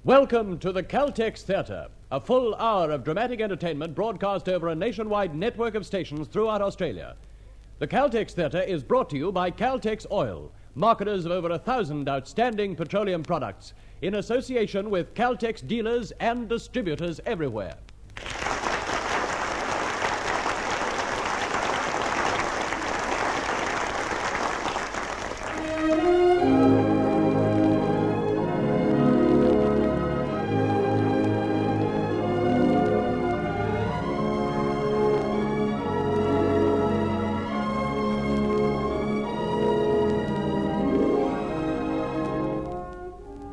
Welcome to the Caltex Theatre, a full hour of dramatic entertainment broadcast over a nationwide network of stations throughout Australia. The Caltex Theatre is brought to you by Caltex Oil, marketers of over 1,000 outstanding petroleum products, in association with Caltex dealers and distributors everywhere.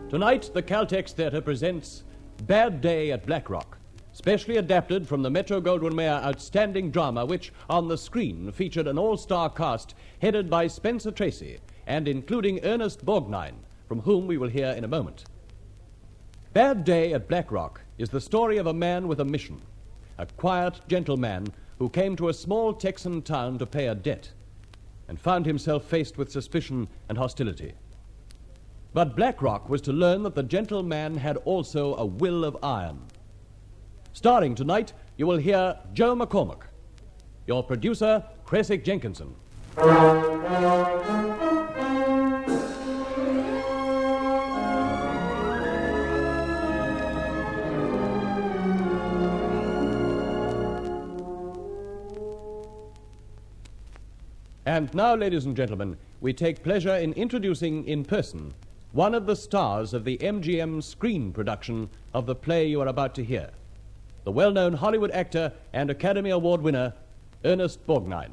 Tonight, the Caltex Theatre presents Bad Day at Blackrock, specially adapted from the Metro-Goldwyn-Mayer outstanding drama, which, on the screen, featured an all-star cast headed by Spencer Tracy and including Ernest Borgnine, from whom we will hear in a moment. Bad Day at Blackrock is the story of a man with a mission, a quiet gentleman who came to a small Texan town to pay a debt and found himself faced with suspicion and hostility. But Blackrock was to learn that the gentleman had also a will of iron. Starring tonight, you will hear Joe McCormack. Your producer, Cressick Jenkinson. And now, ladies and gentlemen, we take pleasure in introducing in person one of the stars of the MGM screen production of the play you are about to hear, the well-known Hollywood actor and Academy Award winner, Ernest Borgnine.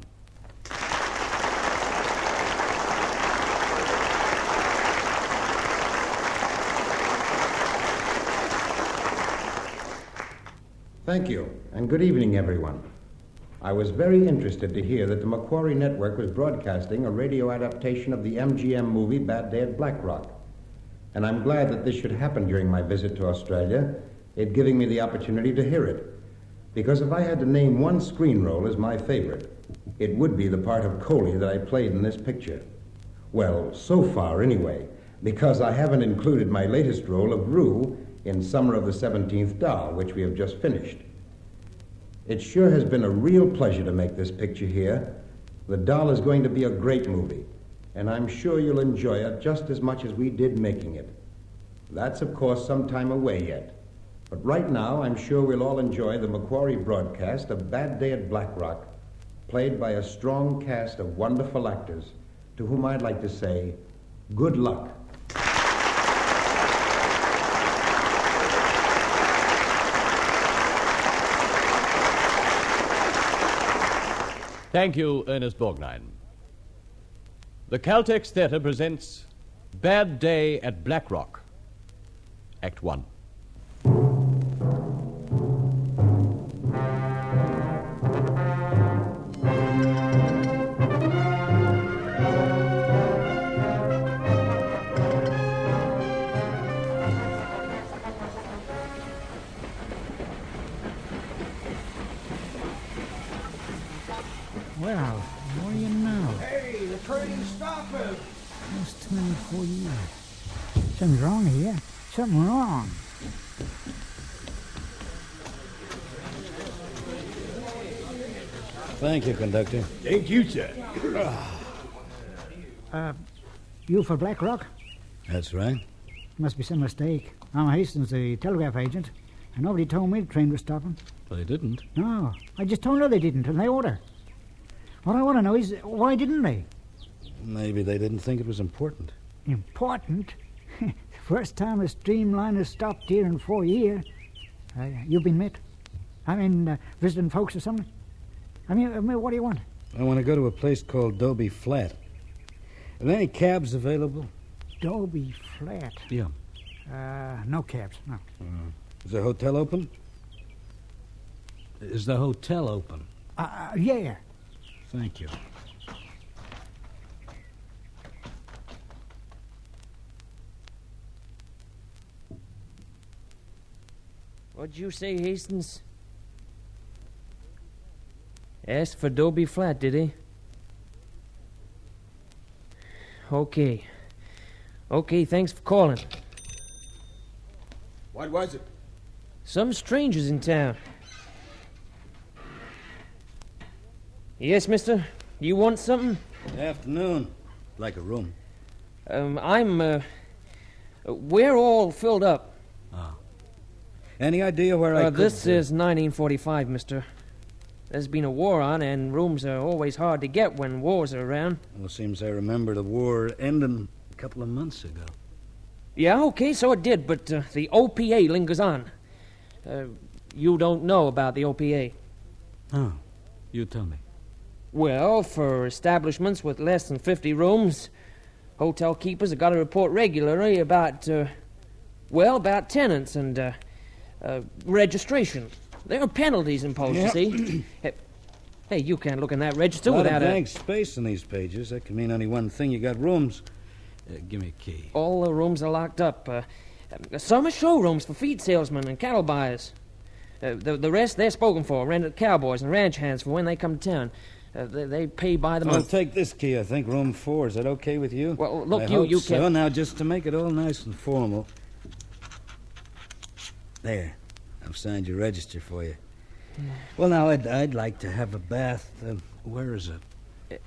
Thank you, and good evening, everyone. I was very interested to hear that the Macquarie Network was broadcasting a radio adaptation of the MGM movie Bad Day at Blackrock. And I'm glad that this should happen during my visit to Australia, it giving me the opportunity to hear it. Because if I had to name one screen role as my favorite, it would be the part of Coley that I played in this picture. Well, so far anyway, because I haven't included my latest role of Rue in Summer of the 17th Doll, which we have just finished. It sure has been a real pleasure to make this picture here. The Doll is going to be a great movie, and I'm sure you'll enjoy it just as much as we did making it. That's, of course, some time away yet. But right now, I'm sure we'll all enjoy the Macquarie broadcast of Bad Day at Blackrock, played by a strong cast of wonderful actors, to whom I'd like to say, good luck. Thank you, Ernest Borgnine. The Caltex Theatre presents Bad Day at Blackrock, Act 1. Well, where are you now? Hey, the train's stopping. It's 24 years. Something's wrong here. Something wrong. Thank you, conductor. Thank you, sir. You for Blackrock? That's right. Must be some mistake. I'm Hastings, the telegraph agent, and nobody told me the train was stopping. Well, they didn't. No, I just told her they didn't, and they order. What I want to know is, why didn't they? Maybe they didn't think it was important. Important? The first time a streamliner stopped here in 4 years. You been met? I mean, visiting folks or something? I mean, what do you want? I want to go to a place called Dobie Flat. Are there any cabs available? Dobie Flat? Yeah. No cabs, no. Is the hotel open? Is the hotel open? Yeah. Thank you. What'd you say, Hastings? Asked for Dobie Flat, did he? Okay. Okay, thanks for calling. What was it? Some strangers in town. Yes, mister? You want something? Afternoon. Like a room. We're all filled up. Oh. Any idea where I could... This is 1945, mister. There's been a war on, and rooms are always hard to get when wars are around. Well, seems I remember the war ending a couple of months ago. Yeah, okay, so it did, but the OPA lingers on. You don't know about the OPA. Oh, you tell me. Well, for establishments with less than 50 rooms, hotel keepers have got to report regularly about tenants and registration. There are penalties imposed, you see. Hey, you can't look in that register without a... blank space in these pages. That can mean only one thing. You got rooms. Give me a key. All the rooms are locked up. Some are showrooms for feed salesmen and cattle buyers. The rest, they're spoken for, rented cowboys and ranch hands for when they come to town. They pay by the month. I'll take this key, I think, room 4. Is that okay with you? Well, look, I you hope so. can... Now, just to make it all nice and formal. There. I've signed your register for you. Well, now, I'd like to have a bath. Where is it?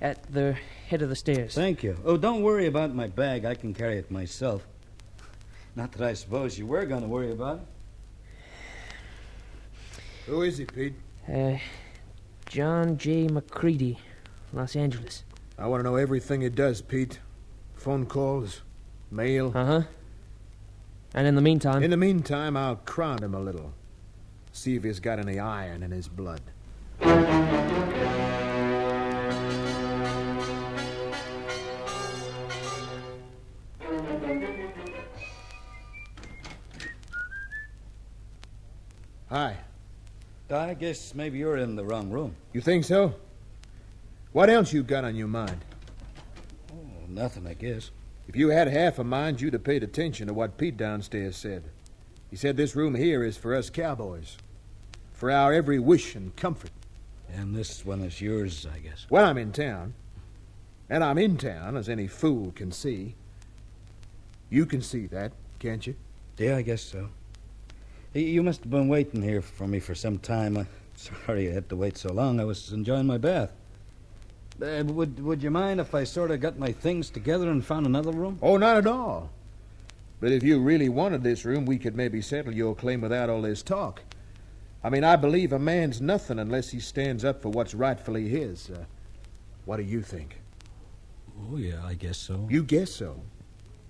At the head of the stairs. Thank you. Oh, don't worry about my bag. I can carry it myself. Not that I suppose you were going to worry about it. Who is he, Pete? John J. Macreedy, Los Angeles. I want to know everything he does, Pete. Phone calls, mail. Uh-huh. And in the meantime... In the meantime, I'll crown him a little. See if he's got any iron in his blood. Hi. I guess maybe you're in the wrong room. You think so? What else you got on your mind? Oh, nothing, I guess. If you had half a mind, you'd have paid attention to what Pete downstairs said. He said this room here is for us cowboys. For our every wish and comfort. And this one is yours, I guess. Well, I'm in town. And I'm in town, as any fool can see. You can see that, can't you? Yeah, I guess so. You must have been waiting here for me for some time. I'm sorry you had to wait so long. I was enjoying my bath. Would you mind if I sort of got my things together and found another room? Oh, not at all. But if you really wanted this room, we could maybe settle your claim without all this talk. I mean, I believe a man's nothing unless he stands up for what's rightfully his. What do you think? Oh, yeah, I guess so. You guess so?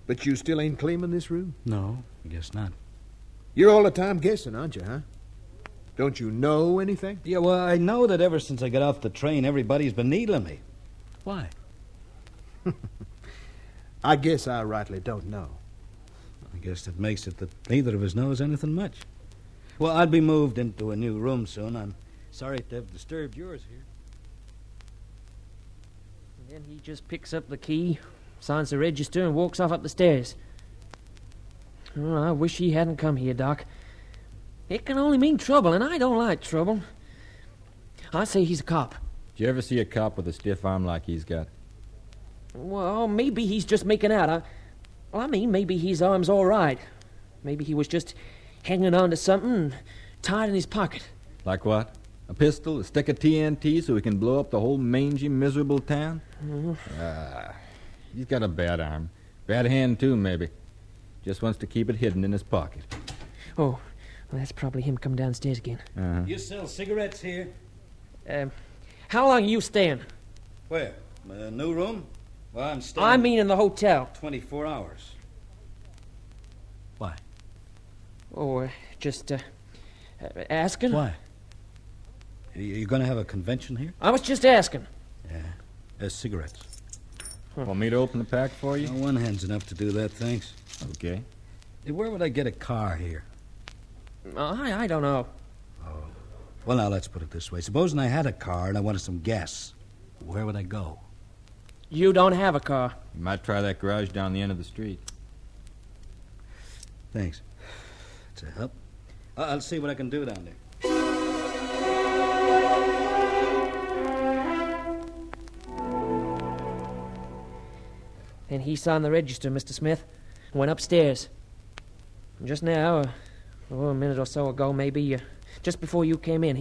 But you still ain't claiming this room? No, I guess not. You're all the time guessing, aren't you, huh? Don't you know anything? Yeah, well, I know that ever since I got off the train, everybody's been needling me. Why? I guess I rightly don't know. I guess that makes it that neither of us knows anything much. Well, I'll be moved into a new room soon. I'm sorry to have disturbed yours here. And then he just picks up the key, signs the register, and walks off up the stairs. Oh, I wish he hadn't come here, Doc. It can only mean trouble, and I don't like trouble. I say he's a cop. Did you ever see a cop with a stiff arm like he's got? Well, maybe he's just making out. Maybe his arm's all right. Maybe he was just hanging on to something tied in his pocket. Like what? A pistol, a stick of TNT so he can blow up the whole mangy, miserable town? He's got a bad arm. Bad hand, too, maybe. Just wants to keep it hidden in his pocket. Oh, well, that's probably him coming downstairs again. Uh-huh. You sell cigarettes here? How long are you staying? Where? New room? Well, I'm staying... I mean in the hotel. 24 hours. Why? Oh, just, asking? Why? You going to have a convention here? I was just asking. Yeah. Cigarettes. Want me to open the pack for you? One hand's enough to do that, thanks. Okay. Where would I get a car here? I don't know. Oh. Well, now, let's put it this way. Supposing I had a car and I wanted some gas, where would I go? You don't have a car. You might try that garage down the end of the street. Thanks. That's a help. I'll see what I can do down there. Then he signed the register, Mr. Smith, and went upstairs. Just now, a minute or so ago, maybe, just before you came in,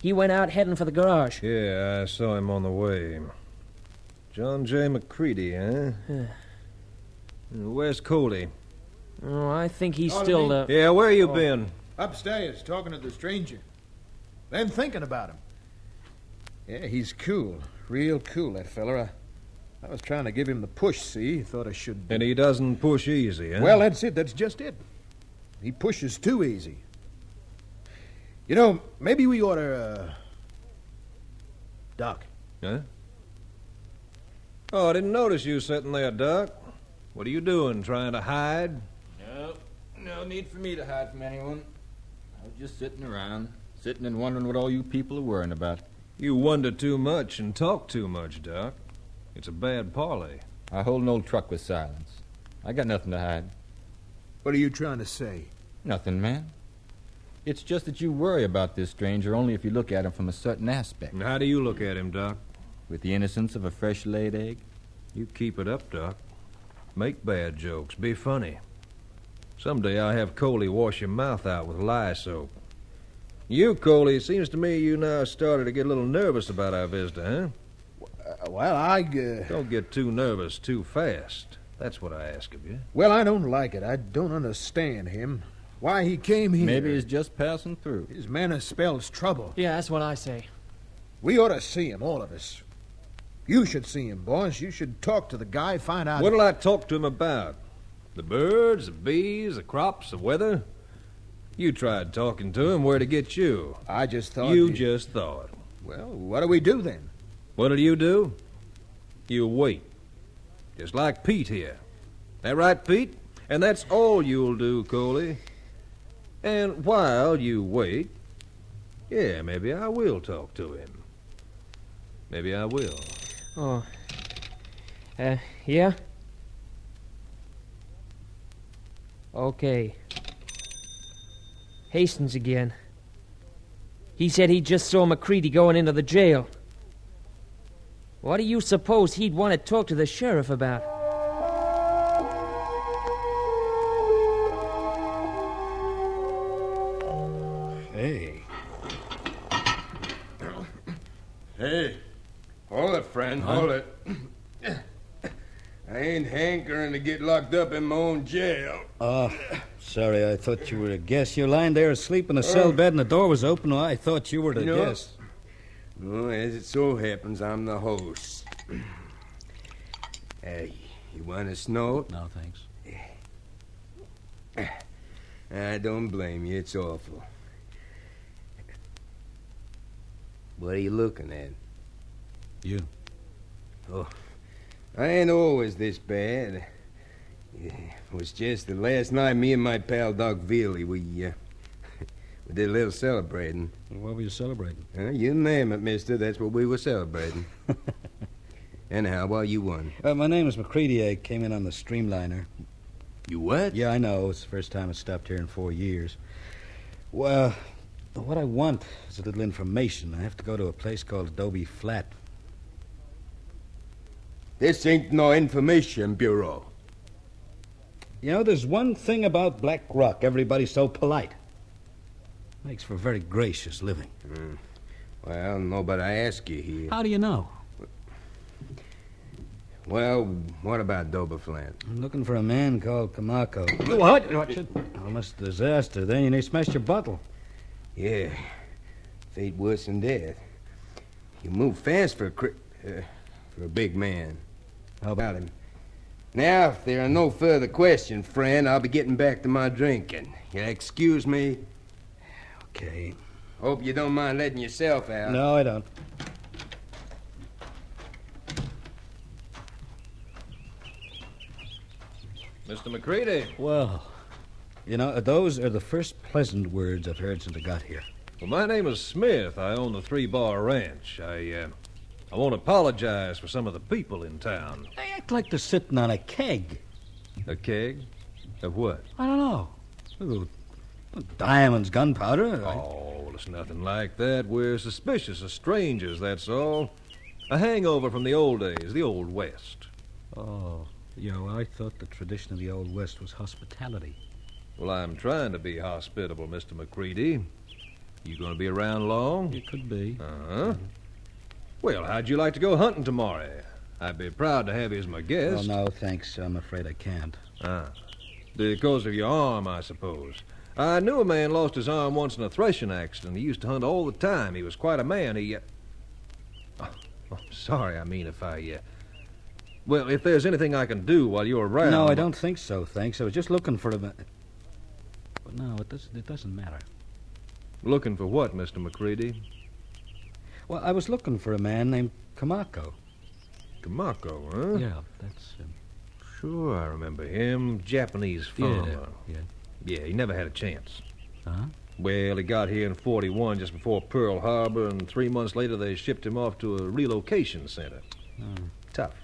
he went out heading for the garage. Yeah, I saw him on the way. John J. Macreedy, eh? Where's Coley? Oh, I think he's Oh, still... Yeah, where you been? Upstairs, talking to the stranger. Then thinking about him. Yeah, he's cool. Real cool, that feller. I was trying to give him the push, see? Thought I should... And he doesn't push easy, huh? Well, that's it. That's just it. He pushes too easy. You know, maybe we ought to, Doc. Huh? Oh, I didn't notice you sitting there, Doc. What are you doing, trying to hide? No need for me to hide from anyone. I was just sitting around, sitting and wondering what all you people are worrying about. You wonder too much and talk too much, Doc. It's a bad parlay. I hold an old truck with silence. I got nothing to hide. What are you trying to say? Nothing, man. It's just that you worry about this stranger only if you look at him from a certain aspect. And how do you look at him, Doc? With the innocence of a fresh-laid egg. You keep it up, Doc. Make bad jokes. Be funny. Someday I'll have Coley wash your mouth out with lye soap. You, Coley, it seems to me you now started to get a little nervous about our visitor, huh? Well, Don't get too nervous too fast. That's what I ask of you. Well, I don't like it. I don't understand him. Why he came here. Maybe he's just passing through. His manner spells trouble. Yeah, that's what I say. We ought to see him, all of us. You should see him, boss. You should talk to the guy, find out... What'll I talk to him about? The birds, the bees, the crops, the weather? You tried talking to him. Where'd it get you? I just thought... You just thought. Well, what do we do then? What'll you do? You wait. Just like Pete here. That right, Pete? And that's all you'll do, Coley. And while you wait, yeah, maybe I will talk to him. Maybe I will. Oh. Yeah? Okay. Hastings again. He said he just saw Macreedy going into the jail. What do you suppose he'd want to talk to the sheriff about? Hey. Hey, hold it, friend, hold it. I ain't hankering to get locked up in my own jail. Sorry, I thought you were a guest. You're lying there asleep in a cell bed and the door was open. Well, I thought you were the guest. No, as it so happens, I'm the host. Hey, you want a snout? No, thanks. I don't blame you, it's awful. What are you looking at? You. Oh, I ain't always this bad. It was just the last night me and my pal Doc Veely, we did a little celebrating. What were you celebrating? You name it, mister, that's what we were celebrating. Anyhow, well, you won. My name is Macreedy. I came in on the streamliner. You what? Yeah, I know. It's the first time I stopped here in 4 years. Well, what I want is a little information. I have to go to a place called Adobe Flat. This ain't no information bureau. You know, there's one thing about Blackrock. Everybody's so polite. Makes for very gracious living. Well, no, but I ask you here. How do you know? Well, what about Doberflant? I'm looking for a man called Kamako. What? Almost a disaster. Then you smashed your bottle. Yeah, fate worse than death. You move fast for a big man. How about him? Now, if there are no further questions, friend, I'll be getting back to my drinking. You'll excuse me? Okay. Hope you don't mind letting yourself out. No, I don't. Mr. Macreedy. Well, you know, those are the first pleasant words I've heard since I got here. Well, my name is Smith. I own the 3 Bar Ranch. I want to apologize for some of the people in town. They act like they're sitting on a keg. A keg? Of what? I don't know. Ooh, diamonds, gunpowder. Oh, well, it's nothing like that. We're suspicious of strangers, that's all. A hangover from the old days, the Old West. Oh, you know, I thought the tradition of the Old West was hospitality. Well, I'm trying to be hospitable, Mr. Macreedy. You going to be around long? It could be. Uh-huh. Well, how'd you like to go hunting tomorrow? I'd be proud to have you as my guest. Oh, no, thanks. I'm afraid I can't. Because of your arm, I suppose. I knew a man lost his arm once in a threshing accident. He used to hunt all the time. He was quite a man. I'm sorry. I mean, well, if there's anything I can do while you're around... No, I don't think so, thanks. I was just looking for a... But no, it doesn't matter. Looking for what, Mr. Macreedy? Well, I was looking for a man named Kamako. Kamako, huh? Yeah, that's him. Sure, I remember him. Japanese farmer. Yeah, he never had a chance. Huh? Well, he got here in 41, just before Pearl Harbor, and 3 months later they shipped him off to a relocation center. Tough.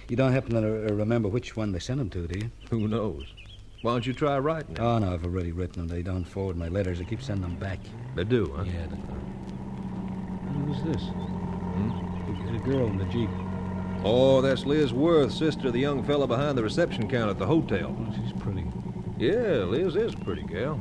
You don't happen to remember which one they sent him to, do you? Who knows? Why don't you try writing it? Oh, no, I've already written them. They don't forward my letters. I keep sending them back. They do, huh? Yeah. Who's this? The girl in the Jeep. Oh, that's Liz Worth, sister of the young fella behind the reception counter at the hotel. Oh, she's pretty. Yeah, Liz is a pretty gal.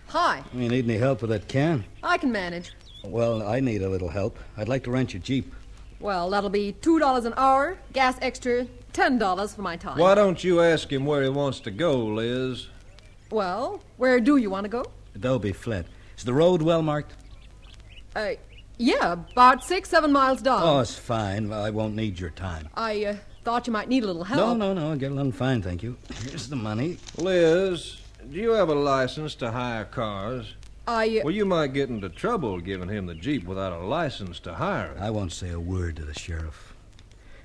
Hi. You need any help with that can? I can manage. Well, I need a little help. I'd like to rent your Jeep. Well, that'll be $2 an hour, gas extra, $10 for my time. Why don't you ask him where he wants to go, Liz? Well, where do you want to go? Adobe Flat. Is the road well marked? Yeah, about 6-7 miles down. Oh, it's fine. I won't need your time. I thought you might need a little help. No. I'll get along fine, thank you. Here's the money. Liz, do you have a license to hire cars? Well, you might get into trouble giving him the Jeep without a license to hire it. I won't say a word to the sheriff.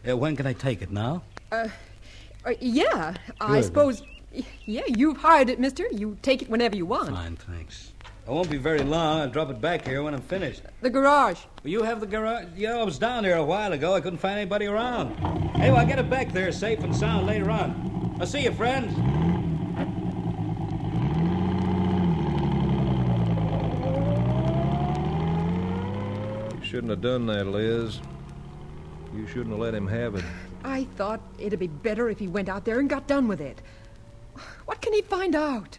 When can I take it, now? Yeah, Good. I suppose... Yeah, you've hired it, mister. You take it whenever you want. Fine, thanks. I won't be very long. I'll drop it back here when I'm finished. The garage. Well, you have the garage? Yeah, I was down there a while ago. I couldn't find anybody around. Hey, well, I'll get it back there safe and sound later on. I'll see you, friends. You shouldn't have done that, Liz. You shouldn't have let him have it. I thought it'd be better if he went out there and got done with it. What can he find out?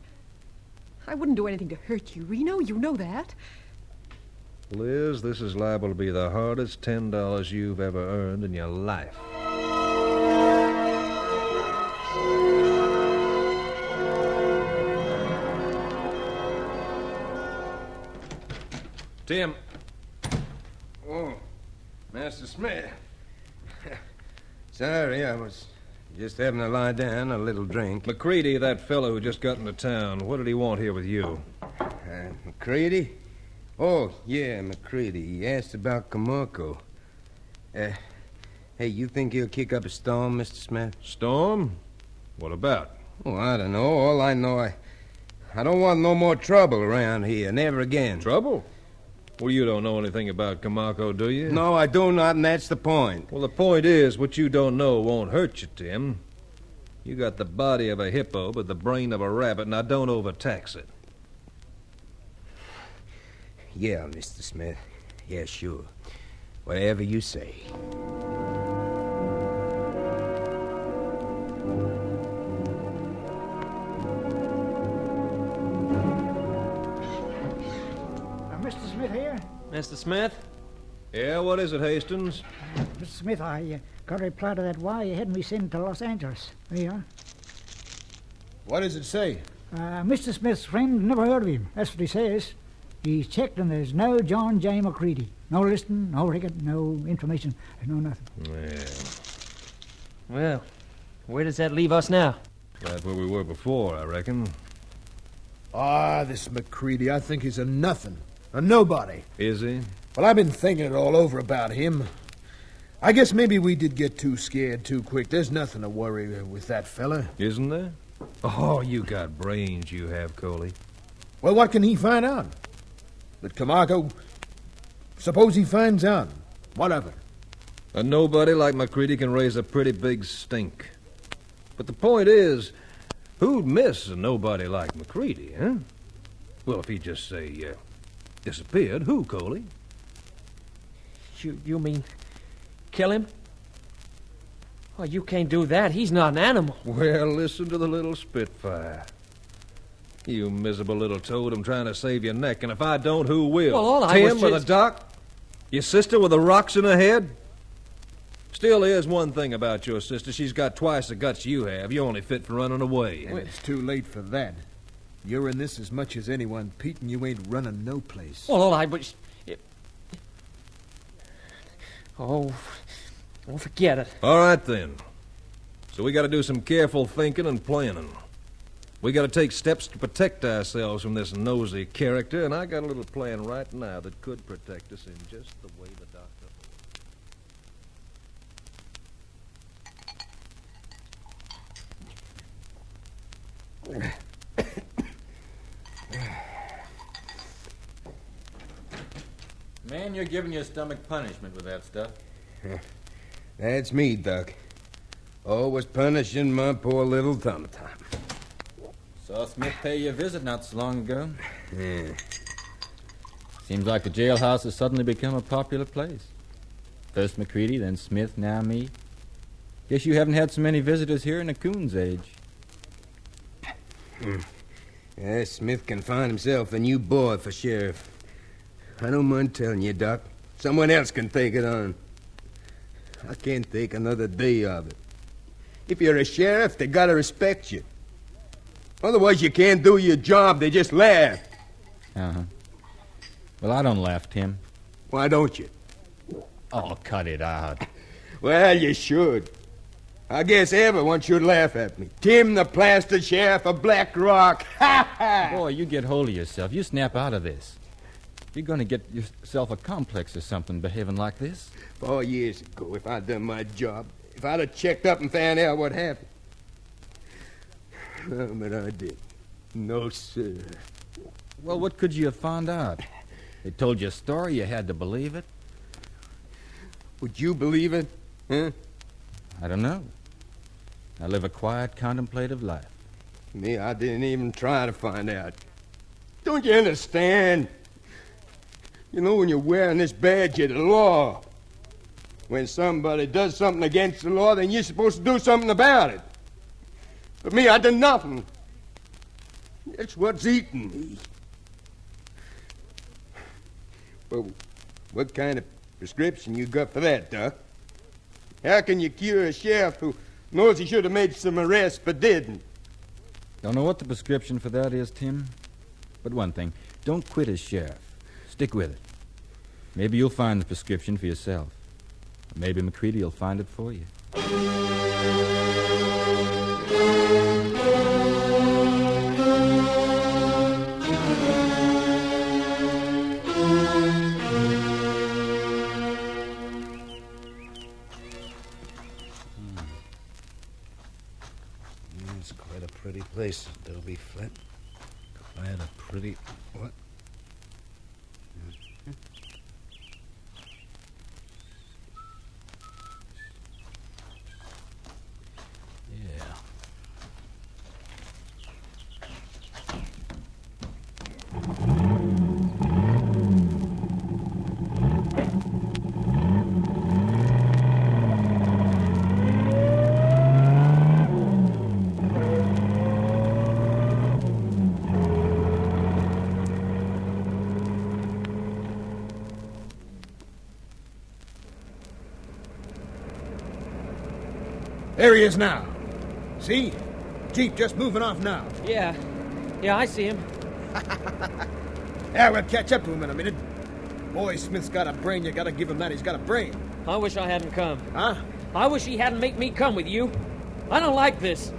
I wouldn't do anything to hurt you, Reno. You know that. Liz, this is liable to be the hardest $10 you've ever earned in your life. Tim. Oh, Master Smith. Sorry, I was just having a lie down, a little drink. Macreedy, that fellow who just got into town, what did he want here with you? Macreedy? Oh, yeah, Macreedy. He asked about Kamako. Hey, you think he'll kick up a storm, Mr. Smith? Storm? What about? Oh, I don't know. All I know, I don't want no more trouble around here. Never again. Trouble? Well, you don't know anything about Kamako, do you? No, I do not, and that's the point. Well, the point is, what you don't know won't hurt you, Tim. You got the body of a hippo, but the brain of a rabbit. Now, don't overtax it. Yeah, Mr. Smith. Yeah, sure. Whatever you say. Mr. Smith here? Mr. Smith? Yeah, what is it, Hastings? Mr. Smith, I got a reply to that wire you had me send to Los Angeles. There you are. What does it say? Mr. Smith's friend never heard of him. That's what he says. He's checked and there's no John J. Macreedy. No listing, no record, no information, no nothing. Yeah. Well, where does that leave us now? Right where we were before, I reckon. This Macreedy, I think he's a nothing. A nobody. Is he? Well, I've been thinking it all over about him. I guess maybe we did get too scared too quick. There's nothing to worry with that fella. Isn't there? Oh, you got brains, you have, Coley. Well, what can he find out? But Kamako, suppose he finds out. Whatever. A nobody like Macreedy can raise a pretty big stink. But the point is, who'd miss a nobody like Macreedy, huh? Well, if he just, say, disappeared, who, Coley? You mean kill him? Oh, you can't do that. He's not an animal. Well, listen to the little spitfire. You miserable little toad, I'm trying to save your neck, and if I don't, who will? Well, all I was Tim or the just... doc? Your sister with the rocks in her head? Still, here's one thing about your sister. She's got twice the guts you have. You're only fit for running away. Well, it's too late for that. You're in this as much as anyone, Pete, and you ain't running no place. Well, all I was... Oh, forget it. All right, then. So we got to do some careful thinking and planning. We got to take steps to protect ourselves from this nosy character, and I got a little plan right now that could protect us in just the way the doctor... Man, you're giving your stomach punishment with that stuff. That's me, Doc. Always punishing my poor little tom-tom. Saw Smith pay you a visit not so long ago. Yeah. Seems like the jailhouse has suddenly become a popular place. First Macreedy, then Smith, now me. Guess you haven't had so many visitors here in a coon's age. Yeah, Smith can find himself a new boy for sheriff. I don't mind telling you, Doc. Someone else can take it on. I can't take another day of it. If you're a sheriff, they gotta respect you. Otherwise, you can't do your job. They just laugh. Uh-huh. Well, I don't laugh, Tim. Why don't you? Oh, cut it out. Well, you should. I guess everyone should laugh at me. Tim, the plaster sheriff of Blackrock. Ha ha! Boy, you get hold of yourself. You snap out of this. You're going to get yourself a complex or something behaving like this. 4 years ago, if I'd done my job, if I'd have checked up and found out what happened. Oh, but I didn't. No, sir. Well, what could you have found out? They told you a story, you had to believe it. Would you believe it? Huh? I don't know. I live a quiet, contemplative life. Me, I didn't even try to find out. Don't you understand? You know, when you're wearing this badge, you're the law. When somebody does something against the law, then you're supposed to do something about it. But me, I did nothing. That's what's eating me. Well, what kind of prescription you got for that, Doc? How can you cure a sheriff who knows he should have made some arrests but didn't? Don't know what the prescription for that is, Tim. But one thing, don't quit as sheriff. Stick with it. Maybe you'll find the prescription for yourself. Or maybe Macreedy will find it for you. It's quite a pretty place, Dobie Flint. Quite a pretty... What? Yeah. There he is now. See? Jeep just moving off now. Yeah, I see him. Yeah, we'll catch up to him in a minute. Boy, Smith's got a brain. You gotta give him that. He's got a brain. I wish I hadn't come. Huh? I wish he hadn't made me come with you. I don't like this.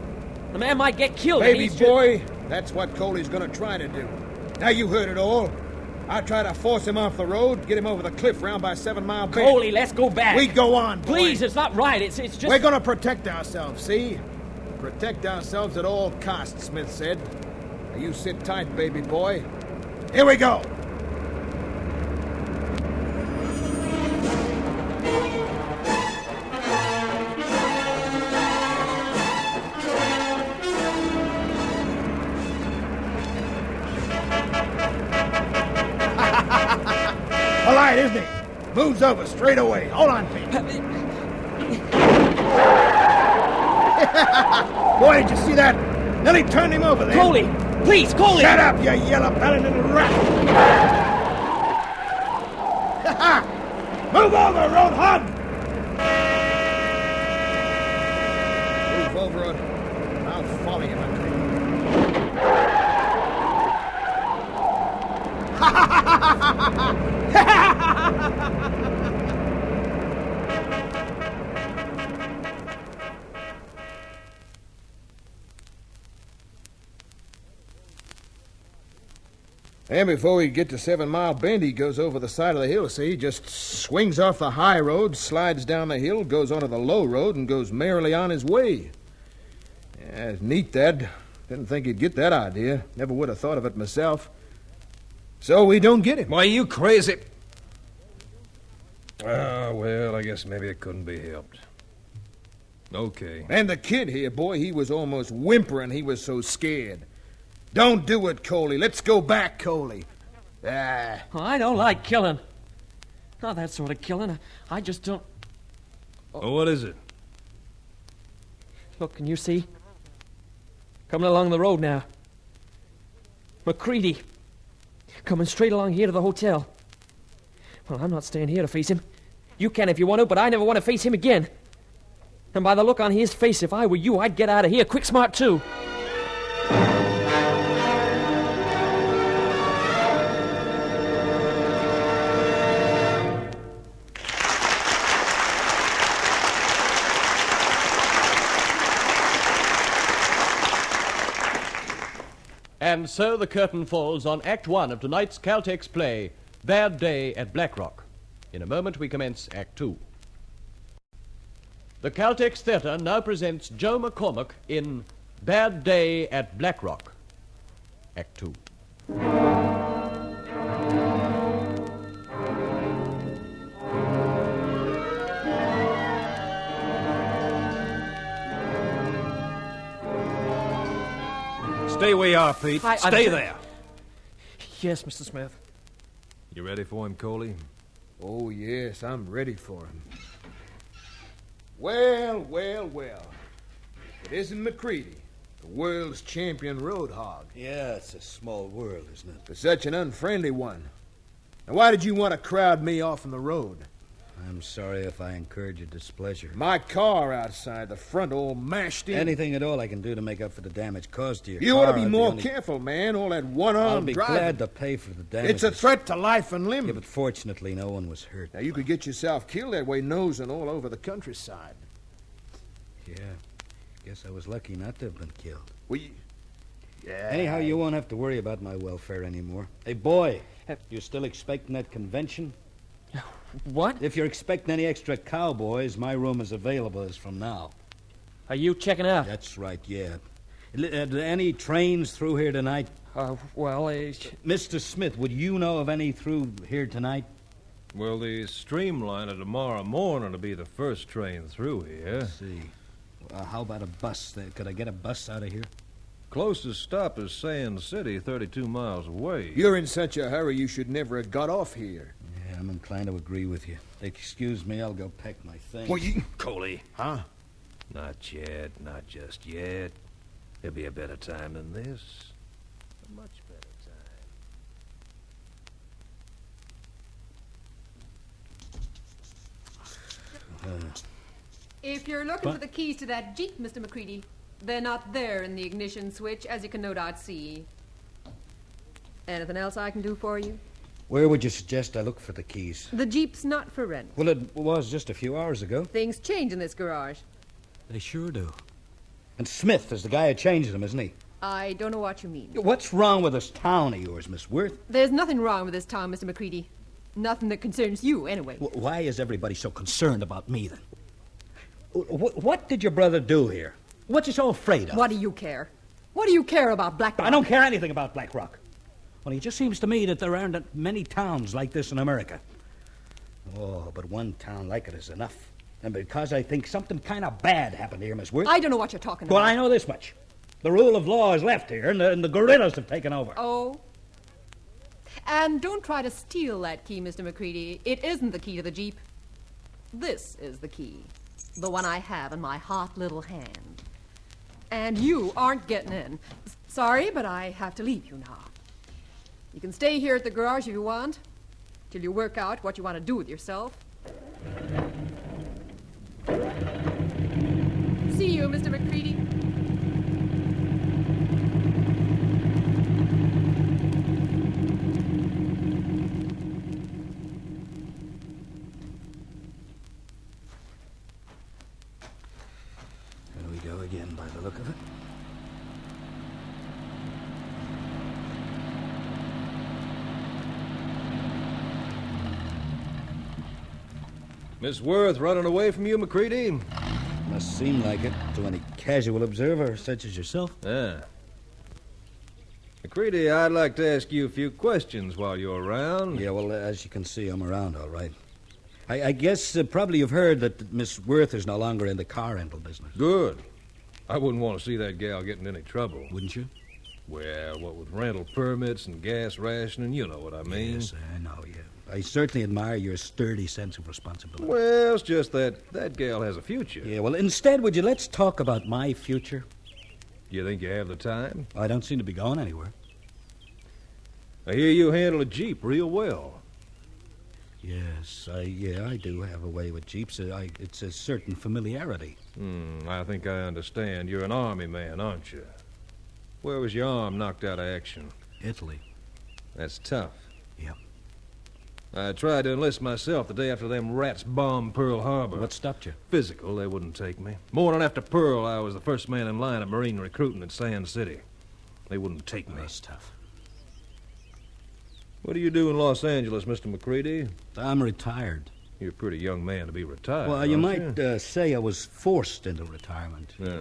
The man might get killed. Baby and boy, that's what Coley's gonna try to do. Now you heard it all. I try to force him off the road, get him over the cliff round by 7 Mile Bend. Coley, let's go back. We go on, boy. Please, it's not right. It's just... We're gonna protect ourselves, see? Protect ourselves at all costs, Smith said. Now you sit tight, baby boy. Here we go. All right, isn't he? Moves over straight away. Hold on, Pete. Boy, did you see that? Nearly turned him over there. Coley! Please, Coley! Shut up, you yellow-bellied little rat! Move over, Roadhog! Move over, or I'll follow you, Macreedy. And before we get to 7 Mile Bend, he goes over the side of the hill, see? He just swings off the high road, slides down the hill, goes onto the low road, and goes merrily on his way. Yeah, it's neat, that. Didn't think he'd get that idea. Never would have thought of it myself. So we don't get him. Why, you crazy... well, I guess maybe it couldn't be helped. Okay. And the kid here, boy, he was almost whimpering. He was so scared. Don't do it, Coley. Let's go back, Coley. I don't like killing. Not that sort of killing. I just don't... Oh, what is it? Look, can you see? Coming along the road now. Macreedy. Coming straight along here to the hotel. Well, I'm not staying here to face him. You can if you want to, but I never want to face him again. And by the look on his face, if I were you, I'd get out of here quick smart, too. And so the curtain falls on Act 1 of tonight's Caltex play, Bad Day at Blackrock. In a moment we commence Act 2. The Caltex Theatre now presents Joe McCormack in Bad Day at Blackrock, Act 2. Stay where you are, Pete. Stay there. Yes, Mr. Smith. You ready for him, Coley? Oh, yes, I'm ready for him. Well. It isn't Macreedy, the world's champion road hog. Yeah, it's a small world, isn't it? But such an unfriendly one. Now, why did you want to crowd me off on the road? I'm sorry if I incurred your displeasure. My car outside the front all mashed in. Anything at all I can do to make up for the damage caused to your You car. ought to be more careful, man. All that one-armed I'll be driving. glad to pay for the damage. It's a threat to life and limb. Yeah, but fortunately no one was hurt. Now, you could get yourself killed that way, nosing all over the countryside. Yeah, guess I was lucky not to have been killed. Well, yeah. Anyhow, you won't have to worry about my welfare anymore. Hey, boy, you still expecting that convention? What? If you're expecting any extra cowboys, my room is available as from now. Are you checking out? That's right, yeah. Any trains through here tonight? Mr. Smith, would you know of any through here tonight? Well, the streamliner tomorrow morning will be the first train through here. Let's see. How about a bus? Could I get a bus out of here? Closest stop is Sand City, 32 miles away. You're in such a hurry you should never have got off here. Yeah, I'm inclined to agree with you. Excuse me, I'll go pack my things. Well, Coley. Huh? Not yet, not just yet. There'll be a better time than this. A much better time. If you're looking for the keys to that Jeep, Mr. Macreedy, they're not there in the ignition switch, as you can no doubt see. Anything else I can do for you? Where would you suggest I look for the keys? The Jeep's not for rent. Well, it was just a few hours ago. Things change in this garage. They sure do. And Smith is the guy who changed them, isn't he? I don't know what you mean. What's wrong with this town of yours, Miss Worth? There's nothing wrong with this town, Mr. Macreedy. Nothing that concerns you, anyway. Why is everybody so concerned about me, then? What did your brother do here? What's he so afraid of? What do you care? What do you care about Blackrock? I don't care anything about Blackrock. Well, it just seems to me that there aren't many towns like this in America. Oh, but one town like it is enough. And because I think something kind of bad happened here, Miss Worth. I don't know what you're talking about. Well, I know this much. The rule of law is left here, and the guerrillas have taken over. Oh? And don't try to steal that key, Mr. Macreedy. It isn't the key to the Jeep. This is the key. The one I have in my hot little hand. And you aren't getting in. Sorry, but I have to leave you now. You can stay here at the garage if you want, till you work out what you want to do with yourself. See you, Mr. Macreedy. There we go again, by the look of it. Miss Worth running away from you, Macreedy? Must seem like it to any casual observer such as yourself. Ah. Macreedy, I'd like to ask you a few questions while you're around. Yeah, well, as you can see, I'm around all right. I guess probably you've heard that Miss Worth is no longer in the car rental business. Good. I wouldn't want to see that gal get in any trouble. Wouldn't you? Well, what with rental permits and gas rationing, you know what I mean. Yes, I know, yeah. I certainly admire your sturdy sense of responsibility. Well, it's just that gal has a future. Yeah, well, instead, would you let's talk about my future? You think you have the time? I don't seem to be going anywhere. I hear you handle a Jeep real well. Yes, I do have a way with Jeeps. It's a certain familiarity. I think I understand. You're an army man, aren't you? Where was your arm knocked out of action? Italy. That's tough. Yep. I tried to enlist myself the day after them rats bombed Pearl Harbor. What stopped you? Physical, they wouldn't take me. Morning after Pearl, I was the first man in line at Marine recruiting at Sand City. They wouldn't take me. That's tough. What do you do in Los Angeles, Mr. Macreedy? I'm retired. You're a pretty young man to be retired. Well, you might say I was forced into retirement. Yeah.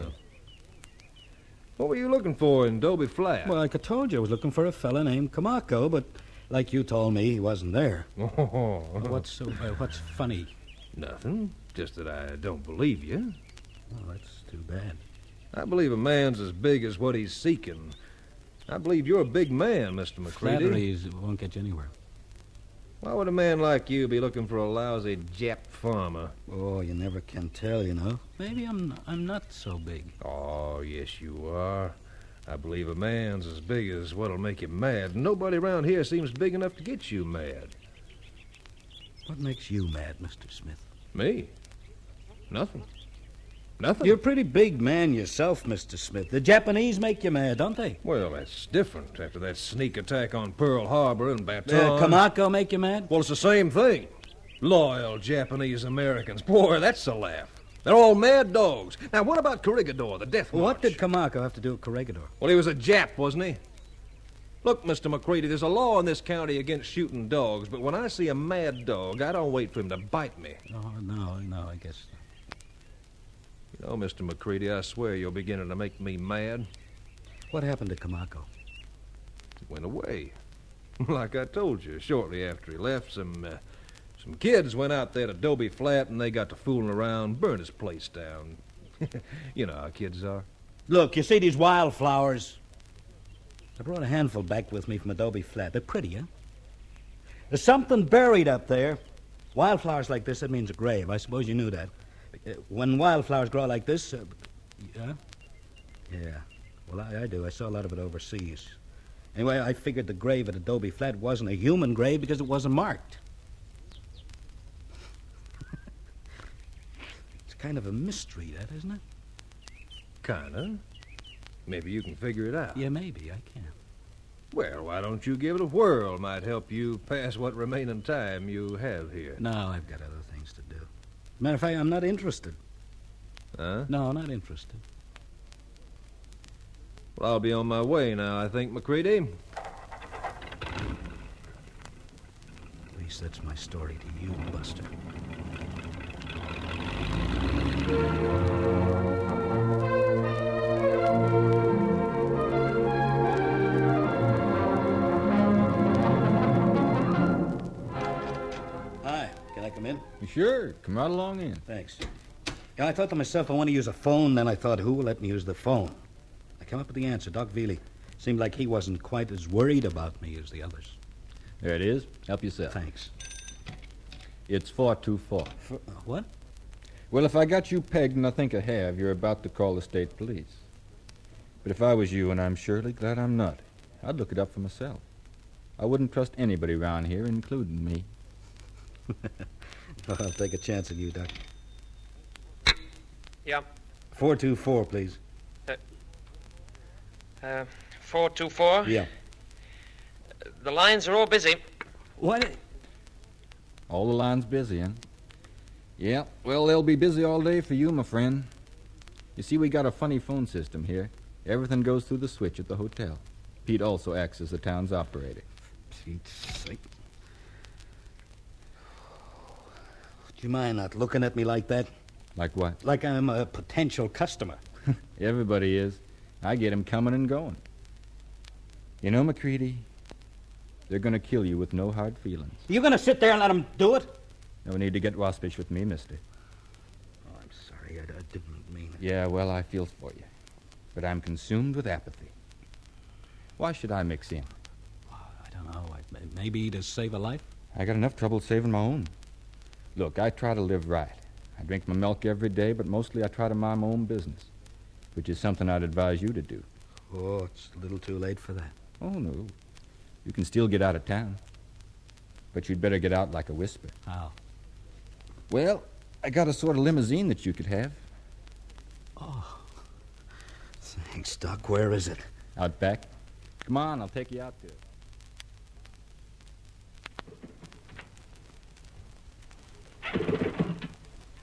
What were you looking for in Dobie Flat? Well, like I told you, I was looking for a fella named Kamako, but like you told me, he wasn't there. Oh. What's funny? Nothing. Just that I don't believe you. Oh, that's too bad. I believe a man's as big as what he's seeking. I believe you're a big man, Mr. Macreedy. Flattery won't get you anywhere. Why would a man like you be looking for a lousy Jap farmer? Oh, you never can tell, you know. Maybe I'm not so big. Oh, yes, you are. I believe a man's as big as what'll make him mad. Nobody around here seems big enough to get you mad. What makes you mad, Mr. Smith? Me? Nothing. Nothing. You're a pretty big man yourself, Mr. Smith. The Japanese make you mad, don't they? Well, that's different after that sneak attack on Pearl Harbor and Baton. Kamako make you mad? Well, it's the same thing. Loyal Japanese Americans. Boy, that's a laugh. They're all mad dogs. Now, what about Corregidor, the death march? What did Kamako have to do with Corregidor? Well, he was a Jap, wasn't he? Look, Mr. Macreedy, there's a law in this county against shooting dogs, but when I see a mad dog, I don't wait for him to bite me. Oh, no, I guess. You know, Mr. Macreedy, I swear you're beginning to make me mad. What happened to Kamako? He went away. Like I told you, shortly after he left, some kids went out there to Dobie Flat, and they got to fooling around, burned his place down. You know how kids are. Look, you see these wildflowers? I brought a handful back with me from Adobe Flat. They're pretty, huh? There's something buried up there. Wildflowers like this, that means a grave. I suppose you knew that. When wildflowers grow like this, yeah? Yeah. Well, I do. I saw a lot of it overseas. Anyway, I figured the grave at Adobe Flat wasn't a human grave because it wasn't marked. It's kind of a mystery, that, isn't it? Kinda. Maybe you can figure it out. Yeah, maybe. I can. Well, why don't you give it a whirl? Might help you pass what remaining time you have here. No, I've got other things to do. Matter of fact, I'm not interested. Huh? No, not interested. Well, I'll be on my way now, I think, Macreedy. At least that's my story to you, Buster. Hi, can I come in? Sure, come right along in. Thanks. Yeah, I thought to myself I want to use a phone, then I thought, who will let me use the phone? I came up with the answer, Doc Veely. Seemed like he wasn't quite as worried about me as the others. There it is. Help yourself. Thanks. It's 424. What? Well, if I got you pegged, and I think I have, you're about to call the state police. But if I was you, and I'm surely glad I'm not, I'd look it up for myself. I wouldn't trust anybody around here, including me. Well, I'll take a chance of you, Doc. Yeah. 424, please. 424? Yeah. The lines are all busy. What? All the lines busy, huh? Yeah, well, they'll be busy all day for you, my friend. You see, we got a funny phone system here. Everything goes through the switch at the hotel. Pete also acts as the town's operator. Pete's sake. Do you mind not looking at me like that? Like what? Like I'm a potential customer. Everybody is. I get 'em coming and going. You know, Macreedy, they're going to kill you with no hard feelings. You going to sit there and let them do it? No need to get waspish with me, mister. Oh, I'm sorry. I didn't mean it. Yeah, well, I feel for you. But I'm consumed with apathy. Why should I mix in? I don't know. Maybe to save a life? I got enough trouble saving my own. Look, I try to live right. I drink my milk every day, but mostly I try to mind my own business, which is something I'd advise you to do. Oh, it's a little too late for that. Oh, no. You can still get out of town. But you'd better get out like a whisper. How? Well, I got a sort of limousine that you could have. Oh. Thanks, Doc. Where is it? Out back. Come on, I'll take you out to it.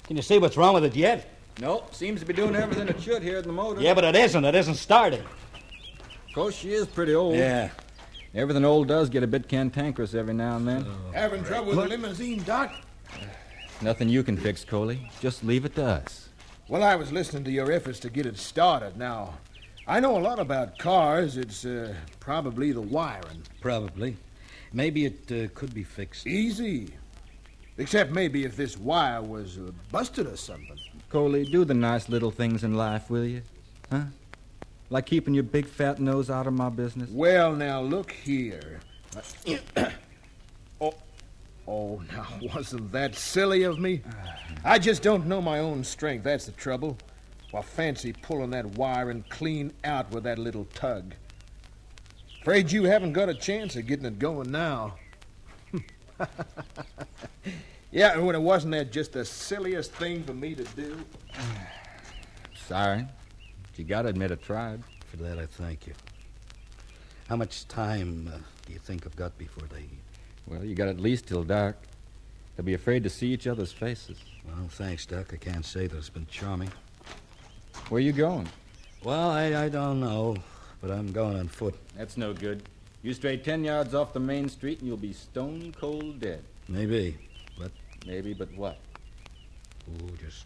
Can you see what's wrong with it yet? Nope, seems to be doing everything it should here in the motor. Yeah, but it isn't. It isn't starting. Of course, she is pretty old. Yeah. Everything old does get a bit cantankerous every now and then. Having trouble with the limousine, Doc? Nothing you can fix, Coley. Just leave it to us. Well, I was listening to your efforts to get it started. Now, I know a lot about cars. It's probably the wiring. Probably. Maybe it could be fixed. Easy. Except maybe if this wire was busted or something. Coley, do the nice little things in life, will you? Huh? Like keeping your big fat nose out of my business? Well, now, look here. Oh, now, wasn't that silly of me? I just don't know my own strength, that's the trouble. Well, fancy pulling that wiring clean out with that little tug. Afraid you haven't got a chance of getting it going now. Yeah, when it wasn't that just the silliest thing for me to do? Sorry. But you gotta admit I tried. For that, I thank you. How much time do you think I've got before they... Well, you got at least till dark. They'll be afraid to see each other's faces. Well, thanks, Doc. I can't say that it's been charming. Where you going? Well, I don't know, but I'm going on foot. That's no good. You stray 10 yards off the main street and you'll be stone cold dead. Maybe, but... Maybe, but what? Oh, just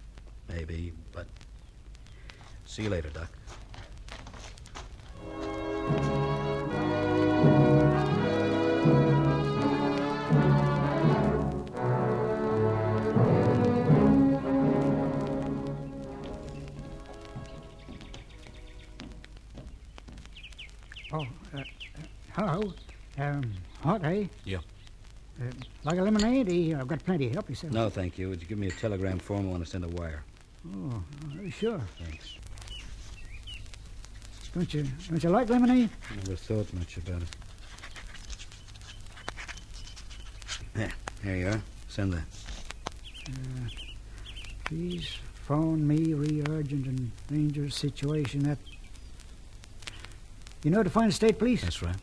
maybe, but... See you later, Doc. Oh, hello. Hot, eh? Yeah. Like a lemonade? I've got plenty. Help yourself. No, thank you. Would you give me a telegram form? I want to send a wire. Oh, sure. Thanks. Don't you like lemonade? Never thought much about it. There you are. Send that. Please phone me, re-urgent and dangerous situation at... You know to find the state police? That's right.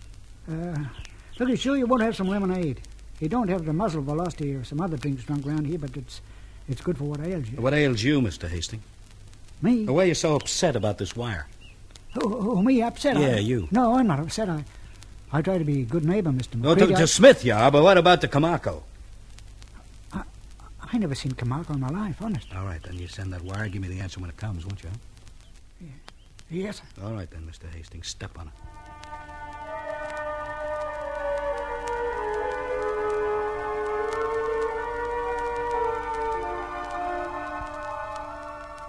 Look, you sure you won't have some lemonade? You don't have the muzzle velocity or some other drinks drunk around here, but it's good for what ails you. What ails you, Mr. Hastings? Me? Why are you so upset about this wire? Oh, me upset? Yeah, you. No, I'm not upset. I try to be a good neighbor, Mr. Oh, Macreedy. to Smith, you are, but what about the Camargo? I never seen Camargo in my life, honest. All right, then you send that wire. Give me the answer when it comes, won't you? Yeah. Yes, sir. All right, then, Mr. Hastings. Step on it.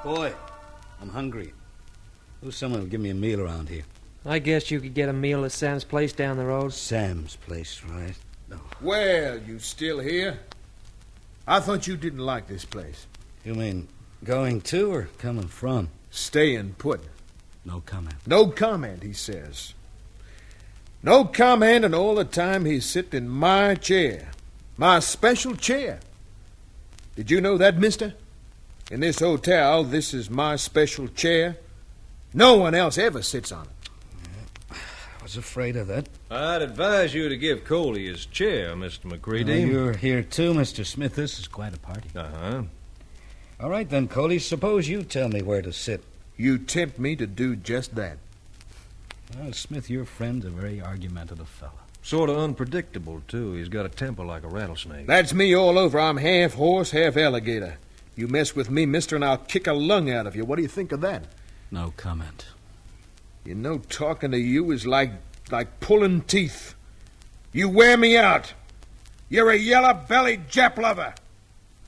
Boy, I'm hungry. Who's someone who'll give me a meal around here? I guess you could get a meal at Sam's place down the road. Sam's place, right? No. Well, you still here? I thought you didn't like this place. You mean going to or coming from? Staying put. No comment. No comment, he says. No comment, and all the time he's sitting in my chair. My special chair. Did you know that, mister? In this hotel, this is my special chair. No one else ever sits on it. I was afraid of that. I'd advise you to give Coley his chair, Mr. Macreedy. You're here too, Mr. Smith. This is quite a party. Uh-huh. All right, then, Coley, suppose you tell me where to sit. You tempt me to do just that. Well, Smith, your friend's a very argumentative fellow. Sort of unpredictable, too. He's got a temper like a rattlesnake. That's me all over. I'm half horse, half alligator. You mess with me, mister, and I'll kick a lung out of you. What do you think of that? No comment. You know, talking to you is like pulling teeth. You wear me out. You're a yellow-bellied Jap lover.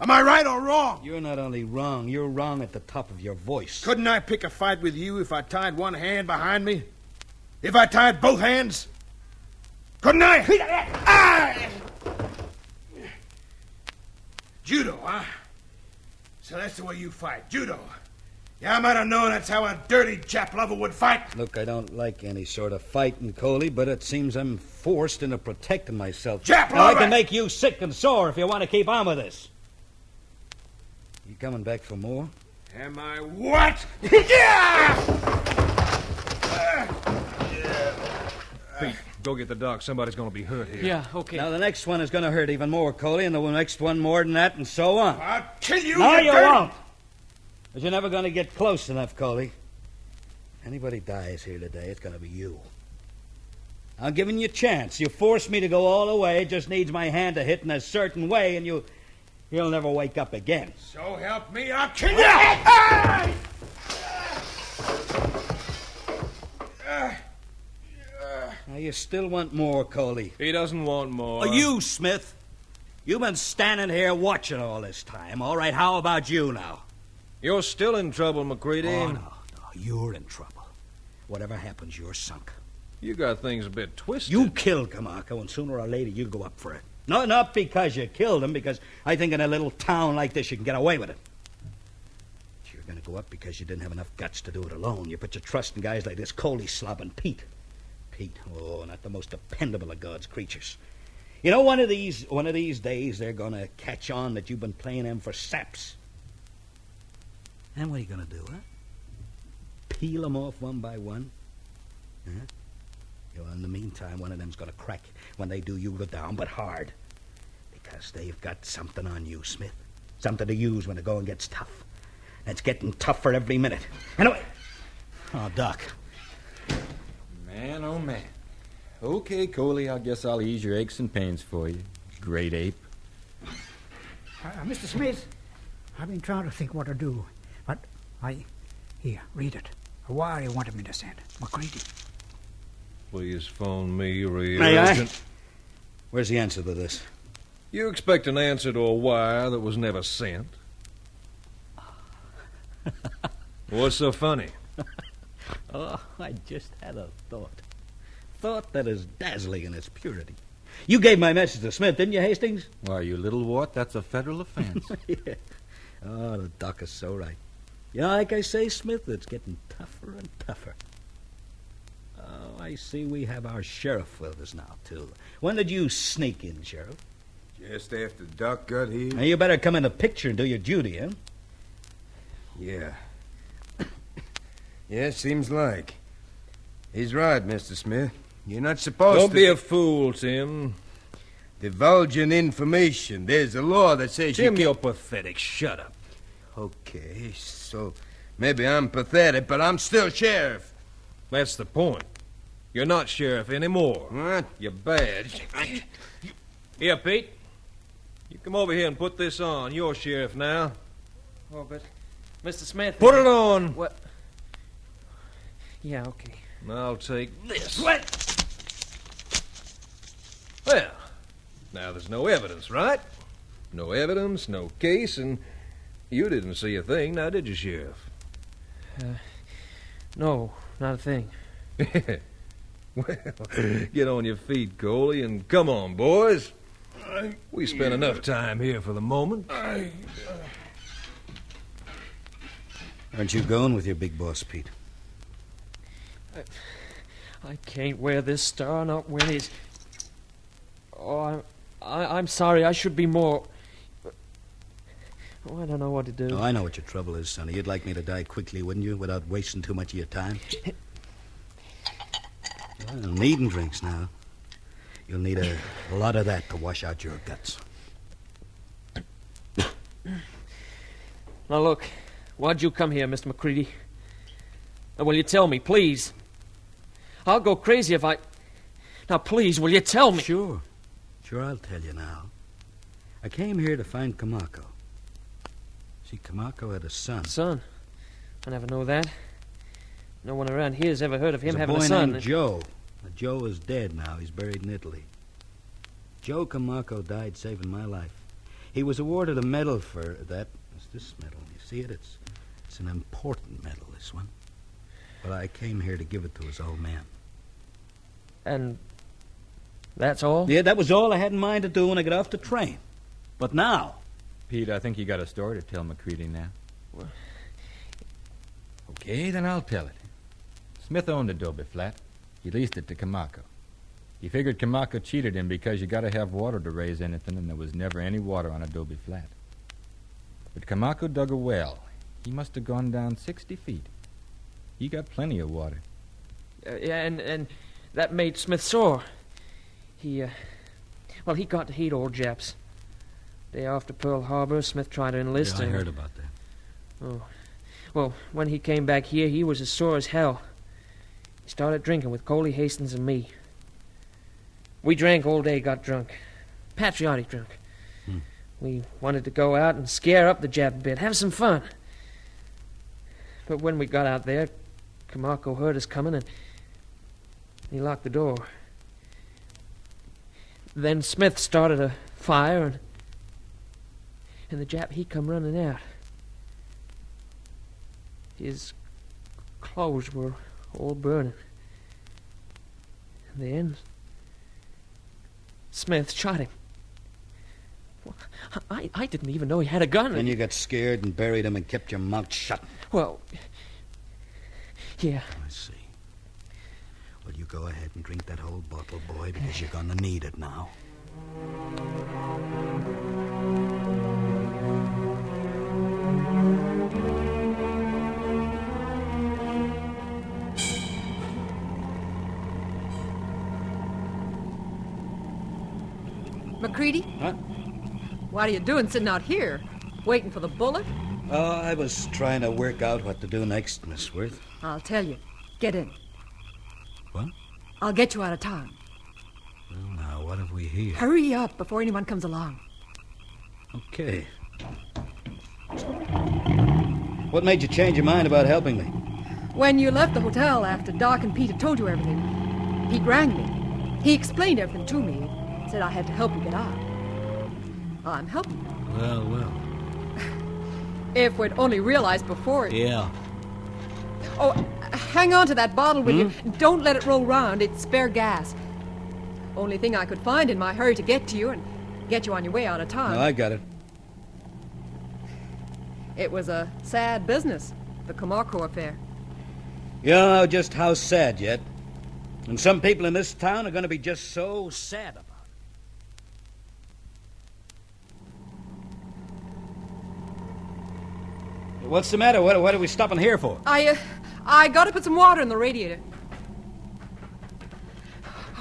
Am I right or wrong? You're not only wrong, you're wrong at the top of your voice. Couldn't I pick a fight with you if I tied one hand behind me? If I tied both hands? Couldn't I? Judo, huh? So that's the way you fight, judo. Yeah, I might have known that's how a dirty Jap lover would fight. Look, I don't like any sort of fighting, Coley, but it seems I'm forced into protecting myself. Jap Now, I lover! can make you sick and sore if you want to keep on with this. You coming back for more? Am I what? Pete, go get the doc. Somebody's going to be hurt here. Yeah, okay. Now, the next one is going to hurt even more, Coley, and the next one more than that, and so on. I'll kill you. No, you dirty- won't. But you're never going to get close enough, Coley. Anybody dies here today, it's going to be you. I'm giving you a chance. You forced me to go all the way. It just needs my hand to hit in a certain way, and you'll never wake up again. So help me, I'll kill you. Now, you still want more, Coley. He doesn't want more. You, Smith. You've been standing here watching all this time. All right, how about you now? You're still in trouble, Macreedy. Oh, no, you're in trouble. Whatever happens, you're sunk. You got things a bit twisted. You killed Camargo, and sooner or later you'll go up for it. No, not because you killed him, because I think in a little town like this you can get away with it. But you're going to go up because you didn't have enough guts to do it alone. You put your trust in guys like this Coley slob and Pete. Pete, oh, not the most dependable of God's creatures. You know, one of these days they're going to catch on that you've been playing them for saps. And what are you going to do, huh? Peel them off one by one? Huh? Well, in the meantime, one of them's going to crack. When they do, you go down, but hard. Because they've got something on you, Smith. Something to use when the going gets tough. And it's getting tougher every minute. Anyway. Oh, Doc. Man, oh man. Okay, Coley, I guess I'll ease your aches and pains for you. Great ape. Mr. Smith, I've been trying to think what to do, but here, read it. A wire you wanted me to send. Macreedy. Please phone me, real May I? urgent. Where's the answer to this? You expect an answer to a wire that was never sent? What's so funny? Oh, I just had a thought. Thought that is dazzling in its purity. You gave my message to Smith, didn't you, Hastings? Why, you little wart, that's a federal offense. Yeah. Oh, the doc is so right. You know, like I say, Smith, it's getting tougher and tougher. Oh, I see we have our sheriff with us now, too. When did you sneak in, Sheriff? Just after Doc got here. Now, you better come in the picture and do your duty, huh? Yeah. Yeah, seems like. He's right, Mr. Smith. You're not supposed Don't to... be a fool, Tim. divulging information. There's a law that says Tim, you you're pathetic. Shut up. Okay, so maybe I'm pathetic, but I'm still sheriff. That's the point. You're not sheriff anymore. What? You're bad. Here, Pete. You come over here and put this on. You're sheriff now. Oh, but Mr. Smith... Put it on. What? Yeah, okay. I'll take this. What? Well, now there's no evidence, right? No evidence, no case, and you didn't see a thing, now did you, Sheriff? No, not a thing. Well, get on your feet, Coley, and come on, boys. We spent enough time here for the moment. Aren't you going with your big boss, Pete? I can't wear this star, not when he's... Oh, I'm sorry. I should be more... Oh, I don't know what to do. Oh, I know what your trouble is, Sonny. You'd like me to die quickly, wouldn't you, without wasting too much of your time? Well, needing drinks now. You'll need a lot of that to wash out your guts. Now, look. Why'd you come here, Mr. Macreedy? Now, will you tell me, please? I'll go crazy if I... Now, please, will you tell me? Sure, I'll tell you now. I came here to find Kamako. See, Kamako had a son. Son? I never knew that. No one around here's ever heard of him having a boy son. named Joe. Now, Joe is dead now. He's buried in Italy. Joe Kamako died saving my life. He was awarded a medal for that. It's this medal. You see it? It's an important medal, this one. But I came here to give it to his old man. And that's all? Yeah, that was all I had in mind to do when I got off the train. But now... Pete, I think you got a story to tell Macreedy now. Well... Okay, then I'll tell it. Smith owned Adobe Flat. He leased it to Kamako. He figured Kamako cheated him because you got to have water to raise anything, and there was never any water on Adobe Flat. But Kamako dug a well. He must have gone down 60 feet. He got plenty of water. Yeah, and that made Smith sore. He got to hate old Japs. Day after Pearl Harbor, Smith tried to enlist I him. heard about that. Oh. Well, when he came back here, he was as sore as hell. He started drinking with Coley, Hastings, and me. We drank all day, got drunk. Patriotic drunk. We wanted to go out and scare up the Jap a bit, have some fun. But when we got out there, Kamako heard us coming and he locked the door. Then Smith started a fire and the Jap, he come running out. His clothes were all burning. And then Smith shot him. Well, I didn't even know he had a gun. And you got scared and buried him and kept your mouth shut. Well, yeah. I see. Well, you go ahead and drink that whole bottle, boy, because you're gonna need it now. Macreedy? Huh? What are you doing sitting out here? Waiting for the bullet? Oh, I was trying to work out what to do next, Miss Worth. I'll tell you. Get in. What? I'll get you out of town. Well, now, what have we here? Hurry up before anyone comes along. Okay. What made you change your mind about helping me? When you left the hotel after Doc and Pete had told you everything, Pete rang me. He explained everything to me. Said I had to help you get out. I'm helping you. Well. If we'd only realized before it... Yeah. Oh, hang on to that bottle, will you? Don't let it roll round. It's spare gas. Only thing I could find in my hurry to get to you and get you on your way out of town. No, I got it. It was a sad business, the Kamako affair. You don't know just how sad yet. And some people in this town are going to be just so sad about it. What's the matter? What are we stopping here for? I got to put some water in the radiator.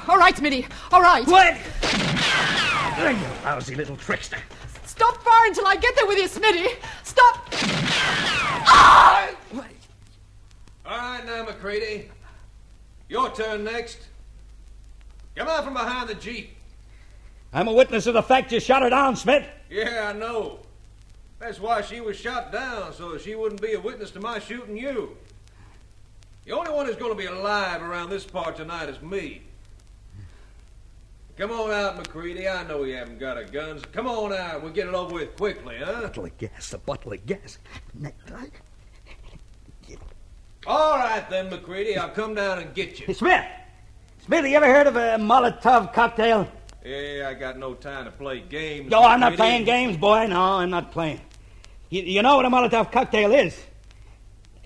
All right, Smitty. All right. What? You lousy little trickster. Stop firing until I get there with you, Smitty. Stop. Ah! All right, now, Macreedy. Your turn next. Come out from behind the Jeep. I'm a witness of the fact you shot her down, Smith. Yeah, I know. That's why she was shot down, so she wouldn't be a witness to my shooting you. The only one who's going to be alive around this part tonight is me. Come on out, Macreedy. I know you haven't got a gun. So come on out. We'll get it over with quickly, huh? A bottle of gas. All right, then, Macreedy. I'll come down and get you. Smith! Smithy, you ever heard of a Molotov cocktail? Yeah, I got no time to play games. No, I'm not playing games, boy. No, I'm not playing. You know what a Molotov cocktail is?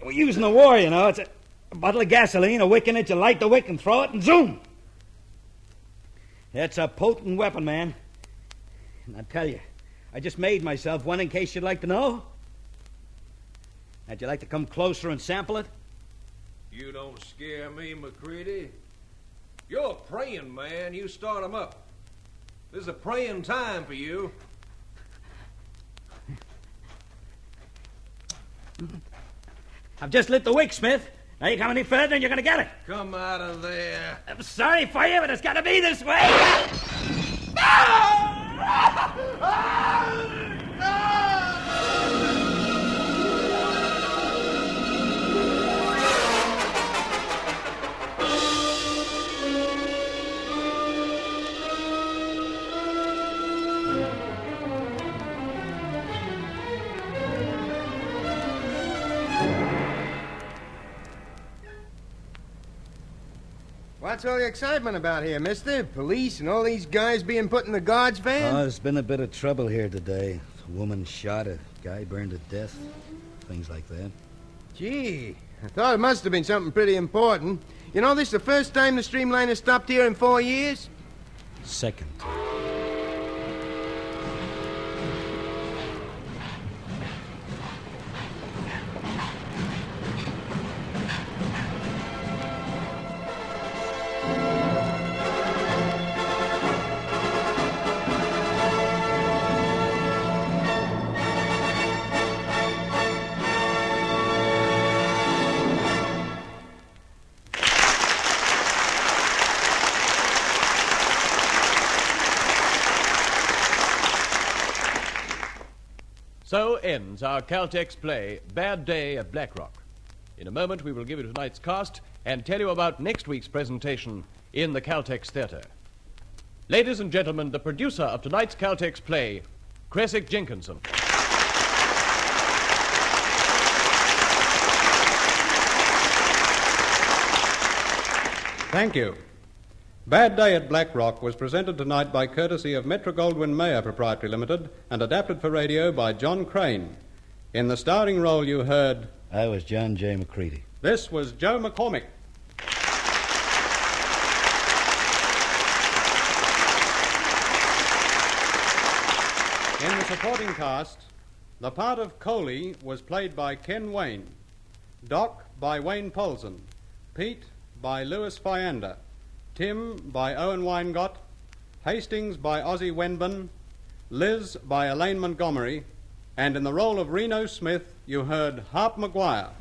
We use in the war, you know. It's a bottle of gasoline, a wick in it. You light the wick and throw it, and zoom. That's a potent weapon, man. And I tell you, I just made myself one in case you'd like to know. Would you like to come closer and sample it? You don't scare me, Macreedy. You're a praying man. You start 'em up. This is a praying time for you. I've just lit the wick, Smith. Now you come any further and you're going to get it. Come out of there. I'm sorry for you, but it's got to be this way. What's all the excitement about here, mister? Police and all these guys being put in the guard's van? Oh, there's been a bit of trouble here today. A woman shot, a guy burned to death. Things like that. Gee, I thought it must have been something pretty important. You know, this is the first time the Streamliner stopped here in 4 years? Second. So ends our Caltex play, Bad Day at Blackrock. In a moment, we will give you tonight's cast and tell you about next week's presentation in the Caltex Theatre. Ladies and gentlemen, the producer of tonight's Caltex play, Cressick Jenkinson. Thank you. Bad Day at Blackrock was presented tonight by courtesy of Metro-Goldwyn-Mayer Proprietary Limited and adapted for radio by John Crane. In the starring role you heard... I was John J. Macreedy. This was Joe McCormick. In the supporting cast, the part of Coley was played by Ken Wayne, Doc by Wayne Polson, Pete by Louis Fiander, Tim by Owen Weingott, Hastings by Ozzie Wenban, Liz by Elaine Montgomery, and in the role of Reno Smith, you heard Harp Maguire.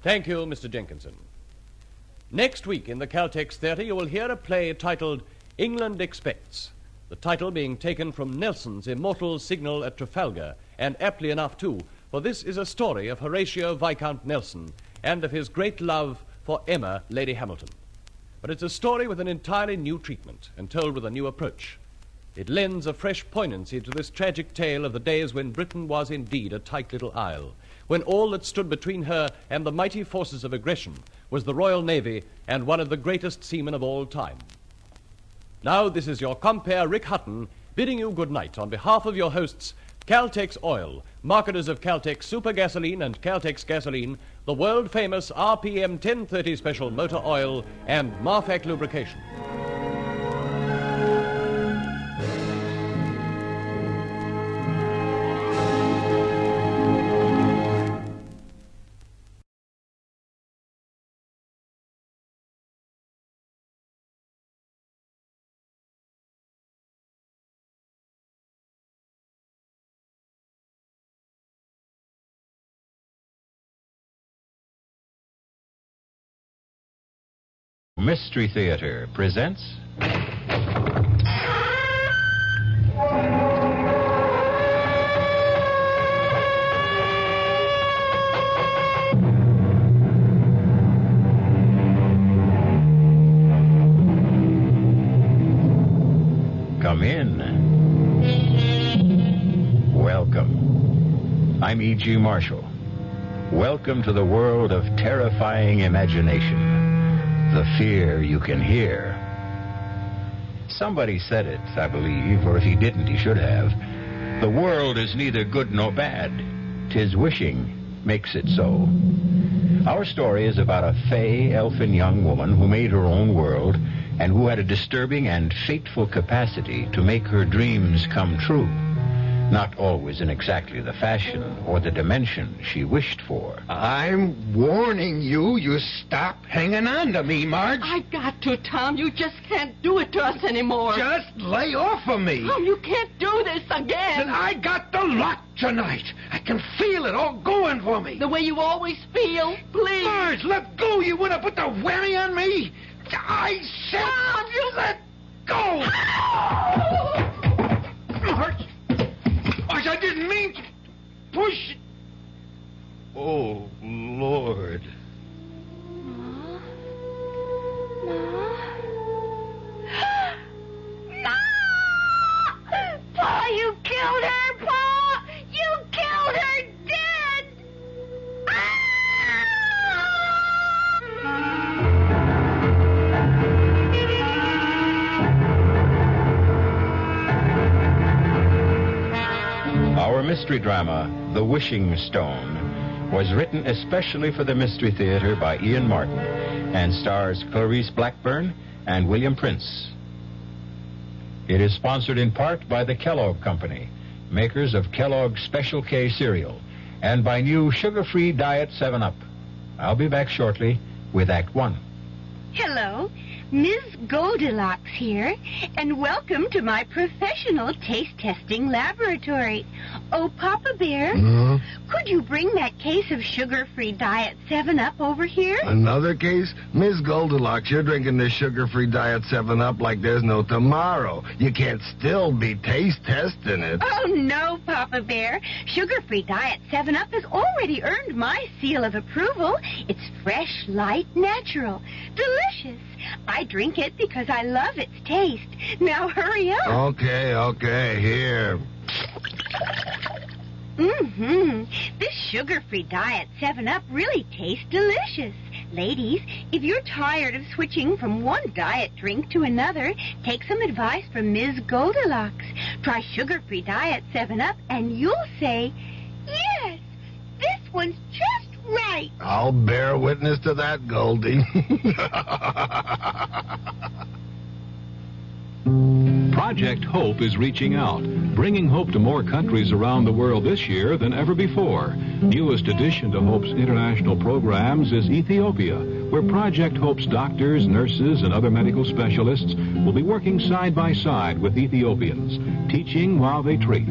Thank you, Mr. Jenkinson. Next week in the Caltex Theatre, you will hear a play titled England Expects, the title being taken from Nelson's immortal signal at Trafalgar, and aptly enough, too, for this is a story of Horatio Viscount Nelson and of his great love for Emma, Lady Hamilton. But it's a story with an entirely new treatment and told with a new approach. It lends a fresh poignancy to this tragic tale of the days when Britain was indeed a tight little isle, when all that stood between her and the mighty forces of aggression was the Royal Navy and one of the greatest seamen of all time. Now, this is your compere, Rick Hutton, bidding you good night on behalf of your hosts, Caltex Oil, marketers of Caltex Super Gasoline and Caltex Gasoline, the world-famous RPM 1030 Special Motor Oil, and Marfac Lubrication. Mystery Theater presents Come in. Welcome. Asylum. I'm E.G. Marshall. Welcome to the world of terrifying imagination. The fear you can hear. Somebody said it, I believe, or if he didn't, he should have. The world is neither good nor bad. 'Tis wishing makes it so. Our story is about a fey, elfin young woman who made her own world and who had a disturbing and fateful capacity to make her dreams come true. Not always in exactly the fashion or the dimension she wished for. I'm warning you, you stop hanging on to me, Marge. I got to, Tom. You just can't do it to us anymore. Just lay off of me. Tom, you can't do this again. And I got the luck tonight. I can feel it all going for me. The way you always feel. Please. Marge, let go. You want to put the whammy on me? I said... Tom, you... Let go. Marge. I didn't mean to push it. Oh, Lord. Ma? Ma? Pa, you killed her, Pa! You killed her dead! Our mystery drama, The Wishing Stone, was written especially for the Mystery Theater by Ian Martin and stars Clarice Blackburn and William Prince. It is sponsored in part by the Kellogg Company, makers of Kellogg's Special K cereal, and by new sugar-free Diet 7-Up. I'll be back shortly with Act 1. Hello, Ms. Goldilocks here, and welcome to my professional taste testing laboratory. Oh, Papa Bear, could you bring that case of sugar-free Diet 7-Up over here? Another case? Miss Goldilocks, you're drinking this sugar-free Diet 7-Up like there's no tomorrow. You can't still be taste testing it. Oh, no, Papa Bear. Sugar-free Diet 7-Up has already earned my seal of approval. It's fresh, light, natural, delicious. I drink it because I love its taste. Now hurry up. Okay, here. This sugar-free Diet 7-Up really tastes delicious. Ladies, if you're tired of switching from one diet drink to another, take some advice from Ms. Goldilocks. Try sugar-free Diet 7-Up and you'll say, yes, this one's just right. I'll bear witness to that, Goldie. Project Hope is reaching out, bringing hope to more countries around the world this year than ever before. Newest addition to Hope's international programs is Ethiopia, where Project Hope's doctors, nurses, and other medical specialists will be working side by side with Ethiopians, teaching while they treat.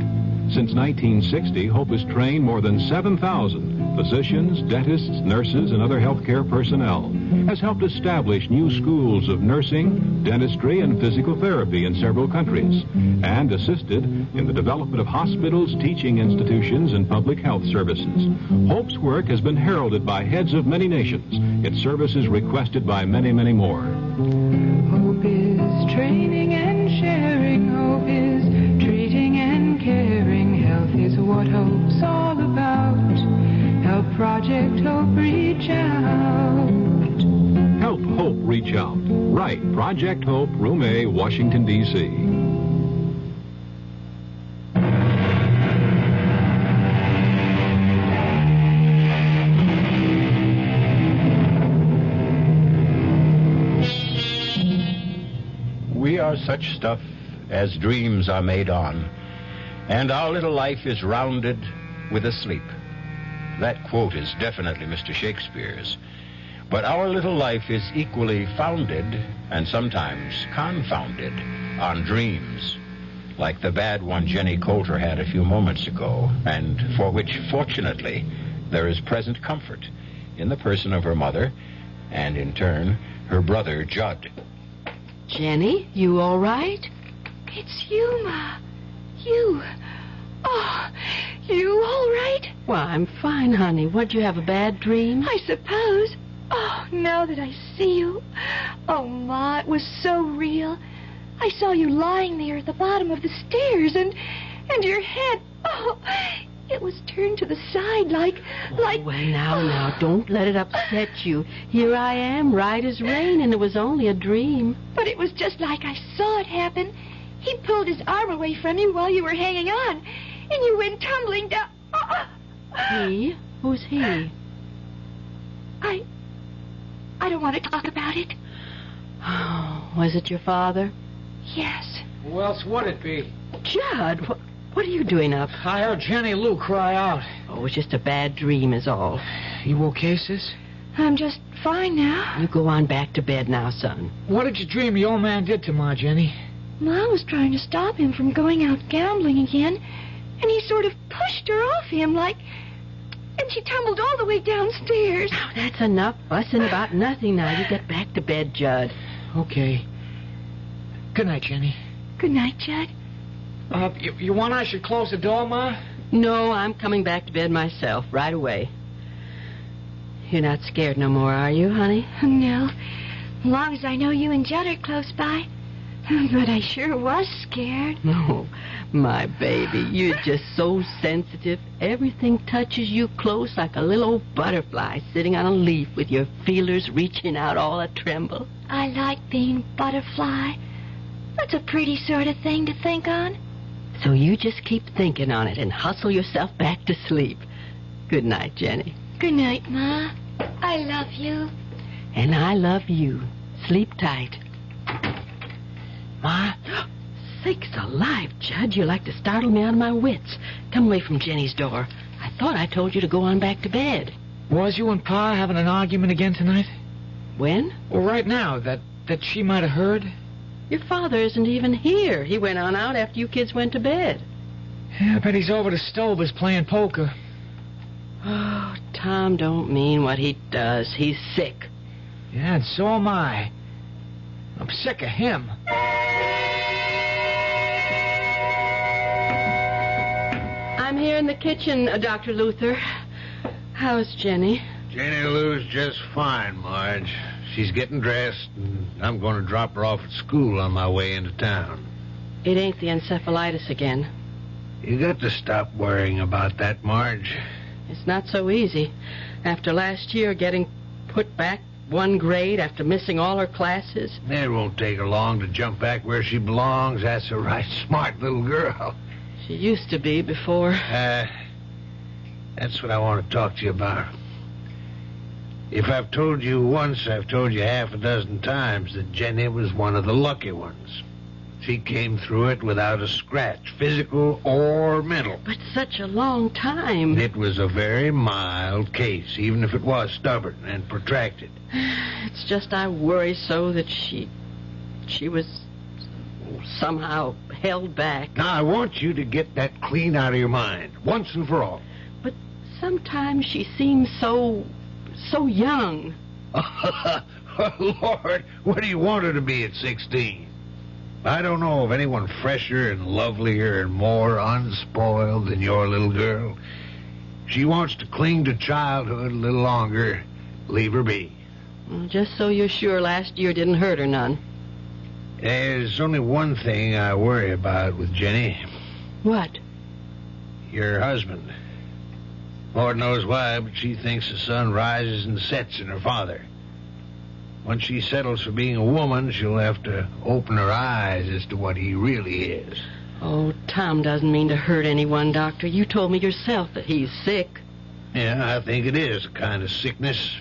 Since 1960, Hope has trained more than 7,000 physicians, dentists, nurses, and other healthcare personnel, has helped establish new schools of nursing, dentistry, and physical therapy in several countries, and assisted in the development of hospitals, teaching institutions, and public health services. Hope's work has been heralded by heads of many nations, its services requested by many, many more. Hope is training and sharing. Hope is treating and caring. Health is what Hope's all about. Help Project Hope reach out. Help Hope reach out. Right, Project Hope, Room A, Washington, D.C. We are such stuff as dreams are made on, and our little life is rounded with a sleep. That quote is definitely Mr. Shakespeare's. But our little life is equally founded, and sometimes confounded, on dreams, like the bad one Jenny Coulter had a few moments ago, and for which, fortunately, there is present comfort in the person of her mother, and in turn, her brother, Judd. Jenny, you all right? It's you, Ma. You. Oh, you all right? Well, I'm fine, honey. What, you have a bad dream? I suppose. Oh, now that I see you. Oh, Ma, it was so real. I saw you lying there at the bottom of the stairs, and And your head, oh, it was turned to the side like... Well, now, don't let it upset you. Here I am, right as rain, and it was only a dream. But it was just like I saw it happen. He pulled his arm away from you while you were hanging on, and you went tumbling down. He? Who's he? I don't want to talk about it. Oh, was it your father? Yes. Who else would it be? Judd, what are you doing up? I heard Jenny Lou cry out. Oh, it was just a bad dream is all. You okay, sis? I'm just fine now. You go on back to bed now, son. What did you dream the old man did to Ma, Jenny? Ma was trying to stop him from going out gambling again, and he sort of pushed her off him like... And she tumbled all the way downstairs. Now, that's enough fussing about nothing now. You get back to bed, Judd. Okay. Good night, Jenny. Good night, Judd. You want I should close the door, Ma? No, I'm coming back to bed myself right away. You're not scared no more, are you, honey? No. As long as I know you and Judd are close by. But I sure was scared. No, my baby, you're just so sensitive. Everything touches you close like a little old butterfly sitting on a leaf with your feelers reaching out all a-tremble. I like being butterfly. That's a pretty sort of thing to think on. So you just keep thinking on it and hustle yourself back to sleep. Good night, Jenny. Good night, Ma. I love you. And I love you. Sleep tight. Ma? Sakes alive, Judd. You like to startle me out of my wits. Come away from Jenny's door. I thought I told you to go on back to bed. Was you and Pa having an argument again tonight? When? Well, right now, that she might have heard. Your father isn't even here. He went on out after you kids went to bed. Yeah, I bet he's over to Stover's playing poker. Oh, Tom don't mean what he does. He's sick. Yeah, and so am I. I'm sick of him. I'm here in the kitchen, Dr. Luther. How's Jenny? Jenny Lou's just fine, Marge. She's getting dressed, and I'm going to drop her off at school on my way into town. It ain't the encephalitis again. You got to stop worrying about that, Marge. It's not so easy. After last year getting put back one grade after missing all her classes. It won't take her long to jump back where she belongs. That's a right smart little girl. She used to be before. That's what I want to talk to you about. If I've told you once, I've told you half a dozen times that Jenny was one of the lucky ones. She came through it without a scratch, physical or mental. But such a long time. It was a very mild case, even if it was stubborn and protracted. It's just I worry so that she was somehow held back. Now, I want you to get that clean out of your mind, once and for all. But sometimes she seems so young. Lord, what do you want her to be at 16? I don't know of anyone fresher and lovelier and more unspoiled than your little girl. She wants to cling to childhood a little longer. Leave her be. Well, just so you're sure last year didn't hurt her none. There's only one thing I worry about with Jenny. What? Your husband. Lord knows why, but she thinks the sun rises and sets in her father. Once she settles for being a woman, she'll have to open her eyes as to what he really is. Oh, Tom doesn't mean to hurt anyone, Doctor. You told me yourself that he's sick. Yeah, I think it is a kind of sickness,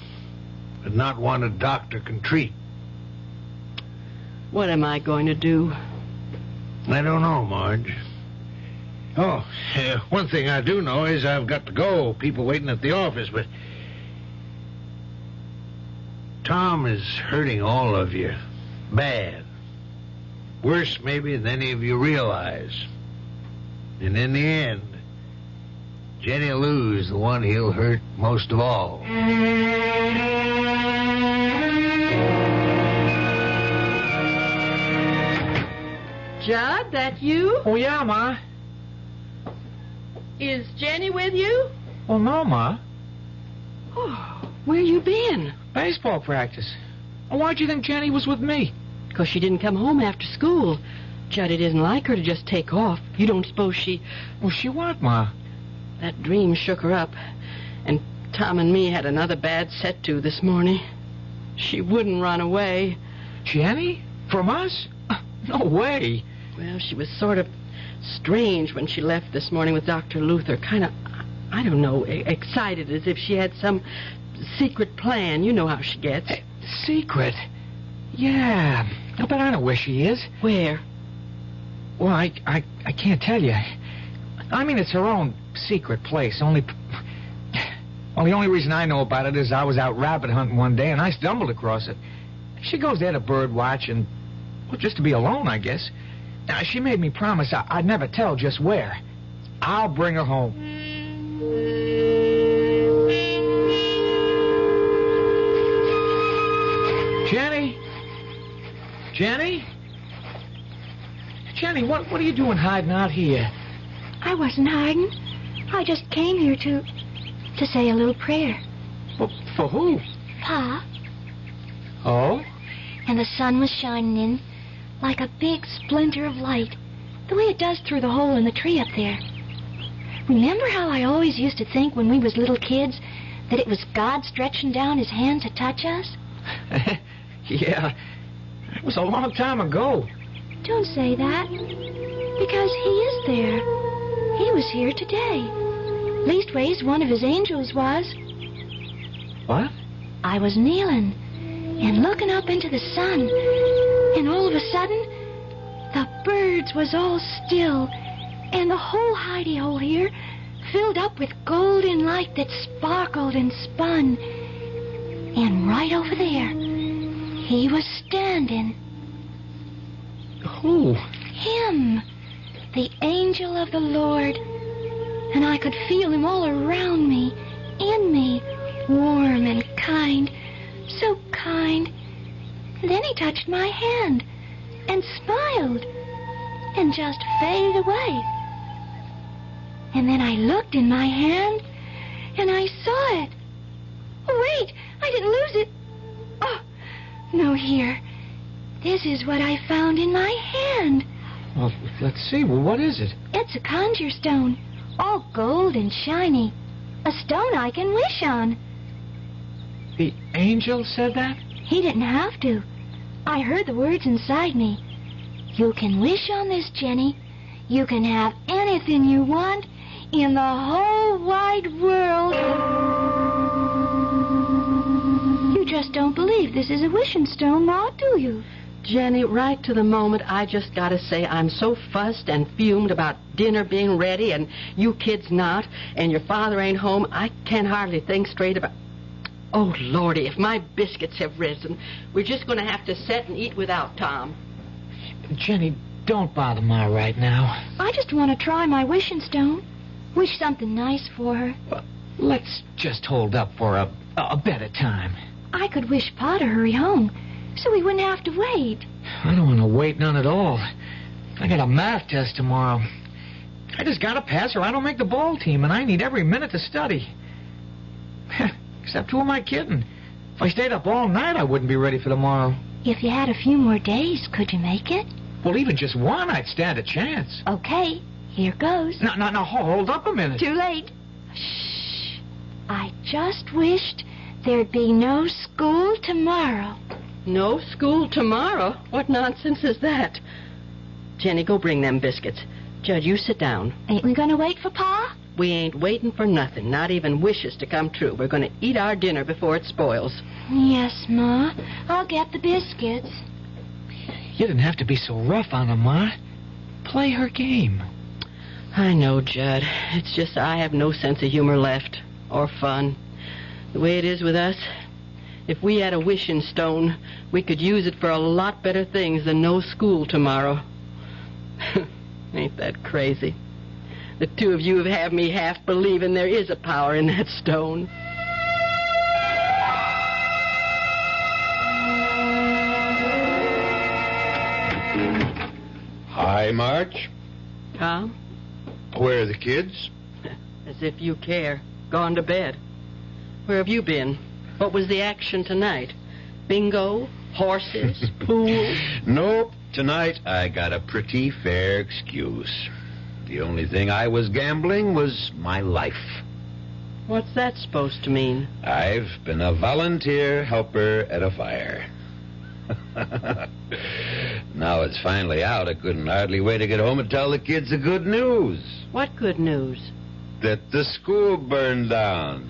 but not one a doctor can treat. What am I going to do? I don't know, Marge. Oh, one thing I do know is I've got to go. People waiting at the office, but Tom is hurting all of you. Bad. Worse, maybe, than any of you realize. And in the end, Jenny Lou is the one he'll hurt most of all. Judd, that you? Oh, yeah, Ma. Is Jenny with you? Oh, no, Ma. Oh, where you been? Baseball practice. Why'd you think Jenny was with me? Because she didn't come home after school. Judd, it isn't like her to just take off. You don't suppose she... Well, she what, Ma? That dream shook her up. And Tom and me had another bad set to this morning. She wouldn't run away. Jenny? From us? No way. Well, she was sort of strange when she left this morning with Dr. Luther. Kind of, I don't know, excited as if she had some secret plan. You know how she gets. Secret? Yeah. But I know where she is. Where? Well, I can't tell you. I mean, it's her own secret place. Well, the only reason I know about it is I was out rabbit hunting one day and I stumbled across it. She goes there to bird watch and, well, just to be alone, I guess. Now, she made me promise I'd never tell just where. I'll bring her home. Jenny? Jenny? Jenny, what are you doing hiding out here? I wasn't hiding. I just came here to say a little prayer. Well, for who? Pa. Oh? And the sun was shining in like a big splinter of light, the way it does through the hole in the tree up there. Remember how I always used to think when we was little kids that it was God stretching down his hand to touch us? Yeah, it was a long time ago. Don't say that, because he is there. He was here today. Leastways, one of his angels was. What? I was kneeling and looking up into the sun, and all of a sudden, the birds was all still, and the whole hidey-hole here filled up with golden light that sparkled and spun. And right over there, he was standing. Who? Him, the angel of the Lord. And I could feel him all around me, in me, warm and kind, so kind. And then he touched my hand and smiled and just faded away. And then I looked in my hand and I saw it. Oh, wait, I didn't lose it. Oh, no, here. This is what I found in my hand. Well, let's see. Well, what is it? It's a conjure stone, all gold and shiny. A stone I can wish on. The angel said that? He didn't have to. I heard the words inside me. You can wish on this, Jenny. You can have anything you want in the whole wide world. You just don't believe this is a wishing stone, Ma, do you? Jenny, right to the moment, I just gotta say I'm so fussed and fumed about dinner being ready and you kids not, and your father ain't home, I can't hardly think straight about... Oh, Lordy, if my biscuits have risen, we're just gonna have to sit and eat without Tom. Jenny, don't bother Ma right now. I just want to try my wishing stone. Wish something nice for her. Well, let's just hold up for a better time. I could wish Pa to hurry home, so we wouldn't have to wait. I don't want to wait none at all. I got a math test tomorrow. I just got to pass or I don't make the ball team, and I need every minute to study. Except who am I kidding? If I stayed up all night, I wouldn't be ready for tomorrow. If you had a few more days, could you make it? Well, even just one, I'd stand a chance. Okay, here goes. No, hold up a minute. Too late. Shh. I just wished there'd be no school tomorrow. No school tomorrow? What nonsense is that? Jenny, go bring them biscuits. Judd, you sit down. Ain't we gonna wait for Pa? We ain't waiting for nothing, not even wishes to come true. We're gonna eat our dinner before it spoils. Yes, Ma. I'll get the biscuits. You didn't have to be so rough on her, Ma. Play her game. I know, Judd. It's just I have no sense of humor left. Or fun. The way it is with us, if we had a wishing stone, we could use it for a lot better things than no school tomorrow. Ain't that crazy? The two of you have had me half believing there is a power in that stone. Hi, March. Tom? Where are the kids? As if you care. Gone to bed. Where have you been? What was the action tonight? Bingo? Horses? Pool? Nope. Tonight, I got a pretty fair excuse. The only thing I was gambling was my life. What's that supposed to mean? I've been a volunteer helper at a fire. Now it's finally out. I couldn't hardly wait to get home and tell the kids the good news. What good news? That the school burned down.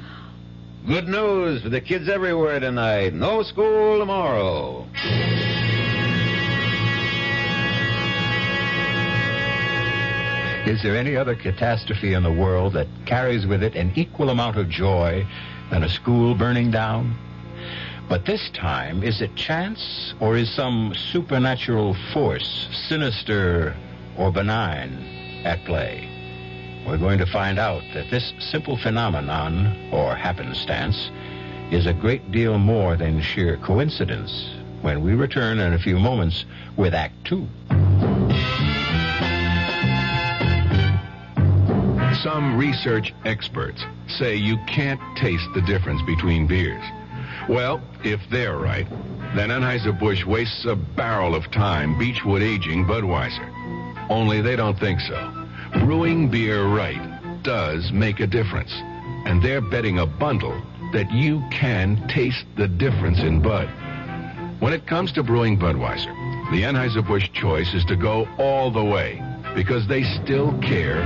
Good news for the kids everywhere tonight. No school tomorrow. Is there any other catastrophe in the world that carries with it an equal amount of joy than a school burning down? But this time, is it chance or is some supernatural force, sinister or benign, at play? We're going to find out that this simple phenomenon, or happenstance, is a great deal more than sheer coincidence when we return in a few moments with Act Two. Some research experts say you can't taste the difference between beers. Well, if they're right, then Anheuser-Busch wastes a barrel of time Beechwood aging Budweiser. Only they don't think so. Brewing beer right does make a difference. And they're betting a bundle that you can taste the difference in Bud. When it comes to brewing Budweiser, the Anheuser-Busch choice is to go all the way because they still care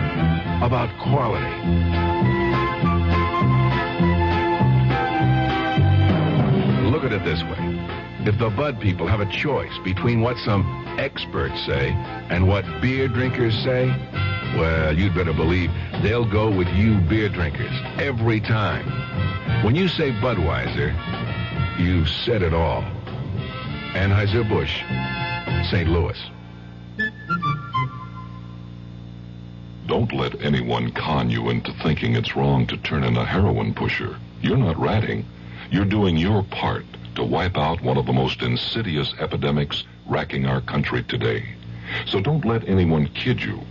about quality. Look at it this way. If the Bud people have a choice between what some experts say and what beer drinkers say, well, you'd better believe they'll go with you beer drinkers every time. When you say Budweiser, you've said it all. Anheuser-Busch, St. Louis. Don't let anyone con you into thinking it's wrong to turn in a heroin pusher. You're not ratting. You're doing your part to wipe out one of the most insidious epidemics racking our country today. So don't let anyone kid you.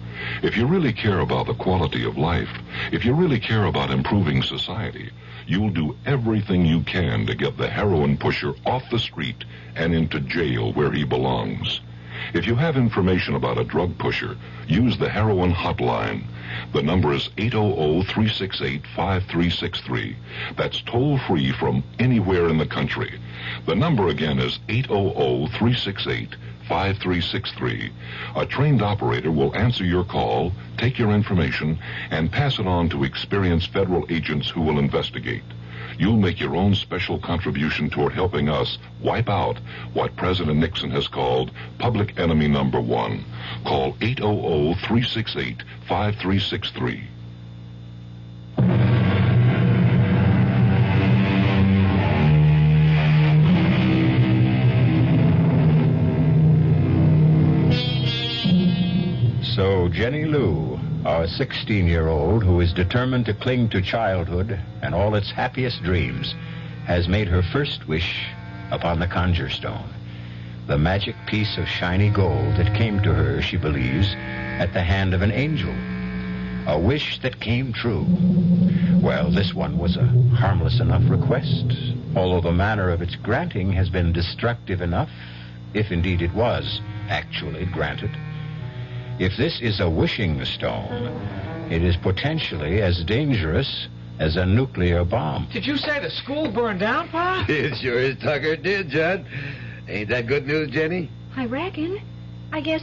If you really care about the quality of life, if you really care about improving society, you'll do everything you can to get the heroin pusher off the street and into jail where he belongs. If you have information about a drug pusher, use the heroin hotline. The number is 800-368-5363. That's toll-free from anywhere in the country. The number again is 800-368-5363. A trained operator will answer your call, take your information, and pass it on to experienced federal agents who will investigate. You'll make your own special contribution toward helping us wipe out what President Nixon has called public enemy number one. Call 800-368-5363. So Jenny Lou, our 16-year-old who is determined to cling to childhood and all its happiest dreams, has made her first wish upon the conjure stone, the magic piece of shiny gold that came to her, she believes, at the hand of an angel. A wish that came true. Well, this one was a harmless enough request, although the manner of its granting has been destructive enough, if indeed it was actually granted. If this is a wishing stone, it is potentially as dangerous as a nuclear bomb. Did you say the school burned down, Pa? It sure as Tucker did, Judd. Ain't that good news, Jenny? I reckon. I guess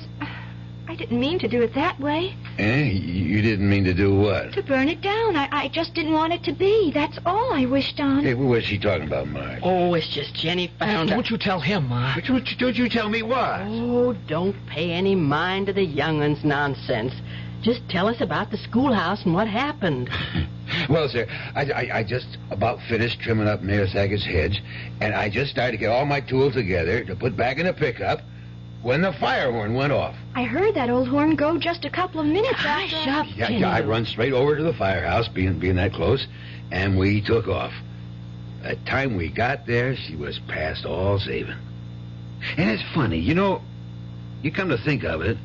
I didn't mean to do it that way. You didn't mean to do what? To burn it down. I just didn't want it to be. That's all I wished on. Hey, what's she talking about, Marge? Oh, it's just Jenny found out. Don't you tell him, Ma. Don't you tell me what? Oh, don't pay any mind to the young'un's nonsense. Just tell us about the schoolhouse and what happened. Well, sir, I just about finished trimming up Mayor Sackett's hedge, and I just started to get all my tools together to put back in the pickup when the fire horn went off. I heard that old horn go just a couple of minutes after. Hush up, Yeah, I run straight over to the firehouse, being that close, and we took off. By the time we got there, she was past all saving. And it's funny, you know, you come to think of it,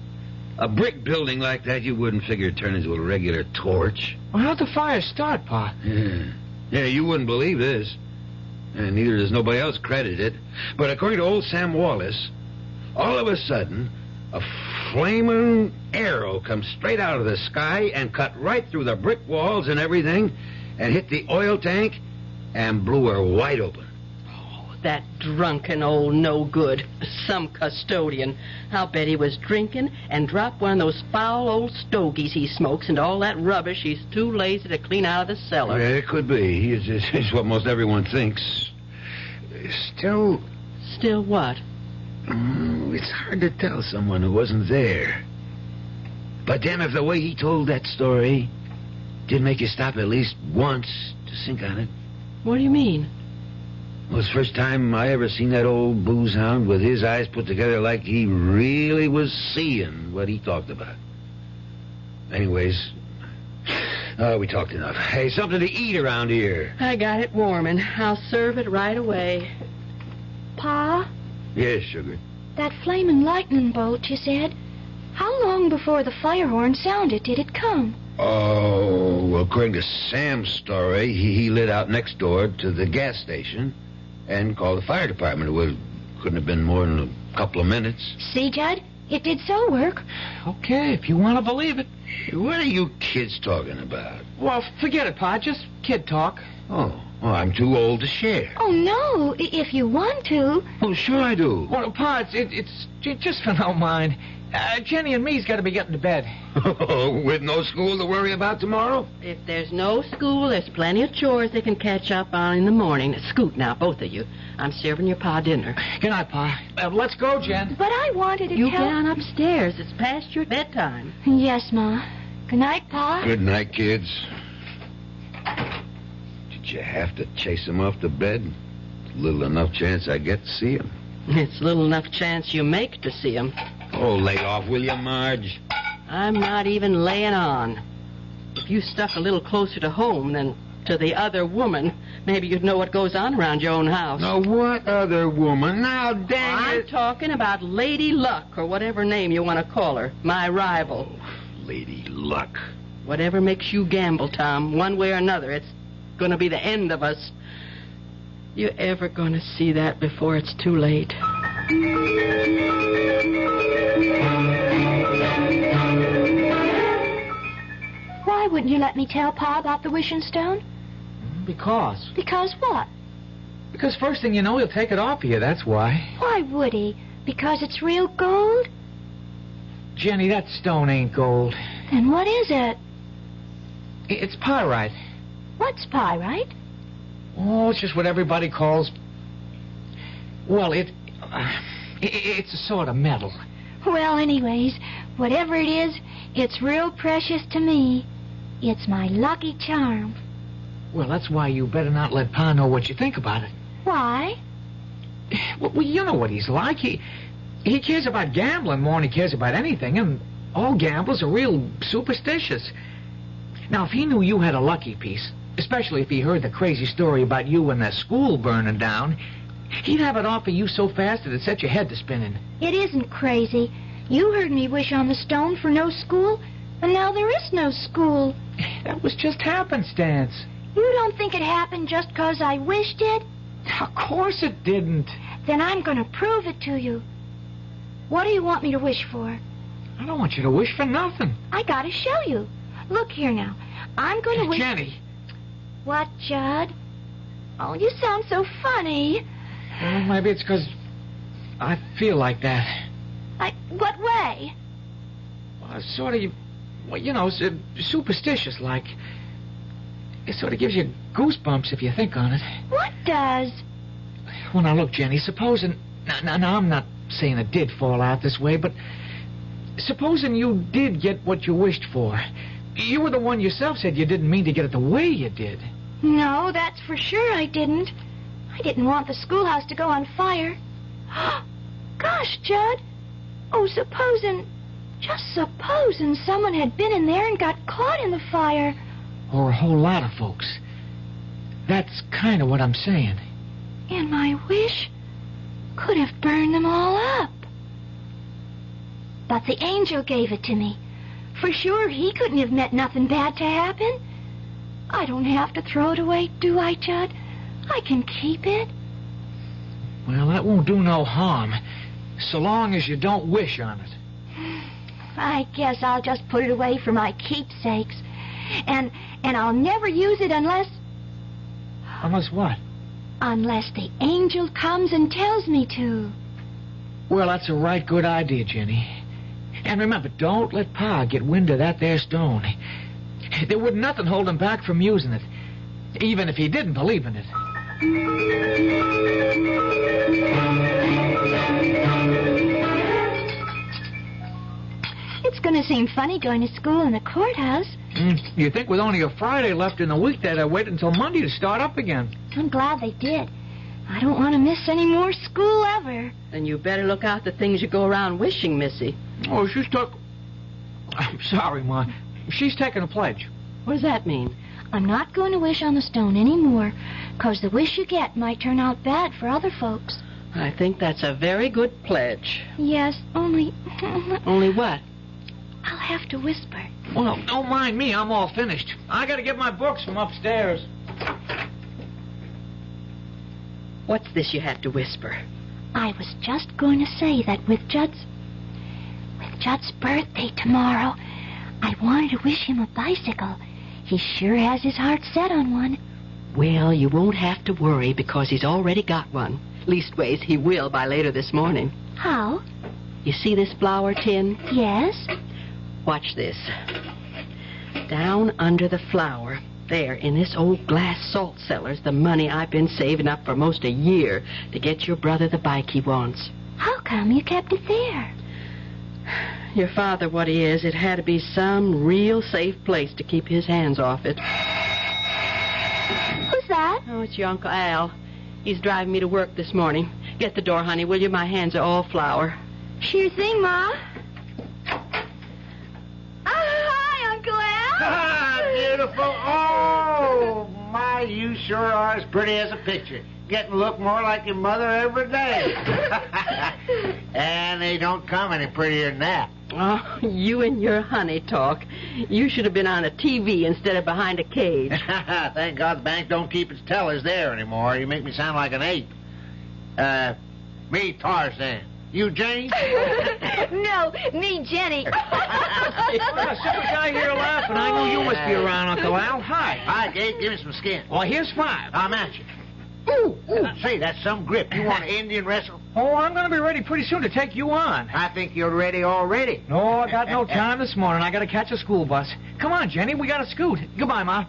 a brick building like that you wouldn't figure turn into a regular torch. Well, how'd the fire start, Pa? Yeah, you wouldn't believe this. And neither does nobody else credit it. But according to old Sam Wallace, all of a sudden, a flaming arrow come straight out of the sky and cut right through the brick walls and everything and hit the oil tank and blew her wide open. That drunken old no-good. Some custodian. I'll bet he was drinking and dropped one of those foul old stogies he smokes into all that rubbish he's too lazy to clean out of the cellar. Yeah, it could be. It's what most everyone thinks. Still... Still what? It's hard to tell someone who wasn't there. But damn if the way he told that story did make you stop at least once to think on it. What do you mean? Well, it's the first time I ever seen that old booze hound with his eyes put together like he really was seeing what he talked about. Anyways, we talked enough. Hey, something to eat around here. I got it warming. I'll serve it right away. Pa, Yes, sugar. that flaming lightning bolt you said, how long before the fire horn sounded did it come? Oh, well, according to Sam's story, he lit out next door to the gas station and called the fire department. Well, couldn't have been more than a couple of minutes. See, Judd? It did so work. Okay, if you want to believe it. What are you kids talking about? Well, forget it, Pa. Just kid talk. Oh, I'm too old to share. Oh, no, if you want to. Oh, sure I do. Well, Pa, it's just for no mind. Jenny and me's got to be getting to bed. With no school to worry about tomorrow? If there's no school, there's plenty of chores they can catch up on in the morning. Scoot now, both of you. I'm serving your Pa dinner. Good night, Pa. Let's go, Jen. But I wanted to You tell... get on upstairs. It's past your bedtime. Yes, Ma. Good night, Pa. Good night, kids. Did you have to chase him off the bed? Little enough chance I get to see him. It's little enough chance you make to see him. Oh, lay off, will you, Marge? I'm not even laying on. If you stuck a little closer to home than to the other woman, maybe you'd know what goes on around your own house. Now, what other woman? Now, dang I'm it. talking about Lady Luck, or whatever name you want to call her. My rival. Lady Luck. Whatever makes you gamble, Tom, one way or another, it's going to be the end of us. You ever going to see that before it's too late? Why wouldn't you let me tell Pa about the wishing stone? Because. Because what? Because first thing you know, he'll take it off of you, that's why. Why would he? Because it's real gold? Jenny, that stone ain't gold. Then what is it? It's pyrite. What's pyrite? Oh, it's just what everybody calls... Well, it's a sort of metal. Well, anyways, whatever it is, it's real precious to me. It's my lucky charm. Well, that's why you better not let Pa know what you think about it. Why? Well, you know what he's like. He cares about gambling more than he cares about anything, and all gamblers are real superstitious. Now, if he knew you had a lucky piece, especially if he heard the crazy story about you and the school burning down, he'd have it off of you so fast that it'd set your head to spinning. It isn't crazy. You heard me wish on the stone for no school, and now there is no school. That was just happenstance. You don't think it happened just 'cause I wished it? Of course it didn't. Then I'm going to prove it to you. What do you want me to wish for? I don't want you to wish for nothing. I got to show you. Look here now. I'm going to wish... Jenny. What, Judd? Oh, you sound so funny. Well, maybe it's 'cause I feel like that. What way? Well, sort of, well, you know, superstitious like. It sort of gives you goosebumps if you think on it. What does? Well, now, look, Jenny, supposing... Now, I'm not saying it did fall out this way, but supposing you did get what you wished for. You were the one yourself said you didn't mean to get it the way you did. No, that's for sure I didn't. I didn't want the schoolhouse to go on fire. Gosh, Judd. Oh, just supposing someone had been in there and got caught in the fire. Or a whole lot of folks. That's kind of what I'm saying. And my wish could have burned them all up. But the angel gave it to me. For sure, he couldn't have meant nothing bad to happen. I don't have to throw it away, do I, Judd? I can keep it. Well, that won't do no harm, so long as you don't wish on it. I guess I'll just put it away for my keepsakes. And I'll never use it unless... Unless what? Unless the angel comes and tells me to. Well, that's a right good idea, Jenny. And remember, don't let Pa get wind of that there stone. There wouldn't nothing hold him back from using it, even if he didn't believe in it. It's going to seem funny going to school in the courthouse. You think with only a Friday left in the week they'd wait until Monday to start up again? I'm glad they did. I don't want to miss any more school ever. Then you better look out the things you go around wishing, Missy. Oh, she's took... I'm sorry, Ma. She's taken a pledge. What does that mean? I'm not going to wish on the stone anymore, 'cause the wish you get might turn out bad for other folks. I think that's a very good pledge. Yes, only... Only what? I'll have to whisper. Well, don't mind me. I'm all finished. I got to get my books from upstairs. What's this you have to whisper? I was just going to say that with Judd's birthday tomorrow, I wanted to wish him a bicycle. He sure has his heart set on one. Well, you won't have to worry because he's already got one. Leastways, he will by later this morning. How? You see this flour tin? Yes. Watch this. Down under the flour, there in this old glass salt cellar's the money I've been saving up for most a year to get your brother the bike he wants. How come you kept it there? Your father, what he is, it had to be some real safe place to keep his hands off it. Who's that? Oh, it's your Uncle Al. He's driving me to work this morning. Get the door, honey, will you? My hands are all flour. Sure thing, Ma. Hi, Uncle Al. Ah, beautiful. Oh, my, you sure are as pretty as a picture. Getting to look more like your mother every day. And they don't come any prettier than that. Oh, you and your honey talk. You should have been on a TV instead of behind a cage. Thank God the bank don't keep its tellers there anymore. You make me sound like an ape. Me, Tarzan. You, Jane? No, me, Jenny. Well, as soon as I hear laughing, I knew you must be around, Uncle Al. Hi. Hi, Gabe. Give me some skin. Well, here's 5. I'm at you. Ooh, say, that's some grip. You want to Indian wrestle? Oh, I'm going to be ready pretty soon to take you on. I think you're ready already. No, I got no time this morning. I got to catch a school bus. Come on, Jenny. We got to scoot. Goodbye, Ma.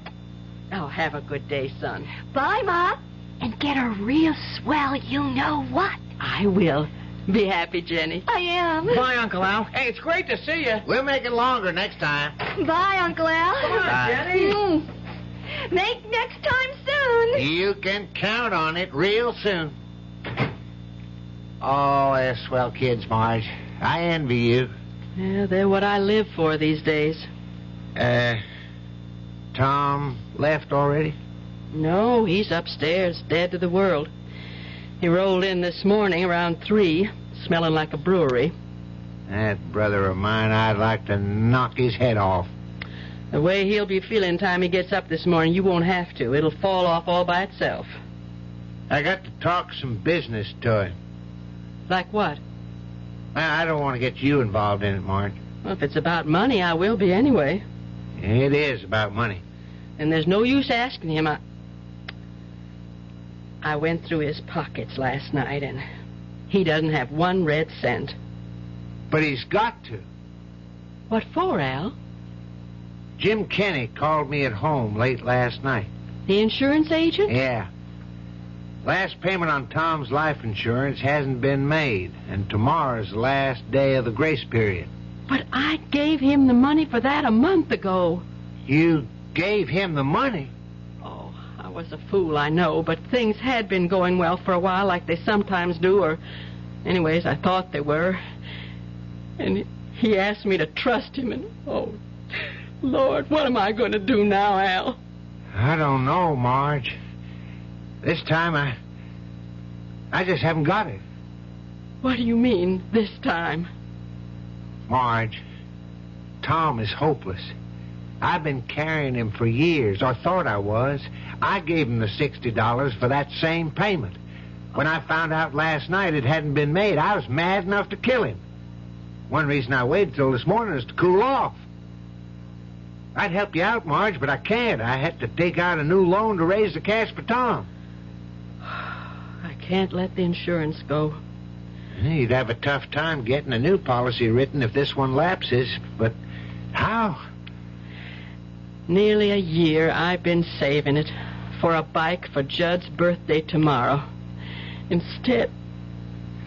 Oh, have a good day, son. Bye, Ma. And get a real swell you-know-what. I will. Be happy, Jenny. I am. Bye, Uncle Al. Hey, it's great to see you. We'll make it longer next time. Bye, Uncle Al. Come on, Bye. Jenny. Make next time soon. You can count on it real soon. Oh, they're swell kids, Marge. I envy you. Yeah, they're what I live for these days. Tom left already? No, he's upstairs, dead to the world. He rolled in this morning around 3, smelling like a brewery. That brother of mine, I'd like to knock his head off. The way he'll be feeling time he gets up this morning, you won't have to. It'll fall off all by itself. I got to talk some business to him. Like what? I don't want to get you involved in it, Marge. Well, if it's about money, I will be anyway. It is about money. And there's no use asking him. I went through his pockets last night, and he doesn't have 1 red cent. But he's got to. What for, Al? Jim Kenny called me at home late last night. The insurance agent? Yeah. Last payment on Tom's life insurance hasn't been made, and tomorrow's the last day of the grace period. But I gave him the money for that a month ago. You gave him the money? Oh, I was a fool, I know, but things had been going well for a while like they sometimes do, or anyways, I thought they were. And he asked me to trust him, and oh, Lord, what am I going to do now, Al? I don't know, Marge. This time, I just haven't got it. What do you mean, this time? Marge, Tom is hopeless. I've been carrying him for years, or thought I was. I gave him the $60 for that same payment. When I found out last night it hadn't been made, I was mad enough to kill him. One reason I waited till this morning is to cool off. I'd help you out, Marge, but I can't. I had to take out a new loan to raise the cash for Tom. I can't let the insurance go. You'd have a tough time getting a new policy written if this one lapses, but how? Nearly a year I've been saving it for a bike for Judd's birthday tomorrow. Instead...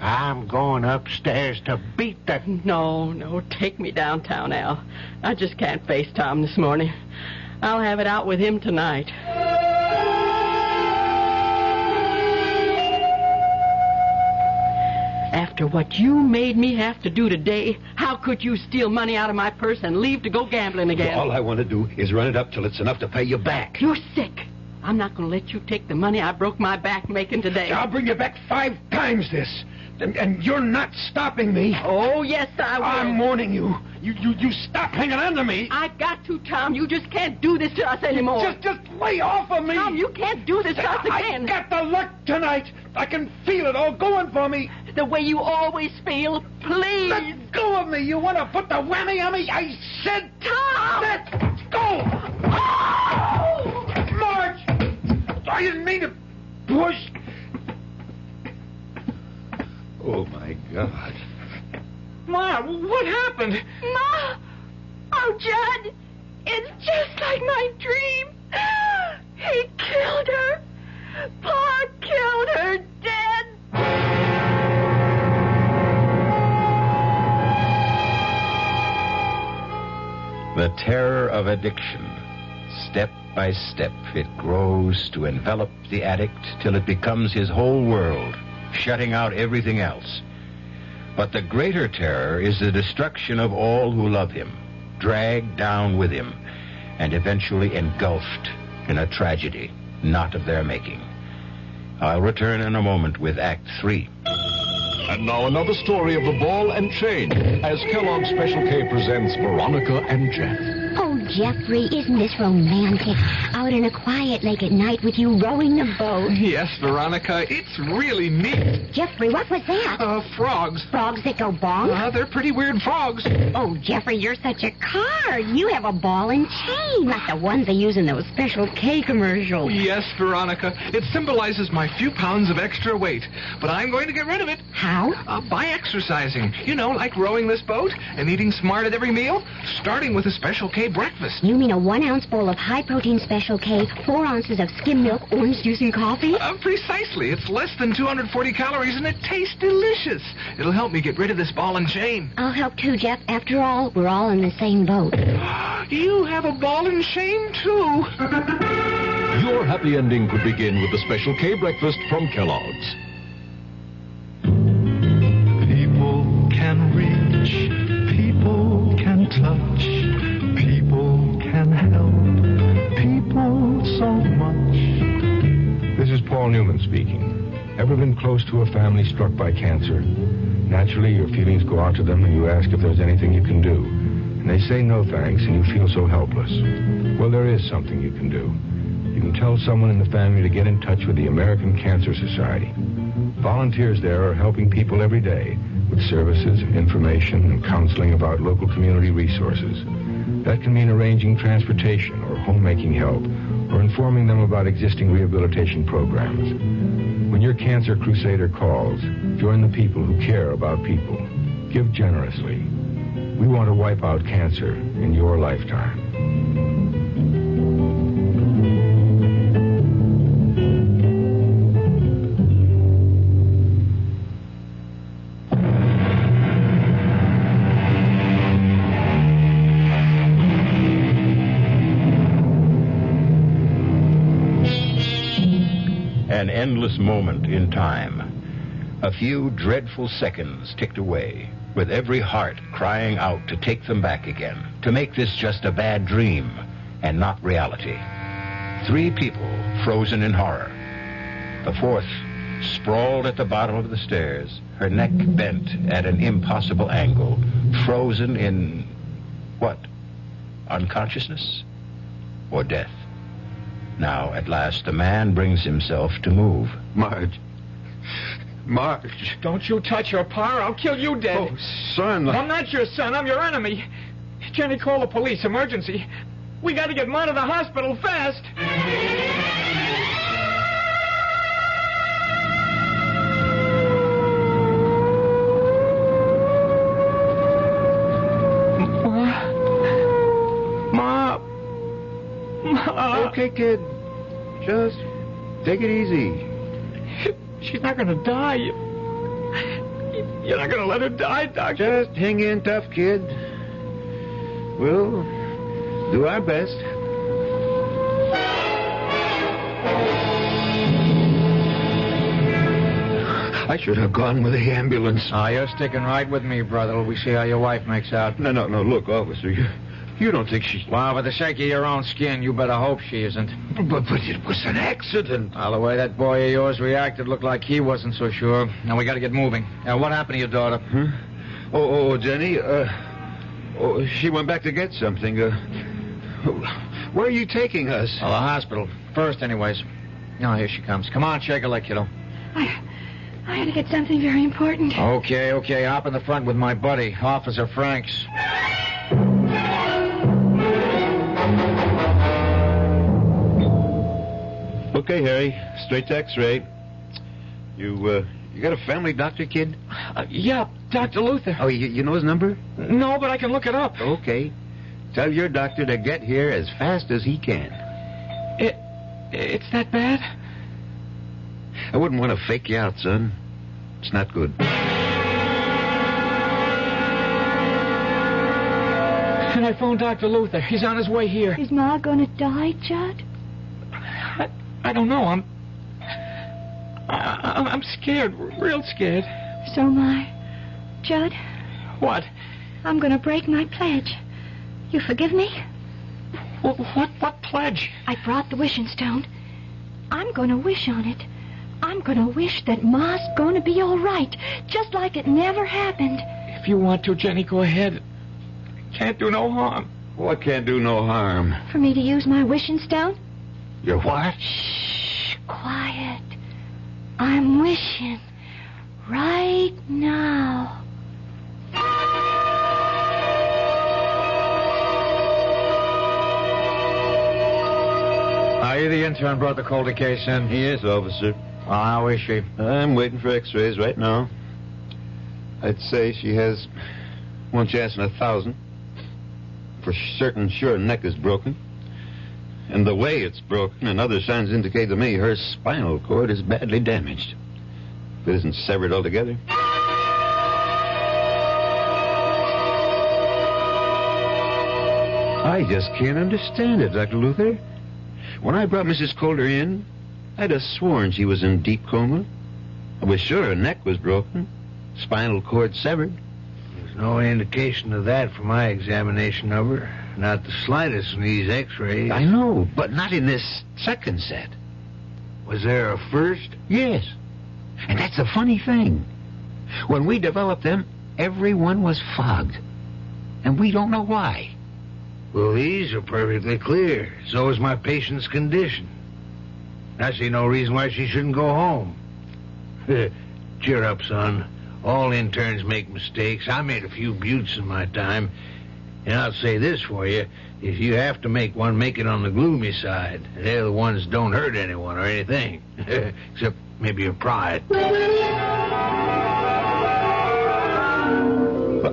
I'm going upstairs to beat the... No, take me downtown, Al. I just can't face Tom this morning. I'll have it out with him tonight. After what you made me have to do today, how could you steal money out of my purse and leave to go gambling again? All I want to do is run it up till it's enough to pay you back. You're sick. I'm not going to let you take the money I broke my back making today. I'll bring you back 5 times this. And you're not stopping me. Oh, yes, I will. I'm warning you. You stop hanging on to me. I got to, Tom. You just can't do this to us anymore. Just lay off of me. Tom, you can't do this to us again. I got the luck tonight. I can feel it all going for me. The way you always feel. Please. Let go of me. You want to put the whammy on me? I said... Tom! Let go. Oh! Marge! I didn't mean to push... Oh, my God. Ma, what happened? Ma! Oh, Judd! It's just like my dream. He killed her. Pa killed her dead. The terror of addiction. Step by step, it grows to envelop the addict till it becomes his whole world, shutting out everything else. But the greater terror is the destruction of all who love him, dragged down with him, and eventually engulfed in a tragedy not of their making. I'll return in a moment with Act 3. And now another story of the ball and chain, as Kellogg's Special K presents Veronica and Jeff. Oh, Jeffrey, isn't this romantic? Out in a quiet lake at night with you rowing the boat. Yes, Veronica, it's really neat. Jeffrey, what was that? Frogs. Frogs that go bonk? They're pretty weird frogs. Oh, Jeffrey, you're such a card. You have a ball and chain, like the ones they use in those Special K commercials. Yes, Veronica, it symbolizes my few pounds of extra weight. But I'm going to get rid of it. How? By exercising. You know, like rowing this boat and eating smart at every meal, starting with a Special K breakfast. You mean a 1-ounce bowl of high-protein Special K, 4 ounces of skim milk, orange juice, and coffee? Precisely. It's less than 240 calories, and it tastes delicious. It'll help me get rid of this ball and chain. I'll help too, Jeff. After all, we're all in the same boat. You have a ball and chain, too. Your happy ending could begin with the Special K breakfast from Kellogg's. People can reach, people can touch, people can help, people so much. This is Paul Newman speaking. Ever been close to a family struck by cancer? Naturally, your feelings go out to them and you ask if there's anything you can do. And they say no thanks and you feel so helpless. Well, there is something you can do. You can tell someone in the family to get in touch with the American Cancer Society. Volunteers there are helping people every day with services, information, and counseling about local community resources. That can mean arranging transportation or homemaking help or informing them about existing rehabilitation programs. When your cancer crusader calls, join the people who care about people. Give generously. We want to wipe out cancer in your lifetime. An endless moment in time. A few dreadful seconds ticked away, with every heart crying out to take them back again, to make this just a bad dream and not reality. 3 people frozen in horror. The 4th sprawled at the bottom of the stairs, her neck bent at an impossible angle, frozen in, what, unconsciousness or death? Now, at last, the man brings himself to move. Marge, Marge. Don't you touch her, Pa, or I'll kill you dead. Oh, son. I'm not your son. I'm your enemy. Jenny, call the police. Emergency. We got to get Ma to the hospital fast. Ma. Okay, kid. Just take it easy. She's not going to die. You're not going to let her die, Doctor. Just hang in tough, kid. We'll do our best. I should have gone with the ambulance. You're sticking right with me, brother. We see how your wife makes out. No. Look, officer, you don't think she... Well, for the sake of your own skin, you better hope she isn't. But it was an accident. Well, the way that boy of yours reacted looked like he wasn't so sure. Now, we got to get moving. What happened to your daughter? Huh? Oh, Jenny, she went back to get something. Where are you taking us? Well, the hospital. First, anyways. Now, here she comes. Come on, shake her leg, kiddo. I had to get something very important. Okay. Hop in the front with my buddy, Officer Franks. Okay, Harry. Straight to X-ray. You got a family doctor, kid? Yeah, Dr. Luther. Oh, you know his number? No, but I can look it up. Okay. Tell your doctor to get here as fast as he can. It's that bad? I wouldn't want to fake you out, son. It's not good. And I phoned Dr. Luther. He's on his way here. Is Ma gonna die, Judd? I don't know. I'm scared, real scared. So am I. Judd? What? I'm gonna break my pledge. You forgive me? What pledge? I brought the wishing stone. I'm gonna wish on it. I'm gonna wish that Ma's gonna be all right, just like it never happened. If you want to, Jenny, go ahead. Can't do no harm. What can't do no harm? For me to use my wishing stone? Your what? Shh, quiet. I'm wishing right now. Are you the intern brought the Calder case in? Yes, officer. How is she? I'm waiting for x-rays right now. I'd say she has one chance in 1,000. For certain, sure, her neck is broken. And the way it's broken and other signs indicate to me her spinal cord is badly damaged. If it isn't severed altogether. I just can't understand it, Dr. Luther. When I brought Mrs. Calder in, I'd have sworn she was in deep coma. I was sure her neck was broken, spinal cord severed. There's no indication of that from my examination of her. Not the slightest in these x-rays. I know, but not in this second set. Was there a first? Yes. And that's a funny thing. When we developed them, everyone was fogged. And we don't know why. Well, these are perfectly clear. So is my patient's condition. I see no reason why she shouldn't go home. Cheer up, son. All interns make mistakes. I made a few buttes in my time. And I'll say this for you. If you have to make one, make it on the gloomy side. They're the ones that don't hurt anyone or anything. Except maybe your pride. But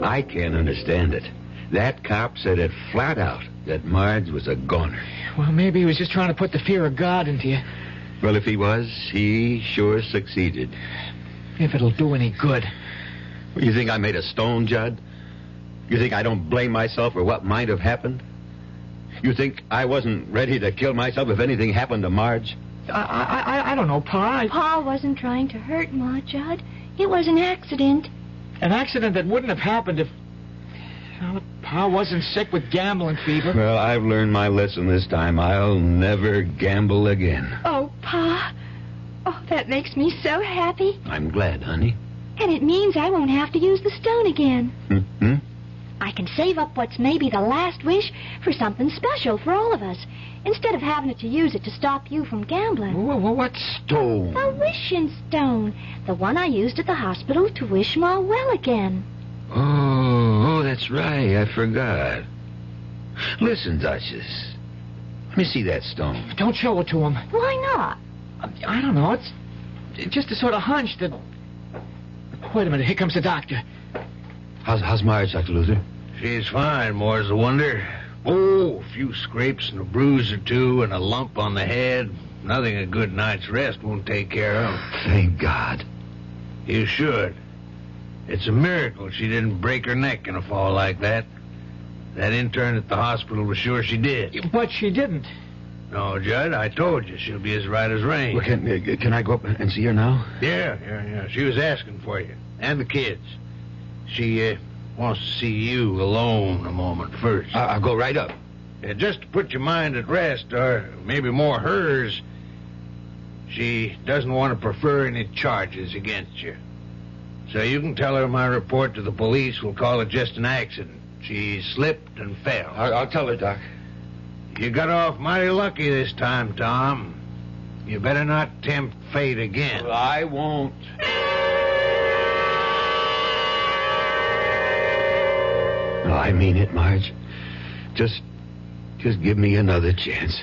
I can't understand it. That cop said it flat out that Marge was a goner. Well, maybe he was just trying to put the fear of God into you. Well, if he was, he sure succeeded. If it'll do any good. You think I made a stone, Judd? You think I don't blame myself for what might have happened? You think I wasn't ready to kill myself if anything happened to Marge? I don't know, Pa. Pa wasn't trying to hurt Ma, Judd. It was an accident. An accident that wouldn't have happened if... Well, Pa wasn't sick with gambling fever. Well, I've learned my lesson this time. I'll never gamble again. Oh, Pa. Oh, that makes me so happy. I'm glad, honey. And it means I won't have to use the stone again. Mm-hmm. I can save up what's maybe the last wish for something special for all of us, instead of having to use it to stop you from gambling. What stone? The wishing stone. The one I used at the hospital to wish Ma well again. Oh, that's right. I forgot. Listen, Duchess. Let me see that stone. Don't show it to him. Why not? I don't know. It's just a sort of hunch that... Wait a minute. Here comes the doctor. How's Marge, Dr. Luther? She's fine, more's the wonder. Oh, a few scrapes and a bruise or two and a lump on the head. Nothing a good night's rest won't take care of. Thank God. You should. It's a miracle she didn't break her neck in a fall like that. That intern at the hospital was sure she did. But she didn't. No, Judd, I told you she'll be as right as rain. Well, can I go up and see her now? Yeah. She was asking for you. And the kids. She wants to see you alone a moment first. I'll go right up. Just to put your mind at rest, or maybe more hers, she doesn't want to prefer any charges against you. So you can tell her my report to the police will call it just an accident. She slipped and fell. I'll tell her, Doc. You got off mighty lucky this time, Tom. You better not tempt fate again. Well, I won't. No, I mean it, Marge. Just give me another chance.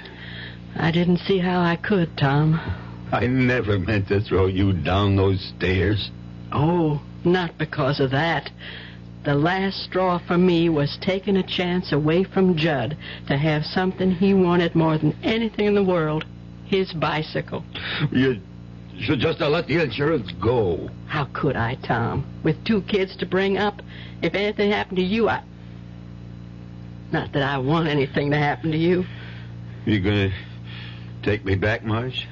I didn't see how I could, Tom. I never meant to throw you down those stairs. Oh, not because of that. The last straw for me was taking a chance away from Judd to have something he wanted more than anything in the world, his bicycle. You should just have let the insurance go. How could I, Tom? With 2 kids to bring up, if anything happened to you, Not that I want anything to happen to you. You gonna take me back, Marge?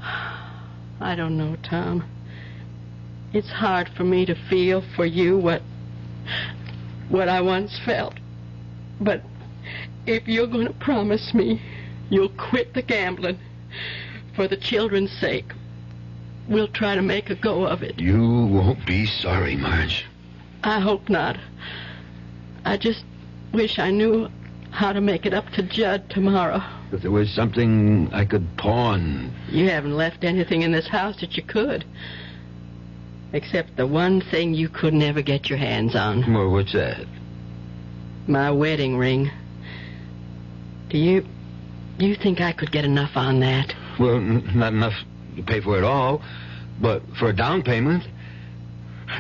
I don't know, Tom. It's hard for me to feel for you what I once felt. But if you're going to promise me you'll quit the gambling for the children's sake, we'll try to make a go of it. You won't be sorry, Marge. I hope not. I just wish I knew how to make it up to Judd tomorrow. If there was something I could pawn... You haven't left anything in this house that you could. Except the one thing you could never get your hands on. Well, what's that? My wedding ring. Do you think I could get enough on that? Well, not enough to pay for it all, but for a down payment.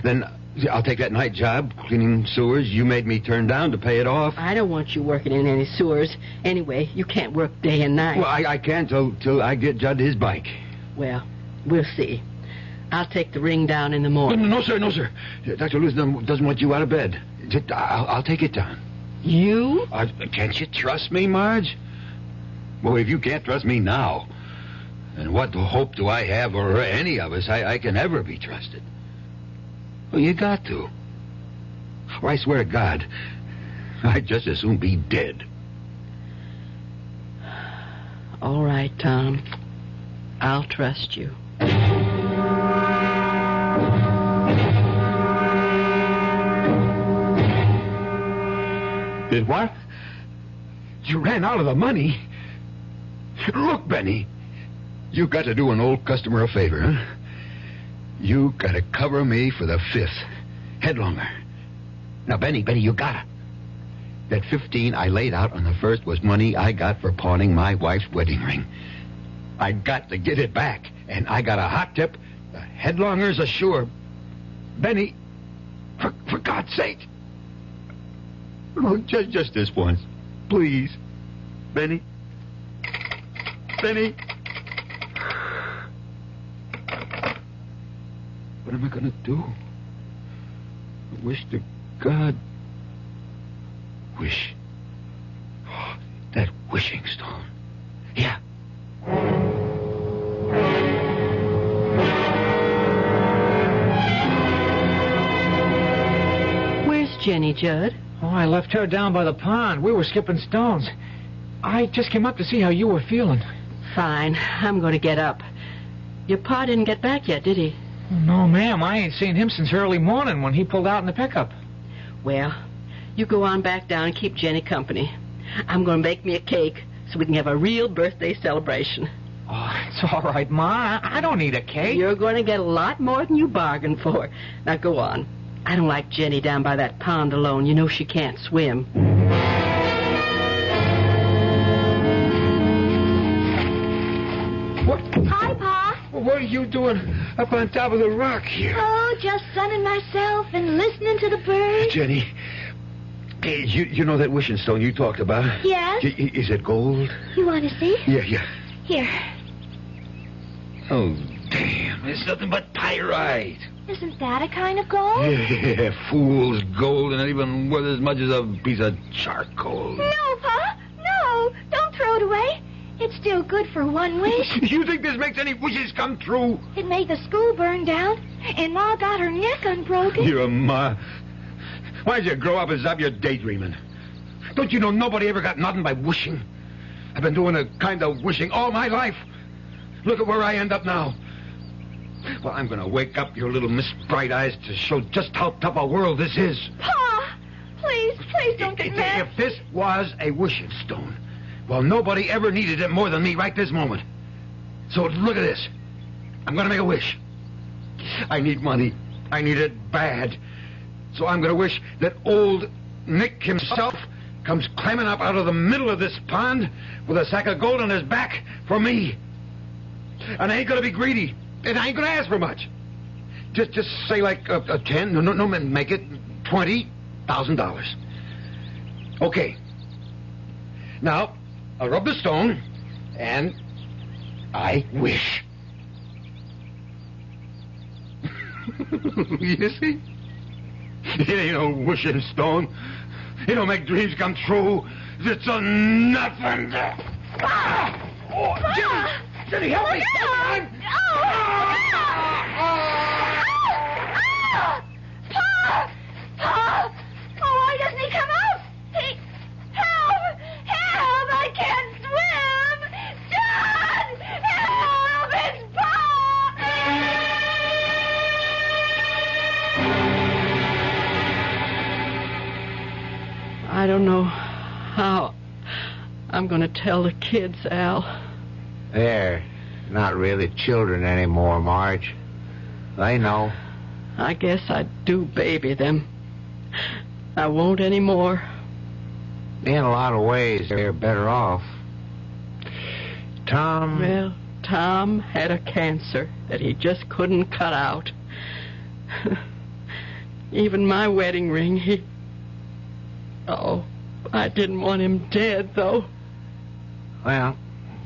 Then I'll take that night job cleaning sewers you made me turn down to pay it off. I don't want you working in any sewers. Anyway, you can't work day and night. Well, I can't till I get Judd his bike. Well, we'll see. I'll take the ring down in the morning. No, sir. Dr. Lewis doesn't want you out of bed. I'll take it down. You? Can't you trust me, Marge? Well, if you can't trust me now, then what hope do I have, or any of us, I can ever be trusted? Well, you got to. Or I swear to God, I'd just as soon be dead. All right, Tom. I'll trust you. Did what? You ran out of the money? Look, Benny, you got to do an old customer a favor, huh? You got to cover me for the 5th. Headlonger. Now, Benny, you got it. That 15 I laid out on the 1st was money I got for pawning my wife's wedding ring. I got to get it back, and I got a hot tip. The headlonger's a sure. Benny, for God's sake. Oh, just this once. Please. Benny. What am I going to do? Wish to God. Wish. Oh, that wishing stone. Yeah. Where's Jenny, Judd? Oh, I left her down by the pond. We were skipping stones. I just came up to see how you were feeling. Fine. I'm going to get up. Your pa didn't get back yet, did he? No, ma'am. I ain't seen him since early morning when he pulled out in the pickup. Well, you go on back down and keep Jenny company. I'm going to make me a cake so we can have a real birthday celebration. Oh, it's all right, Ma. I don't need a cake. You're going to get a lot more than you bargained for. Now, go on. I don't like Jenny down by that pond alone. You know she can't swim. What? Hi, Pa. What are you doing up on top of the rock here? Oh, just sunning myself and listening to the birds. Jenny, hey, you know that wishing stone you talked about? Yes? Is it gold? You want to see? Yeah. Here. Oh, damn. It's nothing but pyrite. Isn't that a kind of gold? Yeah, fool's gold, and not even worth as much as a piece of charcoal. No, Pa. No. Don't throw it away. It's still good for one wish. You think this makes any wishes come true? It made the school burn down, and Ma got her neck unbroken. You're a Ma. Why'd you grow up and stop your daydreaming? Don't you know nobody ever got nothing by wishing? I've been doing a kind of wishing all my life. Look at where I end up now. Well, I'm going to wake up your little Miss Bright Eyes to show just how tough a world this is. Pa! Please don't get mad. If this was a wishing stone, well, nobody ever needed it more than me right this moment. So look at this. I'm going to make a wish. I need money. I need it bad. So I'm going to wish that old Nick himself comes climbing up out of the middle of this pond with a sack of gold on his back for me. And I ain't going to be greedy. And I ain't going to ask for much. Just say like a 10, no, make it $20,000. Okay. Now, I'll rub the stone, and I wish. You see? It ain't no wishing stone. It don't make dreams come true. It's a nothing. Ah! Oh, Jenny, help me! Pa! Oh, why doesn't he come out? Help! I can't swim! John! Help! It's Pa! I don't know how I'm going to tell the kids, Al. They're not really children anymore, Marge. They know. I guess I do baby them. I won't anymore. In a lot of ways, they're better off. Tom... Well, Tom had a cancer that he just couldn't cut out. Even my wedding ring, he... Oh, I didn't want him dead, though. Well,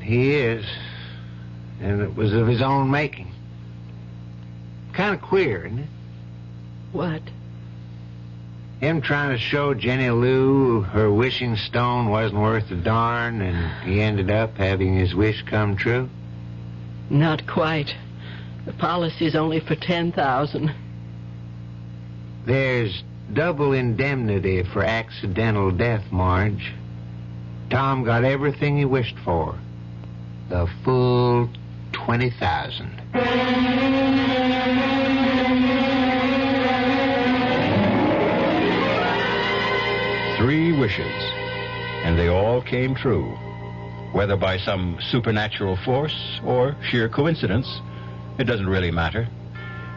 he is. And it was of his own making. Kind of queer, isn't it? What? Him trying to show Jenny Lou her wishing stone wasn't worth a darn, and he ended up having his wish come true? Not quite. The policy's only for $10,000. There's double indemnity for accidental death, Marge. Tom got everything he wished for. The full $20,000. 3 wishes, and they all came true. Whether by some supernatural force or sheer coincidence, it doesn't really matter.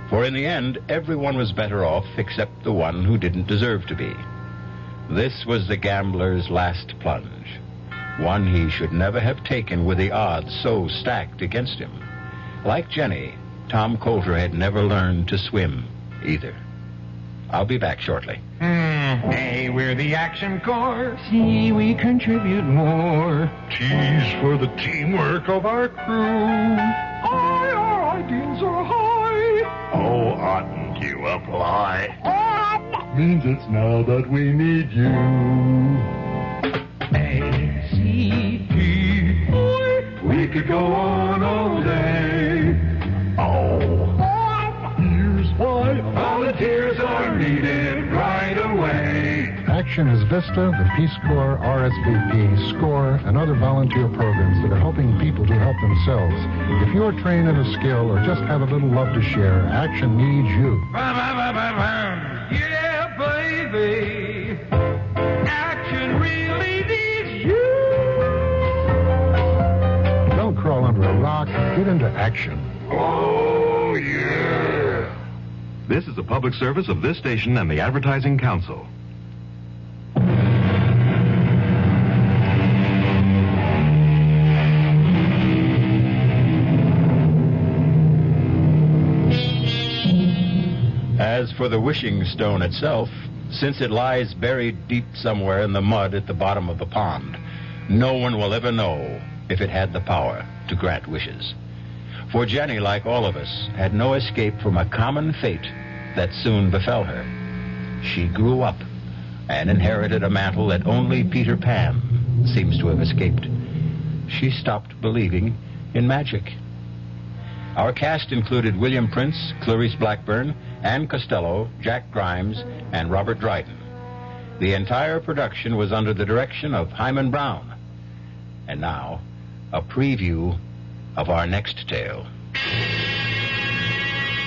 For in the end, everyone was better off except the one who didn't deserve to be. This was the gambler's last plunge, one he should never have taken with the odds so stacked against him. Like Jenny, Tom Coulter had never learned to swim either. I'll be back shortly. Hey, we're the Action Corps. See, we contribute more. T's for the teamwork of our crew. Aye, our ideals are high. Oh, oughtn't you apply? Means it's now that we need you. A-C-P. We could go on all day. Oh. Here's why volunteers are needed right away. Action is VISTA, the Peace Corps, RSVP, SCORE, and other volunteer programs that are helping people to help themselves. If you're trained in a skill or just have a little love to share, Action needs you. Yeah, baby. opera, rock, get into action. Oh, yeah. This is a public service of this station and the Advertising Council. As for the wishing stone itself, since it lies buried deep somewhere in the mud at the bottom of the pond, no one will ever know if it had the power to grant wishes. For Jenny, like all of us, had no escape from a common fate that soon befell her. She grew up and inherited a mantle that only Peter Pan seems to have escaped. She stopped believing in magic. Our cast included William Prince, Clarice Blackburn, Ann Costello, Jack Grimes, and Robert Dryden. The entire production was under the direction of Hyman Brown. And now, a preview of our next tale.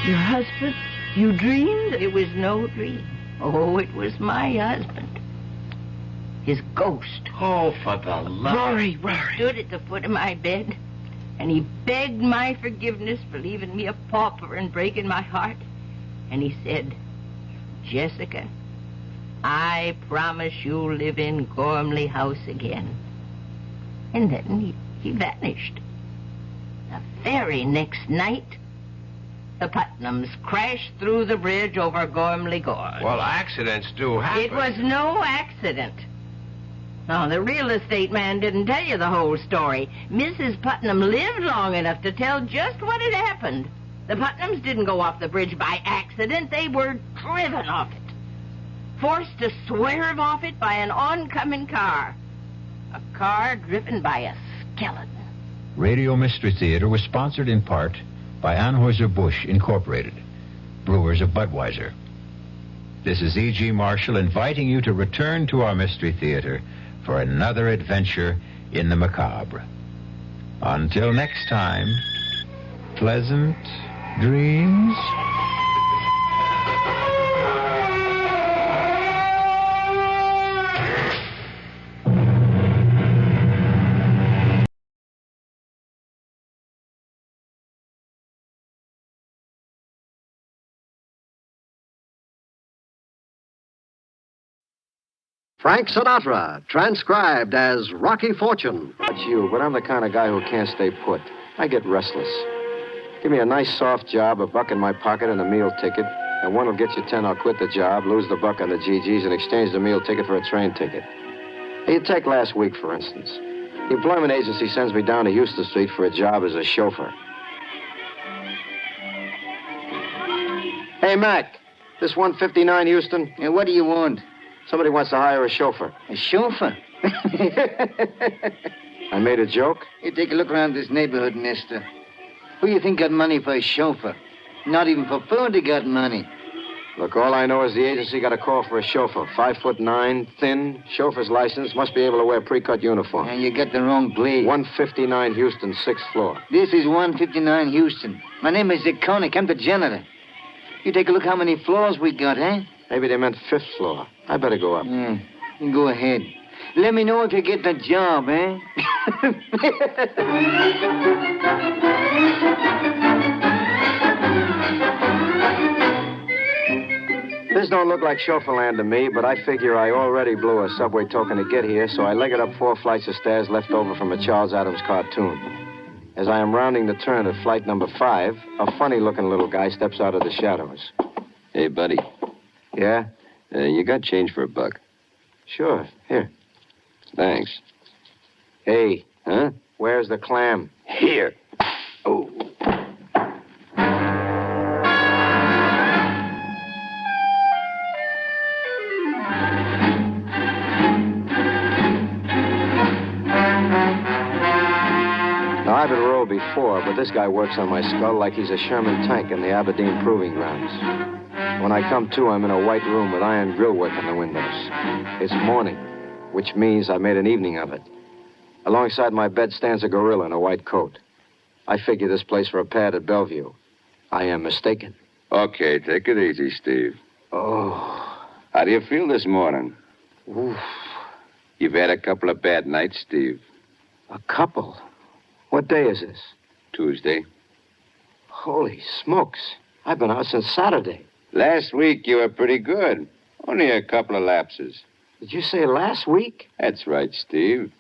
Your husband? You dreamed? It was no dream. Oh, it was my husband. His ghost. Oh, for the love... Rory stood at the foot of my bed, and he begged my forgiveness for leaving me a pauper and breaking my heart. And he said, Jessica, I promise you'll live in Gormley House again. And then he vanished. The very next night, the Putnams crashed through the bridge over Gormley Gorge. Well, accidents do happen. It was no accident. No, the real estate man didn't tell you the whole story. Mrs. Putnam lived long enough to tell just what had happened. The Putnams didn't go off the bridge by accident. They were driven off it. Forced to swerve off it by an oncoming car. A car driven by a skeleton. Radio Mystery Theater was sponsored in part by Anheuser-Busch Incorporated, brewers of Budweiser. This is E.G. Marshall inviting you to return to our Mystery Theater for another adventure in the macabre. Until next time, pleasant dreams. Frank Sinatra, transcribed as Rocky Fortune. That's you, but I'm the kind of guy who can't stay put. I get restless. Give me a nice soft job, a buck in my pocket, and a meal ticket. And one will get you 10, I'll quit the job, lose the buck on the GGs, and exchange the meal ticket for a train ticket. Hey, you take last week, for instance. The employment agency sends me down to Houston Street for a job as a chauffeur. Hey, Mac, this 159 Houston? Yeah, what do you want? Somebody wants to hire a chauffeur. A chauffeur? I made a joke? You take a look around this neighborhood, mister. Who you think got money for a chauffeur? Not even for food they got money. Look, all I know is the agency got a call for a chauffeur. 5'9", thin, chauffeur's license, must be able to wear pre-cut uniform. And you got the wrong place. 159 Houston, 6th floor. This is 159 Houston. My name is Zeconic. I'm the janitor. You take a look how many floors we got, eh? Maybe they meant 5th floor. I better go up. Yeah, you go ahead. Let me know if you get the job, eh? This don't look like chauffeur land to me, but I figure I already blew a subway token to get here, so I leg it up 4 flights of stairs left over from a Charles Addams cartoon. As I am rounding the turn at flight number 5, a funny-looking little guy steps out of the shadows. Hey, buddy. Yeah? You got change for a buck. Sure. Here. Thanks. Hey. Huh? Where's the clam? Here. Oh. Now, I've been rolled before, but this guy works on my skull like he's a Sherman tank in the Aberdeen Proving Grounds. When I come to, I'm in a white room with iron grillwork in the windows. It's morning, which means I made an evening of it. Alongside my bed stands a gorilla in a white coat. I figure this place for a pad at Bellevue. I am mistaken. Okay, take it easy, Steve. Oh. How do you feel this morning? Oof. You've had a couple of bad nights, Steve. A couple? What day is this? Tuesday. Holy smokes. I've been out since Saturday. Last week you were pretty good. Only a couple of lapses. Did you say last week? That's right, Steve.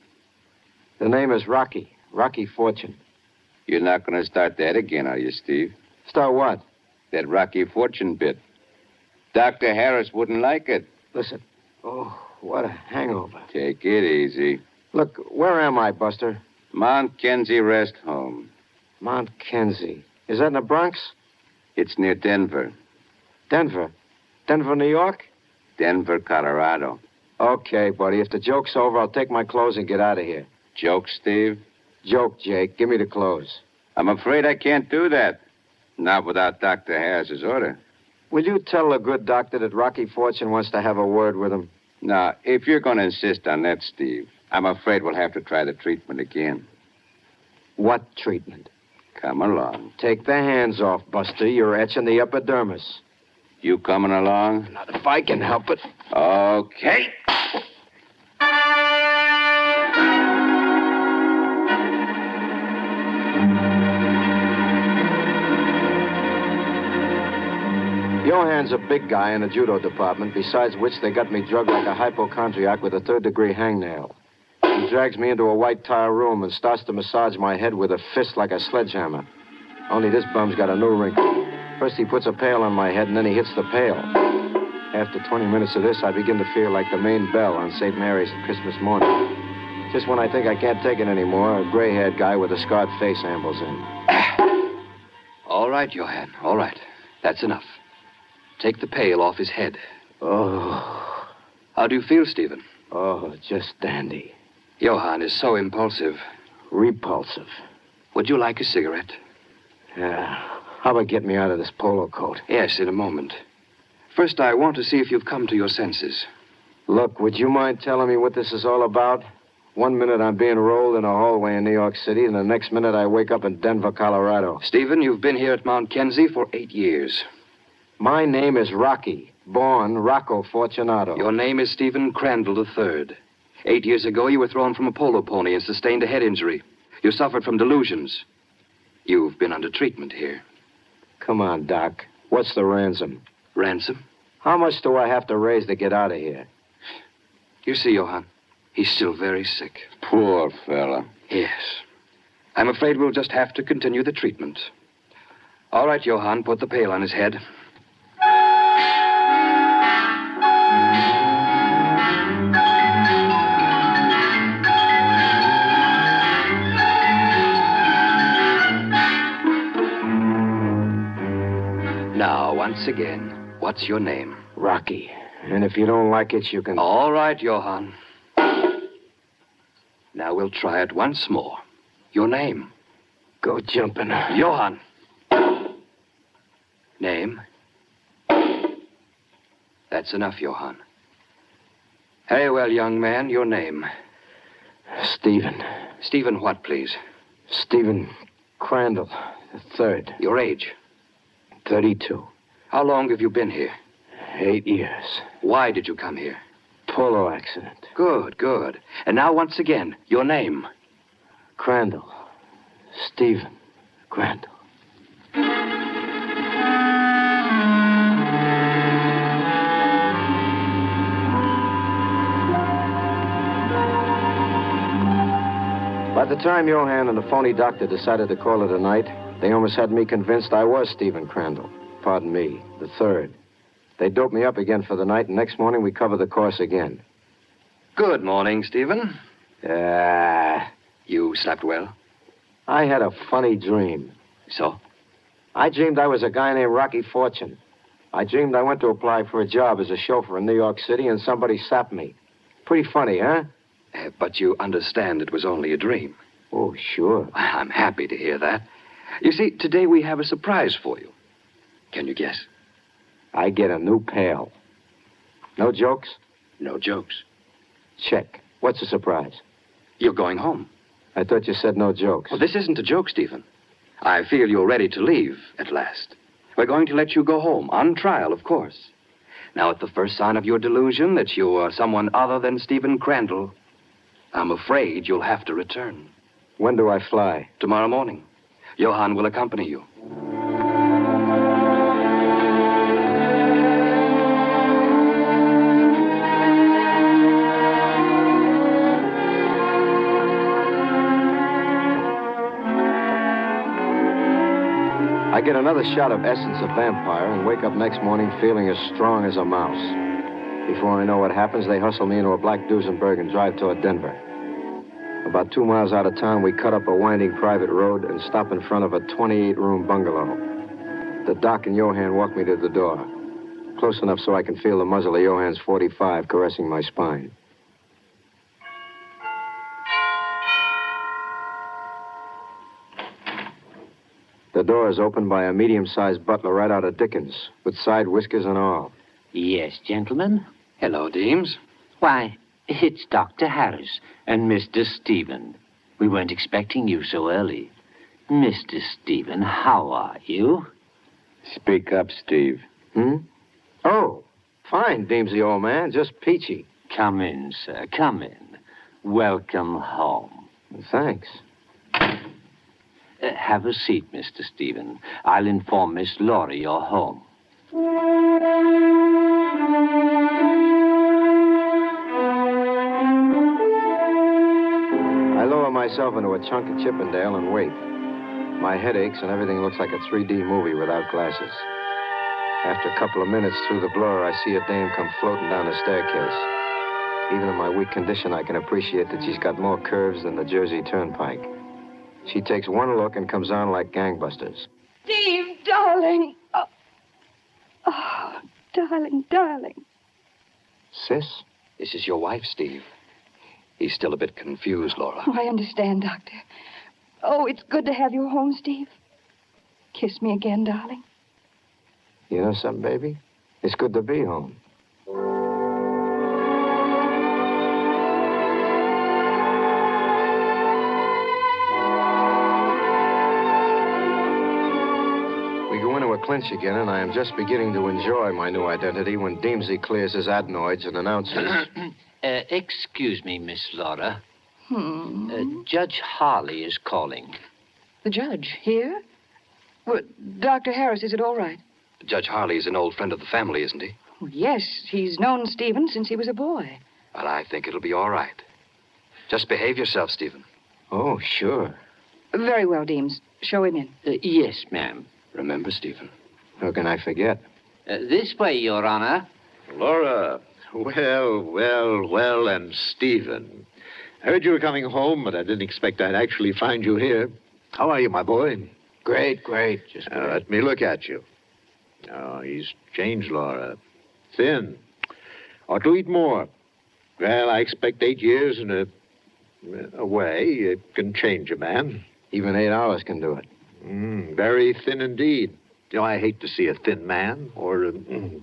The name is Rocky. Rocky Fortune. You're not going to start that again, are you, Steve? Start what? That Rocky Fortune bit. Dr. Harris wouldn't like it. Listen. Oh, what a hangover. Take it easy. Look, where am I, Buster? Mount Kenzie Rest Home. Mount Kenzie. Is that in the Bronx? It's near Denver. Denver? Denver, New York? Denver, Colorado. Okay, buddy. If the joke's over, I'll take my clothes and get out of here. Joke, Steve? Joke, Jake. Give me the clothes. I'm afraid I can't do that. Not without Dr. Harris's order. Will you tell the good doctor that Rocky Fortune wants to have a word with him? Now, if you're going to insist on that, Steve, I'm afraid we'll have to try the treatment again. What treatment? Come along. Take the hands off, Buster. You're etching the epidermis. You coming along? Not if I can help it. Okay. Johan's a big guy in the judo department, besides which they got me drugged like a hypochondriac with a third-degree hangnail. He drags me into a white tile room and starts to massage my head with a fist like a sledgehammer. Only this bum's got a new wrinkle. First he puts a pail on my head, and then he hits the pail. After 20 minutes of this, I begin to feel like the main bell on St. Mary's at Christmas morning. Just when I think I can't take it anymore, a gray-haired guy with a scarred face ambles in. All right, Johan, all right. That's enough. Take the pail off his head. Oh. How do you feel, Stephen? Oh, just dandy. Johan is so impulsive. Repulsive. Would you like a cigarette? Yeah. How about getting me out of this polo coat? Yes, in a moment. First, I want to see if you've come to your senses. Look, would you mind telling me what this is all about? 1 minute I'm being rolled in a hallway in New York City, and the next minute I wake up in Denver, Colorado. Stephen, you've been here at Mount Kenzie for 8 years. My name is Rocky, born Rocko Fortunato. Your name is Stephen Crandall III. 8 years ago, you were thrown from a polo pony and sustained a head injury. You suffered from delusions. You've been under treatment here. Come on, Doc. What's the ransom? Ransom? How much do I have to raise to get out of here? You see, Johan, he's still very sick. Poor fella. Yes. I'm afraid we'll just have to continue the treatment. All right, Johan, put the pail on his head. Now, once again, what's your name? Rocky. And if you don't like it, you can... All right, Johan. Now we'll try it once more. Your name? Go jumping. Johan. Name? That's enough, Johan. Very well, young man, your name? Stephen. Stephen what, please? Stephen Crandall, III. Your age? 32. How long have you been here? 8 years. Why did you come here? Polo accident. Good, good. And now, once again, your name? Crandall. Stephen Crandall. By the time Johan and the phony doctor decided to call it a night, they almost had me convinced I was Stephen Crandall. Pardon me, the third. They doped me up again for the night, and next morning we covered the course again. Good morning, Stephen. You slept well? I had a funny dream. So? I dreamed I was a guy named Rocky Fortune. I dreamed I went to apply for a job as a chauffeur in New York City, and somebody sapped me. Pretty funny, huh? But you understand it was only a dream. Oh, sure. I'm happy to hear that. You see, today we have a surprise for you. Can you guess? I get a new pail. No jokes? No jokes. Check. What's the surprise? You're going home. I thought you said no jokes. Well, this isn't a joke, Stephen. I feel you're ready to leave at last. We're going to let you go home, on trial, of course. Now, at the first sign of your delusion that you are someone other than Stephen Crandall, I'm afraid you'll have to return. When do I fly? Tomorrow morning. Johann will accompany you. I get another shot of essence of vampire and wake up next morning feeling as strong as a mouse. Before I know what happens, they hustle me into a black Duesenberg and drive toward Denver. About 2 miles out of town, we cut up a winding private road and stop in front of a 28-room bungalow. The doc and Johann walk me to the door, close enough so I can feel the muzzle of Johann's .45 caressing my spine. The door is opened by a medium-sized butler right out of Dickens, with side whiskers and all. Yes, gentlemen. Hello, Deems. Why, it's Dr. Harris and Mr. Stephen. We weren't expecting you so early. Mr. Stephen, how are you? Speak up, Steve. Oh, fine, Deemsy, old man. Just peachy. Come in, sir. Come in. Welcome home. Thanks. Have a seat, Mr. Stephen. I'll inform Miss Laurie you're home. I lower myself into a chunk of Chippendale and wait. My head aches and everything looks like a 3D movie without glasses. After a couple of minutes through the blur, I see a dame come floating down the staircase. Even in my weak condition, I can appreciate that she's got more curves than the Jersey Turnpike. She takes one look and comes on like gangbusters. Steve, darling. Oh, darling, darling. Sis? This is your wife, Steve. He's still a bit confused, Laura. Oh, I understand, Doctor. Oh, it's good to have you home, Steve. Kiss me again, darling. You know something, baby? It's good to be home. We go into a clinch again, and I am just beginning to enjoy my new identity when Deemsy clears his adenoids and announces... Excuse me, Miss Laura. Judge Harley is calling. The judge here? Well, Dr. Harris, is it all right? Judge Harley is an old friend of the family, isn't he? Oh, yes, he's known Stephen since he was a boy. Well, I think it'll be all right. Just behave yourself, Stephen. Oh, sure. Very well, Deems. Show him in. Yes, ma'am. Remember, Stephen. How can I forget? This way, Your Honor. Laura. Well, and Stephen. I heard you were coming home, but I didn't expect I'd actually find you here. How are you, my boy? Great. Just great. Let me look at you. Oh, he's changed, Laura. Thin. Ought to eat more. Well, I expect 8 years in a way. It can change a man. Even 8 hours can do it. Very thin indeed. You know, I hate to see a thin man or a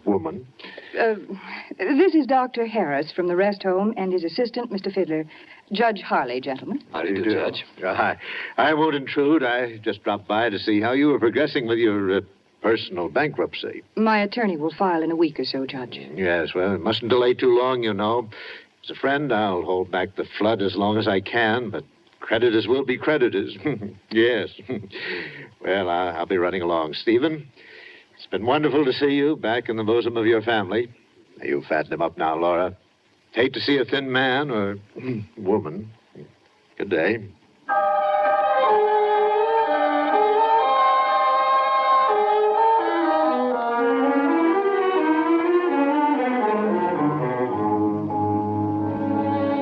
woman. This is Dr. Harris from the rest home and his assistant, Mr. Fiddler. Judge Harley, gentlemen. How do you do, Judge? I won't intrude. I just dropped by to see how you were progressing with your personal bankruptcy. My attorney will file in a week or so, Judge. Yes, well, it mustn't delay too long, you know. As a friend, I'll hold back the flood as long as I can, but creditors will be creditors. Yes. Well, I'll be running along. Stephen, it's been wonderful to see you back in the bosom of your family. You fatten him up now, Laura. Hate to see a thin man or woman. Good day.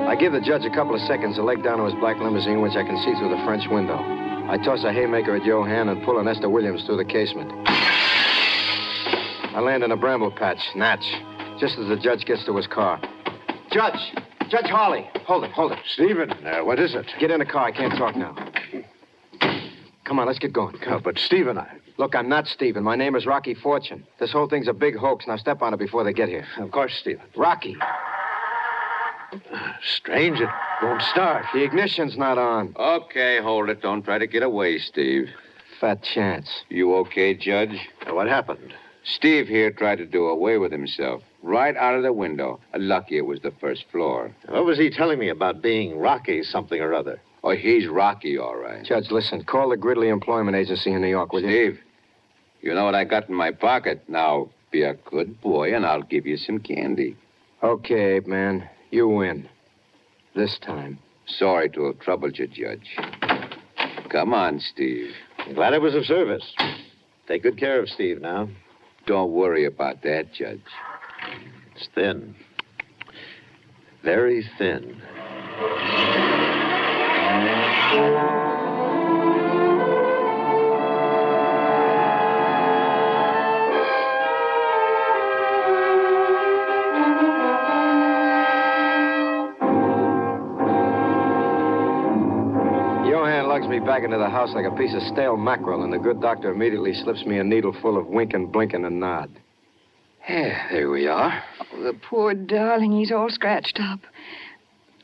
I give the judge a couple of seconds to leg down to his black limousine, which I can see through the French window. I toss a haymaker at Johann and pull an Esther Williams through the casement. I land in a bramble patch, Natch, just as the judge gets to his car. Judge Harley. Hold it. Stephen, what is it? Get in the car. I can't talk now. Come on, let's get going. But Stephen, Look, I'm not Stephen. My name is Rocko Fortunato. This whole thing's a big hoax. Now step on it before they get here. Of course, Stephen. Rocky. Strange, it won't start. The ignition's not on. Okay, hold it. Don't try to get away, Steve. Fat chance. You okay, Judge? What happened? Steve here tried to do away with himself. Right out of the window. Lucky it was the first floor. What was he telling me about being Rocky something or other? Oh, he's Rocky, all right. Judge, listen. Call the Gridley Employment Agency in New York, will you? Steve, you know what I got in my pocket. Now, be a good boy, and I'll give you some candy. Okay, Ape Man. You win. This time. Sorry to have troubled you, Judge. Come on, Steve. Glad I was of service. Take good care of Steve now. Don't worry about that, Judge. It's thin. Very thin. Me back into the house like a piece of stale mackerel, and the good doctor immediately slips me a needle full of winking, blinking, and nod. Yeah, there we are. Oh, the poor darling, he's all scratched up.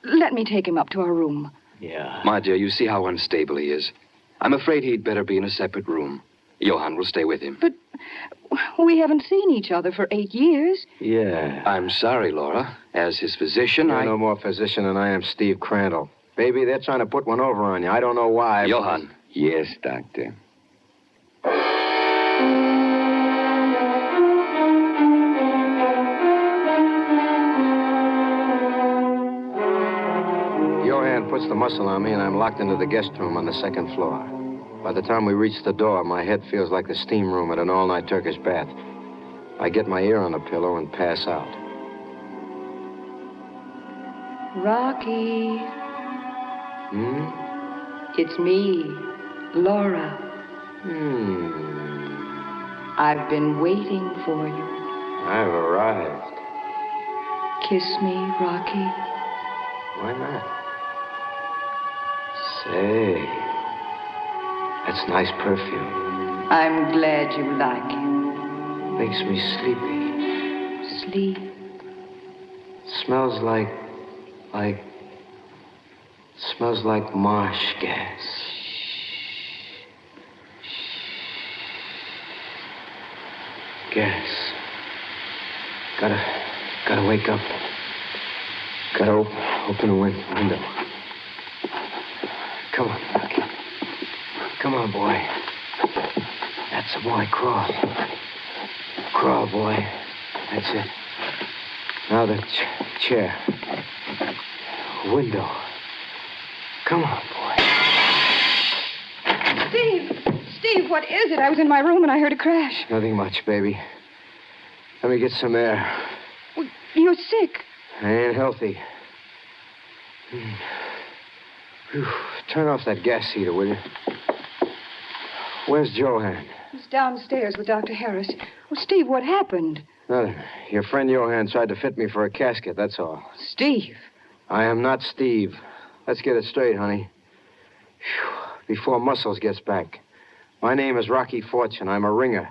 Let me take him up to our room. Yeah. My dear, you see how unstable he is. I'm afraid he'd better be in a separate room. Johann will stay with him. But we haven't seen each other for 8 years. Yeah. I'm sorry, Laura. As his physician, You're no more physician than I am Steve Crandall. Baby, they're trying to put one over on you. I don't know why. Johann. Yes, Doctor. Johann puts the muscle on me, and I'm locked into the guest room on the second floor. By the time we reach the door, my head feels like the steam room at an all-night Turkish bath. I get my ear on the pillow and pass out. Rocky. Hmm? It's me, Laura. I've been waiting for you. I've arrived. Kiss me, Rocky. Why not? Say, that's nice perfume. I'm glad you like it. Makes me sleepy. Sleep. Smells like Smells like marsh gas. Gas. Gotta wake up. Gotta open the window. Come on, Rocky. Come on, boy. That's a boy. Crawl. Crawl, boy. That's it. Now the chair. Window. Come on, boy. Steve, what is it? I was in my room and I heard a crash. Nothing much, baby. Let me get some air. Well, you're sick. I ain't healthy. Whew. Turn off that gas heater, will you? Where's Johann? He's downstairs with Dr. Harris. Well, Steve, what happened? Nothing. Your friend Johann tried to fit me for a casket, that's all. Steve. I am not Steve. Let's get it straight, honey. Whew. Before Muscles gets back. My name is Rocky Fortune. I'm a ringer.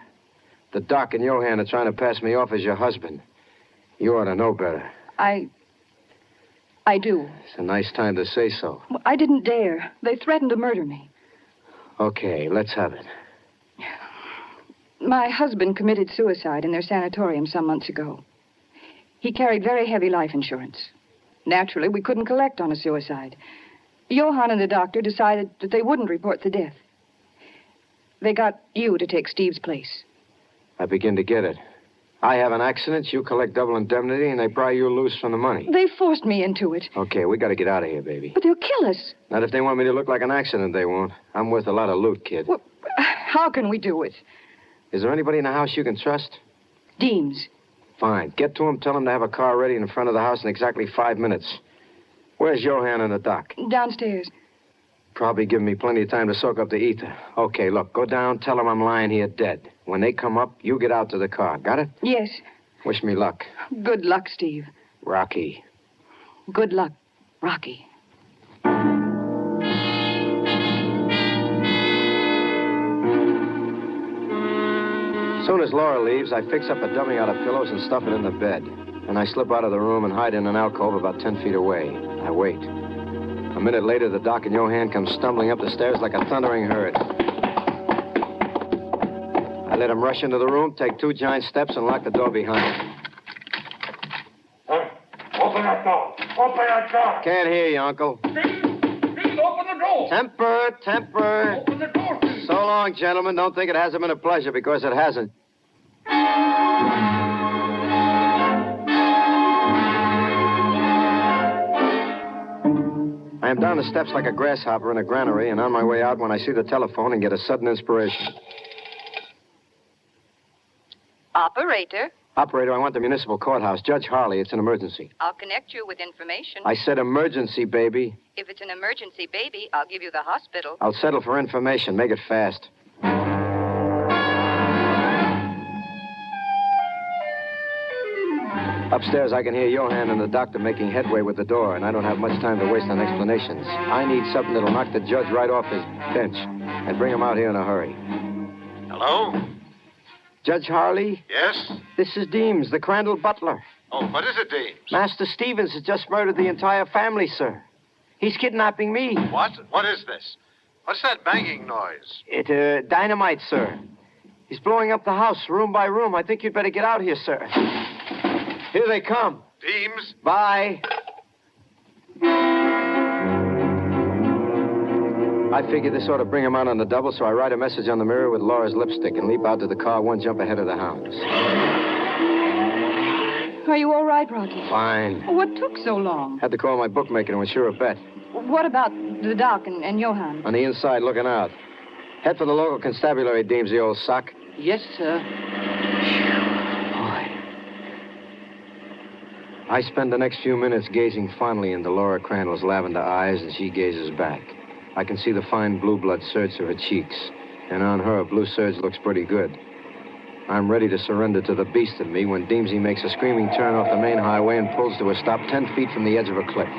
The doc and Johann are trying to pass me off as your husband. You ought to know better. I do. It's a nice time to say so. Well, I didn't dare. They threatened to murder me. Okay, let's have it. My husband committed suicide in their sanatorium some months ago. He carried very heavy life insurance. Naturally, we couldn't collect on a suicide. Johann and the doctor decided that they wouldn't report the death. They got you to take Steve's place. I begin to get it. I have an accident, you collect double indemnity, and they pry you loose from the money. They forced me into it. Okay, we got to get out of here, baby. But they'll kill us. Not if they want me to look like an accident, they won't. I'm worth a lot of loot, kid. Well, how can we do it? Is there anybody in the house you can trust? Deems. Fine. Get to him, tell him to have a car ready in front of the house in exactly 5 minutes. Where's Johann and the doc? Downstairs. Probably give me plenty of time to soak up the ether. Okay, look, go down, tell them I'm lying here dead. When they come up, you get out to the car. Got it? Yes. Wish me luck. Good luck, Steve. Rocky. Good luck, Rocky. As soon as Laura leaves, I fix up a dummy out of pillows and stuff it in the bed. And I slip out of the room and hide in an alcove about 10 feet away. I wait. A minute later, the doc and Johann come stumbling up the stairs like a thundering herd. I let them rush into the room, take 2 giant steps, and lock the door behind them. Open that door. Open that door. Can't hear you, Uncle. Please open the go! Temper, temper. Open the door. So long, gentlemen. Don't think it hasn't been a pleasure, because it hasn't. I am down the steps like a grasshopper in a granary, and on my way out when I see the telephone and get a sudden inspiration. Operator, Operator, I want the municipal courthouse. Judge Harley, it's an emergency. I'll connect you with information. I said emergency, baby. If it's an emergency, baby, I'll give you the hospital. I'll settle for information. Make it fast. Upstairs, I can hear Johann and the doctor making headway with the door, and I don't have much time to waste on explanations. I need something that'll knock the judge right off his bench and bring him out here in a hurry. Hello? Judge Harley? Yes? This is Deems, the Crandall butler. Oh, what is it, Deems? Master Stevens has just murdered the entire family, sir. He's kidnapping me. What? What is this? What's that banging noise? It, dynamite, sir. He's blowing up the house, room by room. I think you'd better get out here, sir. Here they come. Deems? Bye. I figured this ought to bring him out on the double, so I write a message on the mirror with Laura's lipstick and leap out to the car one jump ahead of the hounds. Are you all right, Rocky? Fine. What took so long? Had to call my bookmaker and was sure a bet. What about the doc and Johann? On the inside, looking out. Head for the local constabulary, Deems, the old sock. Yes, sir. I spend the next few minutes gazing fondly into Laura Crandall's lavender eyes, and she gazes back. I can see the fine blue blood surge through her cheeks, and on her, a blue surge looks pretty good. I'm ready to surrender to the beast in me when Deemsy makes a screaming turn off the main highway and pulls to a stop 10 feet from the edge of a cliff.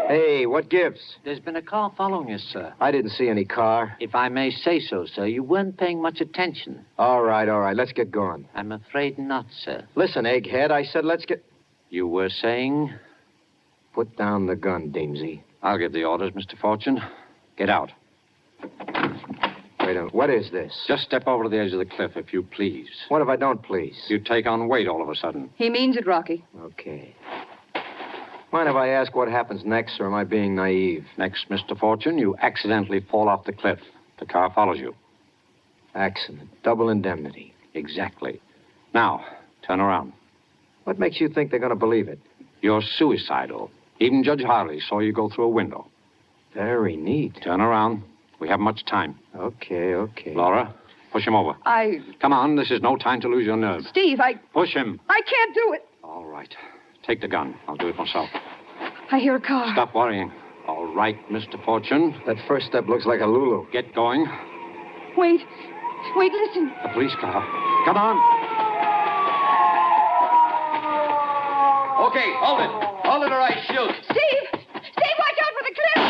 Hey, what gives? There's been a car following us, sir. I didn't see any car. If I may say so, sir, you weren't paying much attention. All right, let's get going. I'm afraid not, sir. Listen, egghead, I said let's get... You were saying? Put down the gun, Deemsy. I'll give the orders, Mr. Fortune. Get out. Wait a minute. What is this? Just step over to the edge of the cliff, if you please. What if I don't please? You take on weight all of a sudden. He means it, Rocky. Okay. Mind if I ask what happens next, or am I being naive? Next, Mr. Fortune, you accidentally fall off the cliff. The car follows you. Accident. Double indemnity. Exactly. Now, turn around. What makes you think they're going to believe it? You're suicidal. Even Judge Harley saw you go through a window. Very neat. Turn around. We haven't much time. Okay. Laura, push him over. Come on, this is no time to lose your nerve. Steve, Push him. I can't do it. All right. Take the gun. I'll do it myself. I hear a car. Stop worrying. All right, Mr. Fortune. That first step looks like a Lulu. Get going. Wait, listen. The police car. Come on. Okay, hold it. Hold it or I shoot. Steve, watch out for the cliff.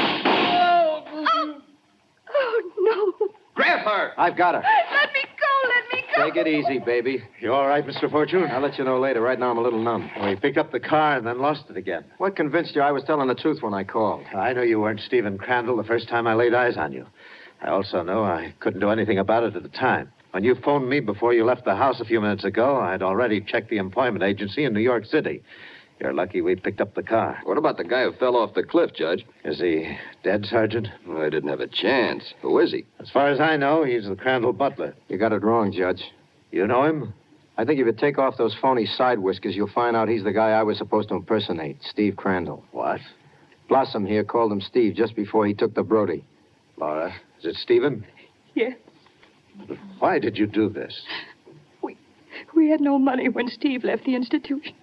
Oh, no. Grab her. I've got her. Let me go. Take it easy, baby. You all right, Mr. Fortune? I'll let you know later. Right now, I'm a little numb. We picked up the car and then lost it again. What convinced you I was telling the truth when I called? I know you weren't Stephen Crandall the first time I laid eyes on you. I also know I couldn't do anything about it at the time. When you phoned me before you left the house a few minutes ago, I'd already checked the employment agency in New York City. You're lucky we picked up the car. What about the guy who fell off the cliff, Judge? Is he dead, Sergeant? Well, I didn't have a chance. Who is he? As far as I know, he's the Crandall butler. You got it wrong, Judge. You know him? I think if you take off those phony side whiskers, you'll find out he's the guy I was supposed to impersonate, Steve Crandall. What? Blossom here called him Steve just before he took the Brody. Laura, is it Stephen? Yes. Why did you do this? We had no money when Steve left the institution.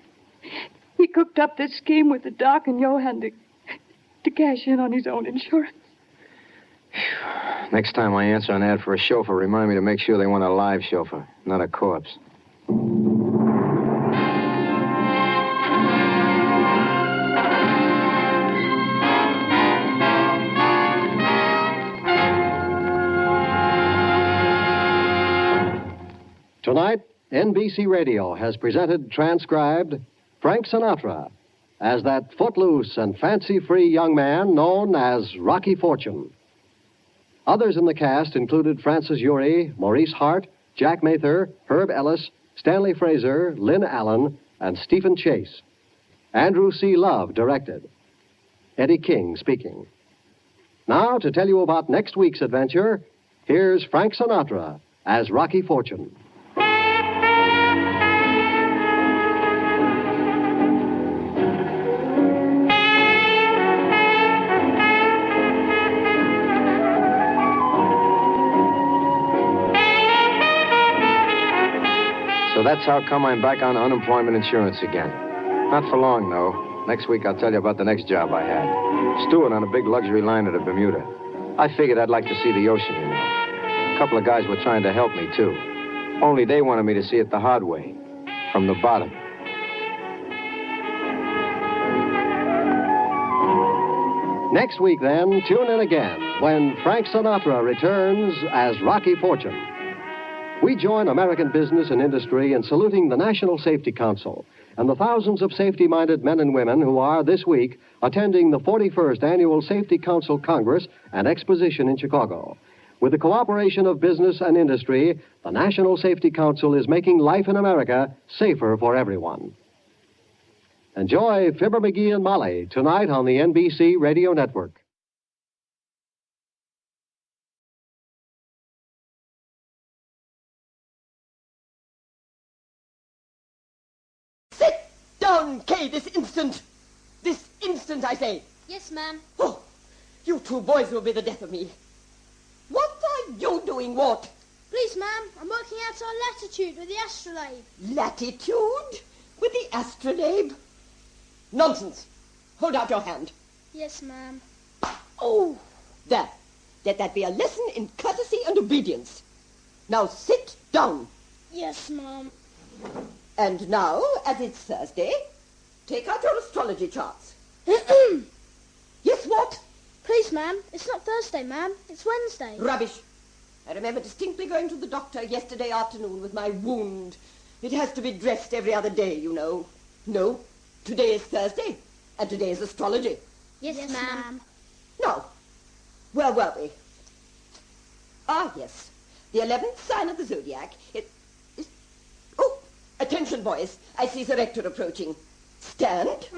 He cooked up this scheme with the doc and Johann to cash in on his own insurance. Next time I answer an ad for a chauffeur, remind me to make sure they want a live chauffeur, not a corpse. Tonight, NBC Radio has presented, transcribed, Frank Sinatra as that footloose and fancy-free young man known as Rocky Fortune. Others in the cast included Francis Urie, Maurice Hart, Jack Mather, Herb Ellis, Stanley Fraser, Lynn Allen, and Stephen Chase. Andrew C. Love directed. Eddie King speaking. Now, to tell you about next week's adventure, here's Frank Sinatra as Rocky Fortune. So that's how come I'm back on unemployment insurance again. Not for long, though. Next week I'll tell you about the next job I had. Steward on a big luxury liner to Bermuda. I figured I'd like to see the ocean, you know. A couple of guys were trying to help me, too. Only they wanted me to see it the hard way, from the bottom. Next week, then, tune in again when Frank Sinatra returns as Rocky Fortune. We join American business and industry in saluting the National Safety Council and the thousands of safety-minded men and women who are, this week, attending the 41st Annual Safety Council Congress and Exposition in Chicago. With the cooperation of business and industry, the National Safety Council is making life in America safer for everyone. Enjoy Fibber McGee and Molly tonight on the NBC Radio Network. Sit down, Kay, this instant. This instant, I say. Yes, ma'am. Oh, you two boys will be the death of me. What are you doing, Walt? Please, ma'am, I'm working out our latitude with the astrolabe. Latitude? With the astrolabe? Nonsense. Hold out your hand. Yes, ma'am. Oh, there. Let that be a lesson in courtesy and obedience. Now sit down. Yes, ma'am. And now, as it's Thursday, take out your astrology charts. Yes, what? Please, ma'am, it's not Thursday, ma'am. It's Wednesday. Rubbish. I remember distinctly going to the doctor yesterday afternoon with my wound. It has to be dressed every other day, you know. No, today is Thursday, and today is astrology. Yes, ma'am. Now, where were we? Ah, yes. The 11th sign of the zodiac. Oh, attention, boys. I see the rector approaching. Stand.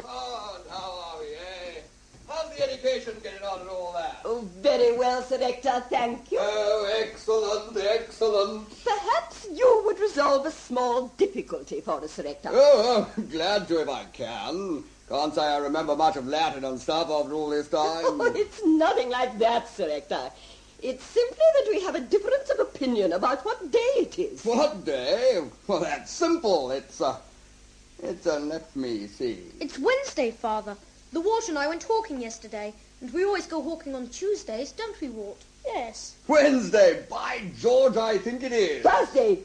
Oh, how are we, eh? How's the education getting on and all that? Oh, very well, Sir Rector, thank you. Oh, excellent, excellent. Perhaps you would resolve a small difficulty for us, Sir Rector. Oh, glad to if I can. Can't say I remember much of Latin and stuff after all this time. Oh, it's nothing like that, Sir Rector. It's simply that we have a difference of opinion about what day it is. What day? Well, that's simple. It's let me see. It's Wednesday, Father. The Wart and I went hawking yesterday, and we always go hawking on Tuesdays, don't we, Wart? Yes. Wednesday. By George, I think it is. Thursday.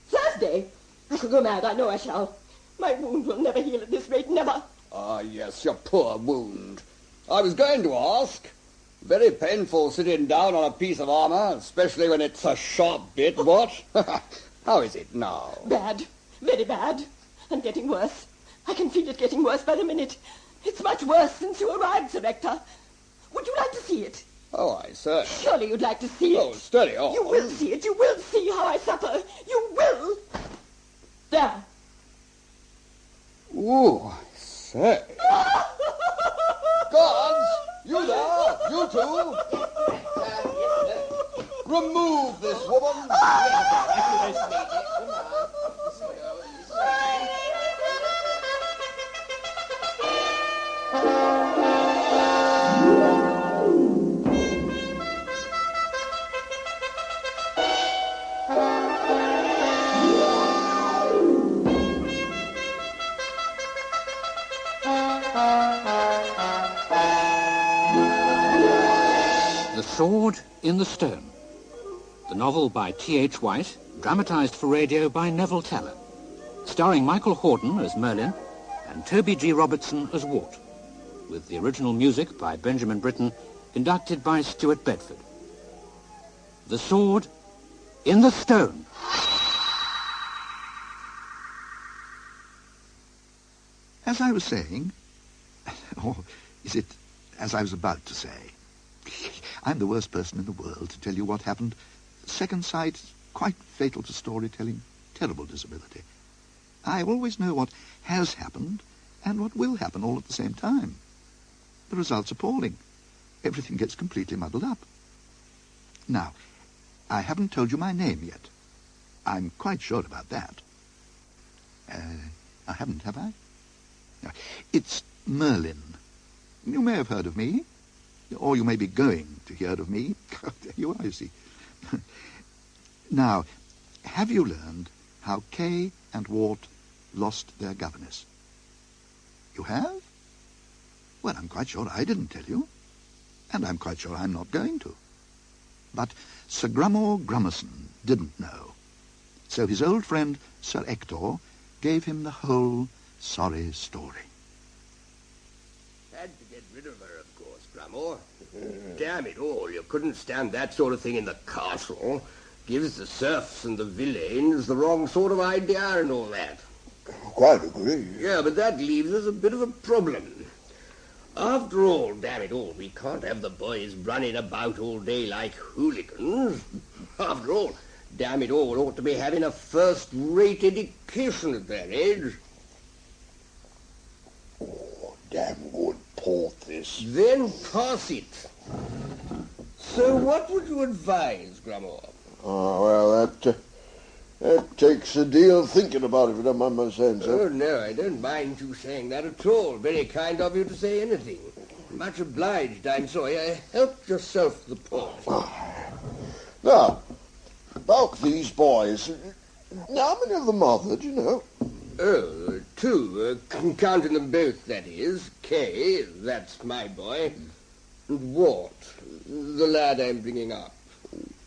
Thursday? I shall go mad, I know I shall. My wound will never heal at this rate, never. Ah, yes, your poor wound. I was going to ask. Very painful sitting down on a piece of armor, especially when it's a sharp bit, what? How is it now? Bad. Very bad. And getting worse. I can feel it getting worse by the minute. It's much worse since you arrived, Sir Rector. Would you like to see it? Oh, I say. Surely you'd like to see it. Oh, steady on. You will see it. You will see how I suffer. You will. There. Ooh, I say. Guards! You there! You two! Remove this woman! The Sword in the Stone, the novel by T.H. White, dramatized for radio by Neville Teller, starring Michael Hordern as Merlin and Toby G. Robertson as Wart, with the original music by Benjamin Britten, conducted by Stuart Bedford. The Sword in the Stone. As I was saying, or is it as I was about to say, I'm the worst person in the world to tell you what happened. Second sight, quite fatal to storytelling, terrible disability. I always know what has happened and what will happen all at the same time. The result's appalling. everything gets completely muddled up. Now, I haven't told you my name yet. I'm quite sure about that. I haven't, have I? No. It's Merlin. You may have heard of me, or you may be going to hear of me. There you are, you see. Now, have you learned how Kay and Wart lost their governess? You have? Well, I'm quite sure I didn't tell you, and I'm quite sure I'm not going to. But Sir Grummore Grummerson didn't know, so his old friend Sir Ector gave him the whole sorry story. Had to get rid of her, of course, Grummore. Damn it all, you couldn't stand that sort of thing in the castle. Gives the serfs and the villeins the wrong sort of idea and all that. Quite agree. Yeah, but that leaves us a bit of a problem. After all, damn it all, we can't have the boys running about all day like hooligans. After all, damn it all, ought to be having a first-rate education at their age. Oh, damn good port, this. Then pass it. So what would you advise, Grummore? Oh, well, that takes a deal of thinking about it, if you don't mind my saying so. Oh, no, I don't mind you saying that at all. Very kind of you to say anything. Much obliged, I'm sorry. Help yourself to the port. Now, about these boys, how many of them are there, do you know? Oh, two. Counting them both, that is. Kay, that's my boy, and Wart, the lad I'm bringing up.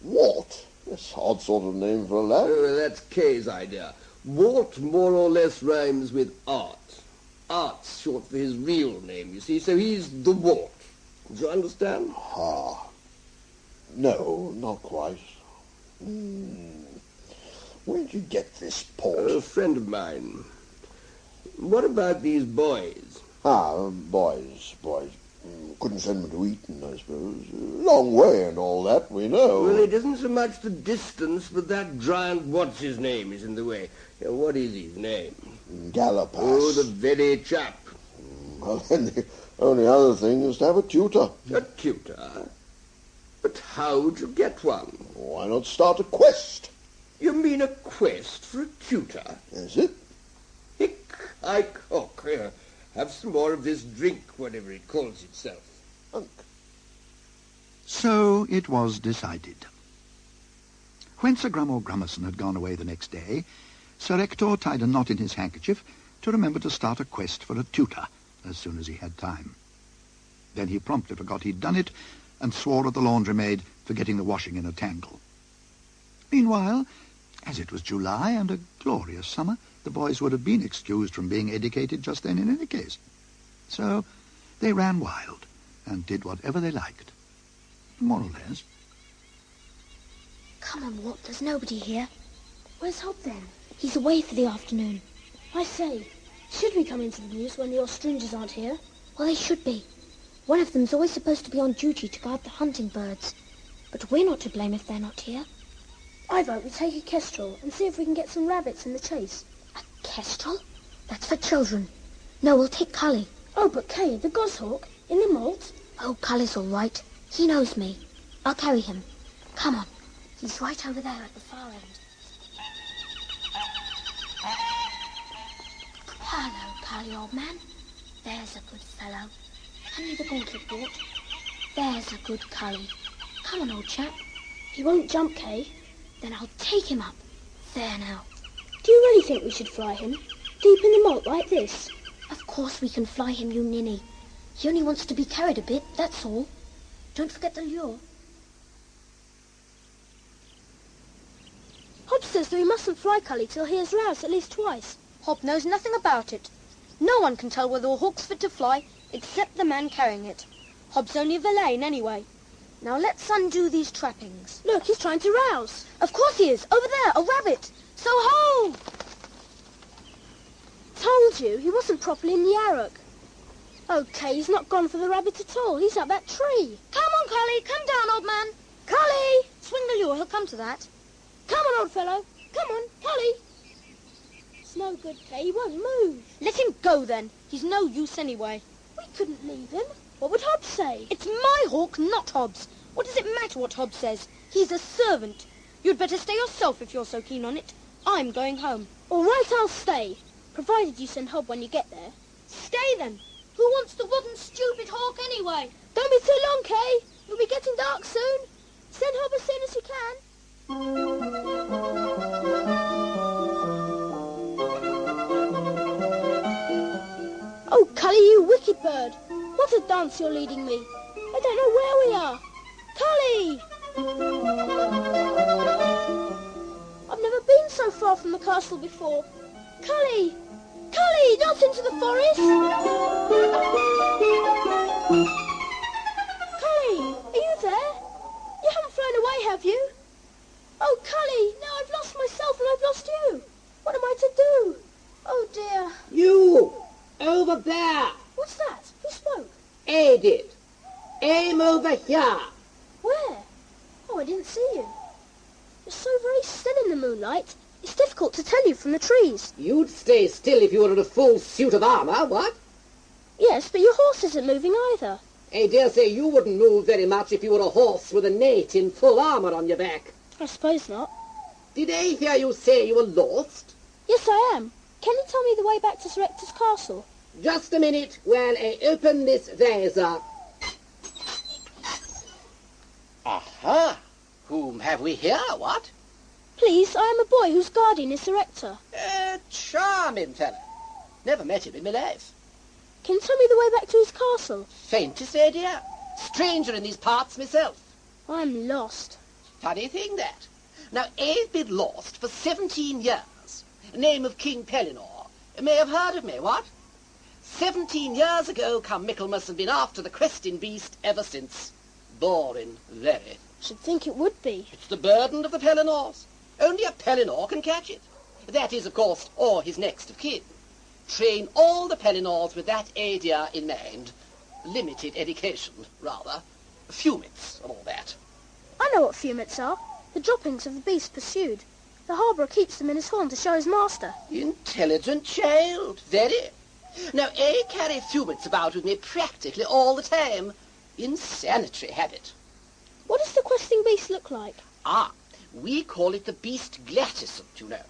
Wart? That's an odd sort of name for a lad. Oh, that's Kay's idea. Wart more or less rhymes with Art. Art's short for his real name, you see, so he's the Wart. Do you understand? Ah. No, not quite. Where'd you get this port? A friend of mine. What about these boys? Boys. Couldn't send them to Eton, I suppose. Long way and all that, we know. Well, it isn't so much the distance, but that giant what's-his-name is in the way. What is his name? Galapas. Oh, the very chap. Well, then the only other thing is to have a tutor. A tutor? But how would you get one? Why not start a quest? You mean a quest for a tutor? Is it? Hick, I cock. Here, have some more of this drink, whatever it calls itself. So it was decided. When Sir Grummore Grummerson had gone away the next day, Sir Ector tied a knot in his handkerchief to remember to start a quest for a tutor as soon as he had time. Then he promptly forgot he'd done it and swore at the laundry maid for getting the washing in a tangle. Meanwhile, as it was July and a glorious summer, the boys would have been excused from being educated just then in any case. So they ran wild and did whatever they liked, more or less. Come on, Walt, there's nobody here. Where's Hob, then? He's away for the afternoon. I say, should we come into the news when the Ostriches aren't here? Well, they should be. One of them's always supposed to be on duty to guard the hunting birds. But we're not to blame if they're not here. I vote we take a kestrel and see if we can get some rabbits in the chase. A kestrel? That's for children. No, we'll take Cully. Oh, but Kay, the goshawk, in the malt? Oh, Cully's all right. He knows me. I'll carry him. Come on. He's right over there at the far end. Hello, Cully, old man. There's a good fellow. Hand me the gauntlet, Wart. There's a good Cully. Come on, old chap. He won't jump, Kay. Then I'll take him up. There now. Do you really think we should fly him? Deep in the malt like this? Of course we can fly him, you ninny. He only wants to be carried a bit, that's all. Don't forget the lure. Hob says that we mustn't fly Cully till he has roused at least twice. Hob knows nothing about it. No one can tell whether a hawk's fit to fly except the man carrying it. Hob's only a villain anyway. Now let's undo these trappings. Look, he's trying to rouse. Of course he is. Over there, a rabbit. So ho! Told you, he wasn't properly in the arrock. Okay, he's not gone for the rabbit at all. He's up that tree. Come on, Cully. Come down, old man. Cully! Swing the lure. He'll come to that. Come on, old fellow. Come on, Cully. It's no good, Kay. He won't move. Let him go, then. He's no use anyway. We couldn't leave him. What would Hobbs say? It's my hawk, not Hobbs. What does it matter what Hobbs says? He's a servant. You'd better stay yourself if you're so keen on it. I'm going home. All right, I'll stay. Provided you send Hob when you get there. Stay then. Who wants the wooden stupid hawk anyway? Don't be too long, Kay. It'll be getting dark soon. Send Hob as soon as you can. Oh, Cully, you wicked bird. What a dance you're leading me. I don't know where we are. Cully! I've never been so far from the castle before. Cully! Cully, not into the forest! Cully, are you there? You haven't flown away, have you? Oh, Cully, now I've lost myself and I've lost you. What am I to do? Oh, dear. You! Over there! What's that? Who spoke? A did. Aim over here. Where? Oh, I didn't see you. You're so very still in the moonlight. It's difficult to tell you from the trees. You'd stay still if you were in a full suit of armour, what? Yes, but your horse isn't moving either. I dare say you wouldn't move very much if you were a horse with a knight in full armour on your back. I suppose not. Did I hear you say you were lost? Yes, I am. Can you tell me the way back to Sir Ector's castle? Just a minute while I open this visor. Aha! Whom have we here, what? Please, I am a boy whose guardian is Sir Ector. Charming fellow. Never met him in my life. Can you tell me the way back to his castle? Faintest idea. Stranger in these parts myself. I'm lost. Funny thing, that. Now, I've been lost for 17 years. Name of King Pellinore. May have heard of me, what? 17 years ago, come Michaelmas, and been after the questing beast ever since. Boring, very. Should think it would be. It's the burden of the Pellinores. Only a Pellinore can catch it. That is, of course, or his next of kin. Train all the Pellinores with that idea in mind. Limited education, rather. Fumits and all that. I know what fumits are. The droppings of the beast pursued. The harbourer keeps them in his horn to show his master. Intelligent child, very. Now, I carry fumits about with me practically all the time. Insanitary habit. What does the questing beast look like? Ah, we call it the beast glaticent, you know.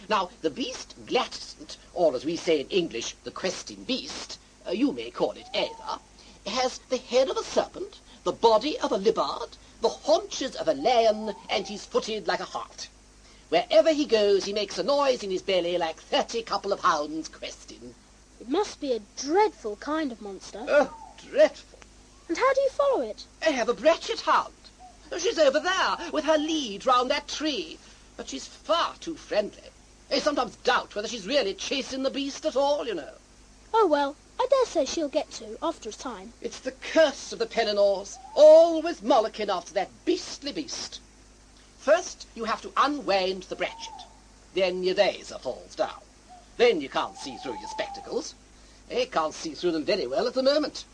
Now, the beast glaticent, or as we say in English, the questing beast, you may call it either, has the head of a serpent, the body of a leopard, the haunches of a lion, and he's footed like a hart. Wherever he goes, he makes a noise in his belly like 30 couple of hounds questing. It must be a dreadful kind of monster. Oh, dreadful. And how do you follow it? I have a Bratchet hound. She's over there with her lead round that tree, but she's far too friendly. I sometimes doubt whether she's really chasing the beast at all, you know. Oh, well, I dare say she'll get to, after a time. It's the curse of the Pellinores, always mullicking after that beastly beast. First, you have to unwind the Bratchet. Then your visor falls down. Then you can't see through your spectacles. I can't see through them very well at the moment.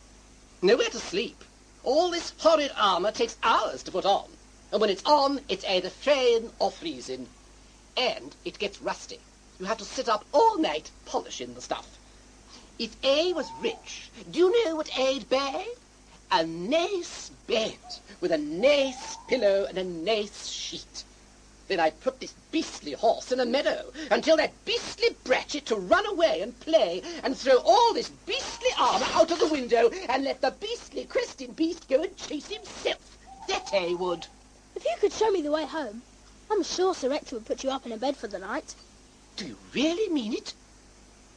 Nowhere to sleep. All this horrid armour takes hours to put on. And when it's on, it's either fraying or freezing. And it gets rusty. You have to sit up all night polishing the stuff. If I was rich, do you know what I'd buy? A nice bed with a nice pillow and a nice sheet. Then I'd put this beastly horse in a meadow until that beastly Bratchet to run away and play and throw all this beastly armour out of the window and let the beastly questing beast go and chase himself. That I would. If you could show me the way home, I'm sure Sir Ector would put you up in a bed for the night. Do you really mean it?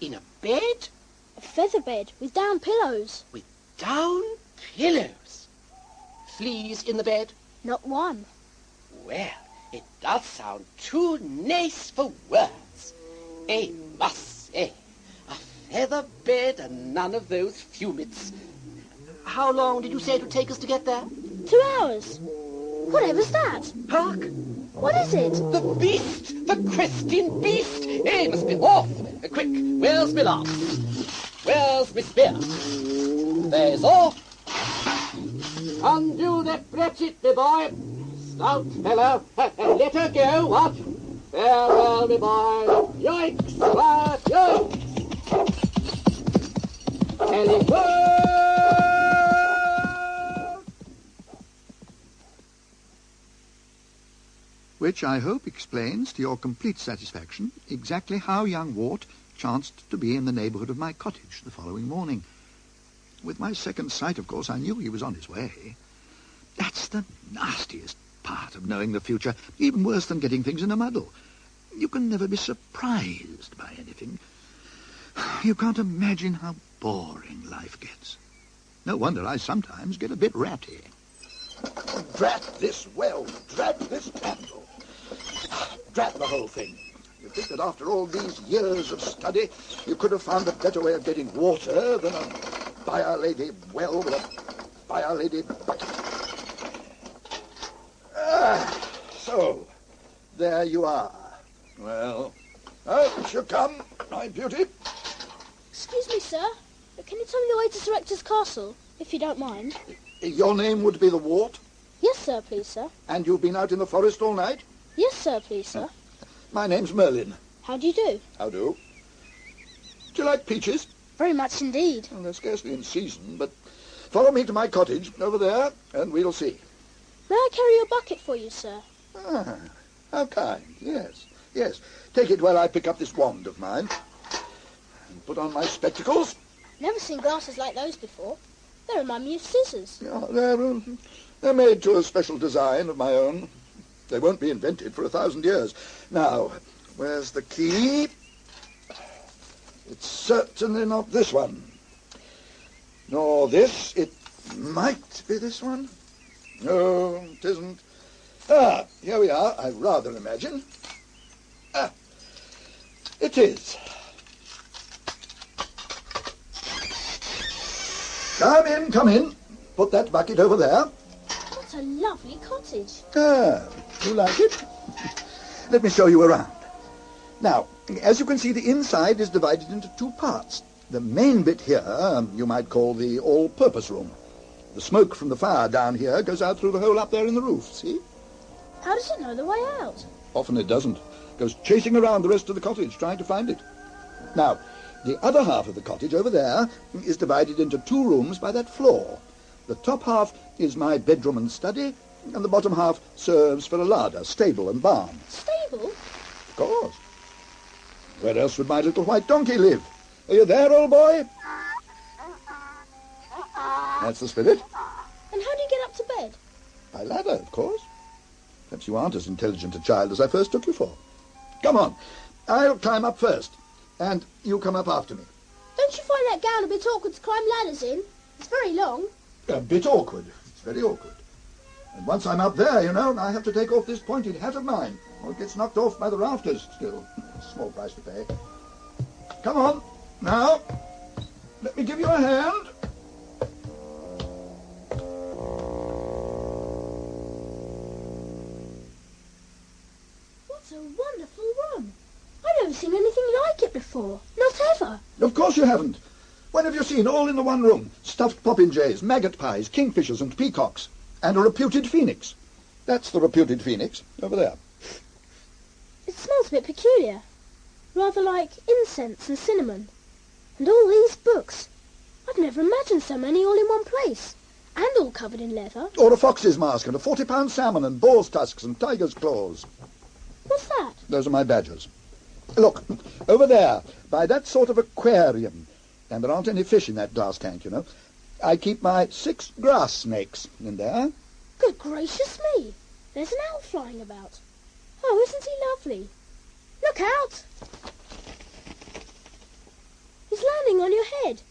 In a bed? A feather bed with down pillows. With down pillows? Fleas in the bed? Not one. Well, it does sound too nice for words. I must say, a feather bed and none of those fumits. How long did you say it would take us to get there? 2 hours. Whatever's that? Hark! What is it? The beast! The questing beast! I must be off! Quick, where's my lance? Where's my spear? There's off! Undo that Bratchet, my boy! Stout fellow! Let her go, what? Farewell, my boy! Yoicks! What? Yoicks! Telephone! which I hope explains to your complete satisfaction exactly how young Wart chanced to be in the neighbourhood of my cottage the following morning. With my second sight, of course, I knew he was on his way. That's the nastiest part of knowing the future, even worse than getting things in a muddle. You can never be surprised by anything. You can't imagine how boring life gets. No wonder I sometimes get a bit ratty. Drat this well, drat this candle. Drat the whole thing. You think that after all these years of study, you could have found a better way of getting water than a Byre Lady well with a Byre Lady bucket? So, there you are. Well, out you come, my beauty. Excuse me, sir. Can you tell me the way to Sir Hector's castle, if you don't mind? Your name would be the Wart? Yes, sir, please, sir. And you've been out in the forest all night? Yes, sir, please, sir. My name's Merlin. How do you do? How do? Do you like peaches? Very much indeed. Well, they're scarcely in season, but follow me to my cottage over there, and we'll see. May I carry your bucket for you, sir? Ah, how kind. Yes, yes. Take it while I pick up this wand of mine. And put on my spectacles. Never seen glasses like those before. They remind me of scissors. Yeah, they're made to a special design of my own. They won't be invented for 1,000 years. Now, where's the key? It's certainly not this one. Nor this. It might be this one. No, it isn't. Ah, here we are, I rather imagine. Ah, it is. Come in, come in. Put that bucket over there. What a lovely cottage. Ah, you like it? Let me show you around. Now, as you can see, the inside is divided into two parts. The main bit here, you might call the all-purpose room. The smoke from the fire down here goes out through the hole up there in the roof, see? How does it know the way out? Often it doesn't. Goes chasing around the rest of the cottage trying to find it. Now, the other half of the cottage over there is divided into two rooms by that floor. The top half is my bedroom and study, and the bottom half serves for a larder, stable and barn. Stable? Of course. Where else would my little white donkey live? Are you there, old boy? That's the spirit. And how do you get up to bed? By ladder, of course. Perhaps you aren't as intelligent a child as I first took you for. Come on. I'll climb up first, and you come up after me. Don't you find that gown a bit awkward to climb ladders in? It's very long. A bit awkward. It's very awkward. And once I'm up there, you know, I have to take off this pointed hat of mine, or it gets knocked off by the rafters still. Small price to pay. Come on. Now, let me give you a hand. What a wonderful room. I've never seen anything like it before. Not ever. Of course you haven't. When have you seen all in the one room? Stuffed popinjays, maggot pies, kingfishers and peacocks, and a reputed phoenix. That's the reputed phoenix, over there. It smells a bit peculiar. Rather like incense and cinnamon. And all these books. I've never imagined so many all in one place. And all covered in leather. Or a fox's mask and a 40-pound salmon and boar's tusks and tiger's claws. What's that? Those are my badgers. Look, over there, by that sort of aquarium, and there aren't any fish in that glass tank, you know, I keep my 6 grass snakes in there. Good gracious me. There's an owl flying about. Oh, isn't he lovely? Look out! He's landing on your head.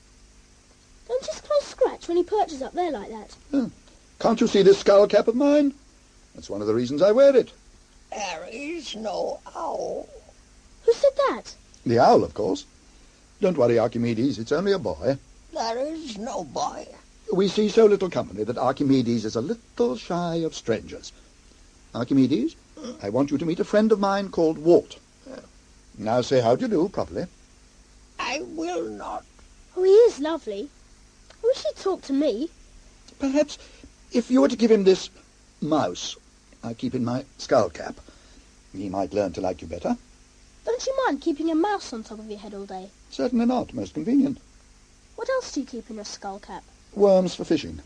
Don't his claws scratch when he perches up there like that? Can't you see this skull cap of mine? That's one of the reasons I wear it. There is no owl. Who said that? The owl, of course. Don't worry, Archimedes, it's only a boy. There is no boy. We see so little company that Archimedes is a little shy of strangers. Archimedes, I want you to meet a friend of mine called Wart. Now say how do you do properly. I will not. Oh, he is lovely. I wish he'd talk to me. Perhaps if you were to give him this mouse I keep in my skull cap, he might learn to like you better. Don't you mind keeping a mouse on top of your head all day? Certainly not. Most convenient. What else do you keep in your skull cap? Worms for fishing,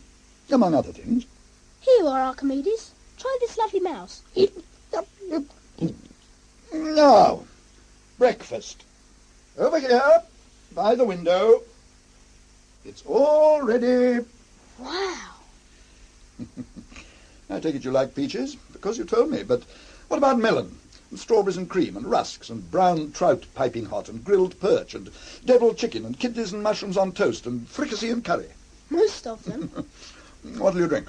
among other things. Here you are, Archimedes. Try this lovely mouse. Now, breakfast. Over here, by the window. It's all ready. Wow. I take it you like peaches, because you told me, but what about melon, and strawberries and cream, and rusks, and brown trout piping hot, and grilled perch, and deviled chicken, and kidneys and mushrooms on toast, and fricassee and curry? Most of them. What'll you drink?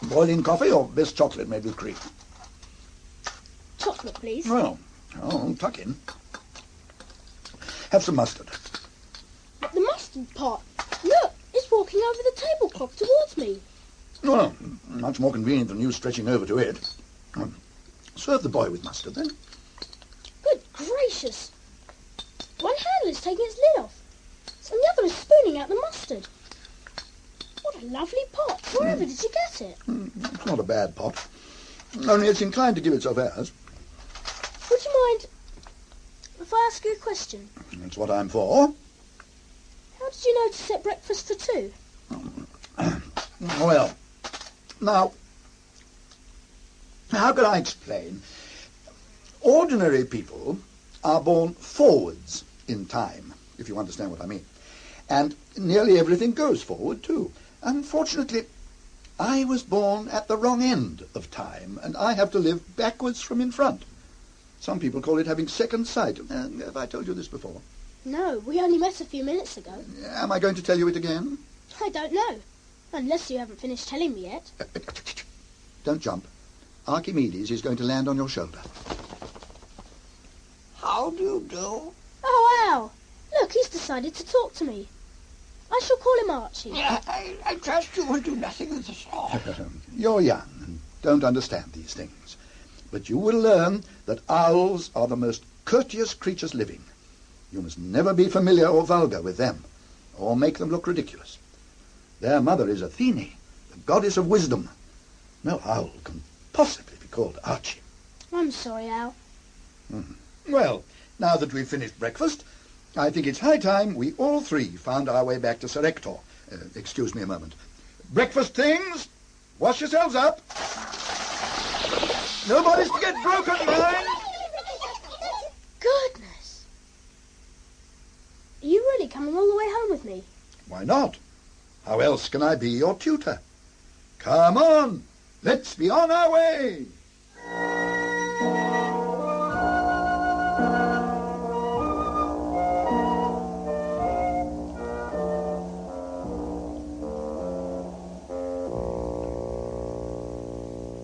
Boiling coffee or best chocolate made with cream? Chocolate, please. Well, tuck in. Have some mustard. But the mustard pot. Look, it's walking over the tablecloth towards me. Well, much more convenient than you stretching over to it. Serve the boy with mustard, then. Good gracious. One handle is taking its lid off, and the other is spooning out the mustard. What a lovely pot. Wherever did you get it? It's not a bad pot. Only it's inclined to give itself airs. Would you mind if I ask you a question? That's what I'm for. How did you know to set breakfast for two? Well, now, how can I explain? Ordinary people are born forwards in time, if you understand what I mean. And nearly everything goes forward, too. Unfortunately, I was born at the wrong end of time, and I have to live backwards from in front. Some people call it having second sight. Have I told you this before? No, we only met a few minutes ago. Am I going to tell you it again? I don't know. Unless you haven't finished telling me yet. Don't jump. Archimedes is going to land on your shoulder. How do you do? Oh, Al! Look, he's decided to talk to me. I shall call him Archie. I trust you will do nothing of the sort. You're young and don't understand these things. But you will learn that owls are the most courteous creatures living. You must never be familiar or vulgar with them, or make them look ridiculous. Their mother is Athene, the goddess of wisdom. No owl can possibly be called Archie. I'm sorry, Al. Well, now that we've finished breakfast, I think it's high time we all three found our way back to Sir Ector. Excuse me a moment. Breakfast things, wash yourselves up. Nobody's to get broken, mind. Goodness. Are you really coming all the way home with me? Why not? How else can I be your tutor? Come on, let's be on our way.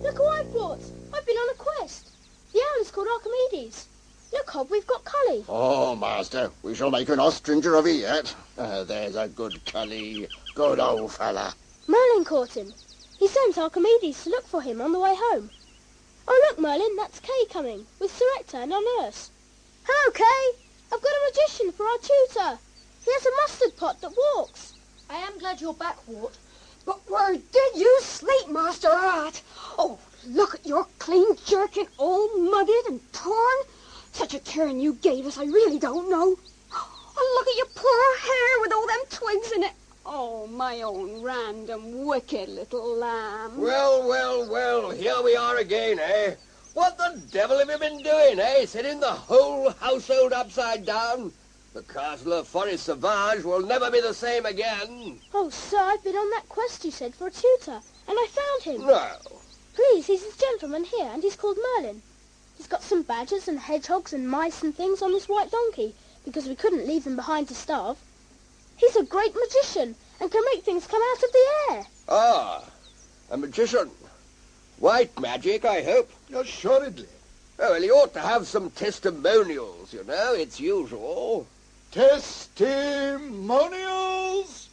Look who I've brought. I've been on a quest. The owl is called Archimedes. Look, Hob, we've got Cully. Oh, master, we shall make an ostringer of you yet. There's a good Cully. Good old fella. Merlin caught him. He sent Archimedes to look for him on the way home. Oh, look, Merlin, that's Kay coming, with Sir Ector and our nurse. Hello, Kay. I've got a magician for our tutor. He has a mustard pot that walks. I am glad you're back, Wart. But where did you sleep, Master Art? Oh, look at your clean jerkin, all muddied and torn. Such a tearing you gave us, I really don't know. Oh, look at your poor hair with all them twigs in it. Oh, my own random, wicked little lamb. Well, here we are again, eh? What the devil have you been doing, eh? Setting the whole household upside down? The castle of Forest Sauvage will never be the same again. Oh, sir, I've been on that quest you said for a tutor, and I found him. No. Please, he's this gentleman here, and he's called Merlin. He's got some badgers and hedgehogs and mice and things on this white donkey, because we couldn't leave them behind to starve. He's a great magician, and can make things come out of the air. Ah, a magician. White magic, I hope. Assuredly. Oh, well, he ought to have some testimonials, you know. It's usual. Testimonials?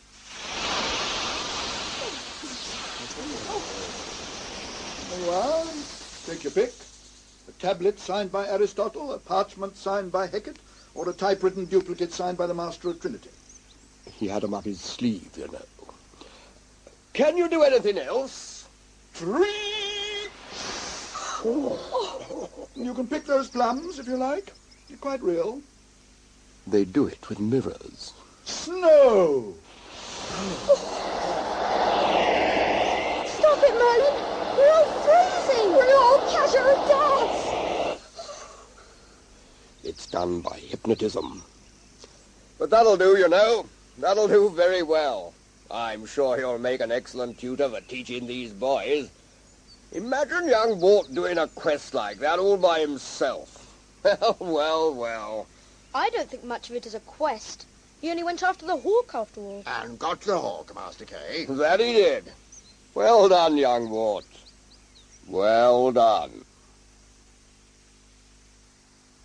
There you are. Take your pick. A tablet signed by Aristotle, a parchment signed by Hecate, or a typewritten duplicate signed by the Master of Trinity. He had 'em up his sleeve, you know. Can you do anything else? Tree! You can pick those plums if you like. They're quite real. They do it with mirrors. Snow! Stop it, Merlin! We're all freezing! We'll all catch our deaths! It's done by hypnotism. But that'll do, you know. That'll do very well. I'm sure he'll make an excellent tutor for teaching these boys. Imagine young Walt doing a quest like that all by himself. Well. I don't think much of it is a quest. He only went after the hawk, after all. And got the hawk, Master K. That he did. Well done, young Walt. Well done.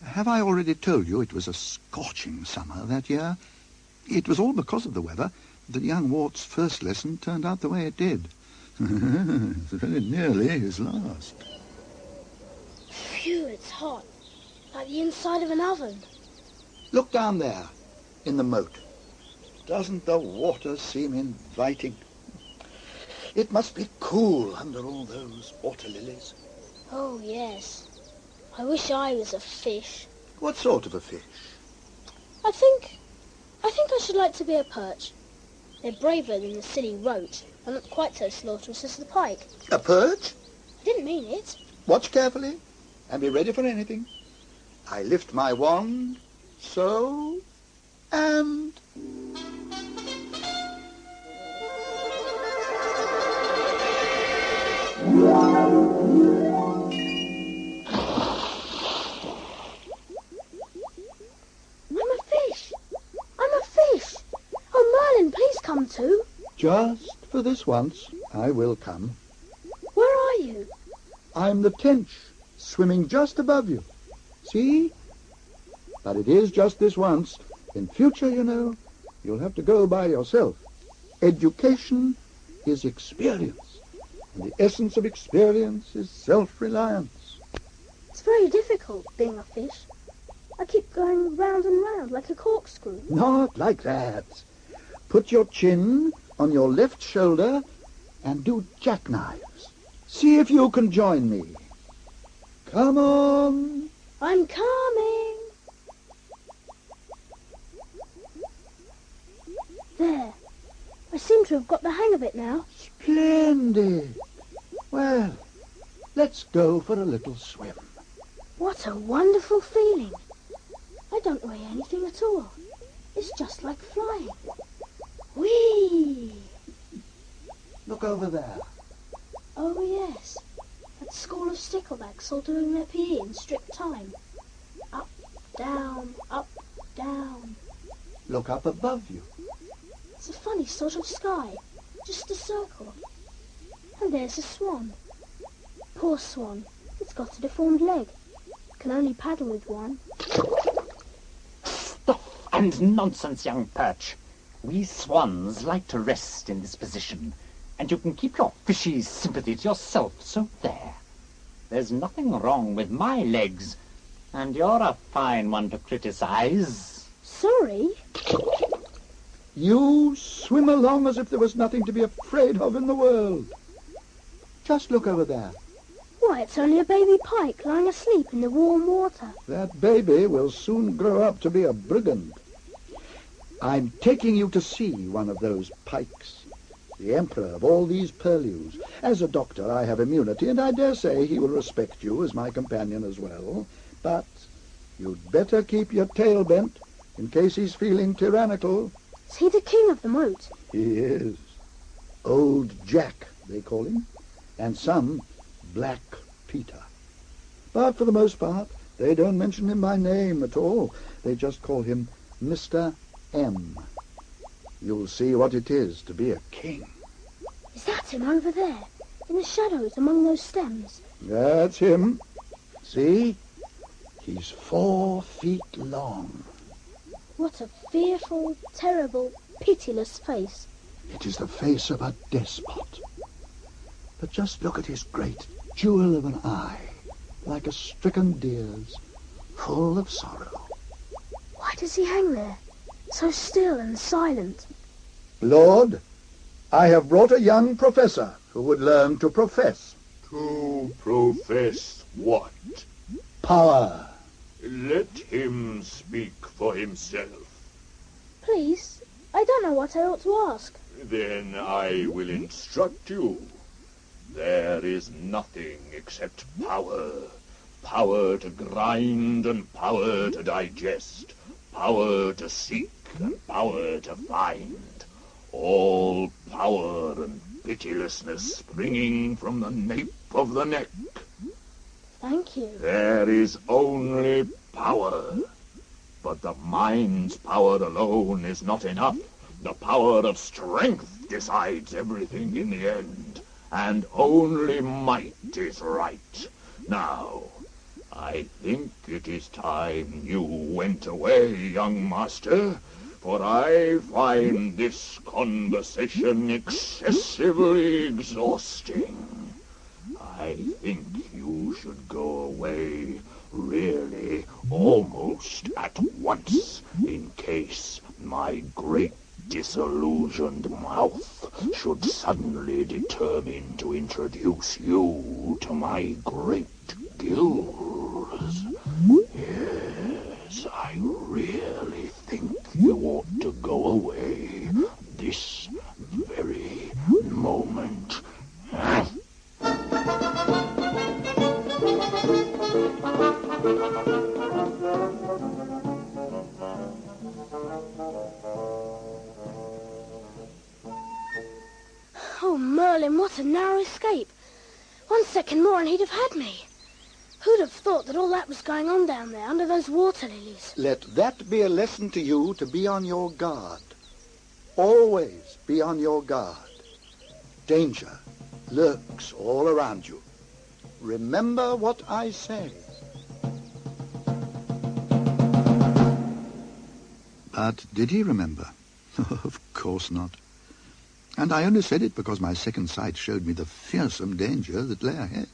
Have I already told you it was a scorching summer that year? It was all because of the weather that young Walt's first lesson turned out the way it did. Very nearly his last. Phew, it's hot. Like the inside of an oven. Look down there, in the moat. Doesn't the water seem inviting? It must be cool under all those water lilies. Oh, yes. I wish I was a fish. What sort of a fish? I think I should like to be a perch. They're braver than the silly roach, and not quite so slaughterous as the pike. A perch? I didn't mean it. Watch carefully, and be ready for anything. I lift my wand, so, and... Come too. Just for this once, I will come. Where are you? I'm the tench, swimming just above you. See? But it is just this once. In future, you know, you'll have to go by yourself. Education is experience, and the essence of experience is self-reliance. It's very difficult, being a fish. I keep going round and round like a corkscrew. Not like that. Put your chin on your left shoulder and do jackknives. See if you can join me. Come on. I'm coming. There. I seem to have got the hang of it now. Splendid. Well, let's go for a little swim. What a wonderful feeling. I don't weigh anything at all. It's just like flying. Whee! Look over there. Oh, yes. That school of sticklebacks all doing their PE in strict time. Up, down, up, down. Look up above you. It's a funny sort of sky. Just a circle. And there's a swan. Poor swan. It's got a deformed leg. Can only paddle with one. Stuff and nonsense, young perch. We swans like to rest in this position, and you can keep your fishy sympathy to yourself, so there. There's nothing wrong with my legs, and you're a fine one to criticize. Sorry? You swim along as if there was nothing to be afraid of in the world. Just look over there. Why, it's only a baby pike lying asleep in the warm water. That baby will soon grow up to be a brigand. I'm taking you to see one of those pikes, the emperor of all these purlieus. As a doctor, I have immunity, and I dare say he will respect you as my companion as well. But you'd better keep your tail bent in case he's feeling tyrannical. Is he the king of the moat? He is. Old Jack, they call him, and some Black Peter. But for the most part, they don't mention him by name at all. They just call him Mr. M. You'll see what it is to be a king. Is that him over there, in the shadows among those stems? That's him. See? He's 4 feet long. What a fearful, terrible, pitiless face. It is the face of a despot. But just look at his great jewel of an eye, like a stricken deer's, full of sorrow. Why does he hang there, so still and silent? Lord, I have brought a young professor who would learn to profess. To profess what? Power. Let him speak for himself. Please, I don't know what I ought to ask. Then I will instruct you. There there is nothing except power. Power to grind and power to digest. Power to seek and power to find. All power and pitilessness springing from the nape of the neck. Thank you. There is only power. But the mind's power alone is not enough. The power of strength decides everything in the end, and only might is right. Now, I think it is time you went away, young master, for I find this conversation excessively exhausting. I think you should go away, really, almost at once, in case my great disillusioned mouth should suddenly determine to introduce you to my great gills. Yes, I really think you ought to go away this very moment. Oh, Merlin, what a narrow escape. 1 second more and he'd have had me. Who'd have thought that all that was going on down there under those water lilies? Let that be a lesson to you to be on your guard. Always be on your guard. Danger lurks all around you. Remember what I say. But did he remember? Of course not. And I only said it because my second sight showed me the fearsome danger that lay ahead.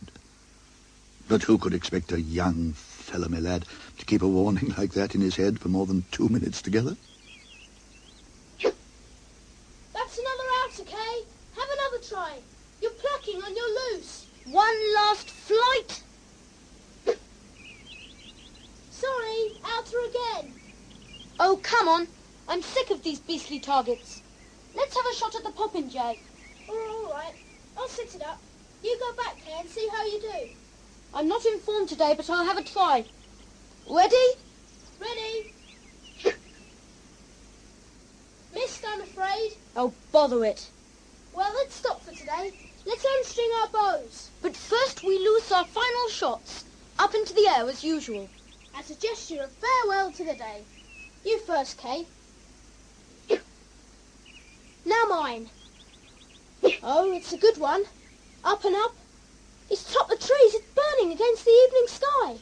But who could expect a young fellow, my lad, to keep a warning like that in his head for more than 2 minutes together? That's another outer, Kay. Have another try. You're plucking on your loose. One last flight. Sorry, outer again. Oh, come on. I'm sick of these beastly targets. Let's have a shot at the popinjay. All right. I'll sit it up. You go back, Kay, and see how you do. I'm not in form today, but I'll have a try. Ready? Ready. Missed, I'm afraid. Oh, bother it. Well, let's stop for today. Let's unstring our bows. But first we loose our final shots. Up into the air as usual. As a gesture of farewell to the day. You first, Kay. Now mine. Oh, it's a good one. Up and up. It's topped the trees. It's burning against the evening sky.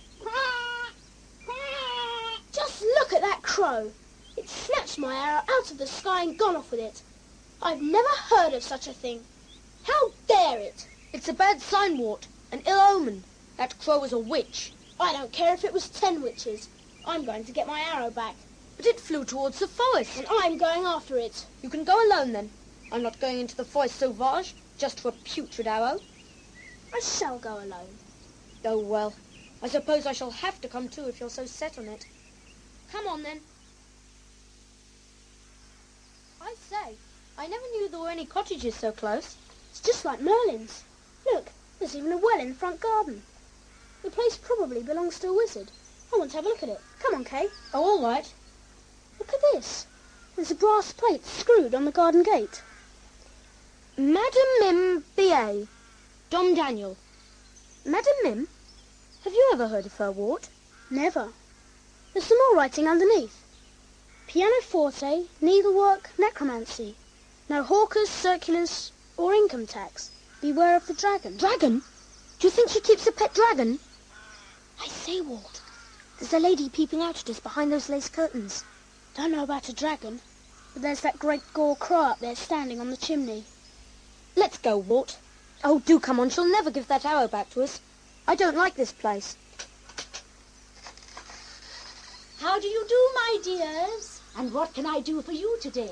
Just look at that crow. It snatched my arrow out of the sky and gone off with it. I've never heard of such a thing. How dare it? It's a bad sign, Wart. An ill omen. That crow was a witch. I don't care if it was 10 witches. I'm going to get my arrow back. But it flew towards the forest. And I'm going after it. You can go alone, then. I'm not going into the forest sauvage, just for a putrid arrow. I shall go alone. Oh, well. I suppose I shall have to come too if you're so set on it. Come on, then. I say, I never knew there were any cottages so close. It's just like Merlin's. Look, there's even a well in the front garden. The place probably belongs to a wizard. I want to have a look at it. Come on, Kay. Oh, all right. Look at this. There's a brass plate screwed on the garden gate. Madam Mim, B.A. Dom Daniel. Madam Mim? Have you ever heard of her, Wart? Never. There's some more writing underneath. Pianoforte, needlework, necromancy. No hawkers, circulars, or income tax. Beware of the dragon. Dragon? Do you think she keeps a pet dragon? I say, Walt, there's a lady peeping out at us behind those lace curtains. Don't know about a dragon, but there's that great gore crow up there standing on the chimney. Let's go, Walt. Oh, do come on. She'll never give that arrow back to us. I don't like this place. How do you do, my dears? And what can I do for you today?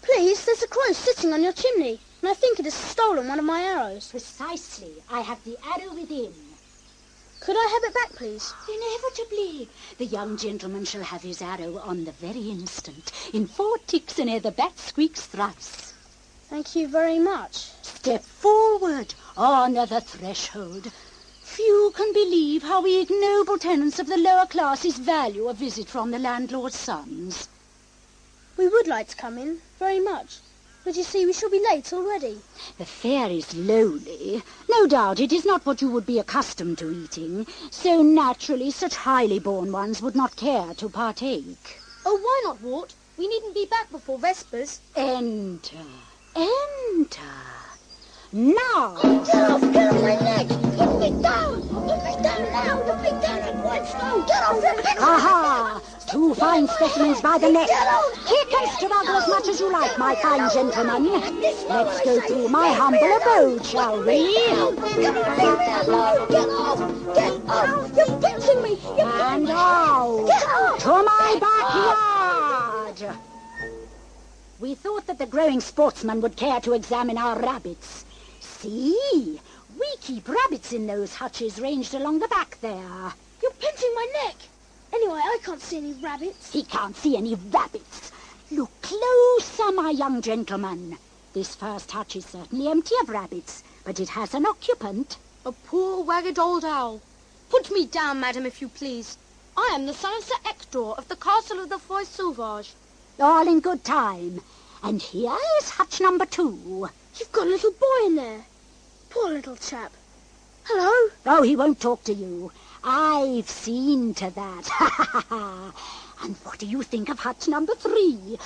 Please, there's a crow sitting on your chimney, and I think it has stolen one of my arrows. Precisely. I have the arrow within. Could I have it back, please? Inevitably. The young gentleman shall have his arrow on the very instant. In 4 ticks and ere the bat squeaks thrice. Thank you very much. Step forward. Honour the threshold. Few can believe how we ignoble tenants of the lower classes value a visit from the landlord's sons. We would like to come in, very much. But you see, we shall be late already. The fare is lowly. No doubt it is not what you would be accustomed to eating, so naturally such highly born ones would not care to partake. Oh, why not, Wart? We needn't be back before Vespers. Enter. Enter. Now! Get off my neck! Put me down! Put me down now! Put me down at once! No, get off him! Get off! Aha! Two fine specimens by the neck. Kick and struggle as much as you like, my fine gentleman. Let's go through my humble abode, shall we? Get off! Leave me alone! Get off! Get off! You're pinching me! And out! Get off! To my backyard! We thought that the growing sportsman would care to examine our rabbits. See, we keep rabbits in those hutches ranged along the back there. You're pinching my neck. Anyway, I can't see any rabbits. He can't see any rabbits. Look closer, my young gentleman. This first hutch is certainly empty of rabbits, but it has an occupant. A poor, ragged old owl. Put me down, madam, if you please. I am the son of Sir Ector of the castle of the Foy Sauvage. All in good time. And here is hutch number 2. You've got a little boy in there. Poor little chap. Hello? Oh, he won't talk to you. I've seen to that. And what do you think of hutch number 3?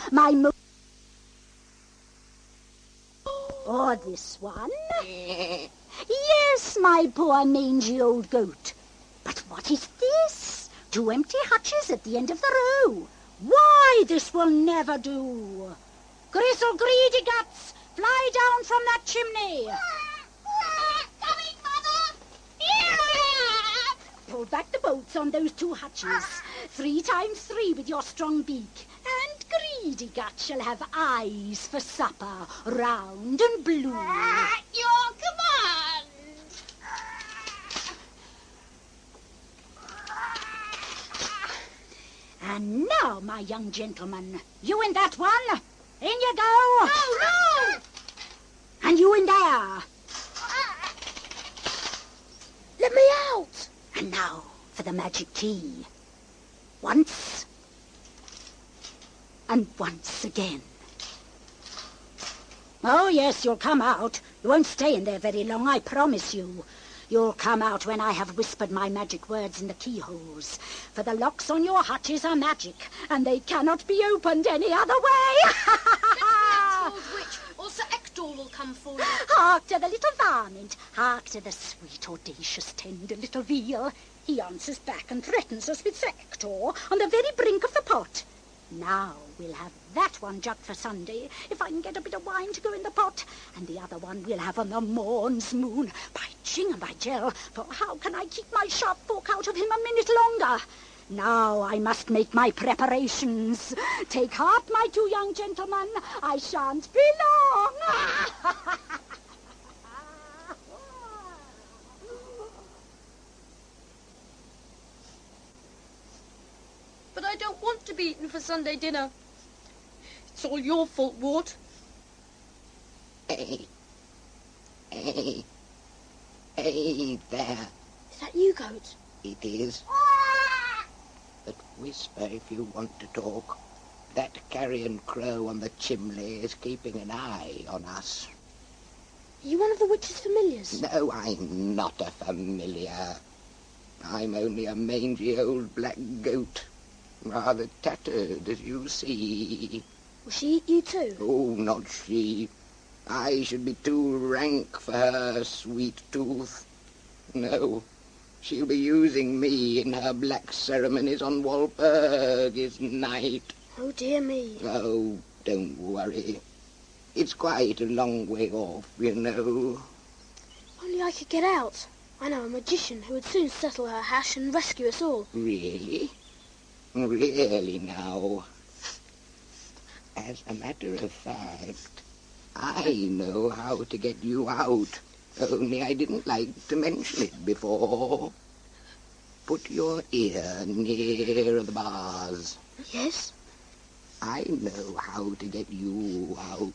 Or this one? Yes, my poor mangy old goat. But what is this? 2 empty hutches at the end of the row. Why, this will never do. Gristle greedy guts, fly down from that chimney. Coming, Mother! Here I am! Pull back the bolts on those 2 hutches. 3 times 3 with your strong beak. And greedy guts shall have eyes for supper, round and blue. Your command! And now, my young gentleman, you in that one. In you go. No, no! And you in there. Let me out. And now for the magic key. Once. And once again. Oh, yes, you'll come out. You won't stay in there very long, I promise you. You'll come out when I have whispered my magic words in the keyholes. For the locks on your hutches are magic, and they cannot be opened any other way. Old witch, or Sir Ector will come for you. Hark to the little varmint. Hark to the sweet, audacious, tender little veal. He answers back and threatens us with Sir Ector on the very brink of the pot. Now we'll have that one jugged for Sunday, if I can get a bit of wine to go in the pot, and the other one we'll have on the morn's moon. By jing and by jell, for how can I keep my sharp fork out of him a minute longer? Now I must make my preparations. Take heart, my 2 young gentlemen. I shan't be long. But I don't want to be eaten for Sunday dinner. It's all your fault, Wart. Hey there. Is that you, Goat? It is. But whisper if you want to talk. That carrion crow on the chimney is keeping an eye on us. Are you one of the witch's familiars? No, I'm not a familiar. I'm only a mangy old black goat. Rather tattered, as you see. Will she eat you too? Oh, not she. I should be too rank for her sweet tooth. No, she'll be using me in her black ceremonies on Walpurgis night. Oh, dear me. Oh, don't worry. It's quite a long way off, you know. Only I could get out. I know a magician who would soon settle her hash and rescue us all. Really? Really now. As a matter of fact, I know how to get you out. Only I didn't like to mention it before. Put your ear near the bars. Yes? I know how to get you out.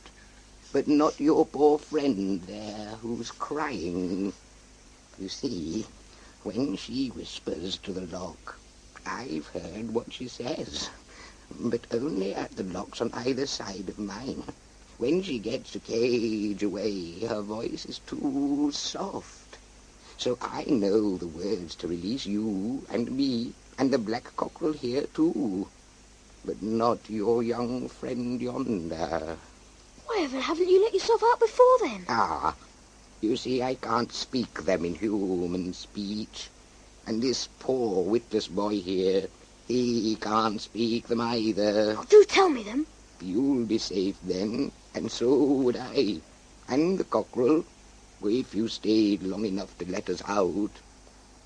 but not your poor friend there who's crying. You see, when she whispers to the lock, I've heard what she says, but only at the locks on either side of mine. When she gets a cage away, her voice is too soft. So I know the words to release you and me and the black cockerel here too, but not your young friend yonder. Why, Evan, haven't you let yourself out before then? Ah, you see, I can't speak them in human speech. And this poor witless boy here, he can't speak them either. Oh, do tell me them. You'll be safe then, and so would I. And the cockerel, if you stayed long enough to let us out.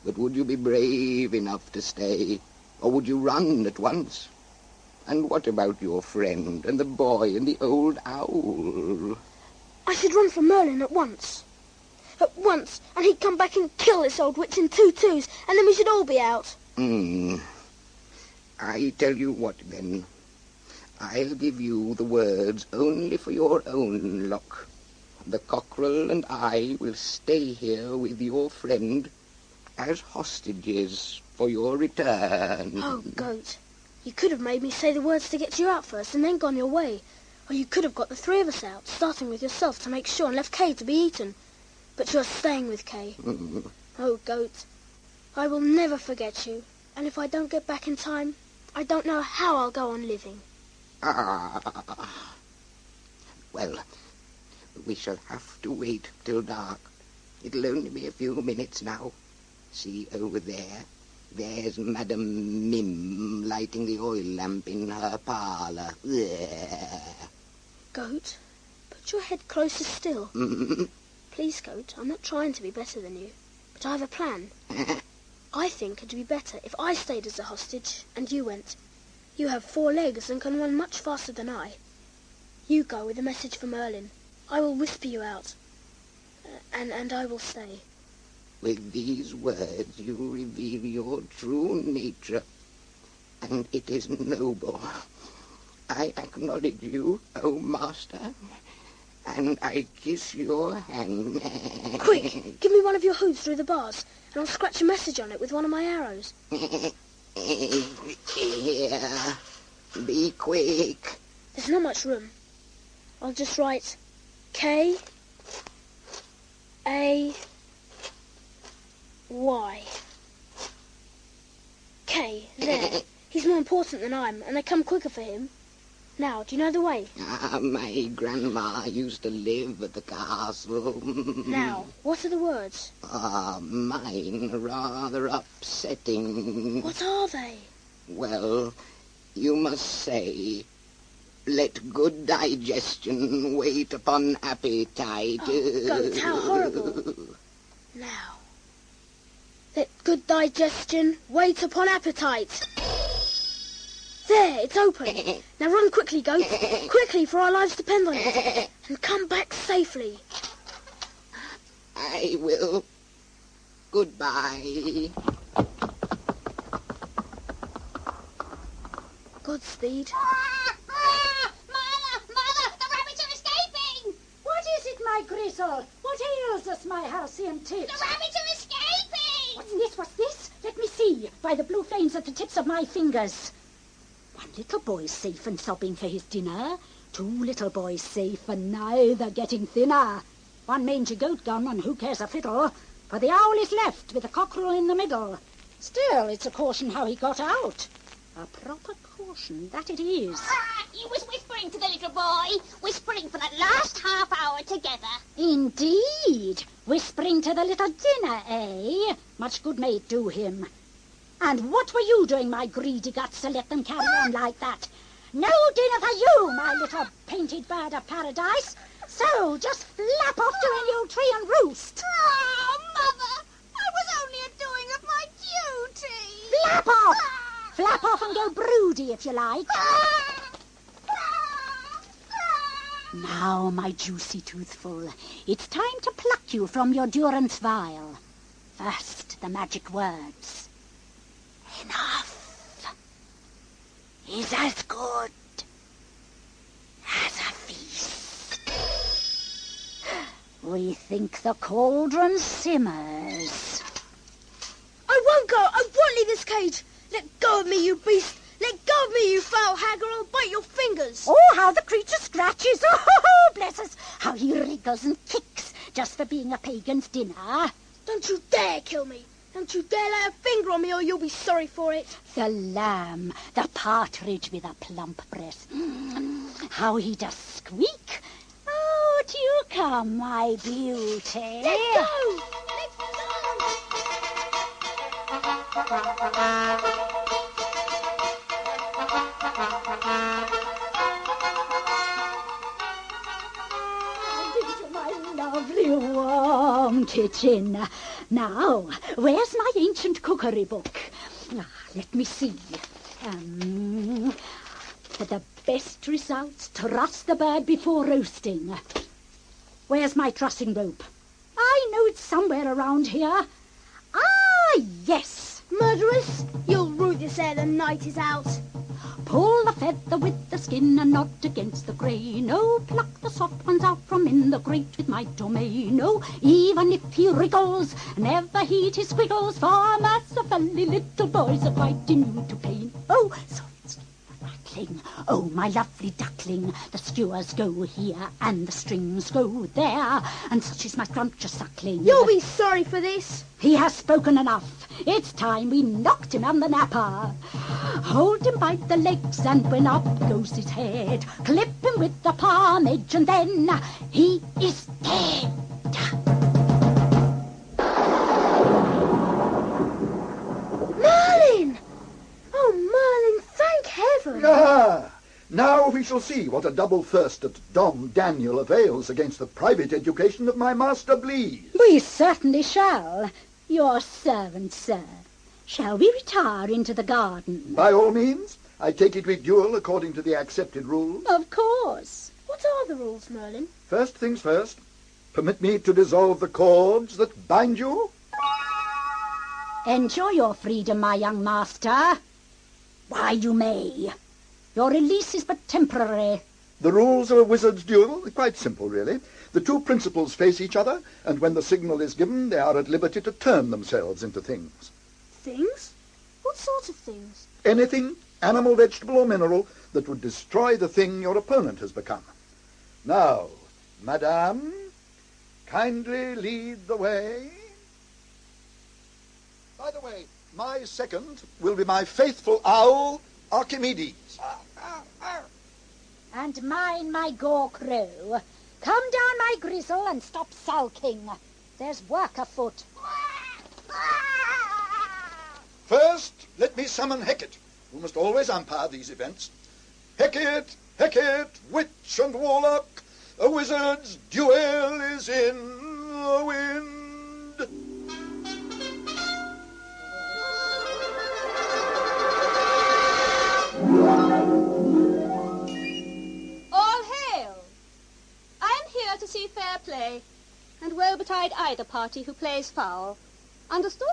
But would you be brave enough to stay, or would you run at once? And what about your friend, and the boy, and the old owl? I should run from Merlin at once. At once, and he'd come back and kill this old witch in 2 twos, and then we should all be out. I tell you what, then. I'll give you the words only for your own luck. The cockerel and I will stay here with your friend as hostages for your return. Oh, Goat, you could have made me say the words to get you out first and then gone your way. Or you could have got the 3 of us out, starting with yourself to make sure, and left Kay to be eaten. But you're staying with Kay. Oh, Goat, I will never forget you. And if I don't get back in time, I don't know how I'll go on living. Well, we shall have to wait till dark. It'll only be a few minutes now. See over there? There's Madame Mim lighting the oil lamp in her parlour. Goat, put your head closer still. Please, Goat, I'm not trying to be better than you, but I have a plan. I think it'd be better if I stayed as a hostage and you went. You have 4 legs and can run much faster than I. You go with a message for Merlin. I will whisper you out, and I will stay. With these words you reveal your true nature, and it is noble. I acknowledge you, O master, and I kiss your hand. Quick, give me one of your hooves through the bars, and I'll scratch a message on it with one of my arrows. Here, be quick. There's not much room. I'll just write K-A-Y. K, there. He's more important than I am, and they come quicker for him. Now, do you know the way? My grandma used to live at the castle. Now, what are the words? Mine rather upsetting. What are they? Well, you must say, let good digestion wait upon appetite. Oh, Goat, how horrible. Now, let good digestion wait upon appetite. There, it's open. Now run quickly, Goat. Quickly, for our lives depend on it. And come back safely. I will. Goodbye. Godspeed. Mother, the rabbits are escaping! What is it, my Gristle? What ails us, my halcyon tits? The rabbits are escaping! What's this? Let me see, by the blue flames at the tips of my fingers. 1 little boy safe and sobbing for his dinner. 2 little boys safe and neither getting thinner. 1 mangy goat gone, and who cares a fiddle? For the owl is left with the cockerel in the middle. Still, it's a caution how he got out. A proper caution, that it is. He was whispering to the little boy, whispering for the last half hour together. Indeed. Whispering to the little dinner, eh? Much good may it do him. And what were you doing, my greedy guts, to let them carry on like that? No dinner for you, my little painted bird of paradise. So, just flap off to a new tree and roost. Oh, Mother, I was only a-doing of my duty. Flap off! Flap off and go broody, if you like. Now, my juicy toothful, it's time to pluck you from your durance vile. First, the magic words. Enough is as good as a feast. We think the cauldron simmers. I won't go. I won't leave this cage. Let go of me, you beast. Let go of me, you foul hag, or I'll bite your fingers. Oh, how the creature scratches. Oh, bless us. How he wriggles and kicks just for being a pagan's dinner. Don't you dare kill me. Don't you dare lay a finger on me or you'll be sorry for it. The lamb, the partridge with a plump breast. How he does squeak. Out you come, my beauty. Let go! Let Into my lovely warm kitchen. Now, where's my ancient cookery book? Let me see. For the best results, truss the bird before roasting. Where's my trussing rope? I know it's somewhere around here. Ah, yes. Murderess, you'll rue this ere the night is out. Pull the feather with the skin and not against the grain. Oh, pluck the soft ones out from in the grate with my domain. Oh, even if he wriggles, never heed his squiggles, for mercifully little boys are quite immune to pain. Oh, so it's rattling. Oh, my lovely duckling, the skewers go here and the strings go there, and such is my scrumptious suckling. You'll be sorry for this. He has spoken enough. It's time we knocked him on the napper. Hold him by the legs, and when up goes his head, clip him with the palm edge, and then he is dead. Merlin! Oh, Merlin, thank heaven. Ah! Now we shall see what a double thirst at Dom Daniel avails against the private education of my master Blease. We certainly shall. Your servant, sir. Shall we retire into the garden? By all means. I take it we duel according to the accepted rules. Of course. What are the rules, Merlin? First things first. Permit me to dissolve the cords that bind you. Enjoy your freedom, my young master. Why, you may. Your release is but temporary. The rules of a wizard's duel are quite simple, really. The two principals face each other, and when the signal is given, they are at liberty to turn themselves into things. Things? What sort of things? Anything, animal, vegetable, or mineral, that would destroy the thing your opponent has become. Now, madame, kindly lead the way. By the way, my second will be my faithful owl, Archimedes. And mine, my gore crow. Come down, my grizzle, and stop sulking. There's work afoot. First, let me summon Hecate, who must always umpire these events. Hecate, Hecate, witch and warlock, a wizard's duel is in the wind. All hail! I am here to see fair play, and woe betide either party who plays foul. Understood?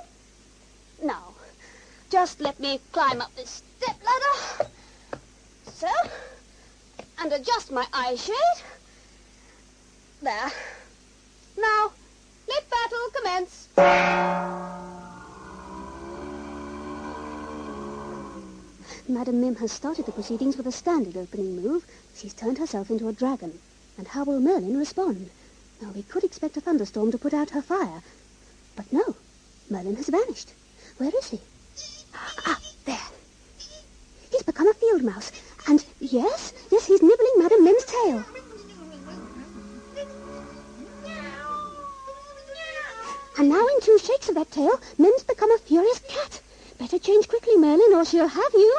Now, just let me climb up this step ladder. So. And adjust my eye shade. There. Now, let battle commence. Madam Mim has started the proceedings with a standard opening move. She's turned herself into a dragon. And how will Merlin respond? Now, we could expect a thunderstorm to put out her fire. But no, Merlin has vanished. Where is he? Ah, there. He's become a field mouse. And yes, he's nibbling Madam Mim's tail. And now in two shakes of that tail, Mim's become a furious cat. Better change quickly, Merlin, or she'll have you.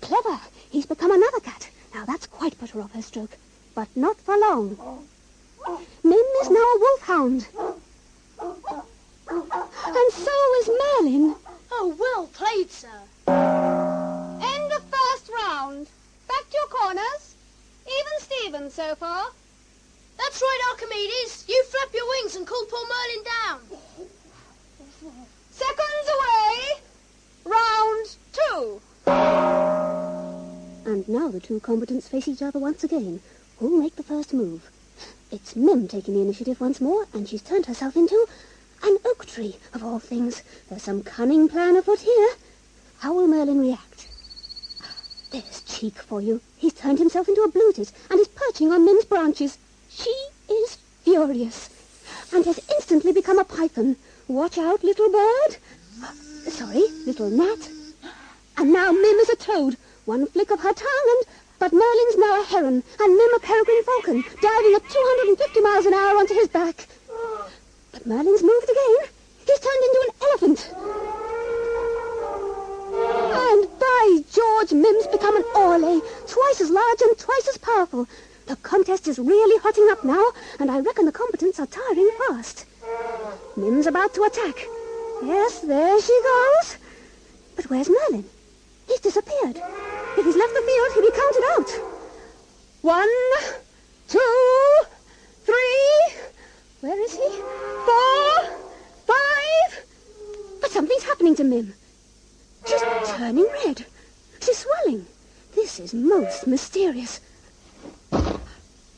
Clever. He's become another cat. Now that's quite put her off her stroke. But not for long. Mim is now a wolfhound. And so is Merlin. Oh, well played, sir. End of first round. Back to your corners. Even Stevens so far. That's right, Archimedes. You flap your wings and call poor Merlin down. Seconds away. Round 2. And now the two combatants face each other once again. Who'll make the first move? It's Mim taking the initiative once more, and she's turned herself into an oak tree, of all things. There's some cunning plan afoot here. How will Merlin react? There's cheek for you. He's turned himself into a bluetit and is perching on Mim's branches. She is furious and has instantly become a python. Watch out, little bird. Sorry, little gnat. And now Mim is a toad. One flick of her tongue But Merlin's now a heron, and Mim a peregrine falcon, diving at 250 miles an hour onto his back. But Merlin's moved again. He's turned into an elephant. And by George, Mim's become an orlay, twice as large and twice as powerful. The contest is really hotting up now, and I reckon the combatants are tiring fast. Mim's about to attack. Yes, there she goes. But where's Merlin? He's disappeared. If he's left the field, he'll be counted out. 1, 2, 3. Where is he? 4, 5. But something's happening to Mim. She's turning red. She's swelling. This is most mysterious.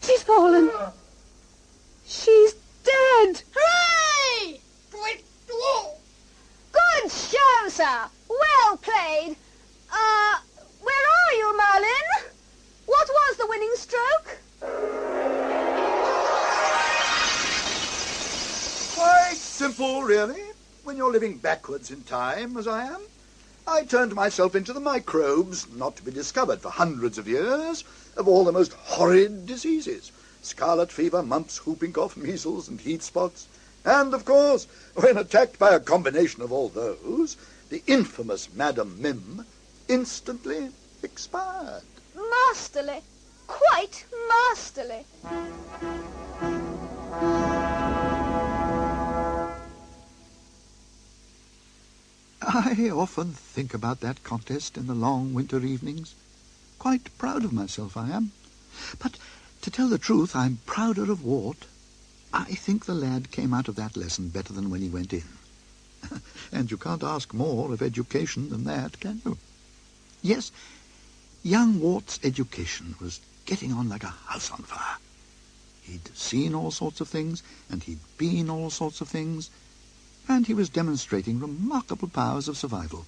She's fallen. She's dead. Hooray! Good show, sir. Well played. Where are you, Merlin? What was the winning stroke? Quite simple, really. When you're living backwards in time, as I am, I turned myself into the microbes, not to be discovered for hundreds of years, of all the most horrid diseases. Scarlet fever, mumps, whooping cough, measles, and heat spots. And, of course, when attacked by a combination of all those, the infamous Madam Mim instantly expired. Masterly. Quite masterly. I often think about that contest in the long winter evenings. Quite proud of myself, I am. But to tell the truth, I'm prouder of Wart. I think the lad came out of that lesson better than when he went in. And you can't ask more of education than that, can you? Yes, young Wart's education was getting on like a house on fire. He'd seen all sorts of things, and he'd been all sorts of things, and he was demonstrating remarkable powers of survival,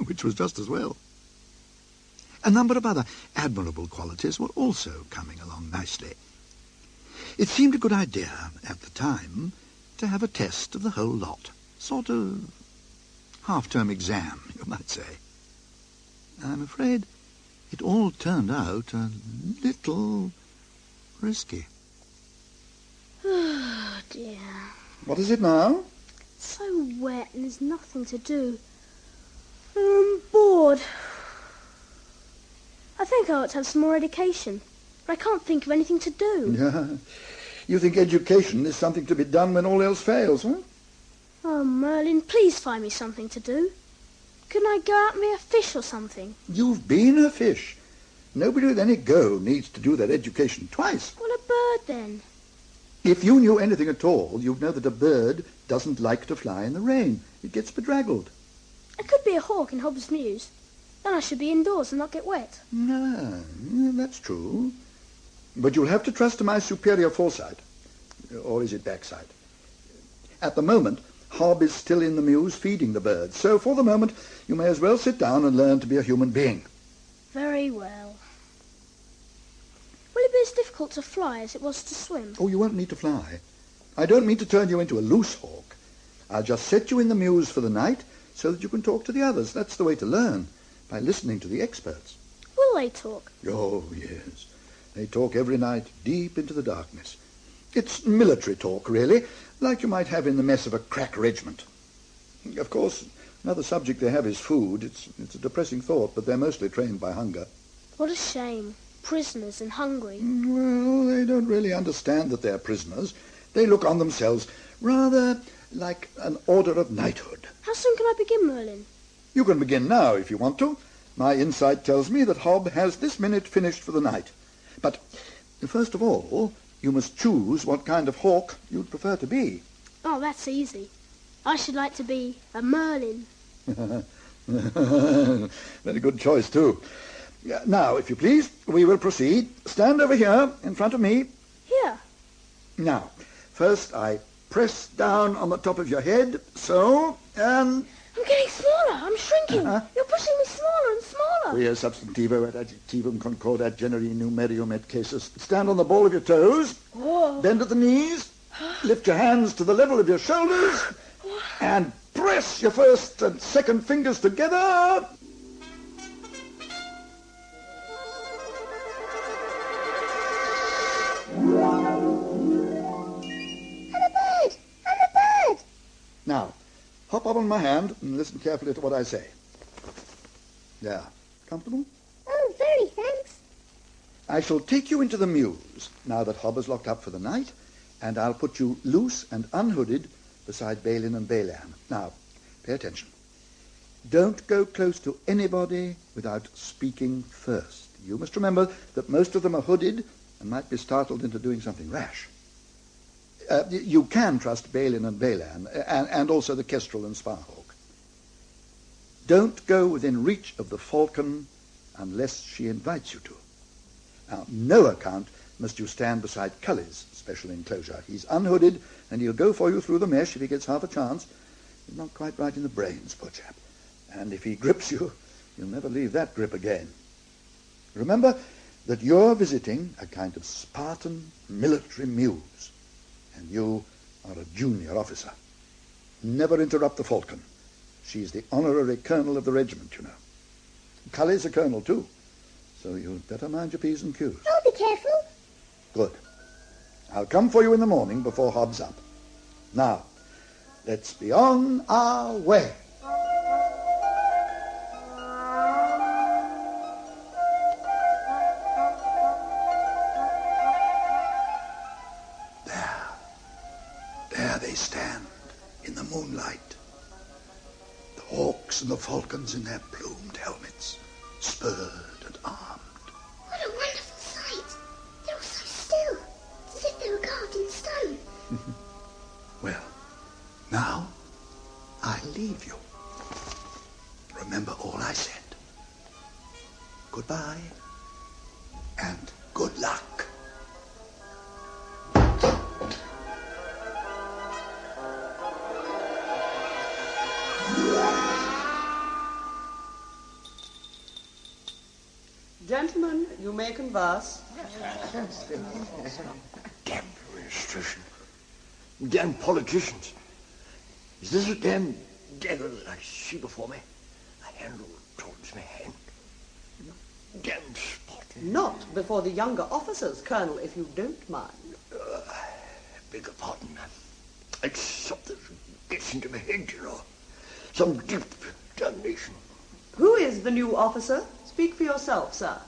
which was just as well. A number of other admirable qualities were also coming along nicely. It seemed a good idea at the time to have a test of the whole lot, sort of half-term exam, you might say. I'm afraid it all turned out a little risky. Oh, dear. What is it now? It's so wet and there's nothing to do. I'm bored. I think I ought to have some more education, but I can't think of anything to do. Yeah. You think education is something to be done when all else fails, huh? Oh, Merlin, please find me something to do. Couldn't I go out and be a fish or something? You've been a fish. Nobody with any go needs to do their education twice. Well, a bird, then. If you knew anything at all, you'd know that a bird doesn't like to fly in the rain. It gets bedraggled. I could be a hawk in Hobbes' Mews. Then I should be indoors and not get wet. No, that's true. But you'll have to trust to my superior foresight. Or is it backside? At the moment, Hob is still in the mews feeding the birds. So for the moment, you may as well sit down and learn to be a human being. Very well. Will it be as difficult to fly as it was to swim? Oh, you won't need to fly. I don't mean to turn you into a loose hawk. I'll just set you in the mews for the night so that you can talk to the others. That's the way to learn, by listening to the experts. Will they talk? Oh, yes. They talk every night, deep into the darkness. It's military talk, really, like you might have in the mess of a crack regiment. Of course, another subject they have is food. It's a depressing thought, but they're mostly trained by hunger. What a shame. Prisoners and hungry. Well, they don't really understand that they're prisoners. They look on themselves rather like an order of knighthood. How soon can I begin, Merlin? You can begin now if you want to. My insight tells me that Hob has this minute finished for the night. But first of all, you must choose what kind of hawk you'd prefer to be. Oh, that's easy. I should like to be a Merlin. Very good choice, too. Yeah, now, if you please, we will proceed. Stand over here in front of me. Here. Now, first I press down on the top of your head, so, and... I'm getting smaller. I'm shrinking. You're pushing me smaller and smaller. Quia substantivo et adjectivum concordat generi numerium et casus. Stand on the ball of your toes. Whoa. Bend at the knees. Lift your hands to the level of your shoulders. And press your first and second fingers together. Now, hop up on my hand and listen carefully to what I say. There. Comfortable? Oh, very, thanks. I shall take you into the mews, now that Hob is locked up for the night, and I'll put you loose and unhooded beside Balin and Balan. Now, pay attention. Don't go close to anybody without speaking first. You must remember that most of them are hooded and might be startled into doing something rash. You can trust Balin and Balan, and also the kestrel and sparhawk. Don't go within reach of the falcon unless she invites you to. Now, no account must you stand beside Cully's special enclosure. He's unhooded, and he'll go for you through the mesh if he gets half a chance. He's not quite right in the brains, poor chap. And if he grips you, you'll never leave that grip again. Remember that you're visiting a kind of Spartan military muse, and you are a junior officer. Never interrupt the falcon. She's the honorary colonel of the regiment, you know. Cully's a colonel, too, so you'd better mind your P's and Q's. I'll be careful. Good. I'll come for you in the morning before Hobb's up. Now, let's be on our way. There they stand in the moonlight. The hawks and the falcons in their plumed helmets, spurred and armed. What a wonderful sight. They're all so still, as if they were carved in stone. Well, now I leave you. Remember all I said. Goodbye and good luck. Gentlemen, you may converse. Damn administration. Damn politicians. Is this a damn devil that I see before me? A handle towards my hand. Damn spot. Not before the younger officers, Colonel, if you don't mind. Beg your pardon, ma'am. It's something that gets into my head, you know. Some deep damnation. Who is the new officer? Speak for yourself, sir.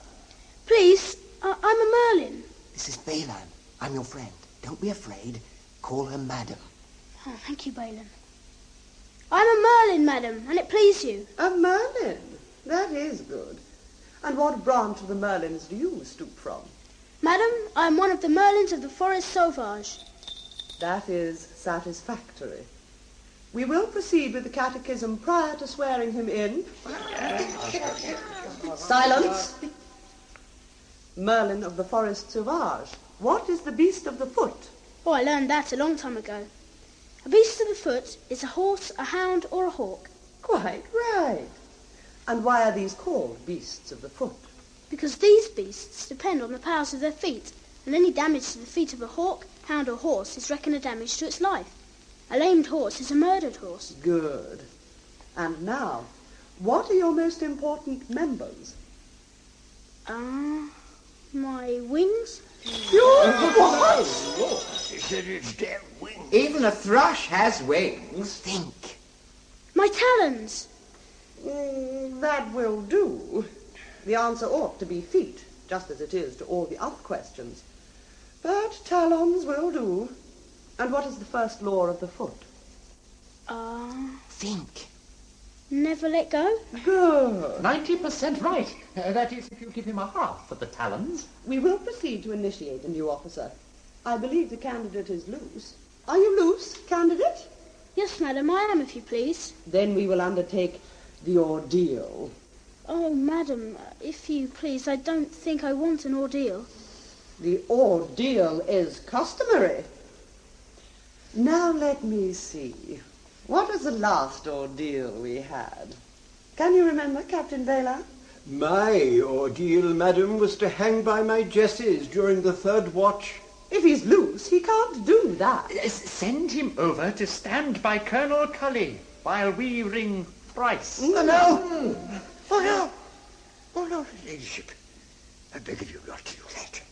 Please, I'm a Merlin. This is Balan. I'm your friend. Don't be afraid. Call her Madam. Oh, thank you, Balan. I'm a Merlin, madam, and it please you. A Merlin? That is good. And what branch of the Merlins do you stoop from? Madam, I am one of the Merlins of the Forest Sauvage. That is satisfactory. We will proceed with the catechism prior to swearing him in. Silence! Merlin of the Forest Sauvage. What is the beast of the foot? Oh, I learned that a long time ago. A beast of the foot is a horse, a hound, or a hawk. Quite right. And why are these called beasts of the foot? Because these beasts depend on the powers of their feet, and any damage to the feet of a hawk, hound, or horse is reckoned a damage to its life. A lamed horse is a murdered horse. Good. And now, what are your most important members? My wings? What? He said it's damn wings. Even a thrush has wings. Think. My talons. That will do. The answer ought to be feet, just as it is to all the other questions. But talons will do. And what is the first law of the foot? Think. Never let go? Good. 90% right. That is, if you give him a half of the talons. We will proceed to initiate a new officer. I believe the candidate is loose. Are you loose, candidate? Yes, madam, I am, if you please. Then we will undertake the ordeal. Oh, madam, if you please, I don't think I want an ordeal. The ordeal is customary. Now let me see. What was the last ordeal we had? Can you remember, Captain Vela? My ordeal, madam, was to hang by my jesses during the third watch. If he's loose, he can't do that. Send him over to stand by Colonel Cully while we ring thrice. No! Oh, no! Oh, no, ladyship. I beg of you not to do that.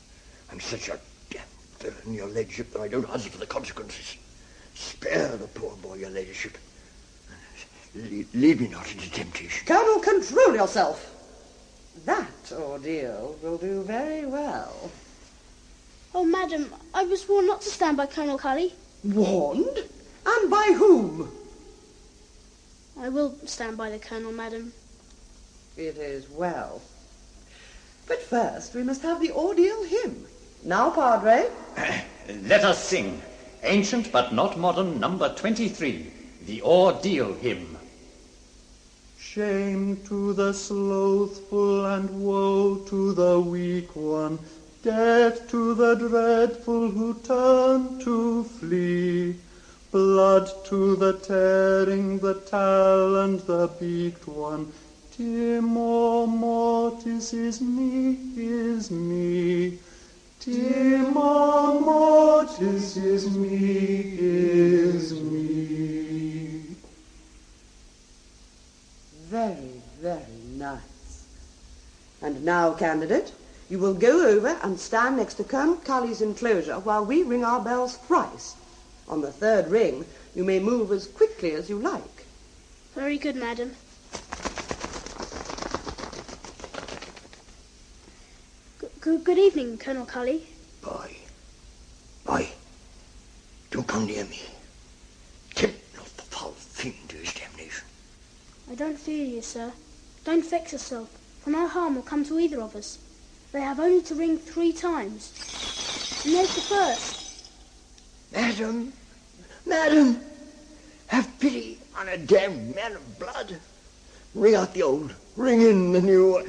I'm such a damn villain, your ladyship, that I don't answer for the consequences. Spare the poor boy, your ladyship. Lead me not into temptation. Colonel, control yourself. That ordeal will do very well. Oh, madam, I was warned not to stand by Colonel Cully. Warned? And by whom? I will stand by the Colonel, madam. It is well. But first we must have the ordeal hymn. Now, Padre. Let us sing ancient but not modern number 23, the Ordeal Hymn. Shame to the slothful and woe to the weak one, death to the dreadful who turn to flee, blood to the tearing, the taloned, the beaked one, timor mortis is me, timor mortis is me. Very, very nice. And now, candidate, you will go over and stand next to Colonel Cully's enclosure while we ring our bells thrice. On the third ring, you may move as quickly as you like. Very good, madam. Good evening, Colonel Cully. Boy, don't come near me. Tempt not the foul fiend to his damnation. I don't fear you, sir. Don't vex yourself, for no harm will come to either of us. They have only to ring 3 times. And there's the first. Madam, have pity on a damned man of blood. Ring out the old, ring in the new. I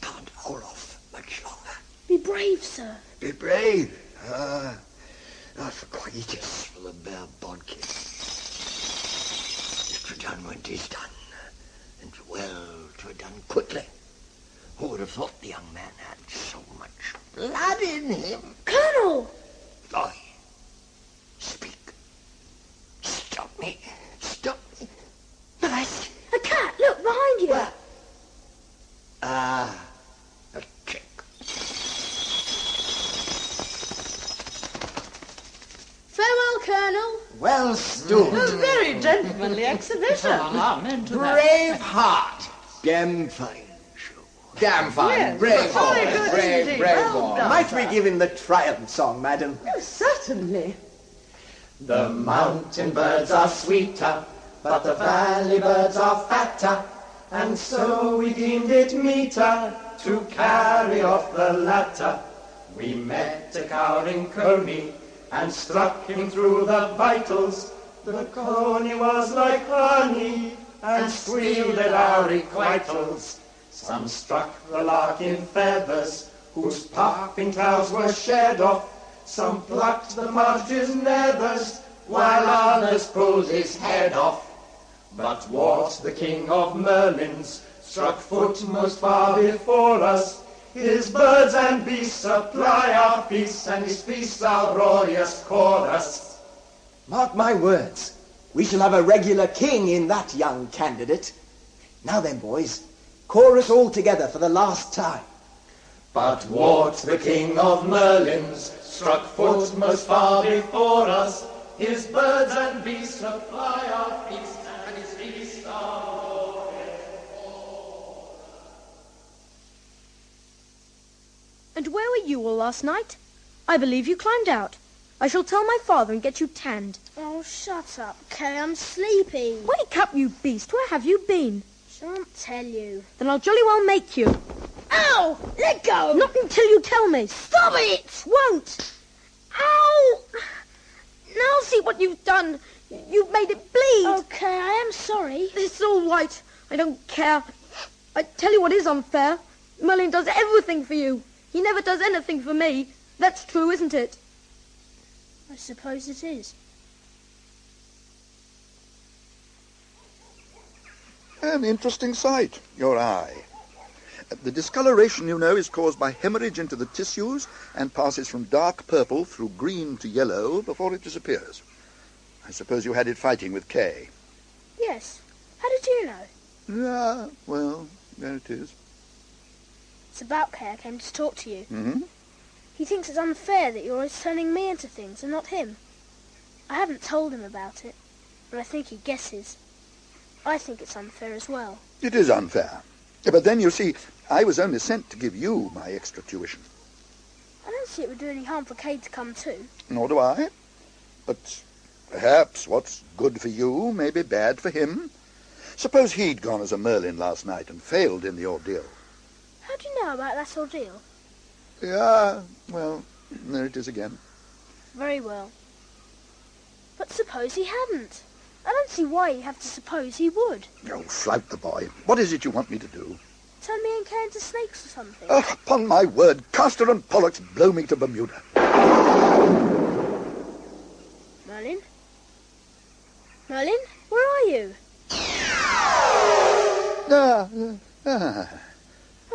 can't hold off much longer. Be brave, sir. Be brave. For quietus for the bare bodkin. If to done when 'tis done, and well to done quickly. Who would have thought the young man had so much blood in him? Colonel! Boy, speak. Stop me. Nice. A cat! Look, behind you! Where? A chick. Farewell, Colonel. Well stood. A very gentlemanly exhibition. Brave heart. Damn fine show. Damn fine. Yes, Brave very boy. good Brave indeed. boy. Well done, Might sir. we give him the triumph song, madam? Oh, certainly. The mountain birds are sweeter, but the valley birds are fatter, and so we deemed it meeter to carry off the latter. We met a cowering coney and struck him through the vitals. The coney was like honey and squealed at our requitals. Some struck the lark in feathers, whose puffing clouds were shed off. Some plucked the partridge's nethers, while others pulled his head off. But Wart, the king of Merlins, struck foot most far before us. His birds and beasts supply our feasts, and his feasts our royous chorus. Mark my words. We shall have a regular king in that young candidate. Now then, boys, chorus all together for the last time. But Wart, the king of Merlins, struck foot most far before us. His birds and beasts supply our feasts, and his feasts our royous chorus. And where were you all last night? I believe you climbed out. I shall tell my father and get you tanned. Oh, shut up, Kay. I'm sleepy. Wake up, you beast. Where have you been? Shan't tell you. Then I'll jolly well make you. Ow! Let go! Not until you tell me. Stop it! Won't. Ow! Now see what you've done. You've made it bleed. Okay, I am sorry. It's all right. I don't care. I tell you what is unfair. Merlin does everything for you. He never does anything for me. That's true, isn't it? I suppose it is. An interesting sight, your eye. The discoloration, you know, is caused by hemorrhage into the tissues and passes from dark purple through green to yellow before it disappears. I suppose you had it fighting with Kay. Yes. How did you know? Yeah, well, there it is. It's about Kay I came to talk to you. Mm-hmm. He thinks it's unfair that you're always turning me into things and not him. I haven't told him about it, but I think he guesses. I think it's unfair as well. It is unfair. But then, you see, I was only sent to give you my extra tuition. I don't see it would do any harm for Kay to come too. Nor do I. But perhaps what's good for you may be bad for him. Suppose he'd gone as a Merlin last night and failed in the ordeal. How do you know about that ordeal? Yeah, well, there it is again. Very well. But suppose he hadn't. I don't see why you have to suppose he would. Oh, flout the boy. What is it you want me to do? Turn me and Kay into snakes or something. Oh, upon my word, Castor and Pollux blow me to Bermuda. Merlin? Merlin, where are you? Oh,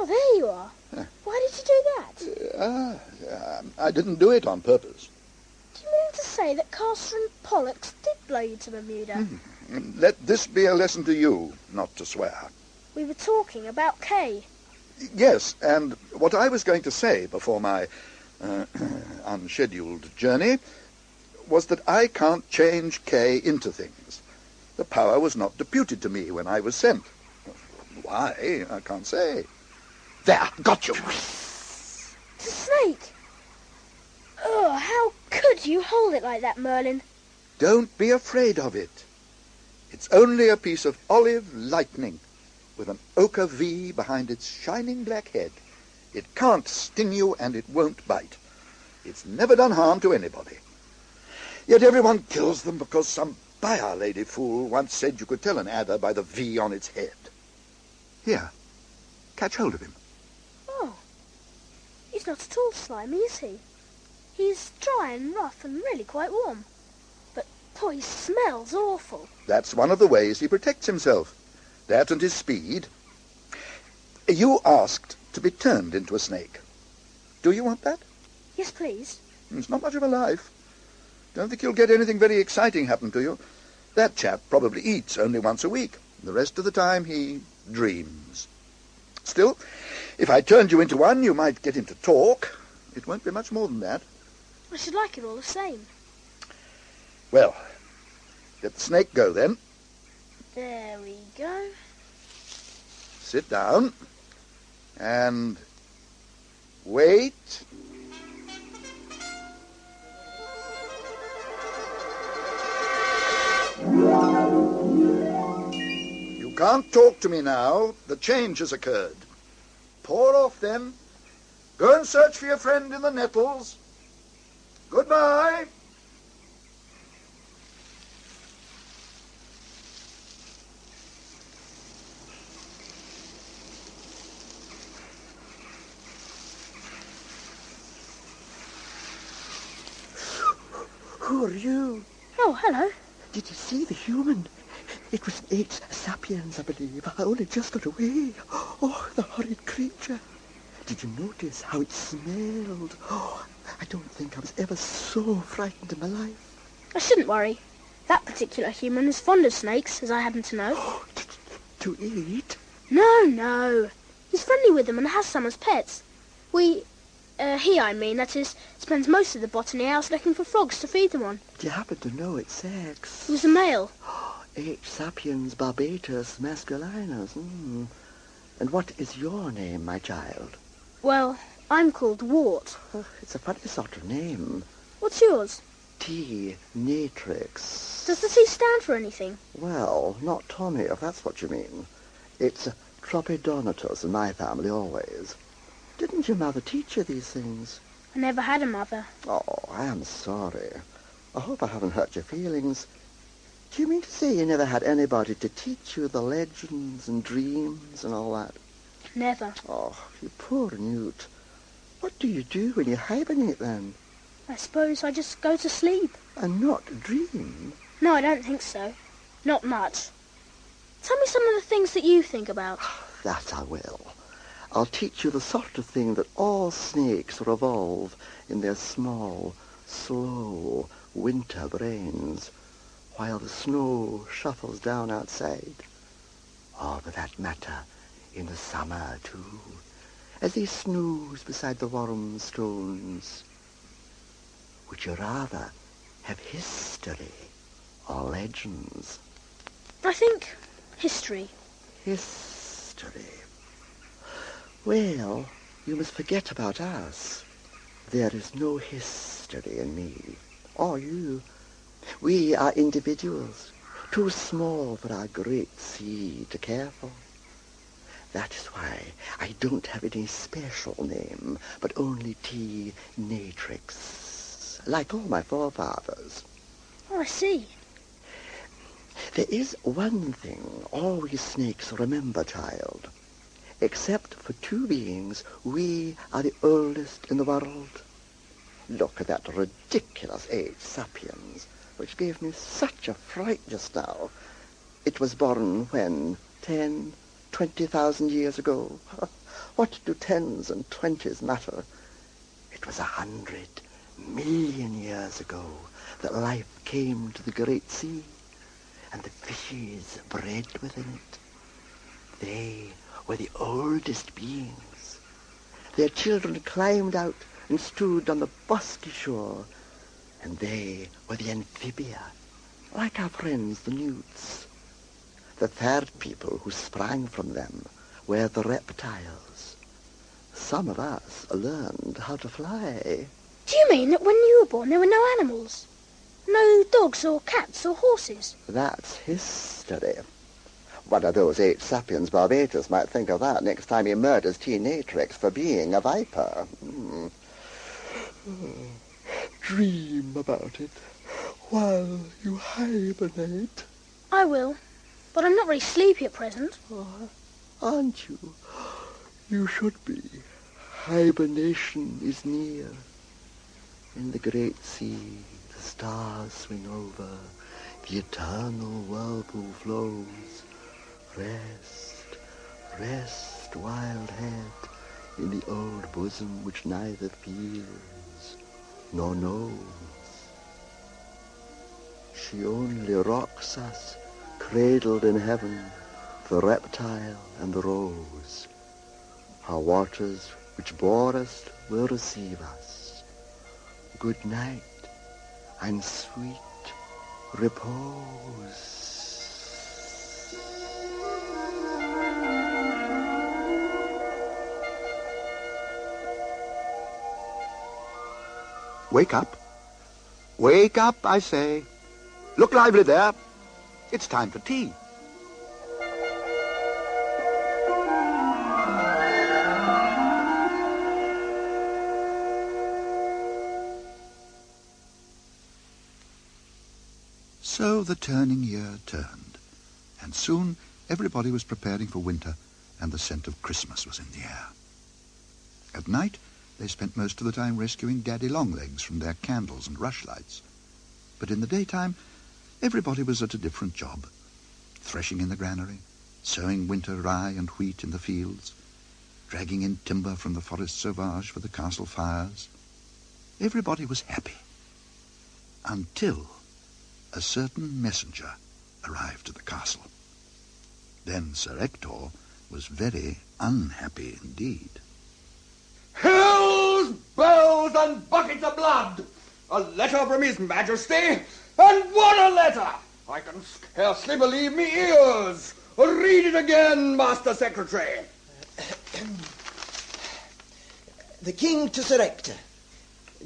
there you are. Why did you do that? I didn't do it on purpose. Do you mean to say that Castor and Pollux did blow you to Bermuda? Let this be a lesson to you, not to swear. We were talking about Kay. Yes, and what I was going to say before my unscheduled journey was that I can't change Kay into things. The power was not deputed to me when I was sent. Why, I can't say. There, got you. It's a snake. Oh, how could you hold it like that, Merlin? Don't be afraid of it. It's only a piece of olive lightning with an ochre V behind its shining black head. It can't sting you and it won't bite. It's never done harm to anybody. Yet everyone kills them because some byre lady fool once said you could tell an adder by the V on its head. Here, catch hold of him. Oh, he's not at all slimy, is he? He's dry and rough and really quite warm. But, boy, he smells awful. That's one of the ways he protects himself. That and his speed. You asked to be turned into a snake. Do you want that? Yes, please. It's not much of a life. Don't think you'll get anything very exciting happen to you. That chap probably eats only once a week. The rest of the time he dreams. Still, if I turned you into one, you might get him to talk. It won't be much more than that. I should like it all the same. Well, let the snake go then. There we go. Sit down. And wait. You can't talk to me now. The change has occurred. Pour off then. Go and search for your friend in the nettles. Goodbye. Who are you? Oh, hello. Did you see the human? It was H. sapiens, I believe. I only just got away. Oh, the horrid creature. Did you notice how it smelled? Oh, I don't think I was ever so frightened in my life. I shouldn't worry. That particular human is fond of snakes, as I happen to know. To eat? No. He's friendly with them and has some as pets. That is, spends most of the botany hours looking for frogs to feed them on. Do you happen to know its sex? He was a male. H. sapiens barbatus masculinus. And what is your name, my child? Well, I'm called Wart. Oh, it's a funny sort of name. What's yours? T. Natrix. Does the T stand for anything? Well, not Tommy, if that's what you mean. It's Tropidonatus in my family always. Didn't your mother teach you these things? I never had a mother. Oh, I am sorry. I hope I haven't hurt your feelings. Do you mean to say you never had anybody to teach you the legends and dreams and all that? Never. Oh, you poor Knute. What do you do when you hibernate then? I suppose I just go to sleep. And not dream? No, I don't think so. Not much. Tell me some of the things that you think about. That I will. I'll teach you the sort of thing that all snakes revolve in their small, slow, winter brains, while the snow shuffles down outside. Or, for that matter, in the summer, too, as they snooze beside the warm stones. Would you rather have history or legends? I think history. History. Well, you must forget about us. There is no history in me, or you. We are individuals, too small for our great sea to care for. That is why I don't have any special name, but only T. Natrix, like all my forefathers. Oh, I see. There is one thing all we snakes remember, child. Except for two beings, we are the oldest in the world. Look at that ridiculous age sapiens, which gave me such a fright just now. It was born when? 10, 20,000 years ago. What do 10s and 20s matter? It was 100 million years ago that life came to the great sea, and the fishes bred within it. They were the oldest beings. Their children climbed out and stood on the bosky shore, and they were the amphibia, like our friends the newts. The third people who sprang from them were the reptiles. Some of us learned how to fly. Do you mean that when you were born there were no animals? No dogs or cats or horses? That's history. One of those 8 sapiens barbatus might think of that next time he murders T. Natrix for being a viper. Dream about it while you hibernate. I will, but I'm not very sleepy at present. Oh, aren't you? You should be. Hibernation is near. In the great sea, the stars swing over, the eternal whirlpool flows. Rest, rest, wild head, in the old bosom which neither feels nor knows. She only rocks us, cradled in heaven, the reptile and the rose. Her waters which bore us will receive us. Good night and sweet repose. Wake up. Wake up, I say. Look lively there. It's time for tea. So the turning year turned, and soon everybody was preparing for winter, and the scent of Christmas was in the air. At night, they spent most of the time rescuing Daddy Longlegs from their candles and rushlights. But in the daytime, everybody was at a different job. Threshing in the granary, sowing winter rye and wheat in the fields, dragging in timber from the forest sauvage for the castle fires. Everybody was happy. Until a certain messenger arrived at the castle. Then Sir Ector was very unhappy indeed. Hills, bells, and buckets of blood! A letter from His Majesty? And what a letter! I can scarcely believe me ears. Read it again, Master Secretary. The King to Sir Ector.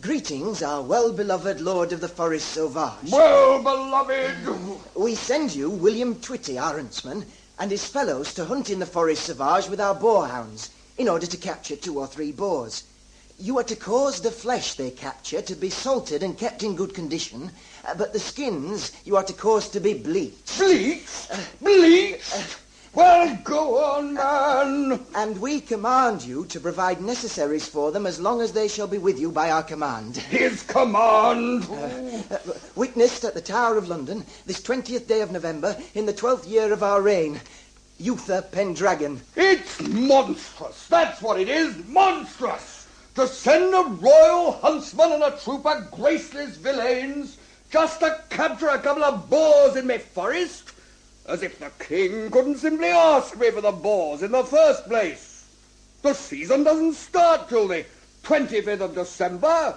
Greetings, our well-beloved Lord of the Forest Sauvage. Well-beloved! We send you William Twitty, our huntsman, and his fellows to hunt in the Forest Sauvage with our boarhounds, in order to capture 2 or 3 boars. You are to cause the flesh they capture to be salted and kept in good condition, but the skins you are to cause to be bleached. Bleached? Bleached? Well, go on, man. And we command you to provide necessaries for them as long as they shall be with you by our command. His command? Witnessed at the Tower of London, this 20th day of November, in the 12th year of our reign. Eutha Pendragon. It's monstrous. That's what it is. Monstrous. To send a royal huntsman and a troop of graceless villains just to capture a couple of boars in me forest? As if the king couldn't simply ask me for the boars in the first place. The season doesn't start till the 25th of December,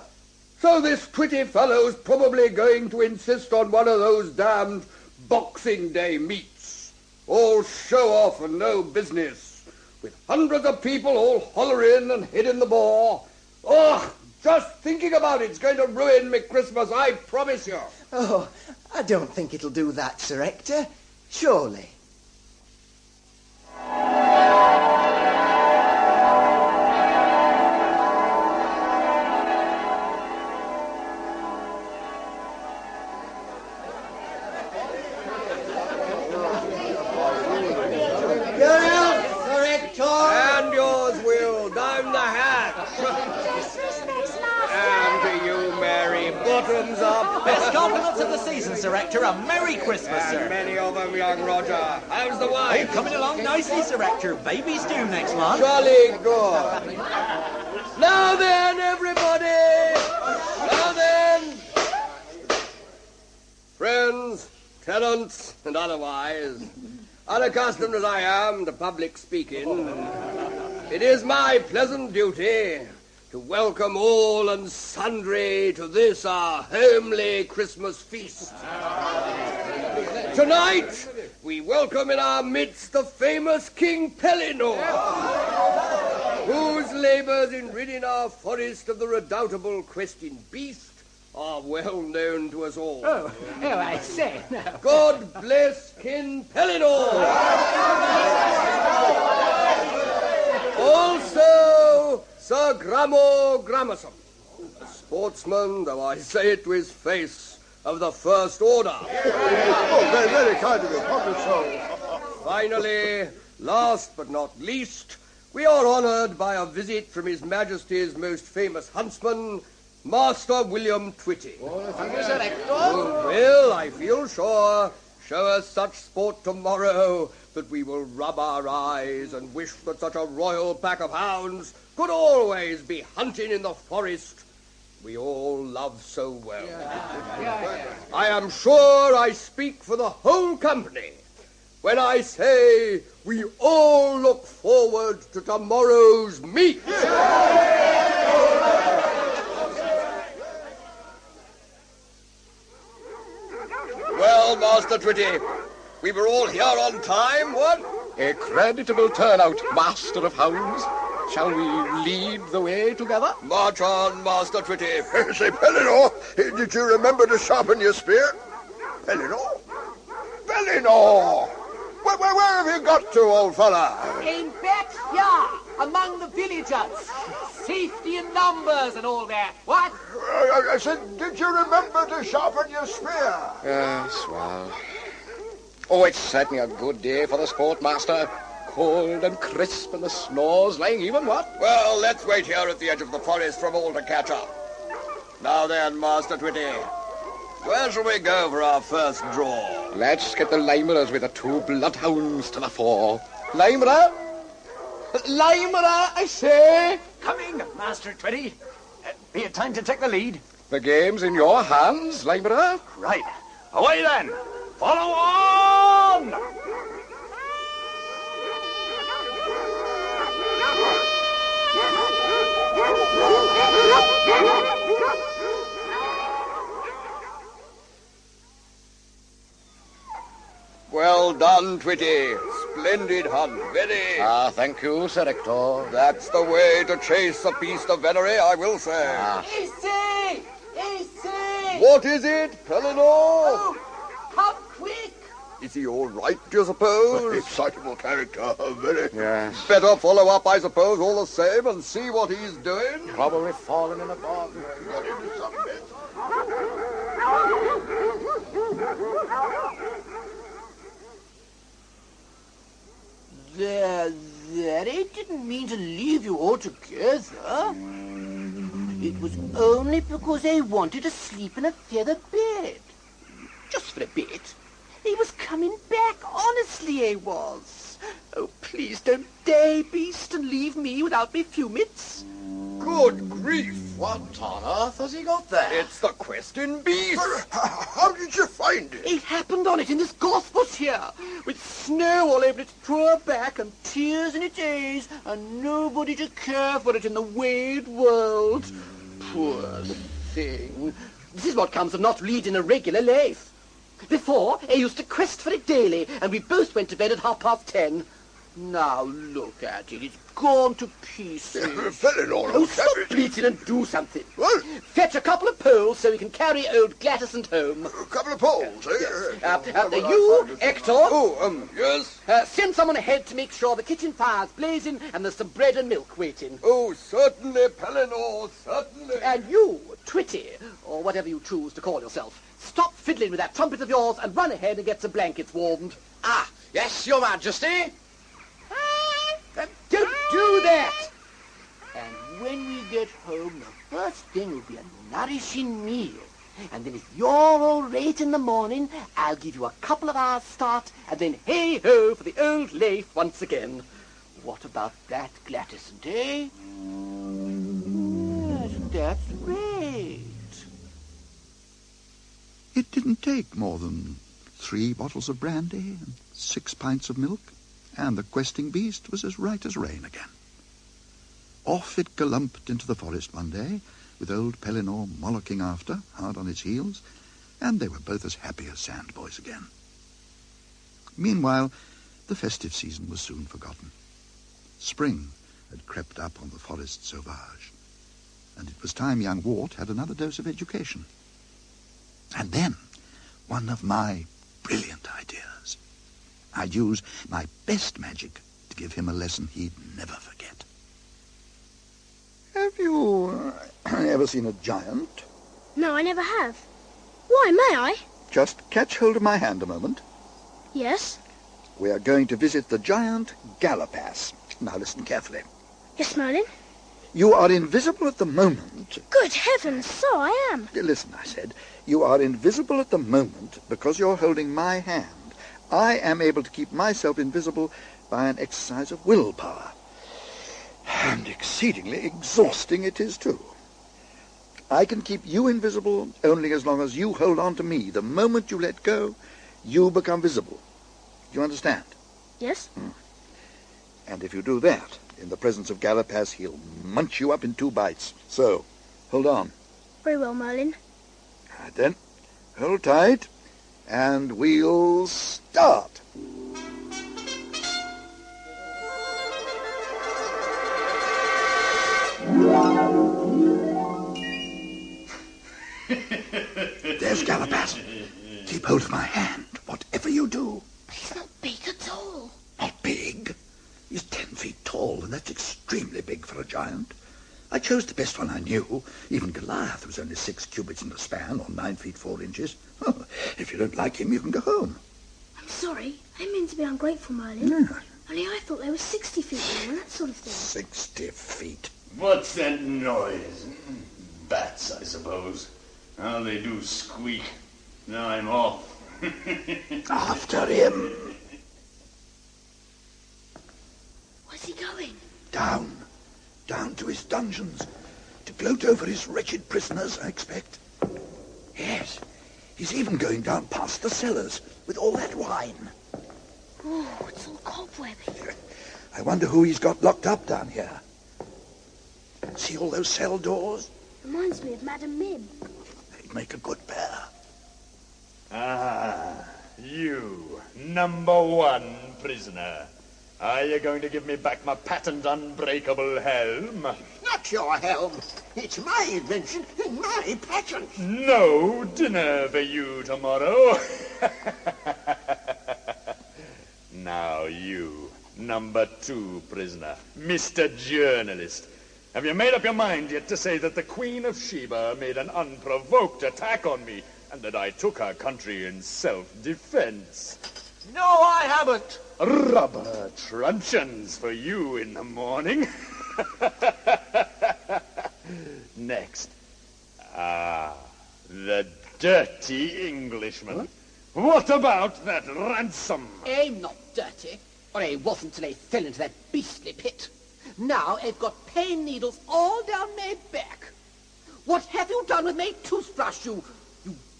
so this pretty fellow's probably going to insist on one of those damned Boxing Day meets. All show off and no business, with hundreds of people all hollering and hitting the boar. Oh, just thinking about it's going to ruin me Christmas, I promise you. Oh, I don't think it'll do that, Sir Hector. Surely. And yours, Will, down the hatch. And to you, Mary, bottoms up. Best compliments of the season, Sir Hector. A Merry Christmas, sir. And many of them, young Roger. How's the wife? Oh, coming along nicely, Sir Hector. Baby's due next month. Jolly good. Now then, everybody. Now then. Friends, tenants, and otherwise, unaccustomed as I am to public speaking, it is my pleasant duty to welcome all and sundry to this our homely Christmas feast. Tonight, we welcome in our midst the famous King Pellinore, whose labours in ridding our forest of the redoubtable questing beast are well known to us all. Oh, I say. No. God bless King Pellinore! Also, Sir Gramo Gramerson, a sportsman, though I say it to his face, of the first order. Oh, very, very kind of you, public soul. Finally, last but not least, we are honoured by a visit from His Majesty's most famous huntsman, Master William Twitty. Who will, I feel sure, show us such sport tomorrow that we will rub our eyes and wish that such a royal pack of hounds could always be hunting in the forest we all love so well. I am sure I speak for the whole company when I say we all look forward to tomorrow's meet. Well, Master Twitty, we were all here on time, what? A creditable turnout, Master of Hounds. Shall we lead the way together? March on, Master Twitty. Say, Pellinore, did you remember to sharpen your spear? Pellinore? Pellinore! Where have you got to, old fella? In back yard, among the villagers. Safety in numbers and all that. What? I said, did you remember to sharpen your spear? Yes, well. Oh, it's certainly a good day for the sport, Master. Cold and crisp and the snow's lying even, what? Well, let's wait here at the edge of the forest for them all to catch up. Now then, Master Twitty, where shall we go for our first draw? Let's get the limerers with the two bloodhounds to the fore. Limerer? Limerer, I say! Coming, Master Twitty. Be it time to take the lead. The game's in your hands, Limerer. Right. Away then. Follow on! Well done, Twitty. Splendid hunt, very. Ah, thank you, Sir Hector. That's the way to chase a beast of venery, I will say. Easy! Easy! What is it, Pellinore? Oh, come quick! Is Is he all right, do you suppose? Excitable character, very. Yeah. Better follow up, I suppose, all the same, and see what he's doing. Probably fallen in a bog. Got into some mess. There, I didn't mean to leave you all together. It was only because I wanted to sleep in a feather bed. Just for a bit. I was coming back, honestly I was. Oh, please don't die, beast, and leave me without me few mitts. Good grief. What on earth has he got there? It's the questing beast. How did you find it? It happened on it in this gospels here, with snow all over its poor back and tears in its eyes, and nobody to care for it in the wide world. Poor thing. This is what comes of not leading a regular life. Before, I used to quest for it daily, and we both went to bed at 10:30. Now look at it. It's gone to pieces. Oh, stop bleating and do something. What? Fetch a couple of poles so we can carry old Glatterson home. A couple of poles, eh? Yes. You, Hector. Oh, yes? Send someone ahead to make sure the kitchen fire's blazing and there's some bread and milk waiting. Oh, certainly, Pellinor, certainly. And you, Twitty, or whatever you choose to call yourself, stop fiddling with that trumpet of yours and run ahead and get some blankets warmed. Ah, yes, Your Majesty. Don't do that! And when we get home, the first thing will be a nourishing meal. And then if you're all right in the morning, I'll give you a couple of hours' start, and then hey-ho for the old life once again. What about that, Glatterson, eh? Yes, that's right. It didn't take more than 3 bottles of brandy and 6 pints of milk, and the questing beast was as right as rain again. Off it galumped into the forest one day, with old Pellinor mollocking after, hard on its heels, and they were both as happy as sandboys again. Meanwhile, the festive season was soon forgotten. Spring had crept up on the forest sauvage, and it was time young Wart had another dose of education. And then, one of my brilliant ideas. I'd use my best magic to give him a lesson he'd never forget. Have you ever seen a giant? No, I never have. Why, may I? Just catch hold of my hand a moment. Yes? We are going to visit the giant Galapas. Now listen carefully. Yes, Merlin? You are invisible at the moment. Good heavens, so I am. Listen, I said. You are invisible at the moment because you're holding my hand. I am able to keep myself invisible by an exercise of willpower. And exceedingly exhausting it is, too. I can keep you invisible only as long as you hold on to me. The moment you let go, you become visible. You understand? Yes. And if you do that, in the presence of Galapas, he'll munch you up in 2 bites. So, hold on. Very well, Merlin. Right then, hold tight, and we'll start. There's Galapas. Keep hold of my hand, whatever you do. But he's not big at all. Not big. He's 10 feet tall, and that's extremely big for a giant. I chose the best one I knew. Even Goliath was only 6 cubits in the span, or 9 feet 4 inches. Oh, if you don't like him, you can go home. I'm sorry. I didn't mean to be ungrateful, Merlin. Yeah. Only I thought they were 60 feet long and that sort of thing. 60 feet. What's that noise? Bats, I suppose. How they do squeak. Now I'm off. After him. Where's he going? Down to his dungeons, to gloat over his wretched prisoners, I expect. Yes, he's even going down past the cellars with all that wine. Oh, it's all cobwebby. I wonder who he's got locked up down here. See all those cell doors? Reminds me of Madam Mim. They'd make a good pair. Ah, you, #1 prisoner. Are you going to give me back my patent unbreakable helm? Not your helm. It's my invention and my patent. No dinner for you tomorrow. Now you, number 2 prisoner, Mr. Journalist. Have you made up your mind yet to say that the Queen of Sheba made an unprovoked attack on me and that I took her country in self-defense? No, I haven't. Rubber truncheons for you in the morning. Next. The dirty Englishman. What about that ransom? I'm not dirty, or I wasn't till I fell into that beastly pit. Now I've got pine needles all down my back. What have you done with my toothbrush, you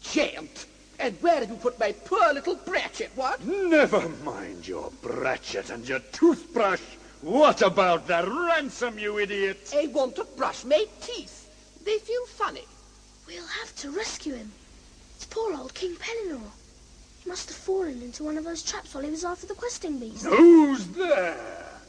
giant? And where have you put my poor little Bratchet, what? Never mind your Bratchet and your toothbrush. What about the ransom, you idiot? I want to brush my teeth. They feel funny. We'll have to rescue him. It's poor old King Pellinore. He must have fallen into one of those traps while he was after the questing beast. Who's there?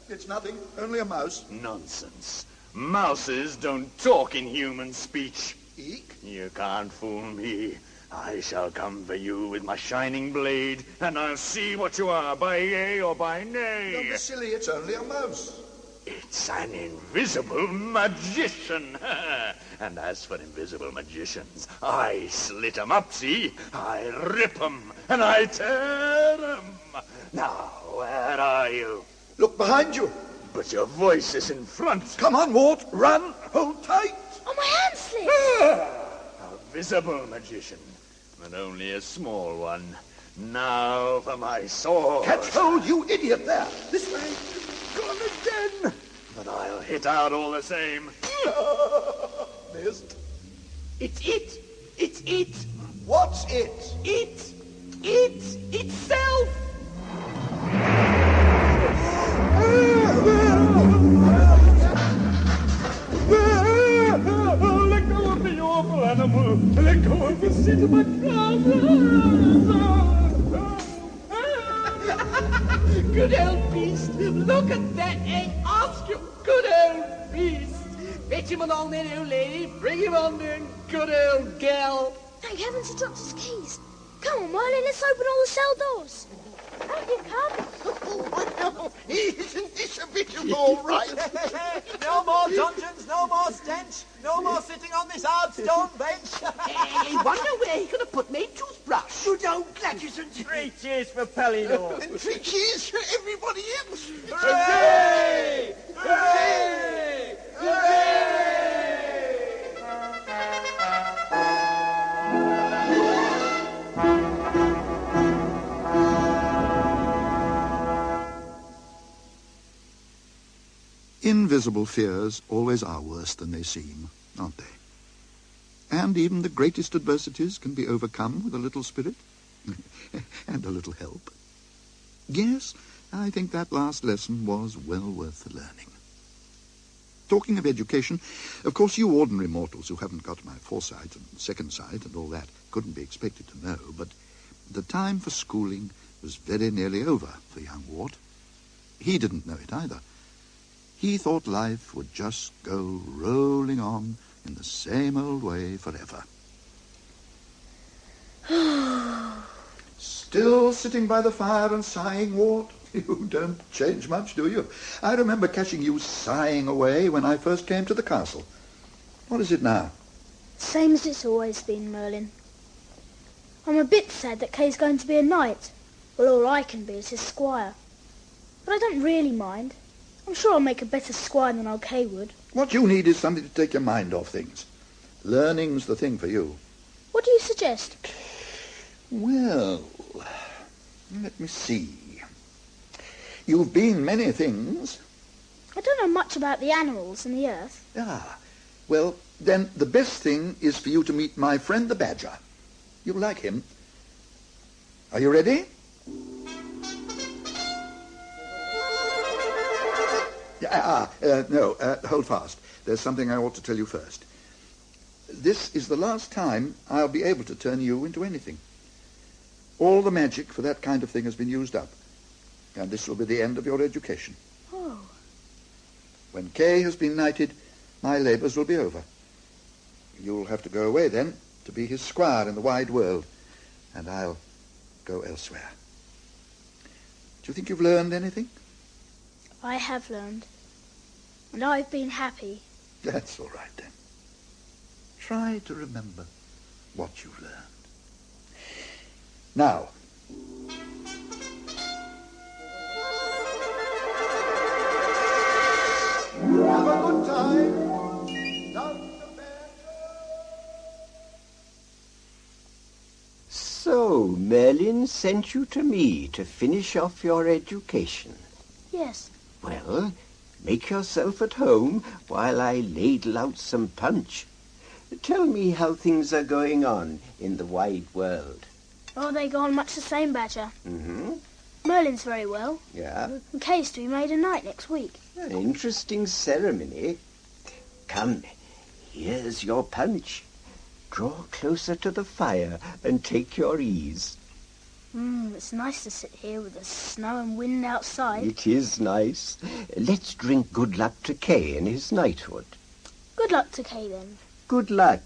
It's nothing, only a mouse. Nonsense. Mouses don't talk in human speech. Eek? You can't fool me. I shall come for you with my shining blade, and I'll see what you are, by yea or by nay. Don't be silly, it's only a mouse. It's an invisible magician. And as for invisible magicians, I slit 'em up, see? I rip 'em, and I tear 'em. Now, where are you? Look behind you. But your voice is in front. Come on, Wart, run, hold tight. Oh, my hand slipped. A visible magician, but only a small one. Now for my sword. Catch hold, you idiot there. This way. Gone again. But I'll hit out all the same. Missed. It's it. It's it. What's it? Itself. Let go of the awful animal. Let go of the seat of my crown. Good old beast. Look at that egg. Ask you. Good old beast. Fetch him along then, old lady. Bring him on then, good old gal. Thank heavens he dropped his keys. Come on, Merlin, let's open all the cell doors. Out you come. Oh, isn't this a bit of all right? No more dungeons, no more stench, no more sitting on this hard stone bench. I wonder where he could have put my toothbrush. Good old Gladys. 3 cheers for Pellinore. And 3 cheers for everybody else. Hooray! Hooray! Hooray! Invisible fears always are worse than they seem, aren't they? And even the greatest adversities can be overcome with a little spirit and a little help. Yes, I think that last lesson was well worth the learning. Talking of education, of course you ordinary mortals who haven't got my foresight and second sight and all that couldn't be expected to know, but the time for schooling was very nearly over for young Wart. He didn't know it either. He thought life would just go rolling on in the same old way forever. Still sitting by the fire and sighing, Wart? You don't change much, do you? I remember catching you sighing away when I first came to the castle. What is it now? Same as it's always been, Merlin. I'm a bit sad that Kay's going to be a knight. Well, all I can be is his squire. But I don't really mind. I'm sure I'll make a better squire than old Kay would. What you need is something to take your mind off things. Learning's the thing for you. What do you suggest? Well, let me see. You've been many things. I don't know much about the animals and the earth. Ah, well, then the best thing is for you to meet my friend the Badger. You'll like him. Are you ready? No, hold fast. There's something I ought to tell you first. This is the last time I'll be able to turn you into anything. All the magic for that kind of thing has been used up. And this will be the end of your education. Oh. When Kay has been knighted, my labours will be over. You'll have to go away then to be his squire in the wide world, and I'll go elsewhere. Do you think you've learned anything? I have learned. And I've been happy. That's all right, then. Try to remember what you've learned. Now, have a good time. Down the bear. So, Merlin sent you to me to finish off your education. Yes. Well, make yourself at home while I ladle out some punch. Tell me how things are going on in the wide world. Oh, they go on much the same, Badger. Mm-hmm. Merlin's very well. Yeah? And Kay's to be made a knight next week. An interesting ceremony. Come, here's your punch. Draw closer to the fire and take your ease. It's nice to sit here with the snow and wind outside. It is nice. Let's drink good luck to Kay and his knighthood. Good luck to Kay, then. Good luck.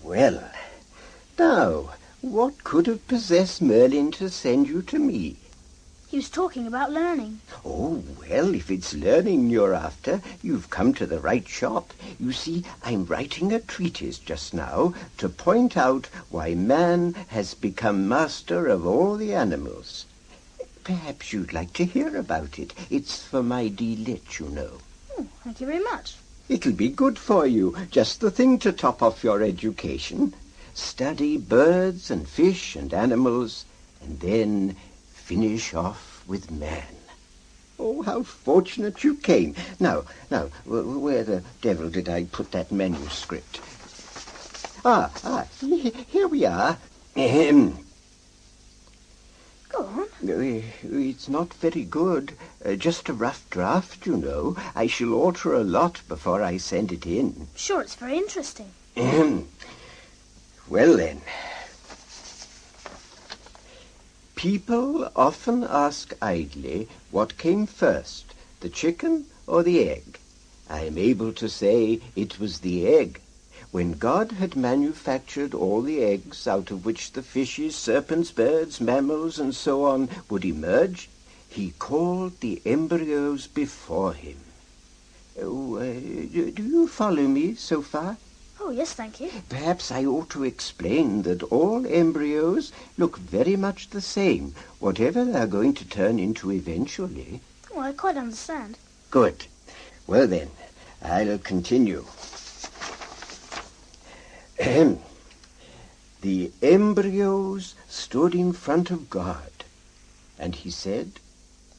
Well, now, what could have possessed Merlin to send you to me? He was talking about learning. Oh, well, if it's learning you're after, you've come to the right shop. You see, I'm writing a treatise just now to point out why man has become master of all the animals. Perhaps you'd like to hear about it. It's for my delight, you know. Oh, thank you very much. It'll be good for you, just the thing to top off your education. Study birds and fish and animals, and then finish off with man. Oh, how fortunate you came. Now, where the devil did I put that manuscript? Here we are. Go on. It's not very good. Just a rough draft, you know. I shall alter a lot before I send it in. Sure, it's very interesting. Well, then. People often ask idly what came first, the chicken or the egg. I am able to say it was the egg. When God had manufactured all the eggs out of which the fishes, serpents, birds, mammals, and so on would emerge, he called the embryos before him. Oh, do you follow me so far? Oh, yes, thank you. Perhaps I ought to explain that all embryos look very much the same, whatever they're going to turn into eventually. Oh, I quite understand. Good. Well, then, I'll continue. The embryos stood in front of God, and he said,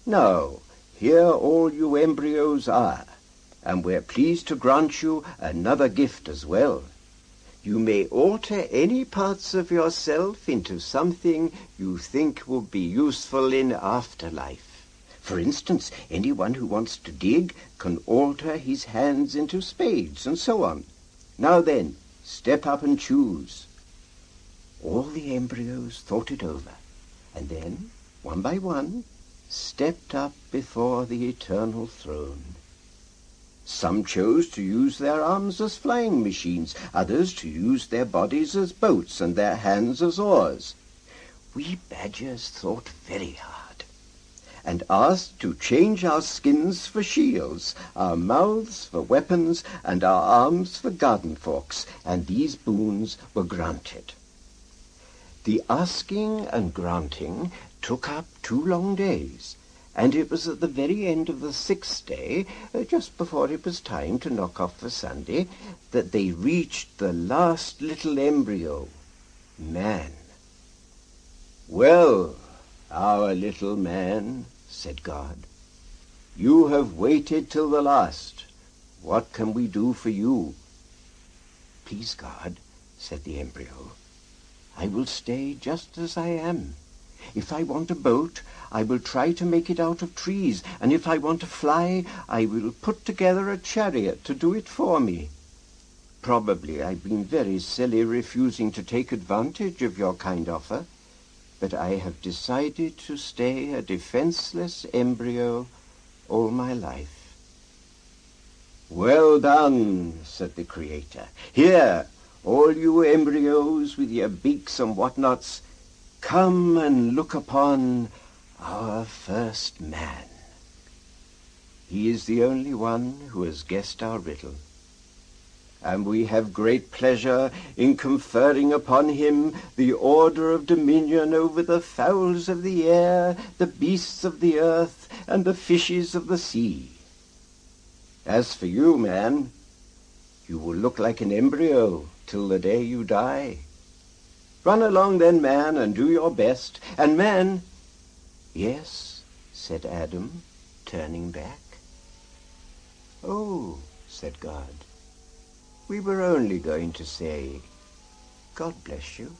"Now, here all you embryos are, and we're pleased to grant you another gift as well. You may alter any parts of yourself into something you think will be useful in afterlife. For instance, anyone who wants to dig can alter his hands into spades, and so on. Now then, step up and choose." All the embryos thought it over, and then, one by one, stepped up before the eternal throne. Some chose to use their arms as flying machines, others to use their bodies as boats and their hands as oars. We badgers thought very hard, and asked to change our skins for shields, our mouths for weapons, and our arms for garden forks, and these boons were granted. The asking and granting took up 2 long days, and it was at the very end of the 6th day, just before it was time to knock off for Sunday, that they reached the last little embryo, man. "Well, our little man," said God, "you have waited till the last. What can we do for you?" "Please, God," said the embryo, "I will stay just as I am. If I want a boat, I will try to make it out of trees, and if I want to fly, I will put together a chariot to do it for me. Probably I've been very silly refusing to take advantage of your kind offer, but I have decided to stay a defenseless embryo all my life." "Well done," said the Creator. "Here, all you embryos with your beaks and whatnots, come and look upon our first man. He is the only one who has guessed our riddle, and we have great pleasure in conferring upon him the order of dominion over the fowls of the air, the beasts of the earth, and the fishes of the sea. As for you, man, you will look like an embryo till the day you die. Run along then, man, and do your best. And man—" "Yes," said Adam, turning back. "Oh," said God, "we were only going to say, God bless you."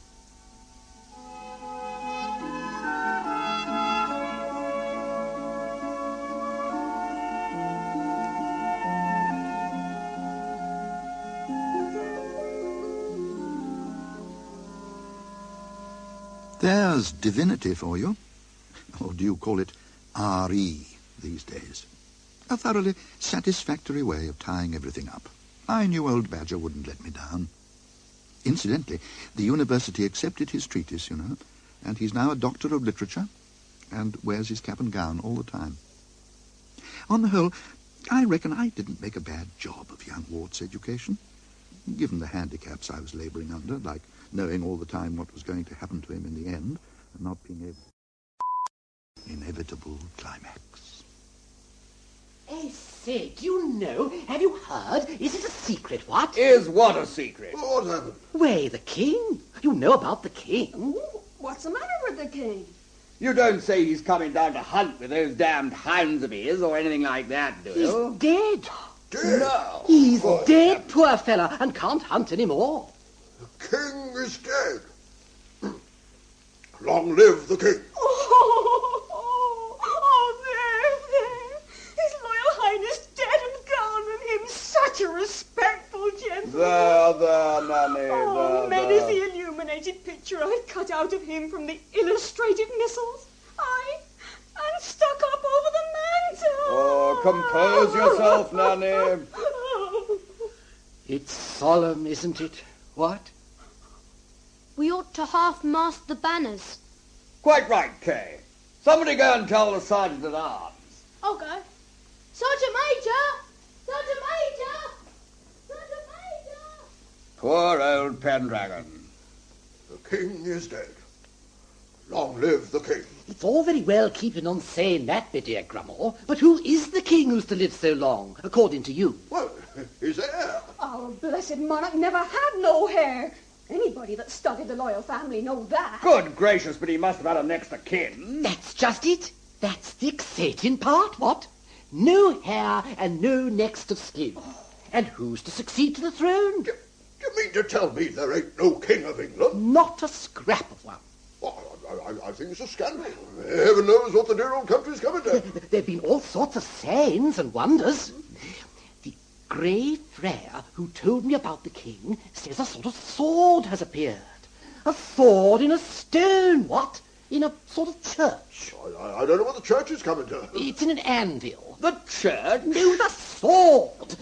There's divinity for you. Or do you call it R.E. these days? A thoroughly satisfactory way of tying everything up. I knew old Badger wouldn't let me down. Incidentally, the university accepted his treatise, you know, and he's now a doctor of literature and wears his cap and gown all the time. On the whole, I reckon I didn't make a bad job of young Wart's education, given the handicaps I was labouring under, like knowing all the time what was going to happen to him in the end and not being able to... Inevitable climax. I say, do you know, have you heard? Is it a secret, what? Is what a secret? What happened? Why, the king. You know about the king. Ooh, what's the matter with the king? You don't say he's coming down to hunt with those damned hounds of his or anything like that, do you? He's dead. Dead? No. He's dead, poor fella, and can't hunt any more. The king is dead. Long live the king. There. His Royal Highness dead and gone, and him such a respectful gentleman. There, Nanny, Oh, there, many's there. the illuminated picture I cut out of him from the illustrated missals. Aye, and stuck up over the mantel. Oh, compose yourself, Nanny. It's solemn, isn't it? What? We ought to half-mast the banners. Quite right, Kay. Somebody go and tell the Sergeant at Arms. I'll go. Sergeant Major! Sergeant Major! Sergeant Major! Poor old Pendragon. The king is dead. Long live the king. It's all very well keeping on saying that, my dear Grummle, but who is the king who's to live so long, according to you? Well, his heir. Our blessed monarch never had no hair. Anybody that studied the royal family know that. Good gracious, but he must have had a next of kin. That's just it. That's the exciting part, what? No hair and no next of skin. And who's to succeed to the throne? Do you mean to tell me there ain't no king of England? Not a scrap of one. Well, I think it's a scandal. Heaven knows what the dear old country's coming to. There've been all sorts of signs and wonders. The Grey Friar who told me about the king says a sort of sword has appeared. A sword in a stone, what? In a sort of church. I don't know what the church is coming to. It's in an anvil. The church? No, the sword.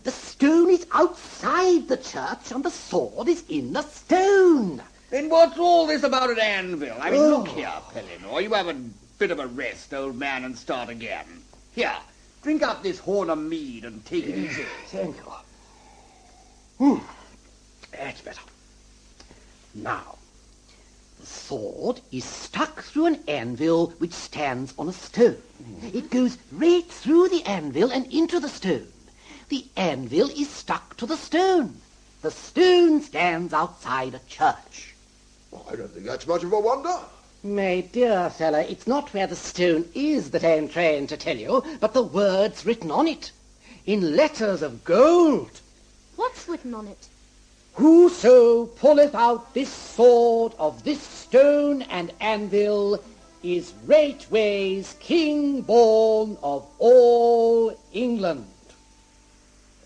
The stone is outside the church and the sword is in the stone. Then what's all this about an anvil? I mean, look here, Pellinor, you have a bit of a rest, old man, and start again. Here, drink up this horn of mead and take it easy. Thank you. That's better. Now, the sword is stuck through an anvil which stands on a stone. It goes right through the anvil and into the stone. The anvil is stuck to the stone. The stone stands outside a church. Well, I don't think that's much of a wonder. My dear fella, it's not where the stone is that I'm trying to tell you, but the words written on it, in letters of gold. What's written on it? Whoso pulleth out this sword of this stone and anvil is rightways king born of all England.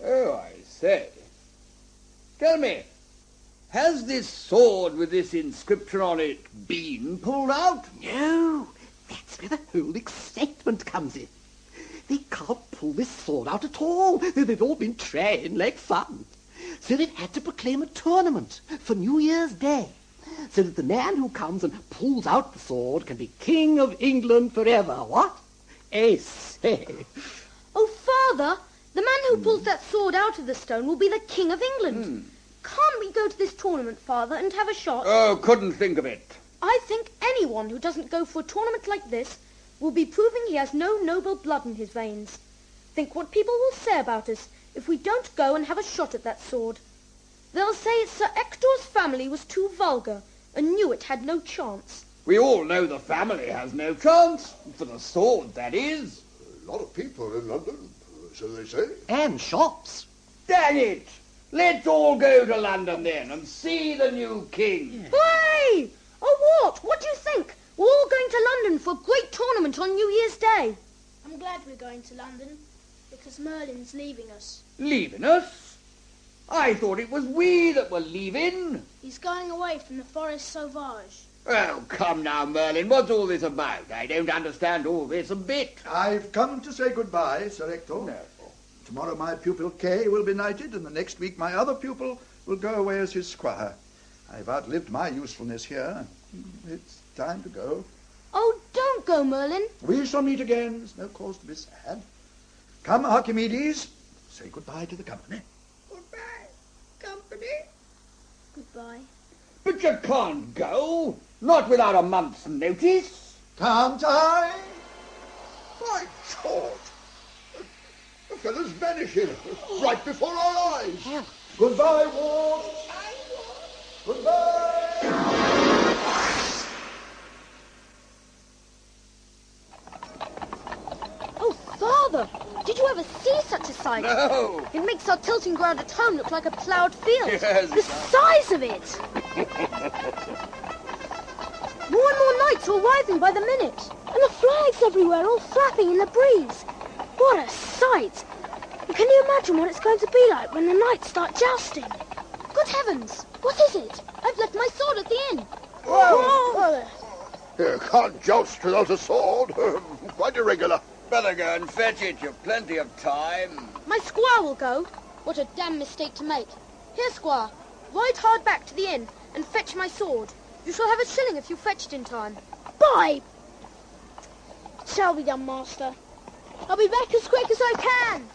Oh, I say. Tell me, has this sword with this inscription on it been pulled out? No, that's where the whole excitement comes in. They can't pull this sword out at all. They've all been trying like fun. So they've had to proclaim a tournament for New Year's Day. so that the man who comes and pulls out the sword can be King of England forever. What? Say. Oh, Father, the man who pulls that sword out of the stone will be the King of England. Can't we go to this tournament, Father, and have a shot? Oh, couldn't think of it. I think anyone who doesn't go for a tournament like this will be proving he has no noble blood in his veins. Think what people will say about us if we don't go and have a shot at that sword. They'll say Sir Ector's family was too vulgar and knew it had no chance. We all know the family has no chance. For the sword, that is. A lot of people in London, so they say. And shops. Dang it! Let's all go to London then and see the new king. Hey! Oh, what? What do you think? We're all going to London for a great tournament on New Year's Day. I'm glad we're going to London, because Merlin's leaving us. Leaving us? I thought it was we that were leaving. He's going away from the Forest Sauvage. Oh, come now, Merlin, what's all this about? I don't understand all this a bit. I've come to say goodbye, Sir Ector. No. Tomorrow my pupil Kay will be knighted, and the next week my other pupil will go away as his squire. I've outlived my usefulness here. It's time to go. Oh, don't go, Merlin. We shall meet again. There's no cause to be sad. Come, Archimedes. Say goodbye to the company. Goodbye, company. Goodbye. But you can't go. Not without a month's notice. Can't I? By George. The fellow's vanishing right before our eyes. Yeah. Goodbye, Ward. Goodbye. Oh, Father, did you ever see such a sight? No. It makes our tilting ground at home look like a ploughed field. Yes, the size of it. More and more knights are arriving by the minute. And the flags everywhere, all flapping in the breeze. What a sight. And can you imagine what it's going to be like when the knights start jousting? Good heavens, what is it? I've left my sword at the inn. Whoa! You can't joust without a sword. Quite irregular. Better go and fetch it. You've plenty of time. My squire will go. What a damn mistake to make. Here, squire, ride hard back to the inn and fetch my sword. You shall have a shilling if you fetch it in time. Bye! It shall be done, master. I'll be back as quick as I can.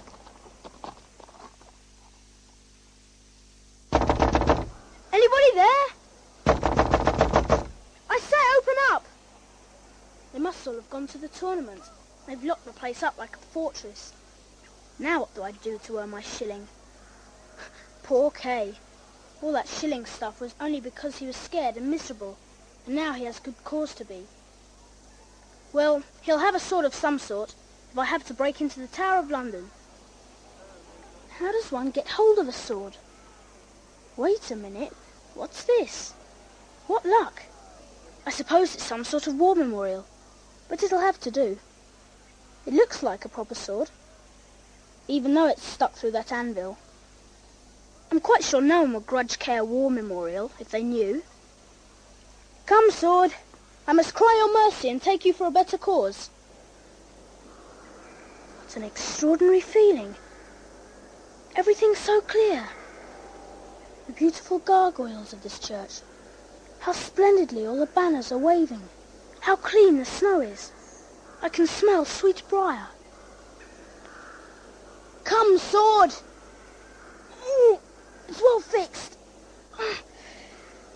Anybody there? I say, open up! They must all have gone to the tournament. They've locked the place up like a fortress. Now what do I do to earn my shilling? Poor Kay. All that shilling stuff was only because he was scared and miserable, and now he has good cause to be. Well, he'll have a sword of some sort if I have to break into the Tower of London. How does one get hold of a sword? Wait a minute. What's this? What luck? I suppose it's some sort of war memorial, but it'll have to do. It looks like a proper sword, even though it's stuck through that anvil. I'm quite sure no one would grudge Kay a war memorial if they knew. Come, sword. I must cry your mercy and take you for a better cause. It's an extraordinary feeling. Everything's so clear. The beautiful gargoyles of this church. How splendidly all the banners are waving. How clean the snow is. I can smell sweet briar. Come, sword! Ooh, it's well fixed.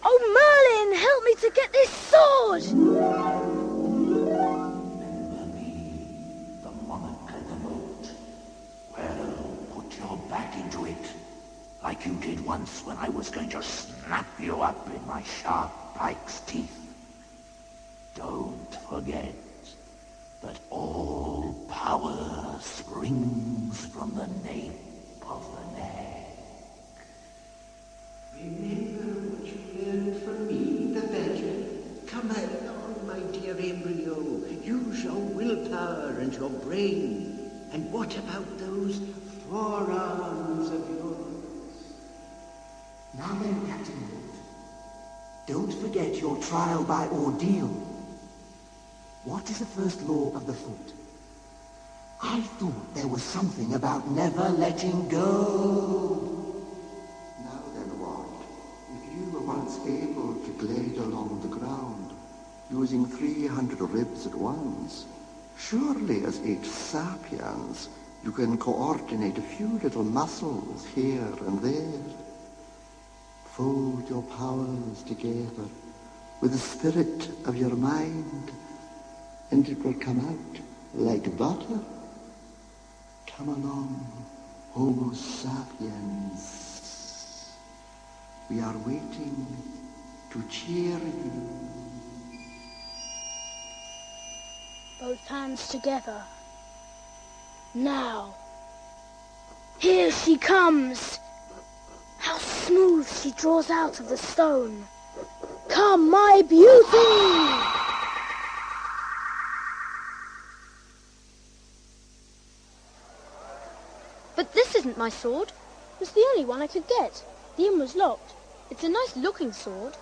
Oh, Merlin, help me to get this sword! Remember me, the monarch at the moat. Well, put your back into it, like you did once when I was going to snap you up in my sharp pike's teeth. Don't forget that all power springs from the nape of the neck. Remember what you learned from me, the badger. Come along, my dear embryo. Use your willpower and your brain. And what about those forearms of yours? Now then, Captain Holt, don't forget your trial by ordeal. What is the first law of the foot? I thought there was something about never letting go. Now then, what? If you were once able to glide along the ground, using 300 ribs at once. Surely, as 8 sapiens, you can coordinate a few little muscles here and there. Fold your powers together with the spirit of your mind, and it will come out like butter. Come along, Homo sapiens. We are waiting to cheer you. Both hands together. Now. Here she comes. How smooth she draws out of the stone. Come, my beauty! But this isn't my sword. It was the only one I could get. The inn was locked. It's a nice looking sword.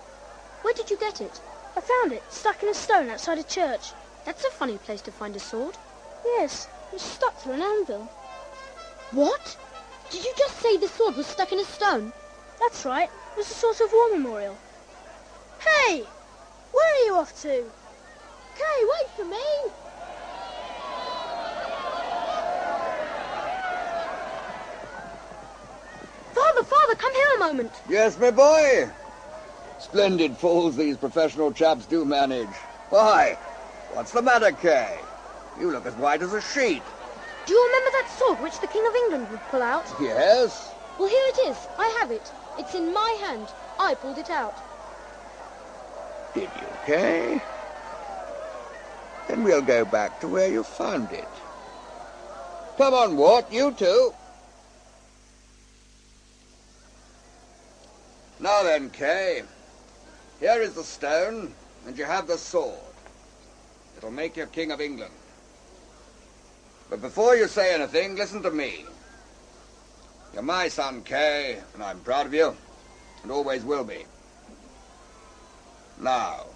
Where did you get it? I found it, stuck in a stone outside a church. That's a funny place to find a sword. Yes, it was stuck through an anvil. What? Did you just say the sword was stuck in a stone? That's right. It was a sort of war memorial. Hey! Where are you off to? Kay, wait for me! Father, come here a moment. Yes, my boy. Splendid fools these professional chaps do manage. Why? What's the matter, Kay? You look as white as a sheet. Do you remember that sword which the King of England would pull out? Yes. Well, here it is. I have it. It's in my hand. I pulled it out. Did you, Kay? Then we'll go back to where you found it. Come on, Wart, you two. Now then, Kay, here is the stone, and you have the sword. It'll make you King of England. But before you say anything, listen to me. You're my son, Kay, and I'm proud of you, and always will be. Now,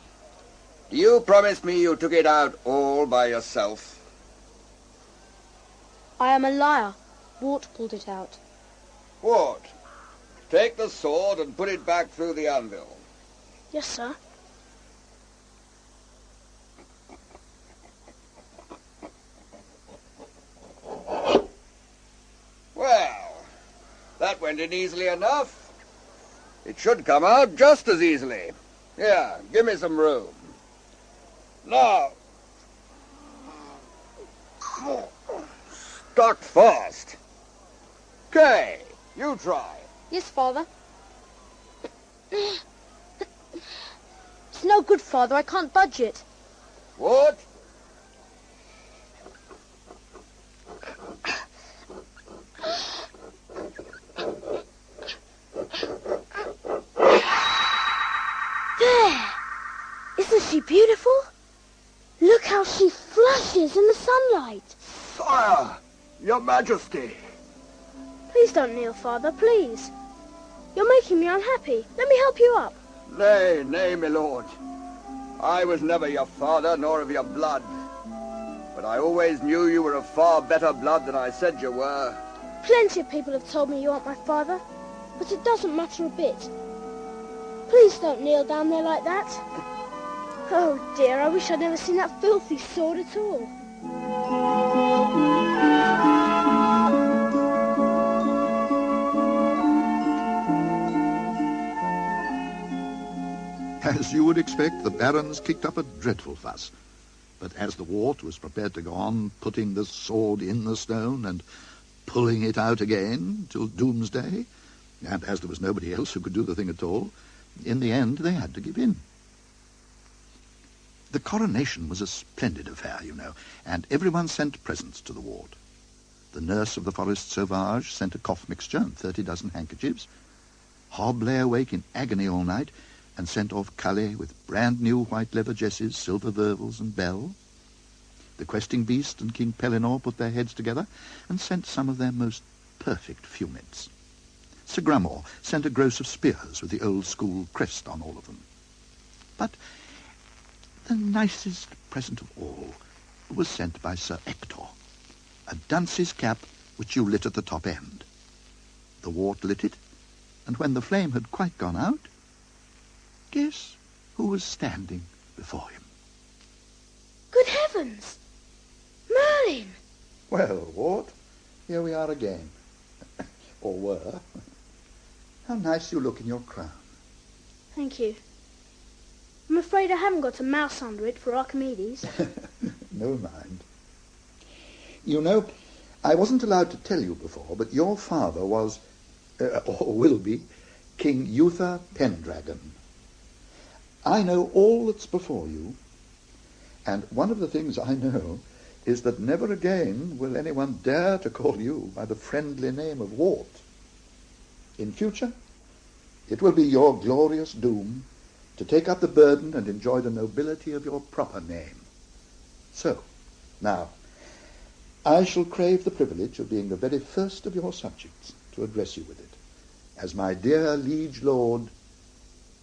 do you promise me you took it out all by yourself? I am a liar. Wart pulled it out. Wart, take the sword and put it back through the anvil. Yes, sir. Well, that went in easily enough. It should come out just as easily. Here, give me some room. Now, stuck fast. Kay, you try. Yes, Father. It's no good, Father. I can't budge it. What? There! Isn't she beautiful? Look how she flashes in the sunlight. Sire, your majesty. Please don't kneel, Father, please. You're making me unhappy. Let me help you up. Nay, nay, my lord. I was never your father, nor of your blood. But I always knew you were of far better blood than I said you were. Plenty of people have told me you aren't my father, but it doesn't matter a bit. Please don't kneel down there like that. Oh dear, I wish I'd never seen that filthy sword at all. As you would expect, the barons kicked up a dreadful fuss. But as the wart was prepared to go on putting the sword in the stone and pulling it out again till doomsday, and as there was nobody else who could do the thing at all, in the end they had to give in. The coronation was a splendid affair, you know, and everyone sent presents to the wart. The nurse of the forest sauvage sent a cough mixture and 30 dozen handkerchiefs. Hob lay awake in agony all night and sent off Calais with brand-new white leather jesses, silver vervels and bell. The questing beast and King Pellinore put their heads together and sent some of their most perfect fumets. Sir Grummore sent a gross of spears with the old-school crest on all of them. But the nicest present of all was sent by Sir Ector, a dunce's cap which you lit at the top end. The wart lit it, and when the flame had quite gone out, guess who was standing before him. Good heavens! Merlin! Well, Ward, here we are again. Or were. How nice you look in your crown. Thank you. I'm afraid I haven't got a mouse under it for Archimedes. No mind. You know, I wasn't allowed to tell you before, but your father was, or will be, King Uther Pendragon. I know all that's before you, and one of the things I know is that never again will anyone dare to call you by the friendly name of Wart. In future, it will be your glorious doom to take up the burden and enjoy the nobility of your proper name. So, now, I shall crave the privilege of being the very first of your subjects to address you with it, as my dear liege lord,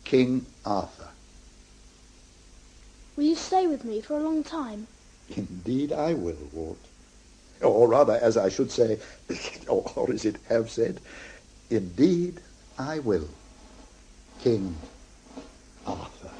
King Arthur. Will you stay with me for a long time? Indeed I will, Wart. Or rather, as I should say, or as it have said, indeed I will, King Arthur.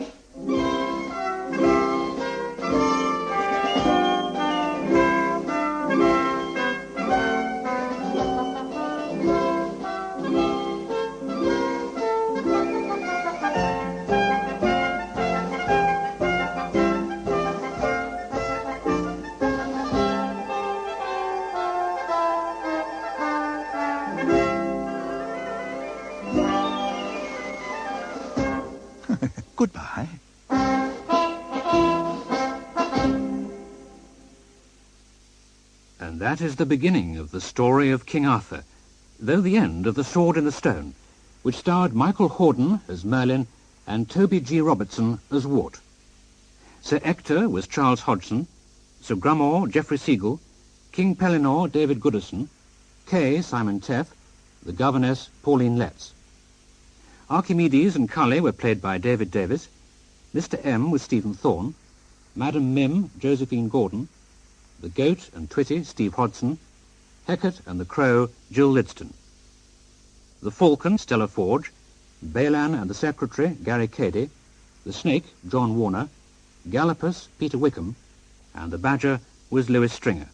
Goodbye. And that is the beginning of the story of King Arthur, though the end of The Sword in the Stone, which starred Michael Hordern as Merlin and Toby G. Robertson as Wart. Sir Ector was Charles Hodgson, Sir Grummore Geoffrey Seagull, King Pellinore David Goodison, Kay Simon Teff, the governess Pauline Letts. Archimedes and Cully were played by David Davis, Mr. M was Stephen Thorne, Madam Mim Josephine Gordon, the Goat and Twitty Steve Hodson, Hecate and the Crow Jill Lidston. The Falcon Stella Forge, Balan and the Secretary Gary Cady, the Snake John Warner, Gallopus Peter Wickham, and the Badger was Lewis Stringer.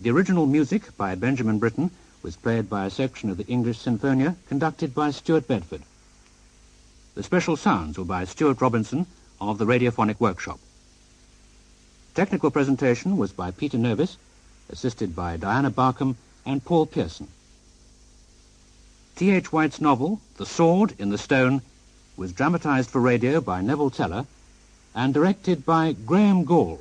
The original music by Benjamin Britten was played by a section of the English Sinfonia conducted by Stuart Bedford. The special sounds were by Stuart Robinson of the Radiophonic Workshop. Technical presentation was by Peter Novis, assisted by Diana Barkham and Paul Pearson. T.H. White's novel, The Sword in the Stone, was dramatized for radio by Neville Teller and directed by Graham Gould.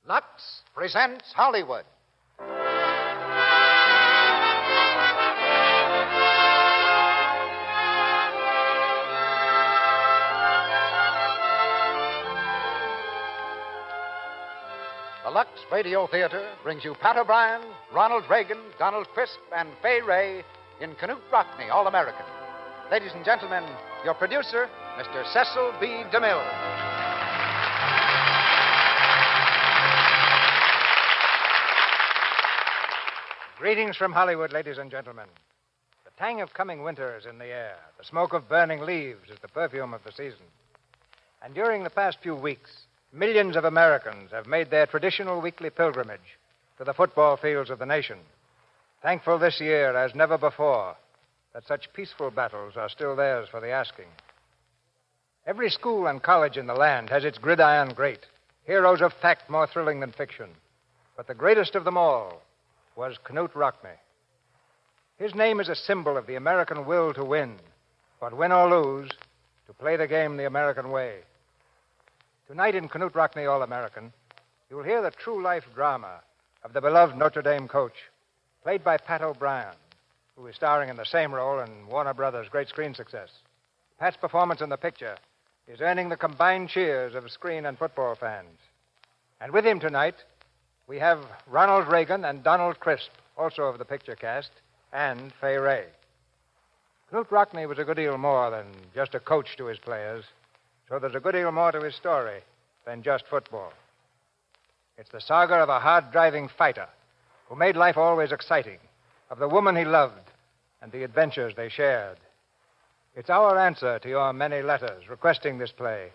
Lux presents Hollywood. The Lux Radio Theater brings you Pat O'Brien, Ronald Reagan, Donald Crisp, and Fay Ray in Knute Rockne, All-American. Ladies and gentlemen, your producer, Mr. Cecil B. DeMille. Greetings from Hollywood, ladies and gentlemen. The tang of coming winter is in the air. The smoke of burning leaves is the perfume of the season. And during the past few weeks, millions of Americans have made their traditional weekly pilgrimage to the football fields of the nation. Thankful this year, as never before, that such peaceful battles are still theirs for the asking. Every school and college in the land has its gridiron great, heroes of fact more thrilling than fiction. But the greatest of them all was Knute Rockne. His name is a symbol of the American will to win, but win or lose, to play the game the American way. Tonight in Knute Rockne All-American, you'll hear the true-life drama of the beloved Notre Dame coach, played by Pat O'Brien, who is starring in the same role in Warner Brothers' great screen success. Pat's performance in the picture is earning the combined cheers of screen and football fans. And with him tonight, we have Ronald Reagan and Donald Crisp, also of the picture cast, and Fay Ray. Knute Rockne was a good deal more than just a coach to his players, so there's a good deal more to his story than just football. It's the saga of a hard-driving fighter who made life always exciting, of the woman he loved and the adventures they shared. It's our answer to your many letters requesting this play.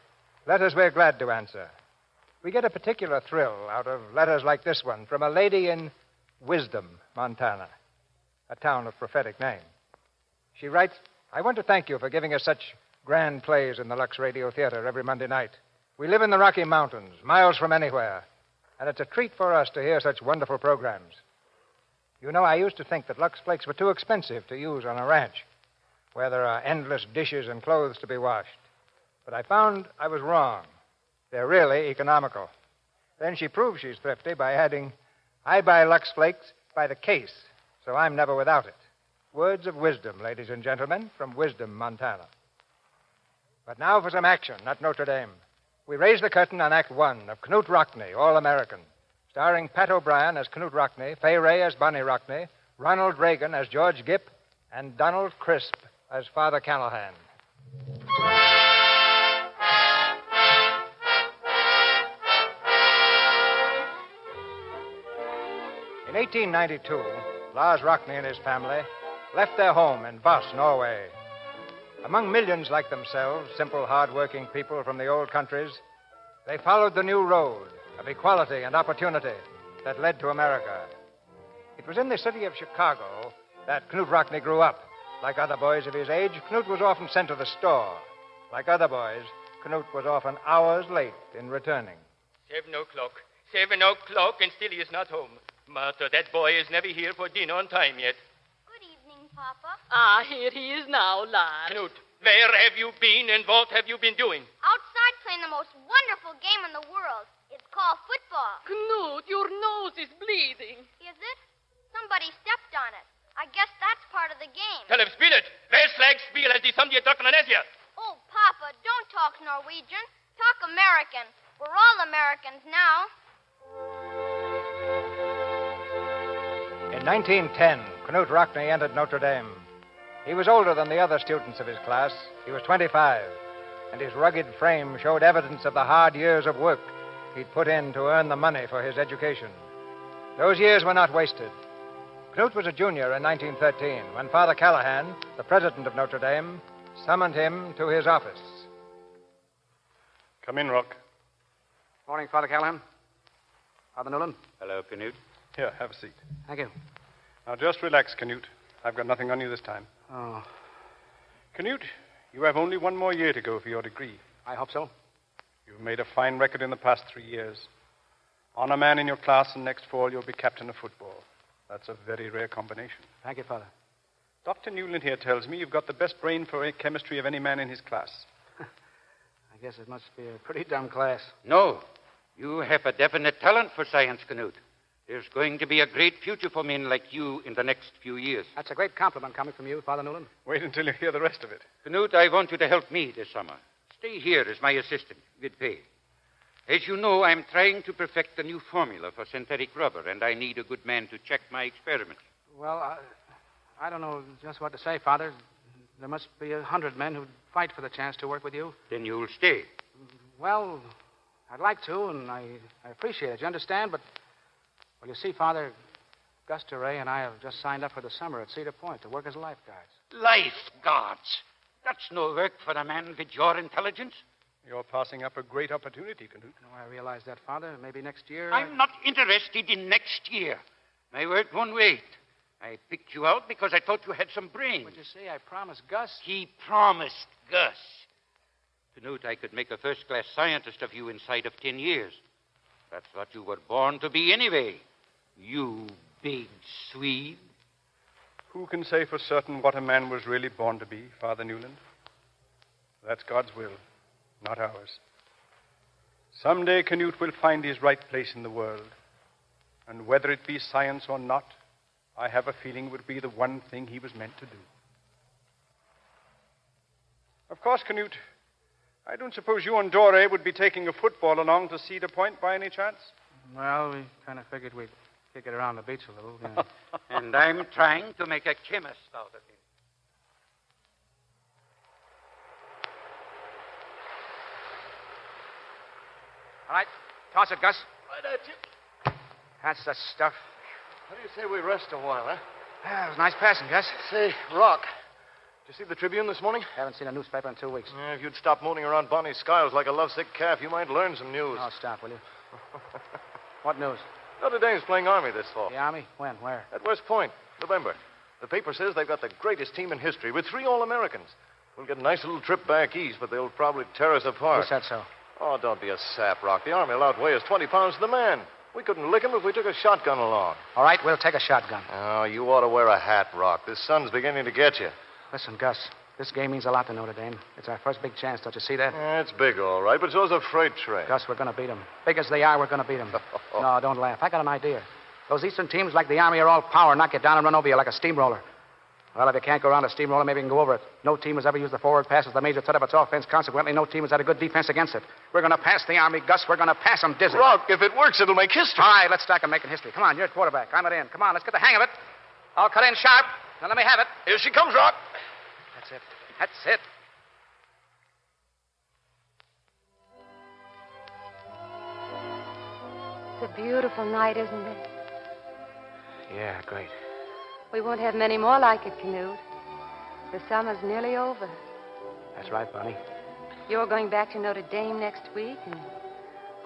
Letters we're glad to answer. We get a particular thrill out of letters like this one from a lady in Wisdom, Montana, a town of prophetic name. She writes, I want to thank you for giving us such grand plays in the Lux Radio Theater every Monday night. We live in the Rocky Mountains, miles from anywhere, and it's a treat for us to hear such wonderful programs. You know, I used to think that Lux Flakes were too expensive to use on a ranch, where there are endless dishes and clothes to be washed. But I found I was wrong. They're really economical. Then she proves she's thrifty by adding, I buy Lux Flakes by the case, so I'm never without it. Words of wisdom, ladies and gentlemen, from Wisdom, Montana. But now for some action at Notre Dame. We raise the curtain on Act One of Knute Rockne, All-American, starring Pat O'Brien as Knute Rockne, Fay Ray as Bonnie Rockne, Ronald Reagan as George Gipp, and Donald Crisp as Father Callahan. In 1892, Lars Rockne and his family left their home in Voss, Norway. Among millions like themselves, simple, hard-working people from the old countries, they followed the new road of equality and opportunity that led to America. It was in the city of Chicago that Knute Rockne grew up. Like other boys of his age, Knute was often sent to the store. Like other boys, Knute was often hours late in returning. 7 o'clock. 7 o'clock, and still he is not home. Martha, that boy is never here for dinner on time yet. Good evening, Papa. Ah, here he is now, Lars. Knute, where have you been and what have you been doing? Outside playing the most wonderful game in the world. It's called football. Knute, your nose is bleeding. Is it? Somebody stepped on it. I guess that's part of the game. Tell him, spiel it. Westlag spiel as die som die Trockenen Asia. Oh, Papa, don't talk Norwegian. Talk American. We're all Americans now. In 1910, Knute Rockne entered Notre Dame. He was older than the other students of his class. He was 25, and his rugged frame showed evidence of the hard years of work he'd put in to earn the money for his education. Those years were not wasted. Knute was a junior in 1913 when Father Callahan, the president of Notre Dame, summoned him to his office. Come in, Rock. Morning, Father Callahan. Father Newland. Hello, Knute. Here, have a seat. Thank you. Now, just relax, Knute. I've got nothing on you this time. Oh, Knute, you have only one more year to go for your degree. I hope so. You've made a fine record in the past 3 years. Honor man in your class, and next fall you'll be captain of football. That's a very rare combination. Thank you, Father. Dr. Newland here tells me you've got the best brain for chemistry of any man in his class. I guess it must be a pretty dumb class. No. You have a definite talent for science, Knute. There's going to be a great future for men like you in the next few years. That's a great compliment coming from you, Father Newland. Wait until you hear the rest of it. Knute, I want you to help me this summer. Stay here as my assistant, with pay. As you know, I'm trying to perfect a new formula for synthetic rubber, and I need a good man to check my experiments. Well, I don't know just what to say, Father. There must be 100 men who'd fight for the chance to work with you. Then you'll stay. Well, I'd like to, and I appreciate it. You understand? But, well, you see, Father, Gus DeRay and I have just signed up for the summer at Cedar Point to work as lifeguards. Lifeguards? That's no work for a man with your intelligence. You're passing up a great opportunity, Knute. No, I realize that, Father. Maybe next year... I'm not interested in next year. My work won't wait. I picked you out because I thought you had some brains. But you see, I promised Gus... He promised Gus. Knute, I could make a first-class scientist of you inside of 10 years. That's what you were born to be anyway. You big Swede. Who can say for certain what a man was really born to be, Father Newland? That's God's will, not ours. Someday Knute will find his right place in the world. And whether it be science or not, I have a feeling it would be the one thing he was meant to do. Of course, Knute, I don't suppose you and Dore would be taking a football along to Cedar Point by any chance? Well, we kind of figured we'd kick it around the beach a little. Yeah. And I'm trying to make a chemist out of him. All right, toss it, Gus. Right at you. That's the stuff. How do you say we rest a while, huh? Yeah, it was nice passing, Gus. Say, Rock, did you see the Tribune this morning? Haven't seen a newspaper in 2 weeks. Yeah, if you'd stop mooning around Bonnie's skiles like a lovesick calf, you might learn some news. Oh, stop, will you? What news? Notre Dame's playing Army this fall. The Army? When? Where? At West Point, November. The paper says they've got the greatest team in history with 3 All-Americans. We'll get a nice little trip back east, but they'll probably tear us apart. Who said so? Oh, don't be a sap, Rock. The Army will outweigh us 20 pounds to the man. We couldn't lick him if we took a shotgun along. All right, we'll take a shotgun. Oh, you ought to wear a hat, Rock. This sun's beginning to get you. Listen, Gus, this game means a lot to Notre Dame. It's our first big chance, don't you see that? Yeah, it's big, all right, but so's a freight train. Gus, we're going to beat them. Big as they are, we're going to beat them. No, don't laugh. I got an idea. Those Eastern teams like the Army are all power, knock you down and run over you like a steamroller. Well, if you can't go around a steamroller, maybe you can go over it. No team has ever used the forward pass as the major threat of its offense. Consequently, no team has had a good defense against it. We're going to pass the Army, Gus. We're going to pass them dizzy. Rock, if it works, it'll make history. All right, let's start making history. Come on, you're at quarterback. I'm it in. Come on, let's get the hang of it. I'll cut in sharp. Now let me have it. Here she comes, Rock. That's it. That's it. It's a beautiful night, isn't it? Yeah, great. We won't have many more like it, Knute. The summer's nearly over. That's right, Bonnie. You're going back to Notre Dame next week, and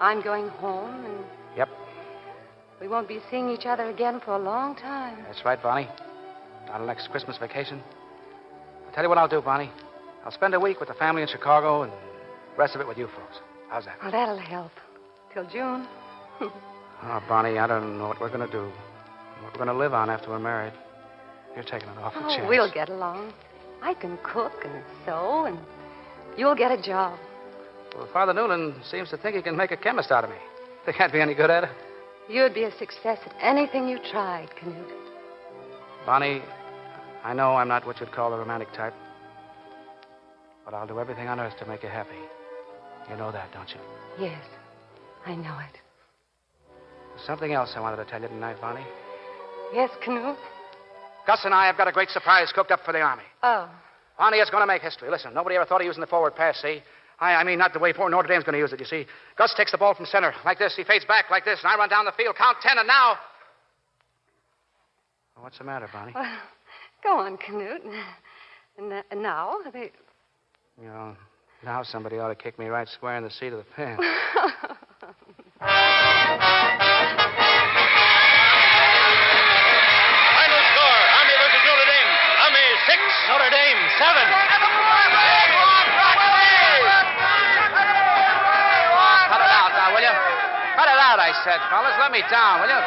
I'm going home, and... Yep. We won't be seeing each other again for a long time. That's right, Bonnie. Not until next Christmas vacation. I'll tell you what I'll do, Bonnie. I'll spend a week with the family in Chicago, and the rest of it with you folks. How's that? Well, that'll help. Till June. Oh, Bonnie, I don't know what we're going to do. What we're going to live on after we're married. You're taking an awful chance. We'll get along. I can cook and sew, and you'll get a job. Well, Father Newland seems to think he can make a chemist out of me. Think I'd be any good at it? You'd be a success at anything you tried, Knute. Bonnie, I know I'm not what you'd call a romantic type. But I'll do everything on earth to make you happy. You know that, don't you? Yes, I know it. There's something else I wanted to tell you tonight, Bonnie. Yes, Knute? Gus and I have got a great surprise cooked up for the Army. Oh. Bonnie, it's going to make history. Listen, nobody ever thought of using the forward pass, see? I mean, not the way Notre Dame's going to use it, you see. Gus takes the ball from center, like this. He fades back like this, and I run down the field, count 10, and now... Well, what's the matter, Bonnie? Well, go on, Knute. And now? You know, now somebody ought to kick me right square in the seat of the pants. Final score, Army versus Notre Dame. Army 6, Notre Dame 7. Cut it out now, will you? Cut it out, I said, fellas. Let me down, will you?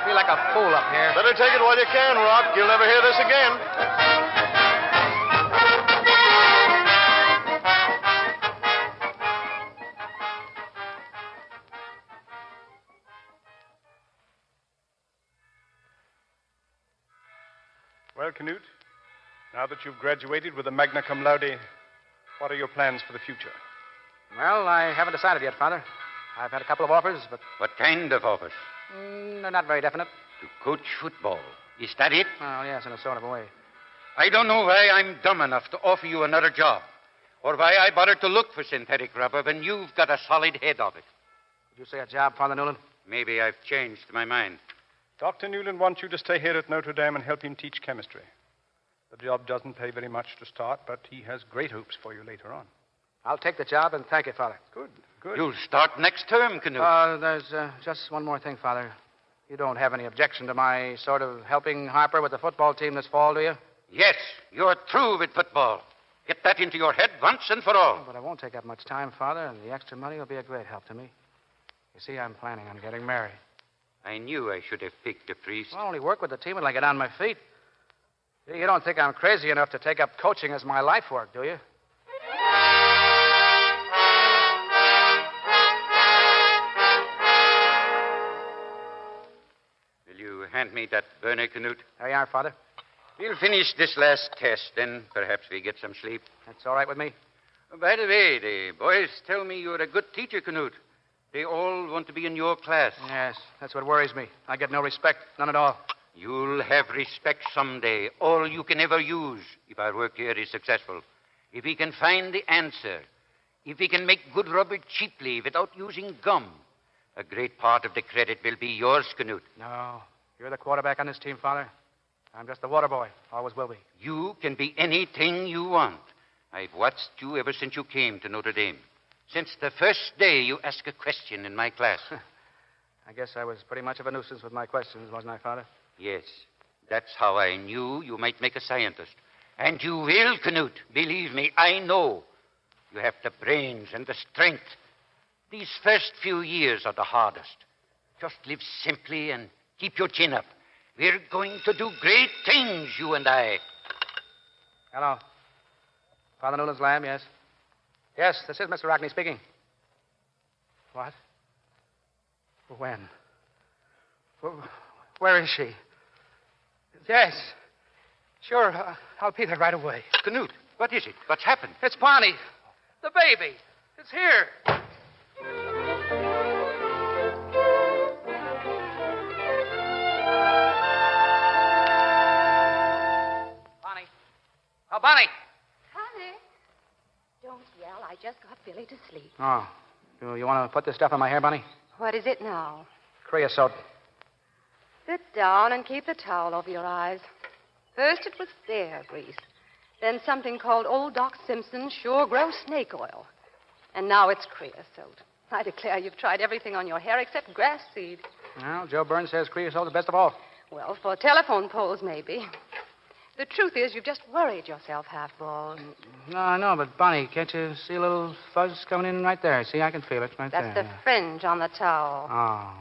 Feel like a fool up here. Better take it while you can, Rock. You'll never hear this again. Well, Knute, now that you've graduated with a magna cum laude, what are your plans for the future? Well, I haven't decided yet, Father. I've had a couple of offers, but... What kind of offers? They're not very definite. To coach football. Is that it? Oh, yes, in a sort of a way. I don't know why I'm dumb enough to offer you another job. Or why I bothered to look for synthetic rubber when you've got a solid head of it. Did you say a job, Father Newland? Maybe I've changed my mind. Dr. Newland wants you to stay here at Notre Dame and help him teach chemistry. The job doesn't pay very much to start, but he has great hopes for you later on. I'll take the job, and thank you, Father. Good, good. You'll start next term, Knute. There's just one more thing, Father. You don't have any objection to my sort of helping Harper with the football team this fall, do you? Yes, you're through with football. Get that into your head once and for all. Oh, but it won't take up much time, Father, and the extra money will be a great help to me. You see, I'm planning on getting married. I knew I should have picked a priest. I'll only work with the team until I get on my feet. You don't think I'm crazy enough to take up coaching as my life work, do you? hand me that burner, Knute? There you are, Father. We'll finish this last test, then perhaps we get some sleep. That's all right with me. By the way, the boys tell me you're a good teacher, Knute. They all want to be in your class. Yes, that's what worries me. I get no respect, none at all. You'll have respect someday, all you can ever use, if our work here is successful. If we can find the answer, if we can make good rubber cheaply without using gum, a great part of the credit will be yours, Knute. No, you're the quarterback on this team, Father. I'm just the water boy. Always will be. You can be anything you want. I've watched you ever since you came to Notre Dame. Since the first day you asked a question in my class. I guess I was pretty much of a nuisance with my questions, wasn't I, Father? Yes. That's how I knew you might make a scientist. And you will, Knute. Believe me, I know. You have the brains and the strength. These first few years are the hardest. Just live simply and keep your chin up. We're going to do great things, you and I. Hello. Father Newland's lab, yes. Yes, this is Mr. Rockne speaking. What? When? Where is she? Yes. Sure, I'll be there right away. Knute, what is it? What's happened? It's Bonnie. The baby. It's here. Bonnie. Oh, Bonnie. Honey. Don't yell. I just got Billy to sleep. Oh. You want to put this stuff on my hair, Bonnie? What is it now? Creosote. Sit down and keep the towel over your eyes. First it was bear grease. Then something called Old Doc Simpson's Sure Grow Snake Oil. And now it's creosote. I declare you've tried everything on your hair except grass seed. Well, Joe Burns says creosote's the best of all. Well, for telephone poles, maybe. The truth is, you've just worried yourself half-bald. No, I know, but Bonnie, can't you see a little fuzz coming in right there? See, I can feel it right That's there. the fringe on the towel. Oh.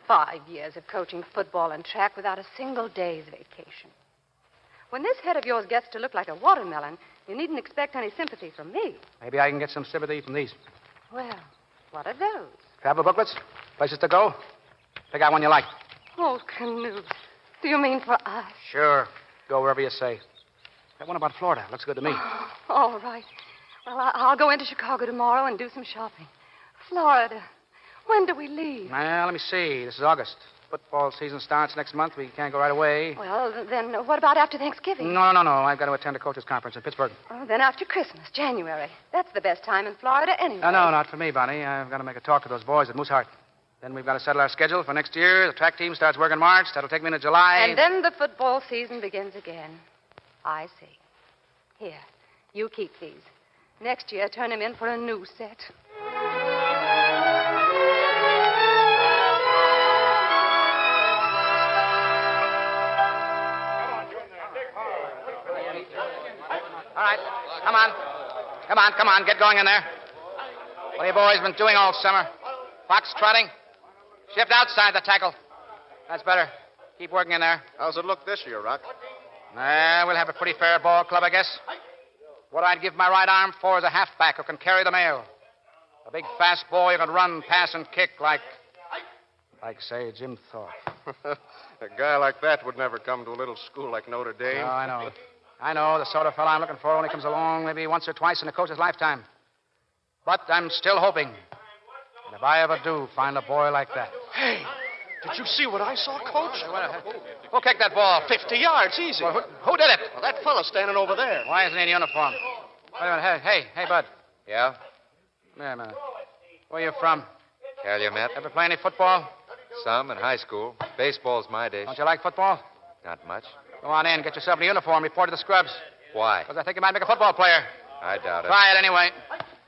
5 years of coaching football and track without a single day's vacation. When this head of yours gets to look like a watermelon, you needn't expect any sympathy from me. Maybe I can get some sympathy from these. Well, what are those? Travel booklets? Places to go? Pick out one you like. Oh, Knute. Do you mean for us? Sure. Go wherever you say. That one about Florida looks good to me. All right. Well, I'll go into Chicago tomorrow and do some shopping. Florida. When do we leave? Well, let me see. This is August. Football season starts next month. We can't go right away. Well, then what about after Thanksgiving? No. I've got to attend a coaches' conference in Pittsburgh. Oh, then after Christmas, January. That's the best time in Florida anyway. No, not for me, Bonnie. I've got to make a talk to those boys at Mooseheart. Then we've got to settle our schedule for next year. The track team starts work in March. That'll take me into July. And then the football season begins again. I see. Here, you keep these. Next year, turn him in for a new set. All right. Come on. Get going in there. What have you boys been doing all summer? Fox trotting? Shift outside the tackle. That's better. Keep working in there. How's it look this year, Rock? We'll have a pretty fair ball club, I guess. What I'd give my right arm for is a halfback who can carry the mail. A big, fast boy who can run, pass, and kick like, say, Jim Thorpe. A guy like that would never come to a little school like Notre Dame. Oh, I know. I know. The sort of fellow I'm looking for only comes along maybe once or twice in a coach's lifetime. But I'm still hoping. And if I ever do find a boy like that. Hey, did you see what I saw, Coach? Who kicked that ball? 50 yards, easy. Well, who did it? Well, that fella standing over there. Why isn't he in uniform? Wait a minute. Hey, Bud. Yeah? Come here a minute. Where you from? Calumet. Ever play any football? Some in high school. Baseball's my dish. Don't you like football? Not much. Go on in, get yourself in a uniform, report to the scrubs. Why? Because I think you might make a football player. I doubt it. Try it anyway.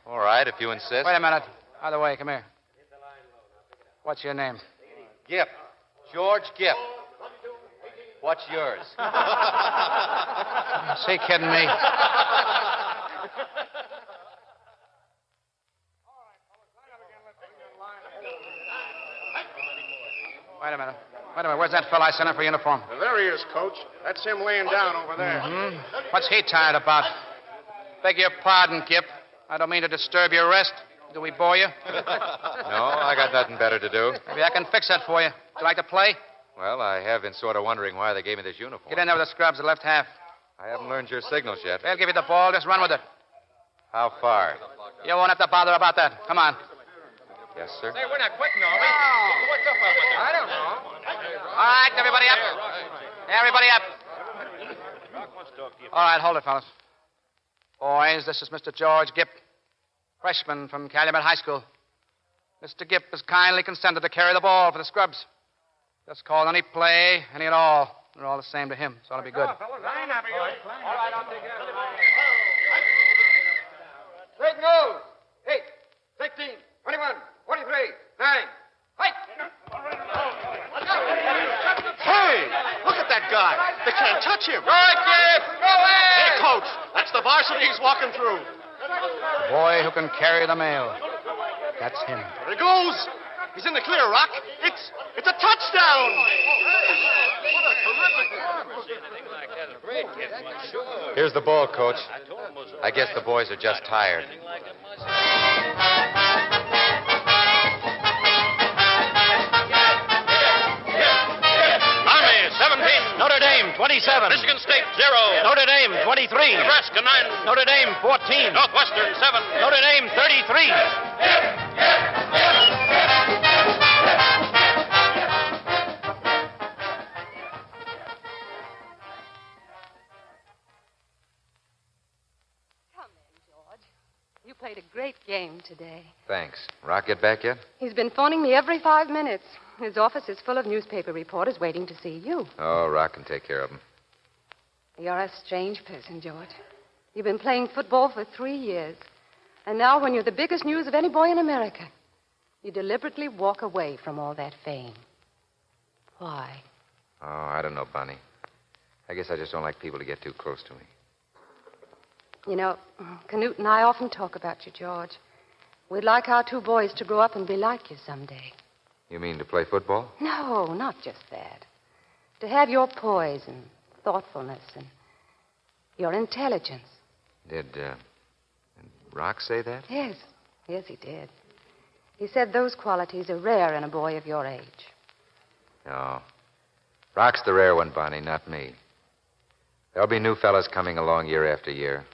All right, if you insist. Wait a minute. Other way, come here. What's your name? Gip. George Gip. What's yours? Is he kidding me? Wait a minute. Where's that fella I sent in for uniform? There he is, Coach. That's him laying down over there. Mm-hmm. What's he tired about? Beg your pardon, Gip. I don't mean to disturb your rest. Do we bore you? No, I got nothing better to do. Maybe I can fix that for you. Would you like to play? Well, I have been sort of wondering why they gave me this uniform. Get in there with the scrubs, the left half. I haven't learned your signals yet. They'll give you the ball. Just run with it. How far? You won't have to bother about that. Come on. Yes, sir. Hey, we're not quitting, are we? What's up over there? I don't know. All right, everybody up. Everybody up. All right, hold it, fellas. Boys, this is Mr. George Gipp, freshman from Calumet High School. Mr. Gipp has kindly consented to carry the ball for the scrubs. Just call any play, any at all. They're all the same to him, so it'll be good. Line up, you. All right, I'll take care of it. Straight goes. 8, 16, 21, 23, 9. Fight! Hey, look at that guy. They can't touch him. Go ahead, Gipp. Go ahead. Hey, Coach, that's the varsity he's walking through. Boy who can carry the mail. That's him. There he goes. He's in the clear, Rock. It's a touchdown. Here's the ball, Coach. I guess the boys are just tired. Army, 17. Notre Dame, 27. Michigan State, 0. Notre Dame, 23. Nebraska, 9. Notre Dame, 14. Northwestern, 7. Notre Dame, 33. You played a great game today. Thanks. Rock get back yet? He's been phoning me every 5 minutes. His office is full of newspaper reporters waiting to see you. Oh, Rock can take care of him. You're a strange person, George. You've been playing football for 3 years. And now, when you're the biggest news of any boy in America, you deliberately walk away from all that fame. Why? Oh, I don't know, Bunny. I guess I just don't like people to get too close to me. You know, Knute and I often talk about you, George. We'd like our 2 boys to grow up and be like you someday. You mean to play football? No, not just that. To have your poise and thoughtfulness and your intelligence. Did Rock say that? Yes, he did. He said those qualities are rare in a boy of your age. No. Rock's the rare one, Bonnie, not me. There'll be new fellas coming along year after year.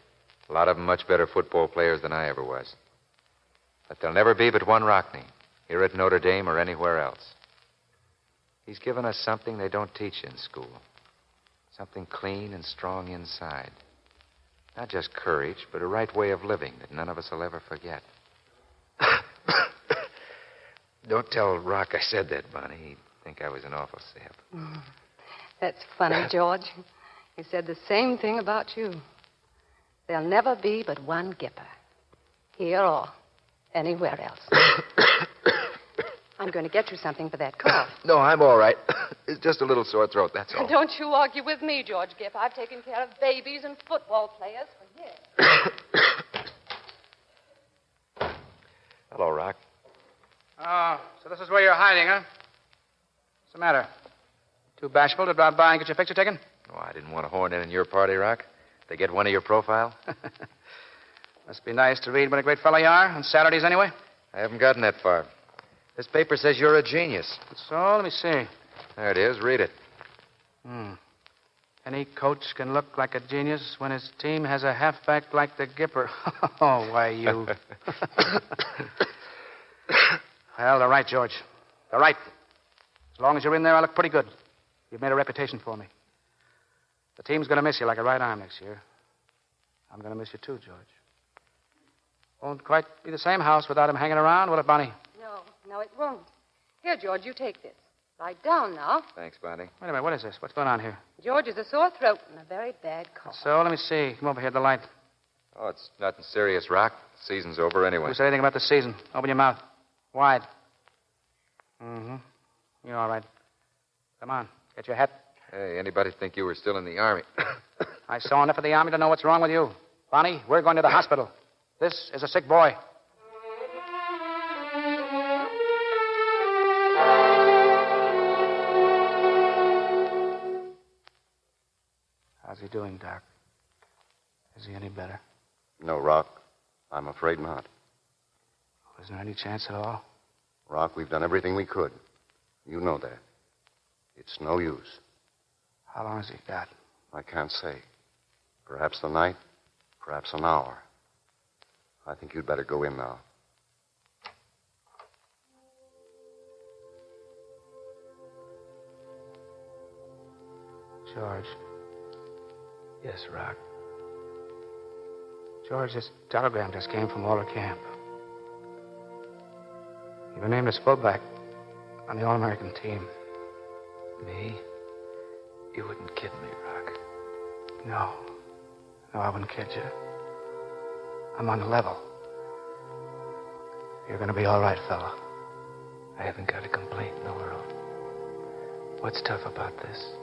A lot of them much better football players than I ever was. But there'll never be but one Rockne, here at Notre Dame or anywhere else. He's given us something they don't teach in school. Something clean and strong inside. Not just courage, but a right way of living that none of us will ever forget. Don't tell Rock I said that, Bonnie. He'd think I was an awful sap. That's funny, George. He said the same thing about you. There'll never be but one Gipper. Here or anywhere else. I'm going to get you something for that cough. No, I'm all right. It's just a little sore throat, that's all. Don't you argue with me, George Gipp. I've taken care of babies and football players for years. Hello, Rock. Oh, so this is where you're hiding, huh? What's the matter? Too bashful to drop by and get your picture taken? Oh, I didn't want to horn in your party, Rock. They get one of your profile? Must be nice to read what a great fellow you are, on Saturdays anyway. I haven't gotten that far. This paper says you're a genius. So, let me see. There it is. Read it. Any coach can look like a genius when his team has a halfback like the Gipper. Oh, why, you... Well, they're right, George. They're right. As long as you're in there, I look pretty good. You've made a reputation for me. The team's going to miss you like a right arm next year. I'm going to miss you, too, George. Won't quite be the same house without him hanging around, will it, Bonnie? No, it won't. Here, George, you take this. Lie down now. Thanks, Bonnie. Wait a minute, what is this? What's going on here? George is a sore throat and a very bad cough. So, let me see. Come over here to the light. Oh, it's nothing serious, Rock. Season's over anyway. Who said anything about the season? Open your mouth. Wide. Mm-hmm. You're all right. Come on, get your hat. Hey, anybody think you were still in the Army? I saw enough of the Army to know what's wrong with you. Bonnie, we're going to the hospital. This is a sick boy. How's he doing, Doc? Is he any better? No, Rock. I'm afraid not. Is there any chance at all? Rock, we've done everything we could. You know that. It's no use. How long has he got? I can't say. Perhaps the night, perhaps an hour. I think you'd better go in now. George. Yes, Rock. George, this telegram just came from Walter Camp. You were named as fullback on the All-American team. Me? You wouldn't kid me, Rock. No. No, I wouldn't kid you. I'm on the level. You're going to be all right, fella. I haven't got a complaint in the world. What's tough about this?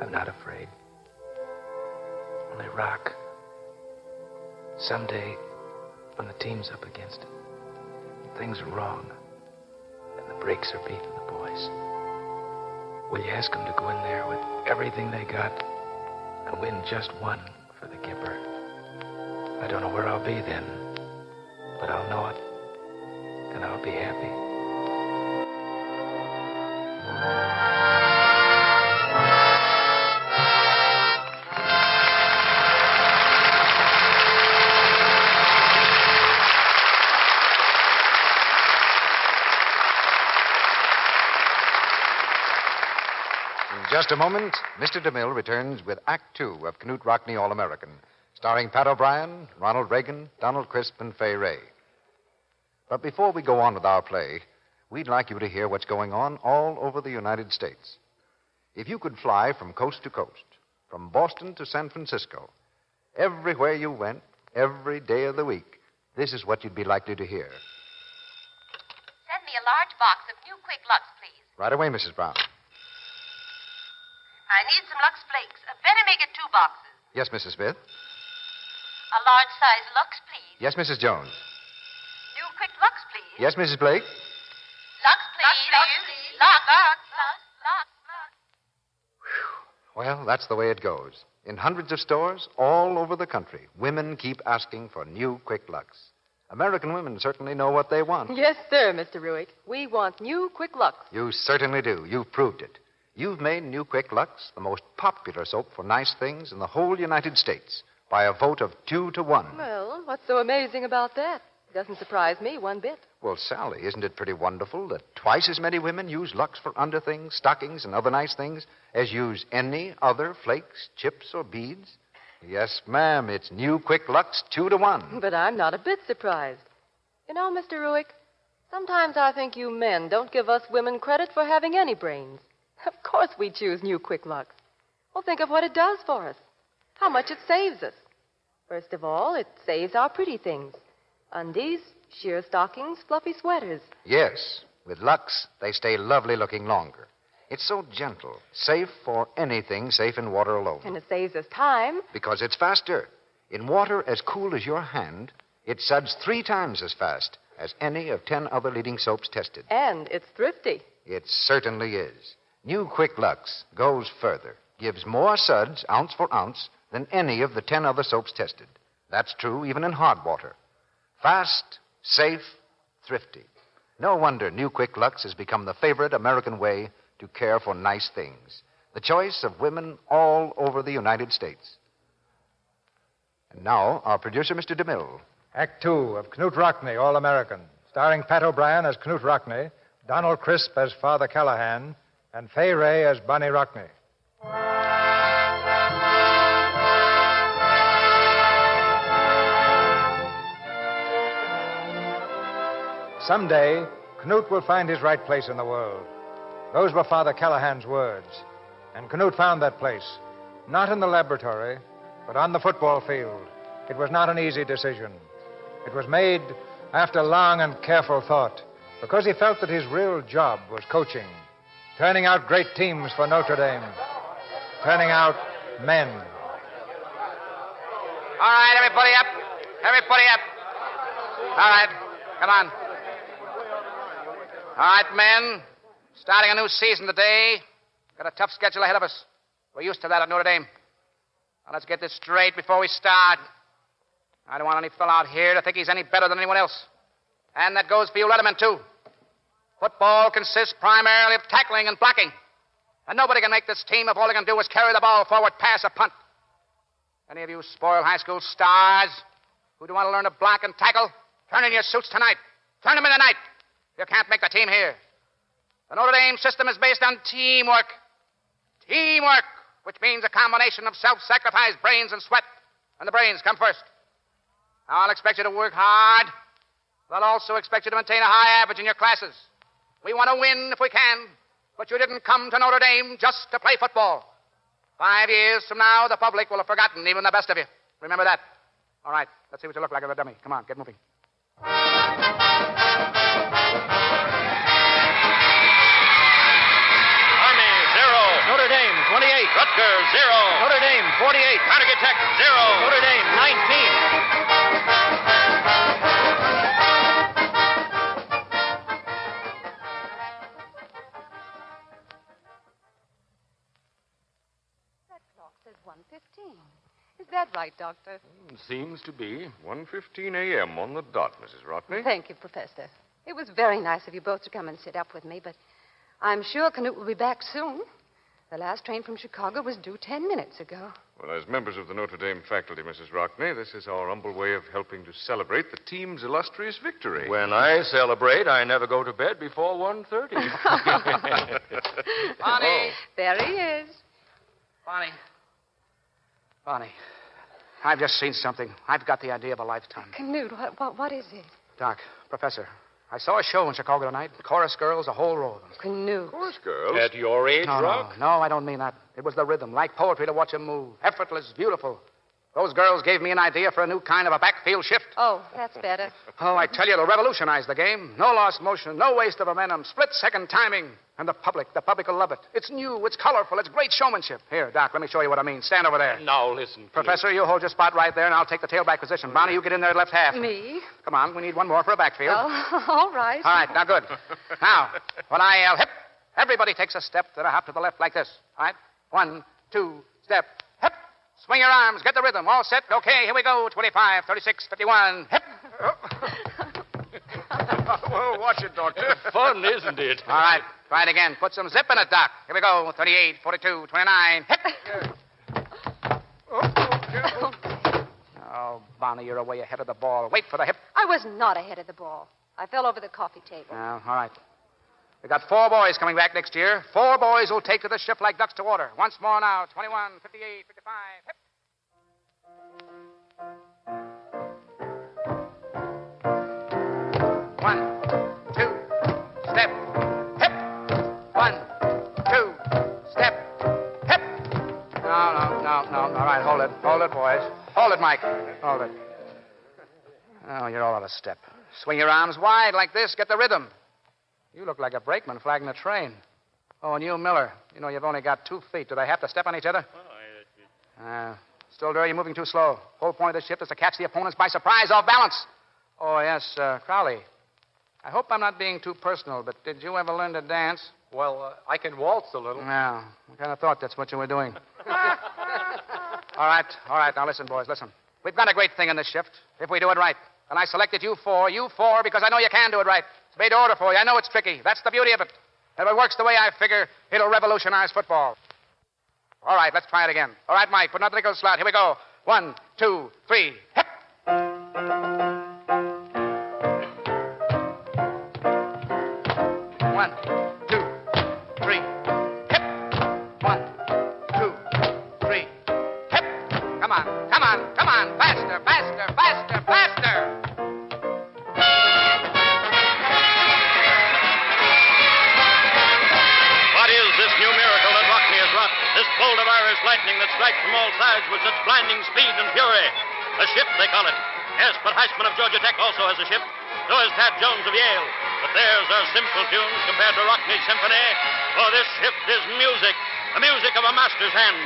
I'm not afraid. Only Rock. Someday, when the team's up against it, things are wrong, and the brakes are beating the boys, will you ask them to go in there with everything they got and win just one for the Gipper? I don't know where I'll be then, but I'll know it, and I'll be happy. In just a moment, Mr. DeMille returns with Act Two of Knute Rockne All-American, starring Pat O'Brien, Ronald Reagan, Donald Crisp, and Fay Ray. But before we go on with our play, we'd like you to hear what's going on all over the United States. If you could fly from coast to coast, from Boston to San Francisco, everywhere you went, every day of the week, this is what you'd be likely to hear. Send me a large box of new Quick Lux, please. Right away, Mrs. Brown. I need some Lux Flakes. Better make it 2 boxes. Yes, Mrs. Smith. A large size Lux, please. Yes, Mrs. Jones. New Quick Lux, please. Yes, Mrs. Blake. Lux, please. Lux, please. Lux, Lux. Well, that's the way it goes. In hundreds of stores all over the country, women keep asking for new Quick Lux. American women certainly know what they want. Yes, sir, Mr. Ruick. We want new Quick Lux. You certainly do. You've proved it. You've made new Quick Lux the most popular soap for nice things in the whole United States by a vote of 2 to 1. Well, what's so amazing about that? It doesn't surprise me one bit. Well, Sally, isn't it pretty wonderful that twice as many women use Lux for underthings, stockings, and other nice things as use any other flakes, chips, or beads? Yes, ma'am, it's new Quick Lux 2 to 1. But I'm not a bit surprised. You know, Mr. Ruick, sometimes I think you men don't give us women credit for having any brains. Of course we choose new Quick Lux. Well, think of what it does for us. How much it saves us. First of all, it saves our pretty things. Undies, sheer stockings, fluffy sweaters. Yes, with Lux, they stay lovely looking longer. It's so gentle, safe for anything safe in water alone. And it saves us time. Because it's faster. In water as cool as your hand, it suds 3 times as fast as any of 10 other leading soaps tested. And it's thrifty. It certainly is. New Quick Lux goes further, gives more suds, ounce for ounce, than any of the 10 other soaps tested. That's true even in hard water. Fast, safe, thrifty. No wonder New Quick Lux has become the favorite American way to care for nice things. The choice of women all over the United States. And now, our producer, Mr. DeMille. Act Two of Knute Rockne, All-American, starring Pat O'Brien as Knute Rockne, Donald Crisp as Father Callahan, and Fay Ray as Bonnie Rockne. Someday, Knute will find his right place in the world. Those were Father Callahan's words. And Knute found that place, not in the laboratory, but on the football field. It was not an easy decision. It was made after long and careful thought, because he felt that his real job was coaching, turning out great teams for Notre Dame, turning out men. All right, everybody up. Everybody up. All right, come on. All right, men. Starting a new season today. Got a tough schedule ahead of us. We're used to that at Notre Dame. Now, let's get this straight before we start. I don't want any fellow out here to think he's any better than anyone else. And that goes for you Letterman, too. Football consists primarily of tackling and blocking. And nobody can make this team if all they can do is carry the ball forward, pass, or punt. Any of you spoiled high school stars who do want to learn to block and tackle, turn in your suits tonight. Turn them in tonight. You can't make the team here. The Notre Dame system is based on teamwork. Teamwork, which means a combination of self-sacrifice, brains, and sweat. And the brains come first. I'll expect you to work hard. But I'll also expect you to maintain a high average in your classes. We want to win if we can. But you didn't come to Notre Dame just to play football. 5 years from now, the public will have forgotten even the best of you. Remember that. All right, let's see what you look like as a dummy. Come on, get moving. Army, 0. Notre Dame, 28. Rutgers, 0. Notre Dame, 48. Carnegie Tech, 0. Notre Dame, 19. That clock says 1:15. Is that right, Doctor? Seems to be 1:15 a.m. on the dot, Mrs. Rockne. Thank you, Professor. It was very nice of you both to come and sit up with me, but I'm sure Knute will be back soon. The last train from Chicago was due 10 minutes ago. Well, as members of the Notre Dame faculty, Mrs. Rockne, this is our humble way of helping to celebrate the team's illustrious victory. When I celebrate, I never go to bed before 1:30. Bonnie! Oh. There he is. Bonnie, I've just seen something. I've got the idea of a lifetime. Knute, what is it? Doc, Professor, I saw a show in Chicago tonight. Chorus girls, a whole row of them. Knute. Chorus girls? At your age, Rock? No, I don't mean that. It was the rhythm, like poetry to watch them move. Effortless, beautiful. Those girls gave me an idea for a new kind of a backfield shift. Oh, that's better. Oh, I tell you, it'll revolutionize the game. No lost motion, no waste of momentum, split-second timing. And the public will love it. It's new, it's colorful, it's great showmanship. Here, Doc, let me show you what I mean. Stand over there. Now, listen, please. Professor, you hold your spot right there, and I'll take the tailback position. Bonnie, you get in there at left half. Me? Come on, we need one more for a backfield. Oh, all right. All right, now good. Now, when I yell hip, everybody takes a step to the hop to the left like this. All right? 1, 2, step, hip. Swing your arms, get the rhythm. All set. Okay, here we go. 25, 36, 51, hip. Well, watch it, Doctor. Fun, isn't it? All right, try it again. Put some zip in it, Doc. Here we go. 38, 42, 29, hip. Oh, Bonnie, you're way ahead of the ball. Wait for the hip. I was not ahead of the ball. I fell over the coffee table. All right. We got 4 boys coming back next year. 4 boys who'll take to the ship like ducks to water. Once more now. 21, 58, 55, hip. One, two, step, hip. 1, 2, step, hip. No. All right, hold it. Hold it, boys. Hold it, Mike. Hold it. Oh, you're all out of step. Swing your arms wide like this. Get the rhythm. You look like a brakeman flagging a train. Oh, and you, Miller. You know, you've only got 2 feet. Do they have to step on each other? Stilder, you're moving too slow. Whole point of the shift is to catch the opponents by surprise, off balance. Oh, yes, Crowley. I hope I'm not being too personal, but did you ever learn to dance? Well, I can waltz a little. Yeah, I kind of thought that's what you were doing. All right. Now listen, boys, listen. We've got a great thing in this shift, if we do it right. And I selected you four, because I know you can do it right. It's made to order for you. I know it's tricky. That's the beauty of it. If it works the way I figure, it'll revolutionize football. All right, let's try it again. All right, Mike, put another nickel slot. Here we go. 1, 2, 3, hip. 1, 2, 3, hip. 1, 2, 3, hip. Come on. Faster. This bolt of Irish lightning that strikes from all sides with such blinding speed and fury. A ship, they call it. Yes, but Heisman of Georgia Tech also has a ship. So has Tad Jones of Yale. But theirs are simple tunes compared to Rockne's symphony. For this ship is music, the music of a master's hand.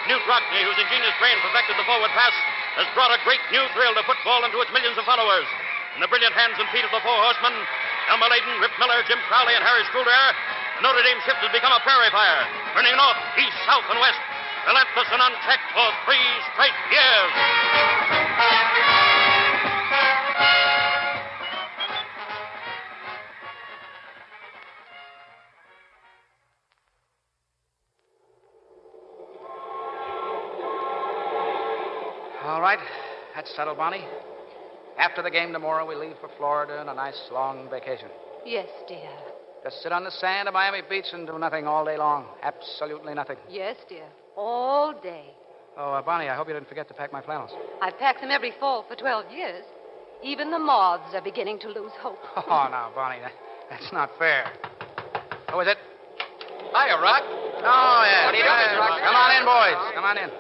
Knute Rockne, whose ingenious brain perfected the forward pass, has brought a great new thrill to football and to its millions of followers. In the brilliant hands and feet of the 4 horsemen, Elmer Layden, Rip Miller, Jim Crowley, and Harry Struder, the Notre Dame ship has become a prairie fire, burning north, east, south, and west, relentless and unchecked for 3 straight years. All right. That's settled, Bonnie. After the game tomorrow, we leave for Florida on a nice long vacation. Yes, dear. Just sit on the sand of Miami Beach and do nothing all day long. Absolutely nothing. Yes, dear. All day. Oh, Bonnie, I hope you didn't forget to pack my flannels. I've packed them every fall for 12 years. Even the moths are beginning to lose hope. Oh, now, Bonnie, that's not fair. Who is it? Hiya, Rock. Oh, yeah. What are you doing, Mr. Rock? Come on in, boys. Come on in.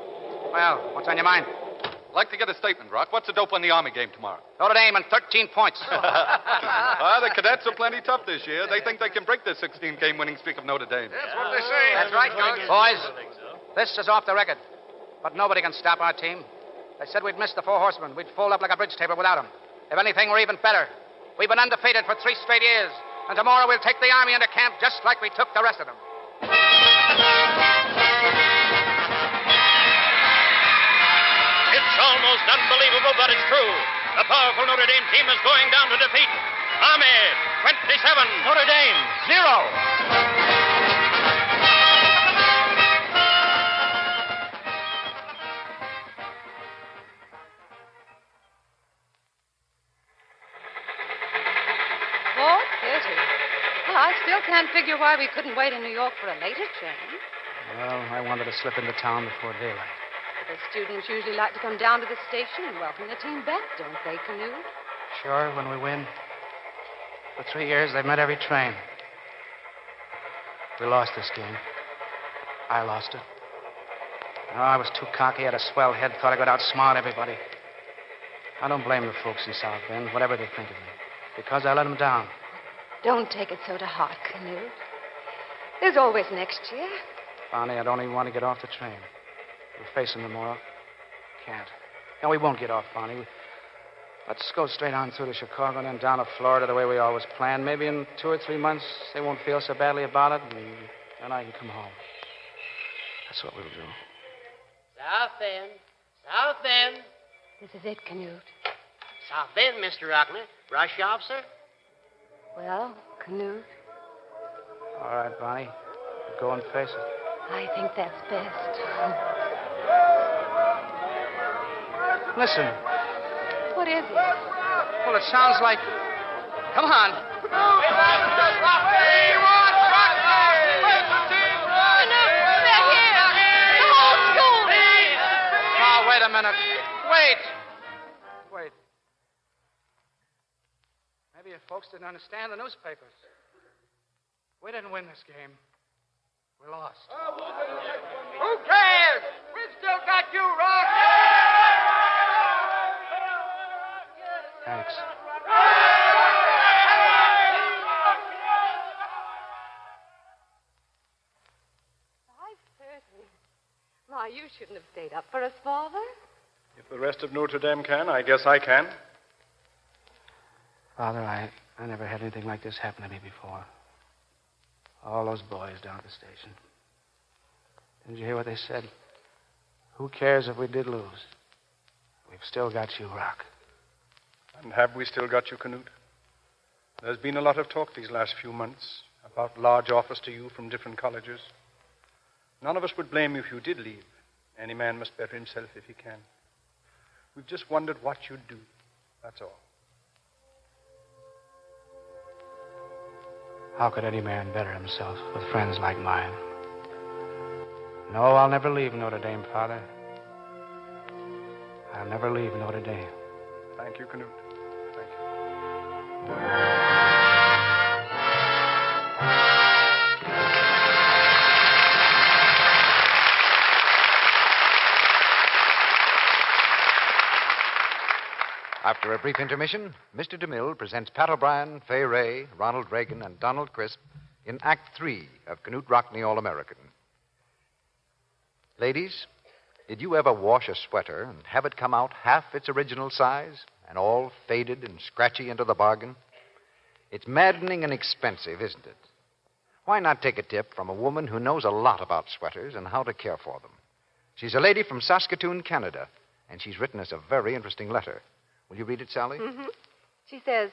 Well, what's on your mind? I'd like to get a statement, Rock. What's the dope on the Army game tomorrow? Notre Dame and 13 points. The cadets are plenty tough this year. They think they can break the 16-game winning streak of Notre Dame. That's what they say. That's right, Coach. Boys, this is off the record. But nobody can stop our team. They said we'd miss the four horsemen. We'd fold up like a bridge table without them. If anything, we're even better. We've been undefeated for 3 straight years. And tomorrow we'll take the Army into camp just like we took the rest of them. It's almost unbelievable, but it's true. The powerful Notre Dame team is going down to defeat Army 27. Notre Dame 0. Well, I still can't figure why we couldn't wait in New York for a later train. Well, I wanted to slip into town before daylight. The students usually like to come down to the station and welcome the team back, don't they, Knute? Sure, when we win. For 3 years, they've met every train. We lost this game. I lost it. Oh, I was too cocky, had a swell head, thought I could outsmart everybody. I don't blame the folks in South Bend, whatever they think of me, because I let them down. Don't take it so to heart, Knute. There's always next year. Bonnie, I don't even want to get off the train. We'll face them tomorrow. Can't. No, we won't get off, Bonnie. Let's go straight on through to Chicago and then down to Florida the way we always planned. Maybe in 2 or 3 months they won't feel so badly about it, and then I can come home. That's what we'll do. South Bend. South Bend. This is it, Knute. South Bend, Mr. Rockne. Rush off, sir? Well, Knute, All right, Bonnie. Go and face it. I think that's best. Listen. What is it? Well, it sounds like... Come on. Oh, wait a minute. Wait. Maybe you folks didn't understand the newspapers. We didn't win this game. We lost. Who cares? We've still got you, Rock. Thanks. Ma, you shouldn't have stayed up for us, Father. If the rest of Notre Dame can, I guess I can. Father, I never had anything like this happen to me before. All those boys down at the station. Didn't you hear what they said? Who cares if we did lose? We've still got you, Rock. And have we still got you, Knute? There's been a lot of talk these last few months about large offers to you from different colleges. None of us would blame you if you did leave. Any man must better himself if he can. We've just wondered what you'd do. That's all. How could any man better himself with friends like mine? No, I'll never leave Notre Dame, Father. I'll never leave Notre Dame. Thank you, Knute. Thank you. After a brief intermission, Mr. DeMille presents Pat O'Brien, Fay Ray, Ronald Reagan, and Donald Crisp in Act 3 of Knute Rockne All-American. Ladies, did you ever wash a sweater and have it come out half its original size and all faded and scratchy into the bargain? It's maddening and expensive, isn't it? Why not take a tip from a woman who knows a lot about sweaters and how to care for them? She's a lady from Saskatoon, Canada, and she's written us a very interesting letter. Will you read it, Sally? Mm-hmm. She says,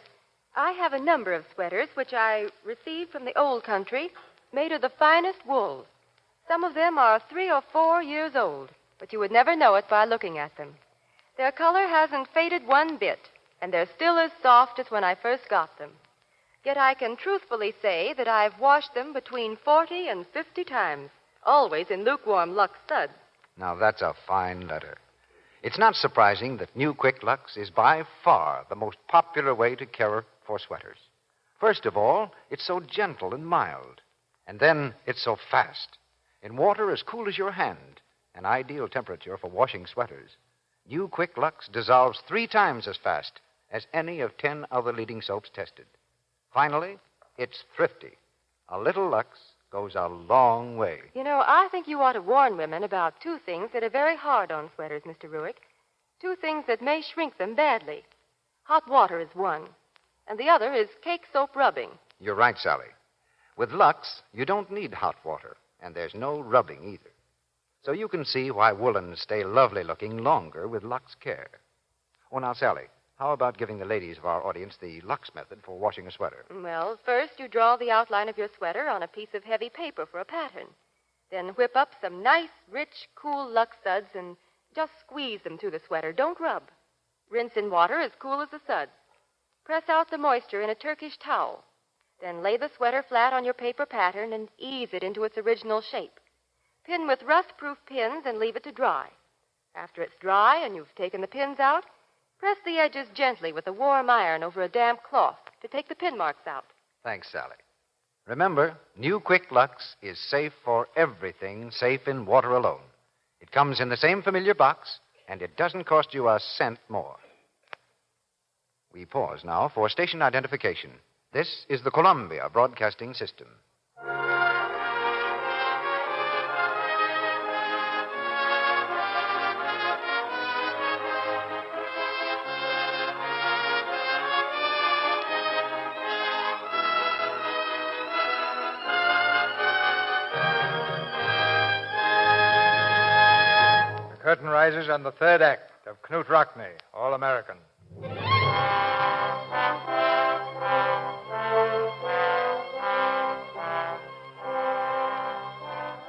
I have a number of sweaters which I received from the old country, made of the finest wool. Some of them are 3 or 4 years old, but you would never know it by looking at them. Their color hasn't faded one bit, and they're still as soft as when I first got them. Yet I can truthfully say that I've washed them between 40 and 50 times, always in lukewarm Lux suds. Now, that's a fine letter. It's not surprising that New Quick Lux is by far the most popular way to care for sweaters. First of all, it's so gentle and mild. And then it's so fast. In water as cool as your hand, an ideal temperature for washing sweaters, New Quick Lux dissolves 3 times as fast as any of 10 other leading soaps tested. Finally, it's thrifty. A little Lux goes a long way. You know, I think you ought to warn women about 2 things that are very hard on sweaters, Mr. Ruick. 2 things that may shrink them badly. Hot water is one, and the other is cake soap rubbing. You're right, Sally. With Lux, you don't need hot water, and there's no rubbing either. So you can see why woolens stay lovely looking longer with Lux Care. Oh, now, Sally, how about giving the ladies of our audience the Lux method for washing a sweater? Well, first you draw the outline of your sweater on a piece of heavy paper for a pattern. Then whip up some nice, rich, cool Lux suds and just squeeze them through the sweater. Don't rub. Rinse in water as cool as the suds. Press out the moisture in a Turkish towel. Then lay the sweater flat on your paper pattern and ease it into its original shape. Pin with rust-proof pins and leave it to dry. After it's dry and you've taken the pins out, press the edges gently with a warm iron over a damp cloth to take the pin marks out. Thanks, Sally. Remember, New Quick Lux is safe for everything, safe in water alone. It comes in the same familiar box, and it doesn't cost you a cent more. We pause now for station identification. This is the Columbia Broadcasting System. The curtain rises on the 3rd act of Knute Rockne, All-American.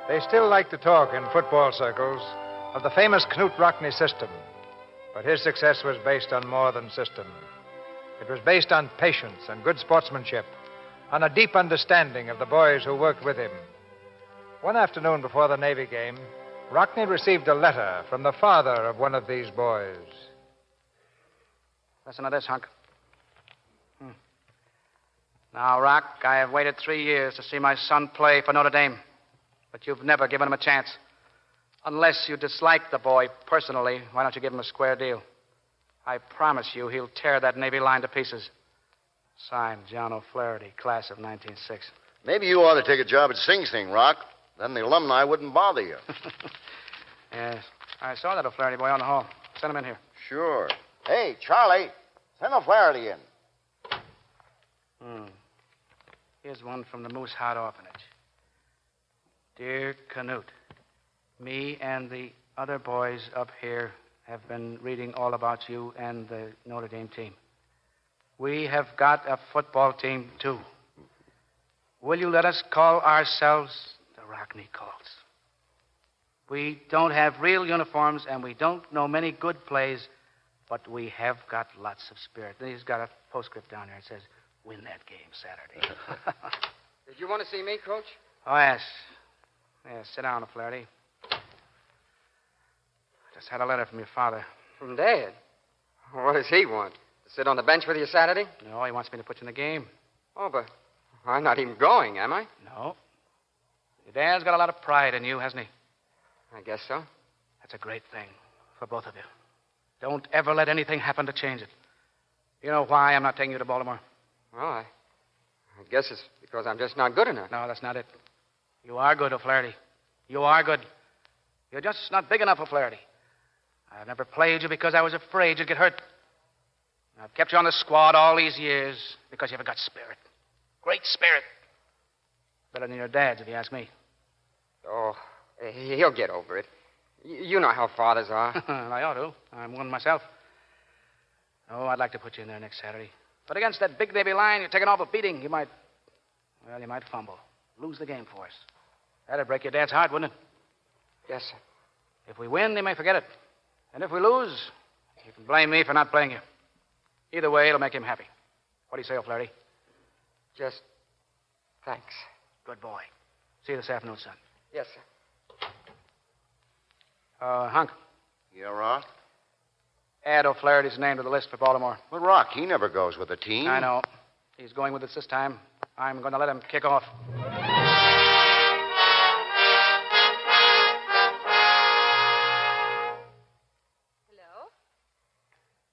They still like to talk in football circles of the famous Knute Rockne system. But his success was based on more than system. It was based on patience and good sportsmanship, on a deep understanding of the boys who worked with him. One afternoon before the Navy game, Rockne received a letter from the father of one of these boys. Listen to this, hunk. Now, Rock, I have waited 3 years to see my son play for Notre Dame. But you've never given him a chance. Unless you dislike the boy personally, why don't you give him a square deal? I promise you he'll tear that Navy line to pieces. Signed, John O'Flaherty, class of 1906. Maybe you ought to take a job at Sing Sing, Rock. Then the alumni wouldn't bother you. Yes. I saw that O'Flaherty boy on the hall. Send him in here. Sure. Hey, Charlie, send O'Flaherty in. Here's one from the Moose Heart Orphanage. Dear Knute, me and the other boys up here have been reading all about you and the Notre Dame team. We have got a football team, too. Will you let us call ourselves the Rockne Colts? We don't have real uniforms, and we don't know many good plays, but we have got lots of spirit. He's got a postscript down there. It says, win that game Saturday. Did you want to see me, Coach? Oh, yes. Yes, sit down, O'Flaherty. Just had a letter from your father. From Dad? What does he want? To sit on the bench with you Saturday? No, he wants me to put you in the game. Oh, but I'm not even going, am I? No. Your dad's got a lot of pride in you, hasn't he? I guess so. That's a great thing for both of you. Don't ever let anything happen to change it. You know why I'm not taking you to Baltimore? Well, I guess it's because I'm just not good enough. No, that's not it. You are good, O'Flaherty. You are good. You're just not big enough, O'Flaherty. I've never played you because I was afraid you'd get hurt. I've kept you on the squad all these years because you've got spirit. Great spirit. Better than your dad's, if you ask me. Oh, he'll get over it. You know how fathers are. I ought to. I'm one myself. Oh, I'd like to put you in there next Saturday. But against that big Navy line, you're taking off a beating. You might fumble. Lose the game for us. That'd break your dad's heart, wouldn't it? Yes, sir. If we win, they may forget it. And if we lose, You can blame me for not playing you. Either way, it'll make him happy. What do you say, O'Flaherty? Just thanks. Good boy. See you this afternoon, son. Yes, sir. Hunk. Yeah, Rock? Add O'Flaherty's name to the list for Baltimore. But, Rock, he never goes with the team. I know. He's going with us this time. I'm going to let him kick off. Hello?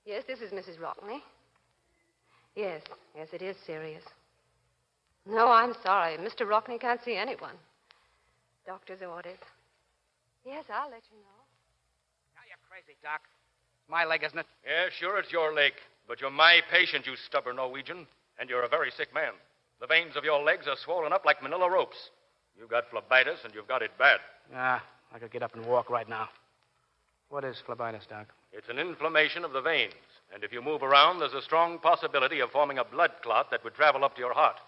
Yes, this is Mrs. Rockne. Yes, it is serious. No, I'm sorry. Mr. Rockne can't see anyone. Doctor's orders. Yes, I'll let you know. Now you're crazy, Doc. My leg, isn't it? Yeah, sure, it's your leg. But you're my patient, you stubborn Norwegian. And you're a very sick man. The veins of your legs are swollen up like manila ropes. You've got phlebitis, and you've got it bad. I could get up and walk right now. What is phlebitis, Doc? It's an inflammation of the veins. And if you move around, there's a strong possibility of forming a blood clot that would travel up to your heart.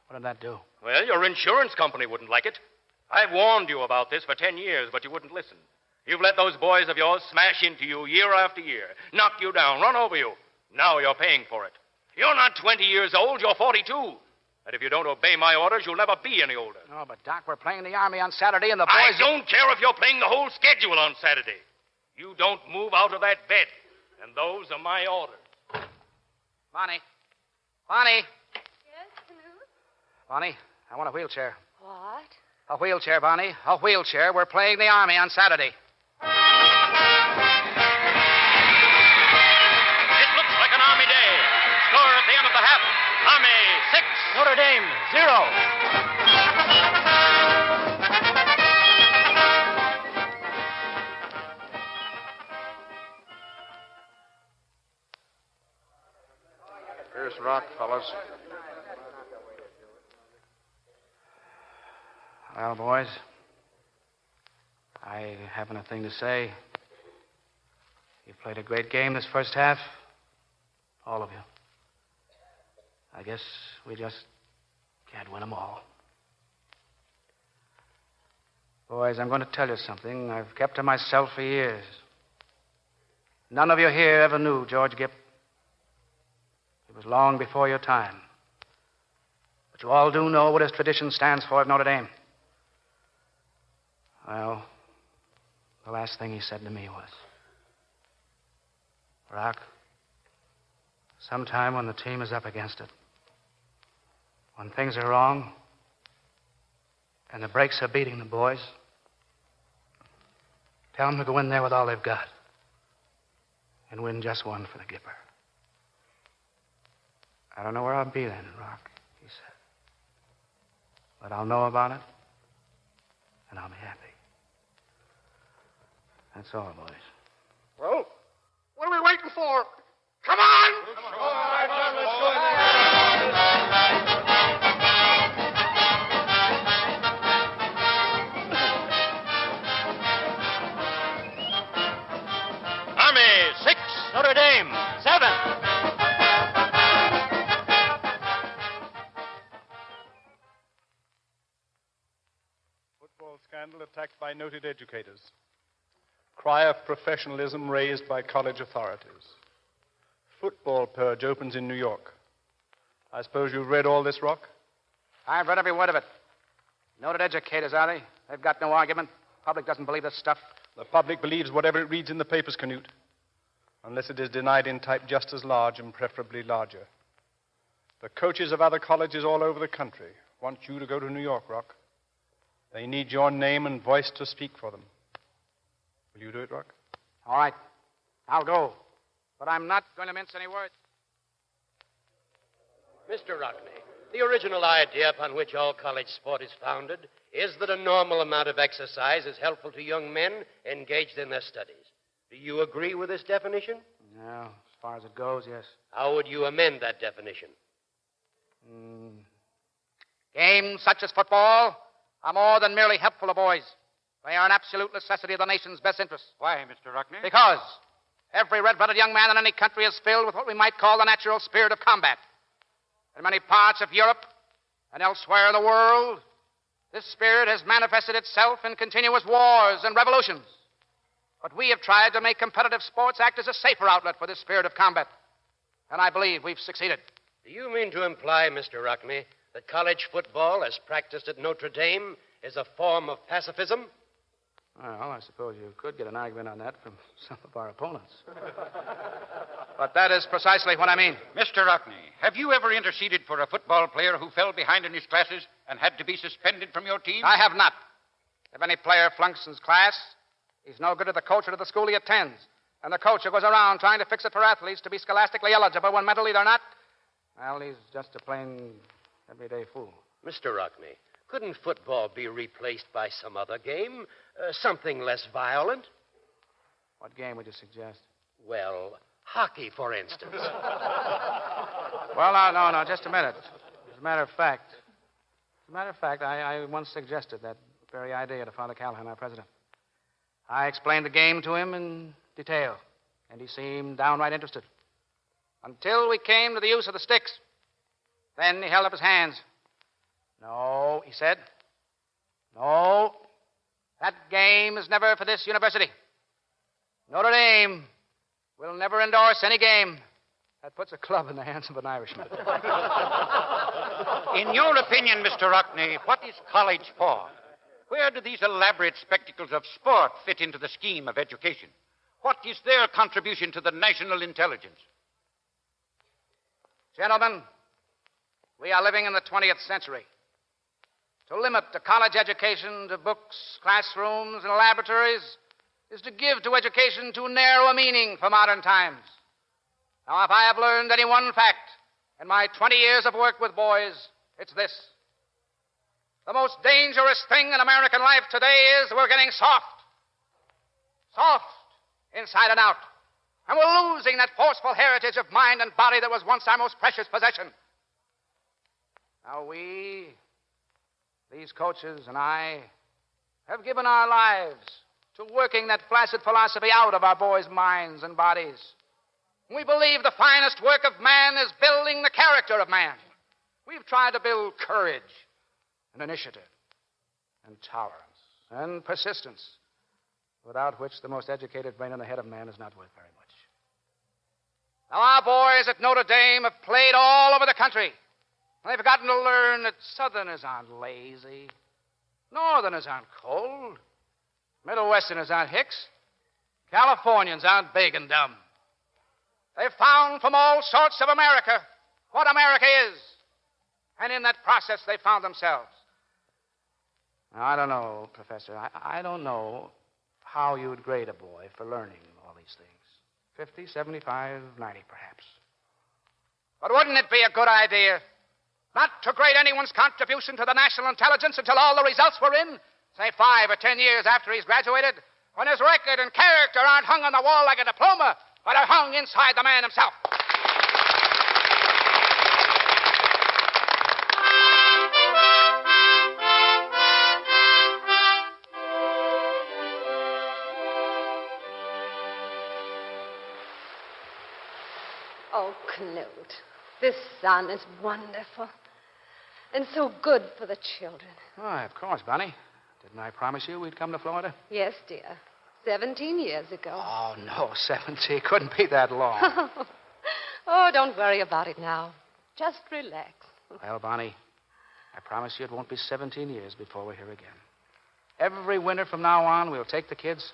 What did that do? Well, your insurance company wouldn't like it. I've warned you about this for 10 years, but you wouldn't listen. You've let those boys of yours smash into you year after year, knock you down, run over you. Now you're paying for it. You're not 20 years old, you're 42. And if you don't obey my orders, you'll never be any older. Oh, but, Doc, we're playing the Army on Saturday, and the boys... I don't care if you're playing the whole schedule on Saturday. You don't move out of that bed. And those are my orders. Bonnie. Bonnie. Yes, Knute? Bonnie, I want a wheelchair. What? A wheelchair, Bonnie. A wheelchair. We're playing the Army on Saturday. It looks like an Army day. Score at the end of the half. Army 6, Notre Dame 0. Here's Rock, fellas. Well, boys, I haven't a thing to say. You played a great game this first half. All of you. I guess we just can't win them all. Boys, I'm going to tell you something I've kept to myself for years. None of you here ever knew George Gipper. It was long before your time. But you all do know what his tradition stands for at Notre Dame. Well, the last thing he said to me was, Rock, sometime when the team is up against it, when things are wrong and the brakes are beating the boys, tell them to go in there with all they've got and win just one for the Gipper. I don't know where I'll be then, Rock, he said. But I'll know about it, and I'll be happy. That's all, boys. Well, what are we waiting for? Come on! Army 6, Notre Dame 7. Football scandal attacked by noted educators. Cry of professionalism raised by college authorities. Football purge opens in New York. I suppose you've read all this, Rock? I've read every word of it. Noted educators, are they? They've got no argument. Public doesn't believe this stuff. The public believes whatever it reads in the papers, Knute, unless it is denied in type just as large and preferably larger. The coaches of other colleges all over the country want you to go to New York, Rock. They need your name and voice to speak for them. Will you do it, Rock? All right. I'll go. But I'm not going to mince any words. Mr. Rockne, the original idea upon which all college sport is founded is that a normal amount of exercise is helpful to young men engaged in their studies. Do you agree with this definition? No, as far as it goes, yes. How would you amend that definition? Games such as football are more than merely helpful to boys. They are an absolute necessity of the nation's best interests. Why, Mr. Rockne? Because every red-blooded young man in any country is filled with what we might call the natural spirit of combat. In many parts of Europe and elsewhere in the world, this spirit has manifested itself in continuous wars and revolutions. But we have tried to make competitive sports act as a safer outlet for this spirit of combat. And I believe we've succeeded. Do you mean to imply, Mr. Rockne, that college football, as practiced at Notre Dame, is a form of pacifism? Well, I suppose you could get an argument on that from some of our opponents. But that is precisely what I mean. Mr. Rockne, have you ever interceded for a football player who fell behind in his classes and had to be suspended from your team? I have not. If any player flunks his class, he's no good to the coach or to the school he attends. And the coach who goes around trying to fix it for athletes to be scholastically eligible when mentally they're not, well, he's just a plain, everyday fool. Mr. Rockne, couldn't football be replaced by some other game? Something less violent? What game would you suggest? Well, hockey, for instance. Well, no, just a minute. As a matter of fact, I once suggested that very idea to Father Callahan, our president. I explained the game to him in detail, and he seemed downright interested. Until we came to the use of the sticks. Then he held up his hands. No, he said. No, that game is never for this university. Notre Dame will never endorse any game that puts a club in the hands of an Irishman. In your opinion, Mr. Rockne, what is college for? Where do these elaborate spectacles of sport fit into the scheme of education? What is their contribution to the national intelligence? Gentlemen, we are living in the 20th century. To limit the college education to books, classrooms, and laboratories is to give to education too narrow a meaning for modern times. Now, if I have learned any one fact in my 20 years of work with boys, it's this. The most dangerous thing in American life today is we're getting soft. Soft inside and out. And we're losing that forceful heritage of mind and body that was once our most precious possession. Now, these coaches and I, have given our lives to working that flaccid philosophy out of our boys' minds and bodies. We believe the finest work of man is building the character of man. We've tried to build courage and initiative and tolerance and persistence, without which the most educated brain in the head of man is not worth very much. Now, our boys at Notre Dame have played all over the country. They've gotten to learn that Southerners aren't lazy. Northerners aren't cold. Middle Westerners aren't hicks. Californians aren't big and dumb. They've found from all sorts of America what America is. And in that process, they found themselves. Now, I don't know, Professor. I don't know how you would grade a boy for learning all these things. 50, 75, 90, perhaps. But wouldn't it be a good idea not to grade anyone's contribution to the national intelligence until all the results were in, say 5 or 10 years after he's graduated, when his record and character aren't hung on the wall like a diploma, but are hung inside the man himself? Oh, Knute, this sun is wonderful. And so good for the children. Why, of course, Bonnie. Didn't I promise you we'd come to Florida? Yes, dear. 17 years ago. Oh, no, 70. Couldn't be that long. Oh, don't worry about it now. Just relax. Well, Bonnie, I promise you it won't be 17 years before we're here again. Every winter from now on, we'll take the kids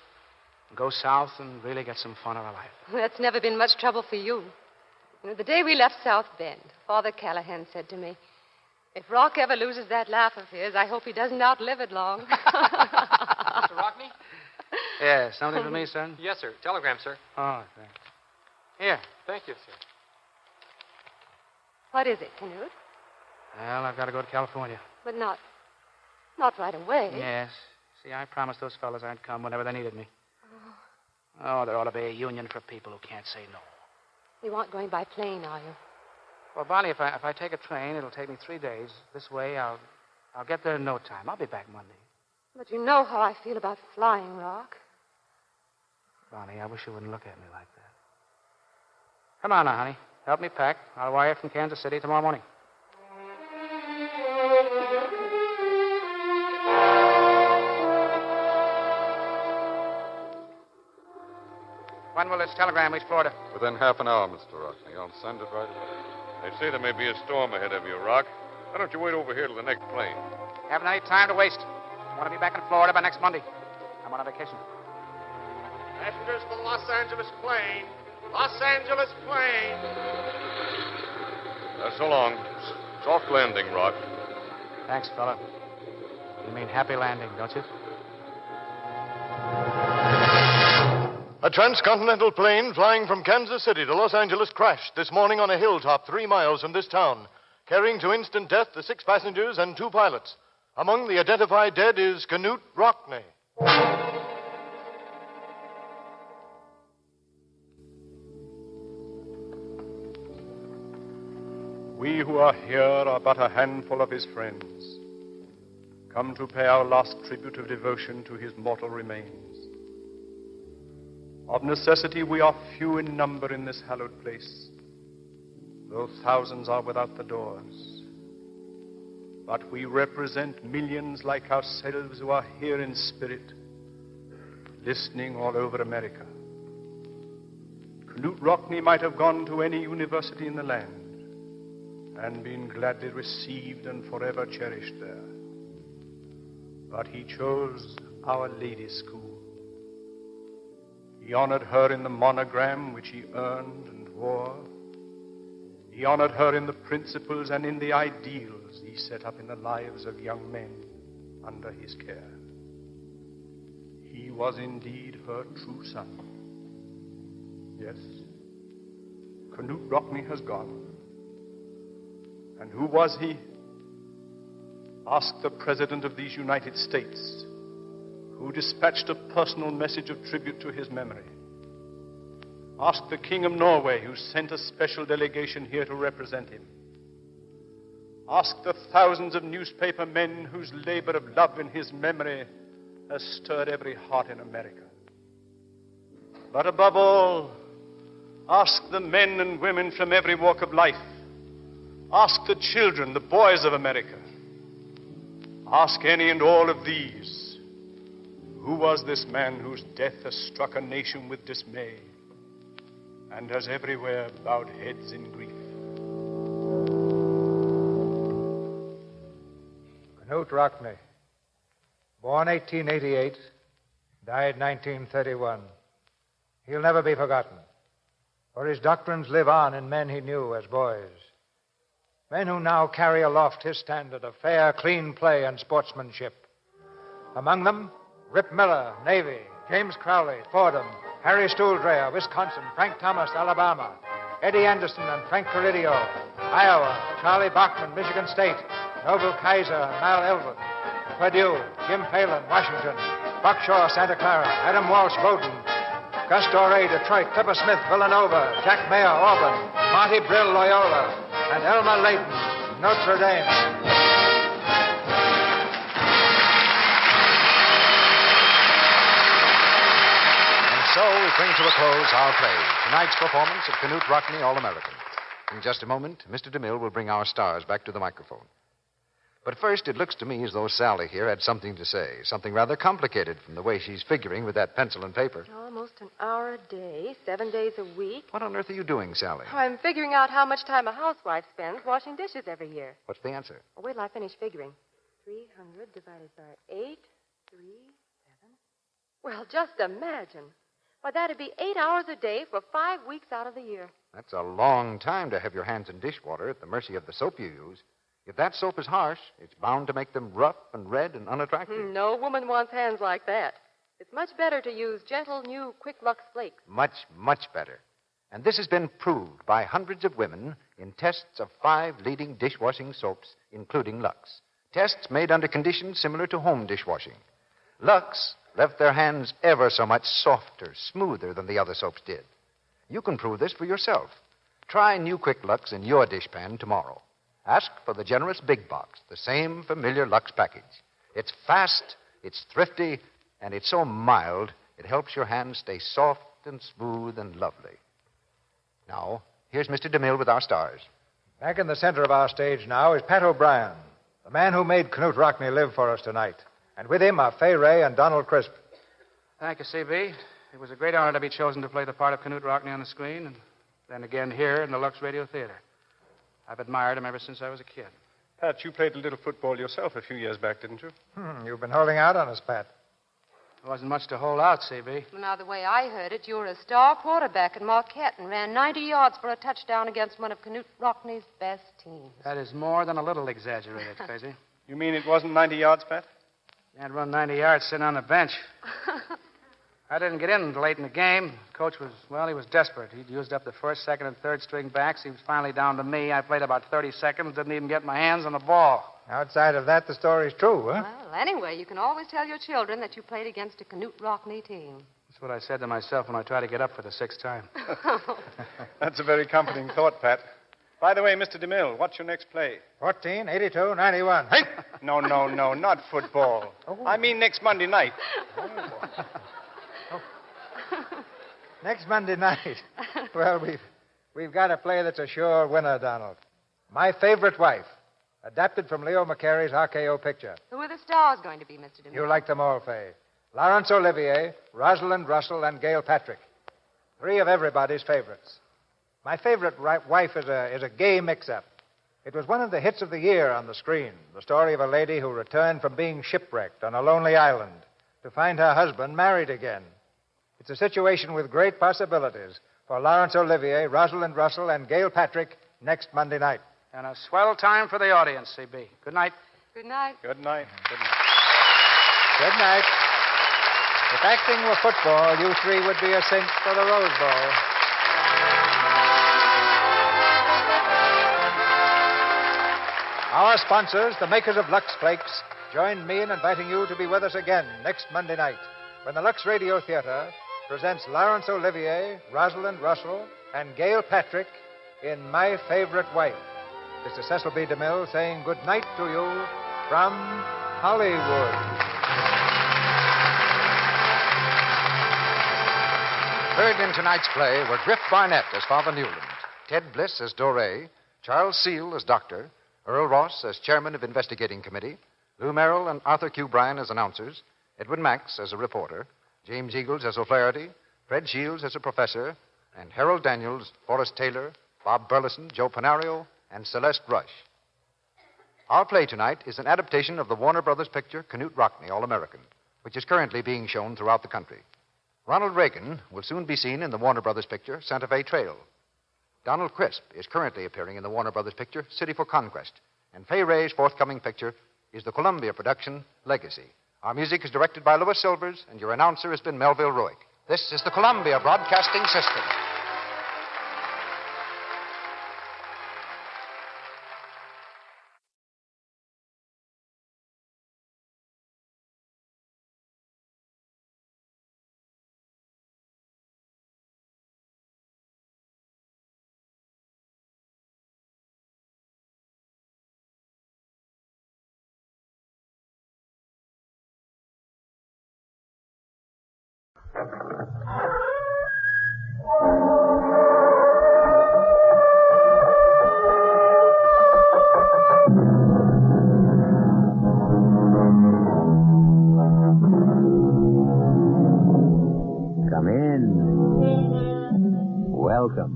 and go south and really get some fun of our life. That's never been much trouble for you. You know, the day we left South Bend, Father Callahan said to me, if Rock ever loses that laugh of his, I hope he doesn't outlive it long. Mr. Rockne? Yeah, something for me, son? Yes, sir. Telegram, sir. Oh, thanks. Here. Thank you, sir. What is it, Knute? Well, I've got to go to California. But not right away. Yes. See, I promised those fellas I'd come whenever they needed me. Oh, there ought to be a union for people who can't say no. You aren't going by plane, are you? Well, Bonnie, if I take a train, it'll take me 3 days. This way, I'll get there in no time. I'll be back Monday. But you know how I feel about flying, Rock. Bonnie, I wish you wouldn't look at me like that. Come on now, honey. Help me pack. I'll wire from Kansas City tomorrow morning. When will this telegram reach Florida? Within half an hour, Mr. Rockne. I'll send it right away. They say there may be a storm ahead of you, Rock. Why don't you wait over here till the next plane? Haven't any time to waste. I want to be back in Florida by next Monday. I'm on a vacation. Passengers for the Los Angeles plane. Los Angeles plane. So long. Soft landing, Rock. Thanks, fella. You mean happy landing, don't you? A transcontinental plane flying from Kansas City to Los Angeles crashed this morning on a hilltop 3 miles from this town, carrying to instant death the 6 passengers and 2 pilots. Among the identified dead is Knute Rockne. We who are here are but a handful of his friends, come to pay our last tribute of devotion to his mortal remains. Of necessity, we are few in number in this hallowed place, though thousands are without the doors. But we represent millions like ourselves who are here in spirit, listening all over America. Knute Rockne might have gone to any university in the land and been gladly received and forever cherished there. But he chose Our Lady School. He honored her in the monogram which he earned and wore. He honored her in the principles and in the ideals he set up in the lives of young men under his care. He was indeed her true son. Yes, Knute Rockne has gone. And who was he? Ask the President of these United States, who dispatched a personal message of tribute to his memory. Ask the King of Norway, who sent a special delegation here to represent him. Ask the thousands of newspaper men whose labor of love in his memory has stirred every heart in America. But above all, ask the men and women from every walk of life. Ask the children, the boys of America. Ask any and all of these. Who was this man whose death has struck a nation with dismay and has everywhere bowed heads in grief? Knute Rockne, born 1888, died 1931. He'll never be forgotten, for his doctrines live on in men he knew as boys. Men who now carry aloft his standard of fair, clean play and sportsmanship. Among them, Rip Miller, Navy, James Crowley, Fordham, Harry Stuhldreher, Wisconsin, Frank Thomas, Alabama, Eddie Anderson and Frank Corridio, Iowa, Charlie Bachman, Michigan State, Noble Kaiser and Mal Elvin, Purdue, Jim Palin, Washington, Buck Shaw, Santa Clara, Adam Walsh, Bowdoin, Gus Doré, Detroit, Clipper Smith, Villanova, Jack Mayer, Auburn, Marty Brill, Loyola, and Elmer Layton, Notre Dame. And so we bring to a close our play, tonight's performance of Knute Rockne, All-American. In just a moment, Mr. DeMille will bring our stars back to the microphone. But first, it looks to me as though Sally here had something to say, something rather complicated from the way she's figuring with that pencil and paper. Almost an hour a day, 7 days a week. What on earth are you doing, Sally? I'm figuring out how much time a housewife spends washing dishes every year. What's the answer? Oh, wait till I finish figuring. 300 divided by 8, 3, 7. Well, just imagine. Why, that'd be 8 hours a day for 5 weeks out of the year. That's a long time to have your hands in dishwater at the mercy of the soap you use. If that soap is harsh, it's bound to make them rough and red and unattractive. No woman wants hands like that. It's much better to use gentle, new Quick Lux Flakes. Much, much better. And this has been proved by hundreds of women in tests of 5 leading dishwashing soaps, including Lux. Tests made under conditions similar to home dishwashing. Lux left their hands ever so much softer, smoother than the other soaps did. You can prove this for yourself. Try new Quick Lux in your dishpan tomorrow. Ask for the generous big box, the same familiar Lux package. It's fast, it's thrifty, and it's so mild, it helps your hands stay soft and smooth and lovely. Now, here's Mr. DeMille with our stars. Back in the center of our stage now is Pat O'Brien, the man who made Knute Rockne live for us tonight. And with him are Fay Ray and Donald Crisp. Thank you, CB. It was a great honor to be chosen to play the part of Knute Rockne on the screen, and then again here in the Lux Radio Theater. I've admired him ever since I was a kid. Pat, you played a little football yourself a few years back, didn't you? You've been holding out on us, Pat. There wasn't much to hold out, CB. Well, now, the way I heard it, you were a star quarterback at Marquette and ran 90 yards for a touchdown against one of Knute Rockne's best teams. That is more than a little exaggerated, Crazy. You mean it wasn't 90 yards, Pat? Can't run 90 yards sitting on the bench. I didn't get in until late in the game. Coach was, he was desperate. He'd used up the first, second, and third string backs. He was finally down to me. I played about 30 seconds, didn't even get my hands on the ball. Outside of that, the story's true, huh? Well, anyway, you can always tell your children that you played against a Knute Rockne team. That's what I said to myself when I tried to get up for the sixth time. That's a very comforting thought, Pat. By the way, Mr. DeMille, what's your next play? 14, 82, 91. Hey! No, not football. I mean next Monday night. Next Monday night. Well, we've got a play that's a sure winner, Donald. My Favorite Wife, adapted from Leo McCarey's RKO picture. Who are the stars going to be, Mr. DeMille? You like them all, Fay. Laurence Olivier, Rosalind Russell, and Gail Patrick. 3 of everybody's favorites. My Favorite Wife is a gay mix-up. It was one of the hits of the year on the screen, the story of a lady who returned from being shipwrecked on a lonely island to find her husband married again. It's a situation with great possibilities for Laurence Olivier, Rosalind Russell, and Gail Patrick next Monday night. And a swell time for the audience, CB. Good night. Good night. Good night. Good night. Good night. If acting were football, you 3 would be a cinch for the Rose Bowl. Our sponsors, the makers of Lux Flakes, join me in inviting you to be with us again next Monday night when the Lux Radio Theater presents Laurence Olivier, Rosalind Russell, and Gail Patrick in My Favorite Wife. This is Cecil B. DeMille saying good night to you from Hollywood. Heard in tonight's play were Griff Barnett as Father Newland, Ted Bliss as Doré, Charles Seal as Doctor, Earl Ross as Chairman of Investigating Committee, Lou Merrill and Arthur Q. Bryan as announcers, Edwin Max as a reporter, James Eagles as O'Flaherty, Fred Shields as a professor, and Harold Daniels, Forrest Taylor, Bob Burleson, Joe Panario, and Celeste Rush. Our play tonight is an adaptation of the Warner Brothers picture Knute Rockne, All-American, which is currently being shown throughout the country. Ronald Reagan will soon be seen in the Warner Brothers picture Santa Fe Trail. Donald Crisp is currently appearing in the Warner Brothers picture City for Conquest, and Fay Ray's forthcoming picture is the Columbia production Legacy. Our music is directed by Louis Silvers, and your announcer has been Melville Ruick. This is the Columbia Broadcasting System. Come in. Welcome.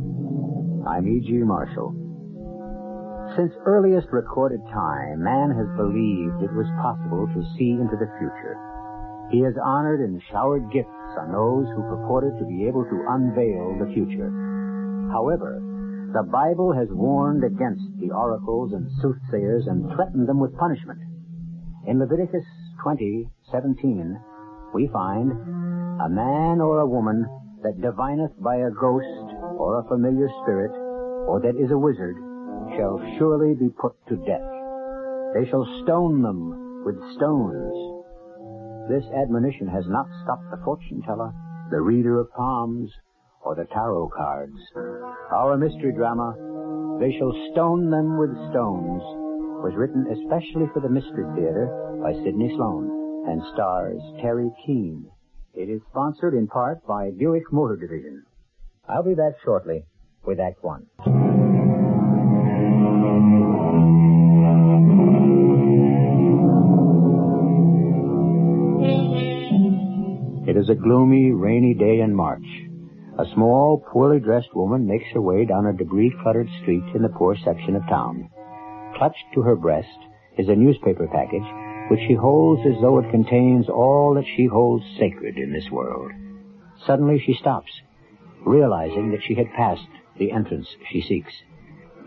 I'm E.G. Marshall. Since earliest recorded time, man has believed it was possible to see into the future. He has honored and showered gifts on those who purported to be able to unveil the future. However, the Bible has warned against the oracles and soothsayers and threatened them with punishment. In Leviticus 20:17, we find, "A man or a woman that divineth by a ghost or a familiar spirit, or that is a wizard, shall surely be put to death. They shall stone them with stones." This admonition has not stopped the fortune teller, the reader of palms, or the tarot cards. Our mystery drama, "They Shall Stone Them with Stones," was written especially for the Mystery Theater by Sidney Sloan and stars Terry Keane. It is sponsored in part by Buick Motor Division. I'll be back shortly with Act One. It is is a gloomy, rainy day in March. A small, poorly dressed woman makes her way down a debris-cluttered street in the poor section of town. Clutched to her breast is a newspaper package, which she holds as though it contains all that she holds sacred in this world. Suddenly she stops, realizing that she had passed the entrance she seeks.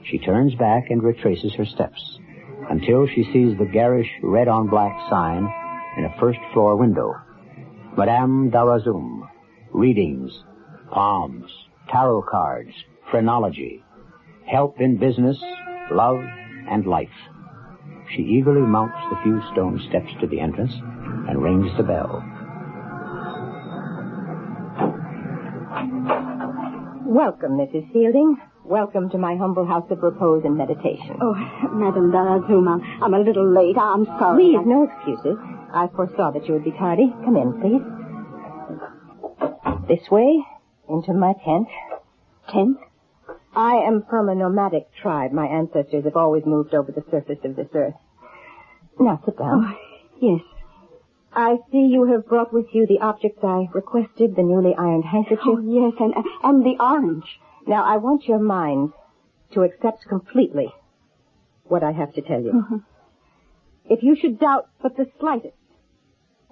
She turns back and retraces her steps until she sees the garish red-on-black sign in a first-floor window. Madame Darazum, readings, palms, tarot cards, phrenology, help in business, love, and life. She eagerly mounts the few stone steps to the entrance and rings the bell. Welcome, Mrs. Fielding. Welcome to my humble house of repose and meditation. Oh, Madame Darazum, I'm a little late. I'm sorry. Please, no excuses. I foresaw that you would be tardy. Come in, please. This way, into my tent. Tent? I am from a nomadic tribe. My ancestors have always moved over the surface of this earth. Now, sit down. Oh, yes. I see you have brought with you the objects I requested, the newly ironed handkerchief. Oh, yes, and the orange. Now, I want your mind to accept completely what I have to tell you. Mm-hmm. If you should doubt but the slightest,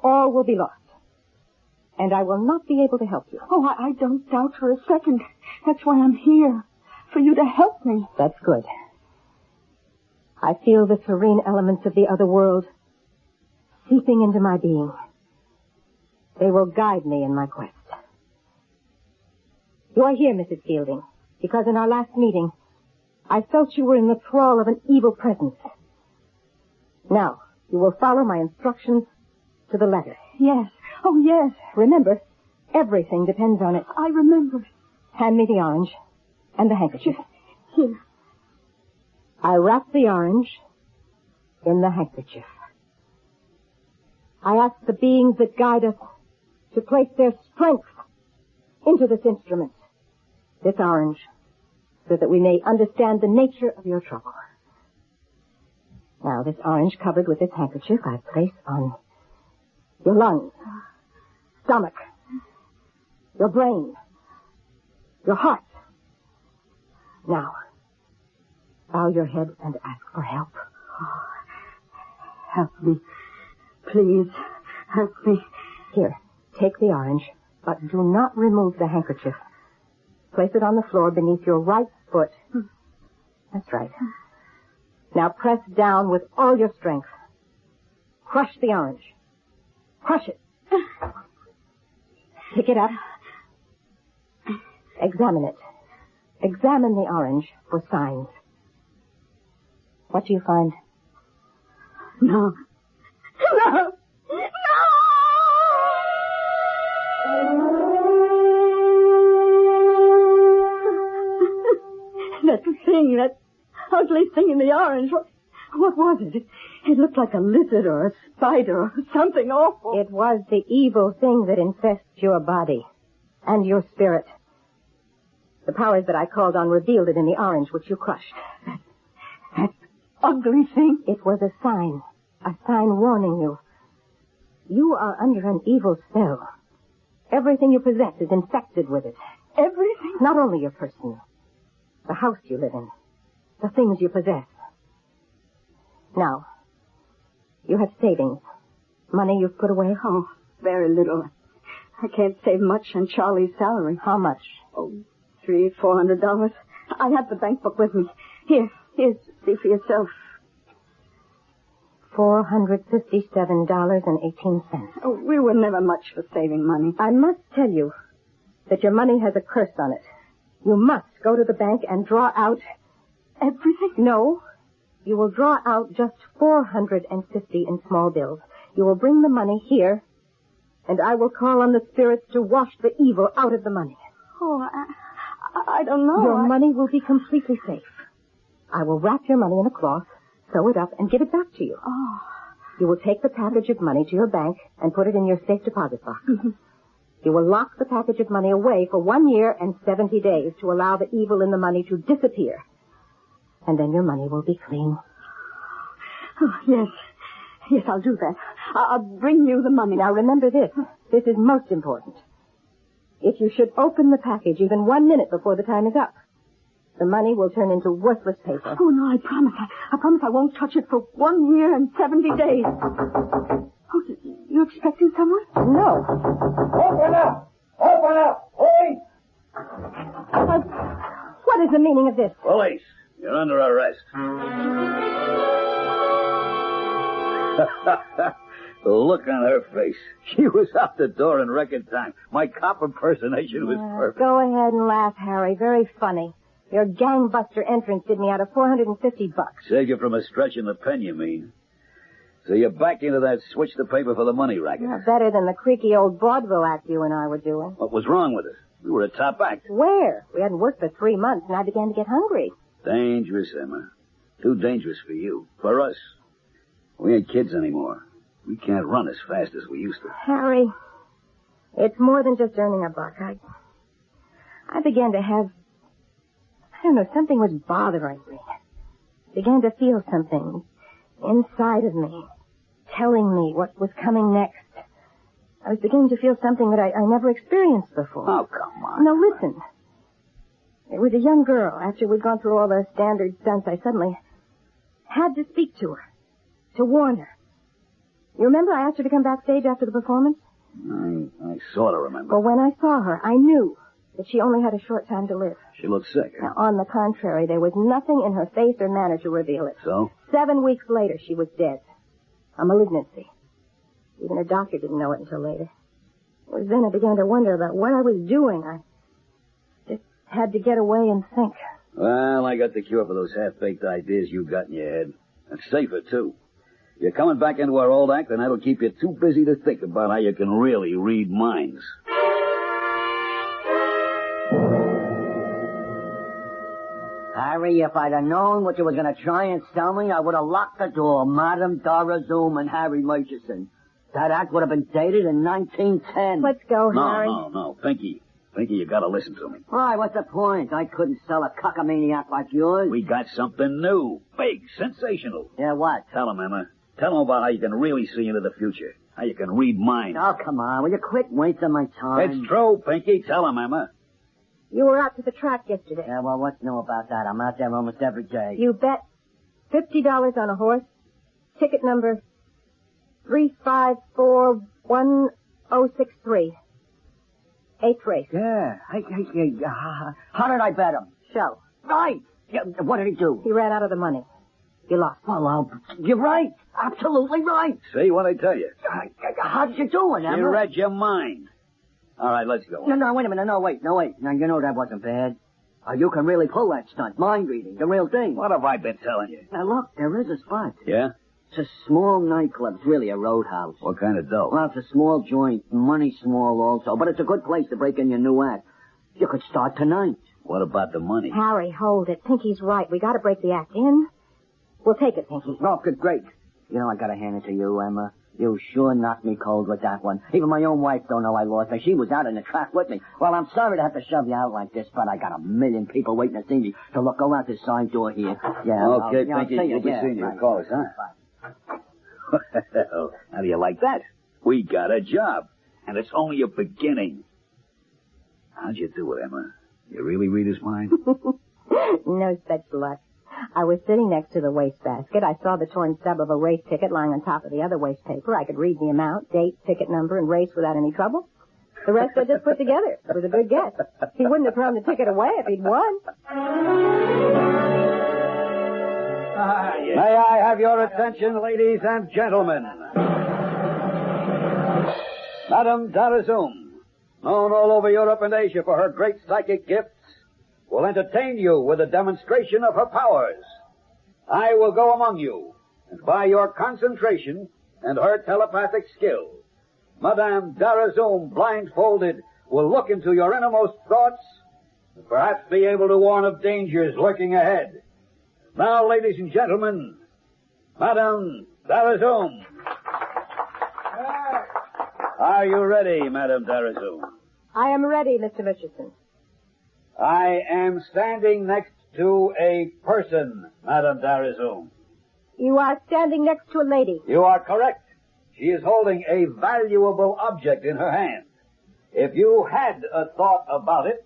all will be lost. And I will not be able to help you. Oh, I don't doubt for a second. That's why I'm here, for you to help me. That's good. I feel the serene elements of the other world seeping into my being. They will guide me in my quest. You are here, Mrs. Fielding, because in our last meeting, I felt you were in the thrall of an evil presence. Now, you will follow my instructions to the letter. Yes. Oh, yes. Remember, everything depends on it. I remember. Hand me the orange and the handkerchief. Here. I wrap the orange in the handkerchief. I ask the beings that guide us to place their strength into this instrument, this orange, so that we may understand the nature of your trouble. Now, this orange covered with this handkerchief I place on your lungs, stomach, your brain, your heart. Now, bow your head and ask for help. Oh, help me. Please, help me. Here, take the orange, but do not remove the handkerchief. Place it on the floor beneath your right foot. That's right. Now press down with all your strength. Crush the orange. Crush it. Pick it up. Examine it. Examine the orange for signs. What do you find? No. No! That thing, that ugly thing in the orange, what was it? It looked like a lizard or a spider or something awful. It was the evil thing that infests your body and your spirit. The powers that I called on revealed it in the orange, which you crushed. That ugly thing? It was a sign warning you. You are under an evil spell. Everything you possess is infected with it. Everything? Not only your person, the house you live in, the things you possess. Now, you have savings, money you've put away. Oh, very little. I can't save much on Charlie's salary. How much? Oh, $300-400. I have the bank book with me. Here, see for yourself. $457.18. Oh, we were never much for saving money. I must tell you that your money has a curse on it. You must go to the bank and draw out... Everything? No. You will draw out just $450 in small bills. You will bring the money here, and I will call on the spirits to wash the evil out of the money. Oh, I don't know. Your money will be completely safe. I will wrap your money in a cloth, sew it up, and give it back to you. Oh. You will take the package of money to your bank and put it in your safe deposit box. Mm-hmm. You will lock the package of money away for 1 year and 70 days to allow the evil in the money to disappear. And then your money will be clean. Oh, yes. Yes, I'll do that. I'll bring you the money. Now, remember this. This is most important. If you should open the package even 1 minute before the time is up, the money will turn into worthless paper. Oh, no, I promise. I promise I won't touch it for 1 year and 70 days. Oh, you expecting someone? No. Open up! Open up! Police! What is the meaning of this? Police, you're under arrest. The look on her face. She was out the door in record time. My cop impersonation was perfect. Go ahead and laugh, Harry. Very funny. Your gangbuster entrance did me out of $450. Saved you from a stretch in the pen, you mean? So you're back into that switch the paper for the money racket. Better than the creaky old vaudeville act you and I were doing. What was wrong with it? We were a top act. Where? We hadn't worked for 3 months, and I began to get hungry. Dangerous, Emma. Too dangerous for you. For us. We ain't kids anymore. We can't run as fast as we used to. Harry, it's more than just earning a buck. I began to have... I don't know, something was bothering me. Began to feel something inside of me, telling me what was coming next. I was beginning to feel something that I never experienced before. Oh, come on. No, listen. It was a young girl. After we'd gone through all the standard stunts, I suddenly had to speak to her, to warn her. You remember I asked her to come backstage after the performance? I sort of remember. Well, when I saw her, I knew that she only had a short time to live. She looked sick. Huh? Now, on the contrary, there was nothing in her face or manner to reveal it. So? 7 weeks later, she was dead. A malignancy. Even her doctor didn't know it until later. It was then I began to wonder about what I was doing. I just had to get away and think. Well, I got the cure for those half-baked ideas you got in your head. And safer, too. You're coming back into our old act, and that'll keep you too busy to think about how you can really read minds. Harry, if I'd have known what you were going to try and sell me, I would have locked the door. Madame Dora Zoom and Harry Murchison. That act would have been dated in 1910. Let's go, Harry. No. Pinky, you gotta listen to me. Why, what's the point? I couldn't sell a cockamaniac like yours. We got something new. Big. Sensational. Yeah, what? Tell him, Emma. Tell him about how you can really see into the future. How you can read minds. Oh, come on. Will you quit wasting my time? It's true, Pinky. Tell him, Emma. You were out to the track yesterday. Yeah, well, what's new about that? I'm out there almost every day. You bet $50 on a horse. Ticket number 3541063. 8th race. Yeah. How did I bet him? Show. Right. Yeah, what did he do? He ran out of the money. You lost. Well, you're right. Absolutely right. See what I tell you? How did you do it, Emma? You read your mind. All right, let's go. No, wait a minute. No, wait. Now, you know that wasn't bad. You can really pull that stunt. Mind reading, the real thing. What have I been telling you? Now, look, there is a spot. Yeah? It's a small nightclub. It's really a roadhouse. What kind of dough? Well, it's a small joint. Money small also. But it's a good place to break in your new act. You could start tonight. What about the money? Harry, hold it. Pinky's right. We got to break the act in. We'll take it, Pinky. Oh, good, great. You know, I got to hand it to you, Emma. You sure knocked me cold with that one. Even my own wife don't know I lost her. She was out in the track with me. Well, I'm sorry to have to shove you out like this, but I got a million people waiting to see me. So look, go out this side door here. Yeah. Okay, Pinky. You'll be seeing you. Call us, huh? Well, how do you like that? We got a job, and it's only a beginning. How'd you do it, Emma? You really read his mind? No such luck. I was sitting next to the wastebasket. I saw the torn stub of a race ticket lying on top of the other waste paper. I could read the amount, date, ticket number, and race without any trouble. The rest I just put together. It was a good guess. He wouldn't have thrown the ticket away if he'd won. May I have your attention, ladies and gentlemen? Madame Darazum, known all over Europe and Asia for her great psychic gifts, will entertain you with a demonstration of her powers. I will go among you, and by your concentration and her telepathic skill, Madame Darazum, blindfolded, will look into your innermost thoughts and perhaps be able to warn of dangers lurking ahead. Now, ladies and gentlemen, Madame Darazum. Are you ready, Madame Darazum? I am ready, Mr. Richardson. I am standing next to a person, Madame Darazum. You are standing next to a lady. You are correct. She is holding a valuable object in her hand. If you had a thought about it,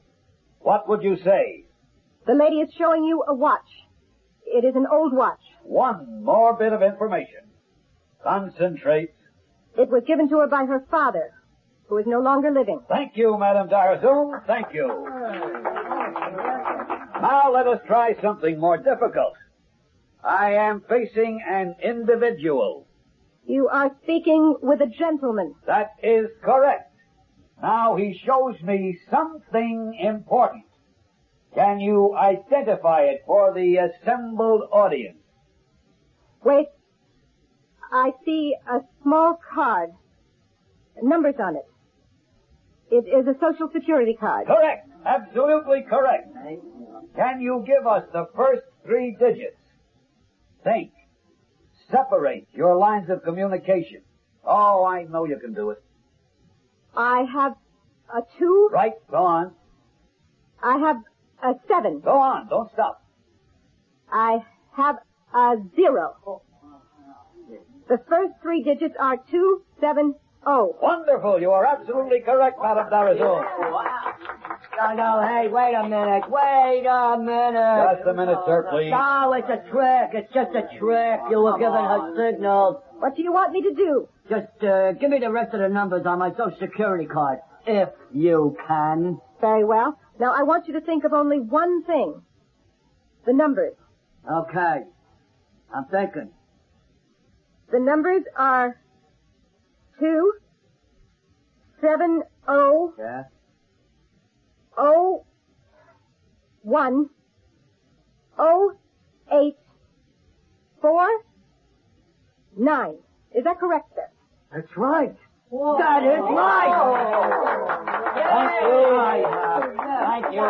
what would you say? The lady is showing you a watch. It is an old watch. One more bit of information. Concentrate. It was given to her by her father, who is no longer living. Thank you, Madame Darazum. Thank you. Now let us try something more difficult. I am facing an individual. You are speaking with a gentleman. That is correct. Now he shows me something important. Can you identify it for the assembled audience? Wait. I see a small card. Numbers on it. It is a Social Security card. Correct. Absolutely correct. Can you give us the first 3 digits? Think. Separate your lines of communication. Oh, I know you can do it. I have a 2. Right, go on. I have a 7. Go on, don't stop. I have a 0. The first 3 digits are 270. Wonderful. You are absolutely correct, Madame Darazum. No, hey, wait a minute. Just a minute, sir, please. No, it's a trick. It's just a trick. You were giving her signals. What do you want me to do? Just give me the rest of the numbers on my Social Security card, if you can. Very well. Now, I want you to think of only one thing. The numbers. Okay. I'm thinking. The numbers are 270. Yeah. 01 08 49. Is that correct, sir? That's right. That is right. Thank you.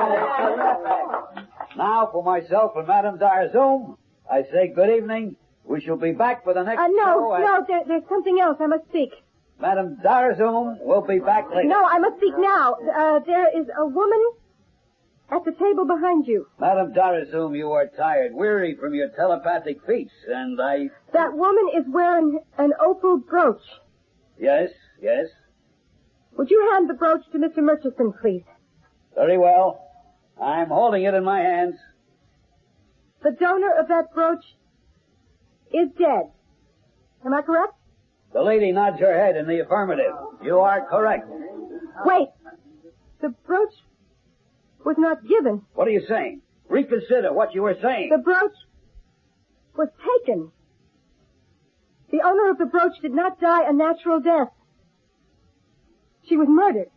Now, for myself and Madame Darazum, I say good evening. We shall be back for the next show. There's something else. I must speak. Madame Darazum will be back later. No, I must speak now. There is a woman at the table behind you. Madame Darazum, you are tired, weary from your telepathic feats, and I... That woman is wearing an opal brooch. Yes. Would you hand the brooch to Mr. Murchison, please? Very well. I'm holding it in my hands. The donor of that brooch is dead. Am I correct? The lady nods her head in the affirmative. You are correct. Wait. The brooch was not given. What are you saying? Reconsider what you were saying. The brooch was taken. The owner of the brooch did not die a natural death. She was murdered.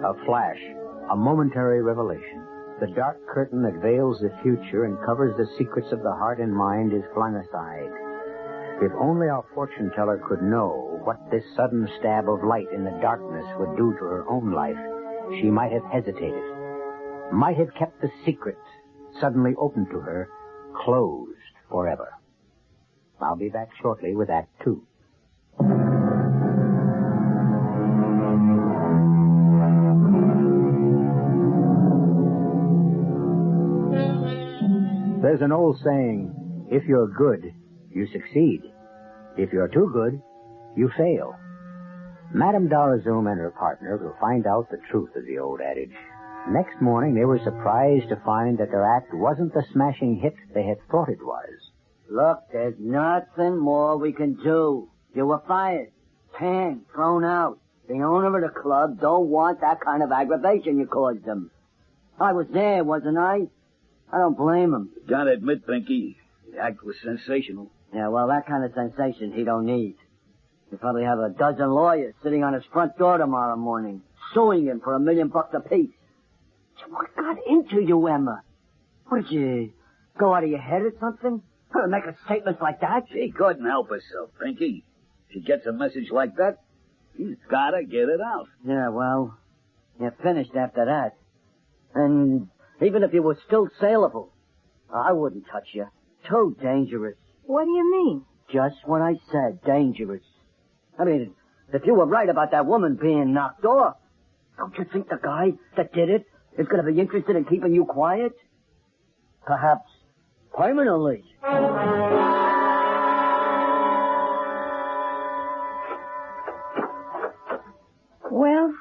A flash, a momentary revelation. The dark curtain that veils the future and covers the secrets of the heart and mind is flung aside. If only our fortune teller could know what this sudden stab of light in the darkness would do to her own life, she might have hesitated, might have kept the secret suddenly opened to her closed forever. I'll be back shortly with Act 2. There's an old saying, if you're good, you succeed. If you're too good, you fail. Madame Darazum and her partner will find out the truth of the old adage. Next morning, they were surprised to find that their act wasn't the smashing hit they had thought it was. Look, there's nothing more we can do. You were fired. Panned, thrown out. The owner of the club don't want that kind of aggravation you caused him. I was there, wasn't I? I don't blame him. Gotta admit, Pinky, the act was sensational. Yeah, well, that kind of sensation he don't need. He'll probably have a dozen lawyers sitting on his front door tomorrow morning, suing him for $1 million apiece. What got into you, Emma? What, did you go out of your head or something? Make a statement like that? She couldn't help herself, Pinky. She gets a message like that, she's gotta get it out. Yeah, well, you're finished after that. And even if you were still saleable, I wouldn't touch you. Too dangerous. What do you mean? Just what I said, dangerous. I mean, if you were right about that woman being knocked off, don't you think the guy that did it It's going to be interested in keeping you quiet? Perhaps permanently. Well,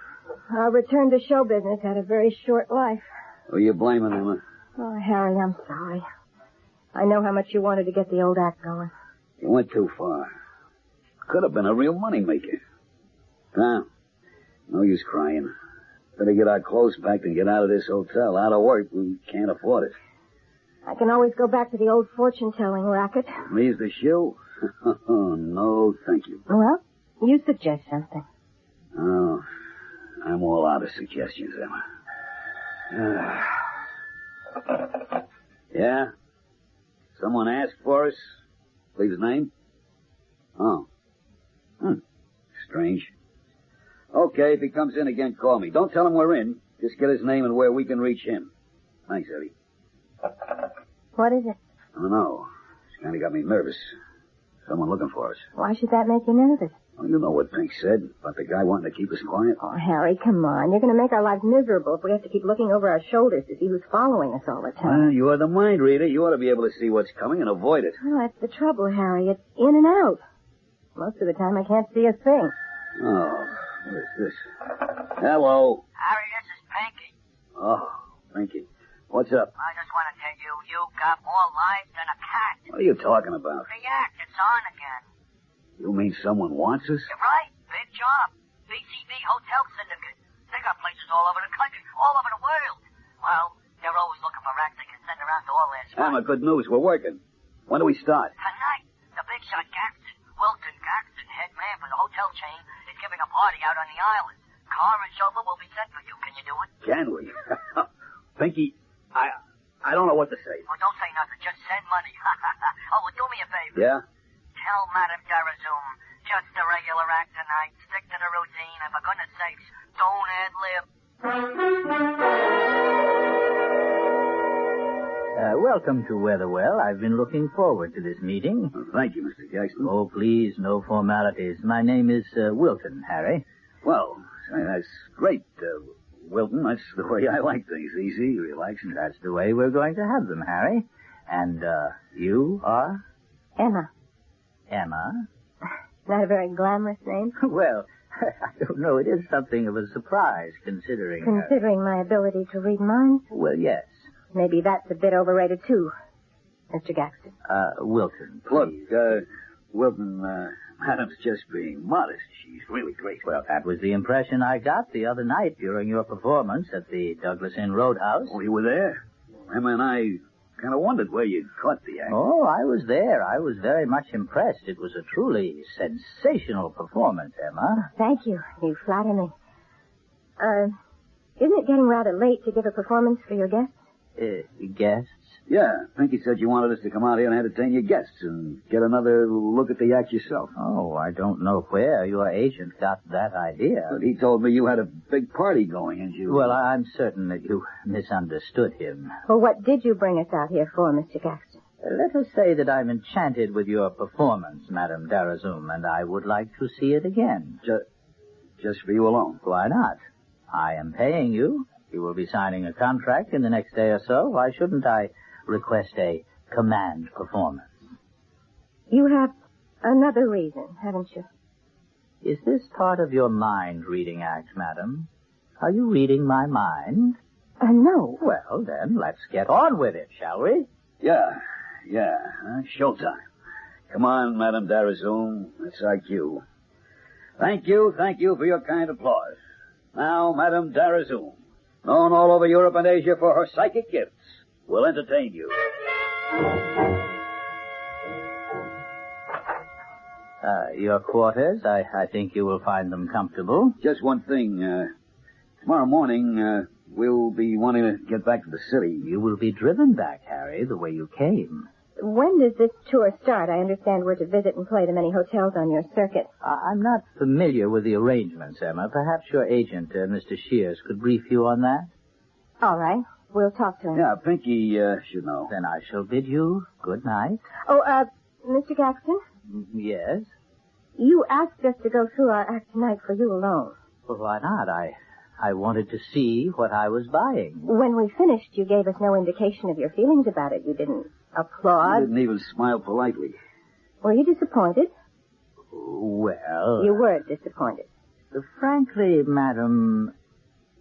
our return to show business had a very short life. Who are you blaming, Emma? Oh, Harry, I'm sorry. I know how much you wanted to get the old act going. You went too far. Could have been a real moneymaker. Now, no use crying. Better get our clothes packed and get out of this hotel. Out of work, we can't afford it. I can always go back to the old fortune-telling racket. Me's the shoe? No, thank you. Well, you suggest something. Oh, I'm all out of suggestions, Emma. Yeah? Someone asked for us? Please his name? Oh. Strange. Okay, if he comes in again, call me. Don't tell him we're in. Just get his name and where we can reach him. Thanks, Eddie. What is it? I don't know. It's kind of got me nervous. Someone looking for us. Why should that make you nervous? Well, you know what Pink said about the guy wanting to keep us quiet. Oh, Harry, come on. You're going to make our lives miserable if we have to keep looking over our shoulders to see who's following us all the time. Well, you're the mind reader. You ought to be able to see what's coming and avoid it. Well, that's the trouble, Harry. It's in and out. Most of the time, I can't see a thing. Oh, what is this? Hello. Harry, this is Pinky. Oh, Pinky. What's up? I just want to tell you, you got more lives than a cat. What are you talking about? The act, it's on again. You mean someone wants us? You're right. Big job. BCB Hotel Syndicate. They got places all over the country, all over the world. Well, they're always looking for acts they can send around to all their spots. Emma, good news. We're working. When do we start? Tonight, the big shot Gaxton, Wilton Gaxton, head man for the hotel chain, is giving a party out on the island. Car and chauffeur will be sent for you. Can you do it? Can we? Pinky, I don't know what to say. Oh, don't say nothing. Just send money. Oh, well, do me a favor. Yeah? Tell Madame Darazoum, just a regular act tonight. Stick to the routine, and for goodness sakes, don't ad-lib. Welcome to Weatherwell. I've been looking forward to this meeting. Well, thank you, Mr. Jackson. Oh, please, no formalities. My name is Wilton, Harry. Well, that's great, Wilton. That's the way I like things. Easy, relaxing. That's the way we're going to have them, Harry. And, you are? Emma. Emma? Not a very glamorous name? Well, I don't know. It is something of a surprise, considering... Considering my ability to read minds? Well, yes. Maybe that's a bit overrated, too, Mr. Gaxton. Wilton, please. Look, Wilton, Madam's just being modest. She's really great. Well, that was the impression I got the other night during your performance at the Douglas Inn Roadhouse. Oh, you were there? Emma and I kind of wondered where you'd caught the act. Oh, I was there. I was very much impressed. It was a truly sensational performance, Emma. Thank you. You flatter me. Isn't it getting rather late to give a performance for your guests? Guests? Yeah, Pinky said you wanted us to come out here and entertain your guests and get another look at the act yourself. Oh, I don't know where your agent got that idea. But he told me you had a big party going, and you... Well, I'm certain that you misunderstood him. Well, what did you bring us out here for, Mr. Gaxton? Let us say that I'm enchanted with your performance, Madame Darazoum, and I would like to see it again. Just for you alone? Why not? I am paying you. You will be signing a contract in the next day or so. Why shouldn't I request a command performance? You have another reason, haven't you? Is this part of your mind-reading act, madam? Are you reading my mind? No. Well, then, let's get on with it, shall we? Yeah. Showtime. Come on, Madame Darazoum. That's our cue. Thank you for your kind applause. Now, Madame Darazoum, known all over Europe and Asia for her psychic gifts, will entertain you. Your quarters, I think you will find them comfortable. Just one thing. Tomorrow morning, we'll be wanting to get back to the city. You will be driven back, Harry, the way you came. When does this tour start? I understand we're to visit and play the many hotels on your circuit. I'm not familiar with the arrangements, Emma. Perhaps your agent, Mr. Shears, could brief you on that? All right. We'll talk to him. Yeah, Pinky should know. Then I shall bid you good night. Oh, Mr. Gaxton? Yes? You asked us to go through our act tonight for you alone. Well, why not? I I wanted to see what I was buying. When we finished, you gave us no indication of your feelings about it. You didn't applaud. You didn't even smile politely. Were you disappointed? Well... You were disappointed. Frankly, madam,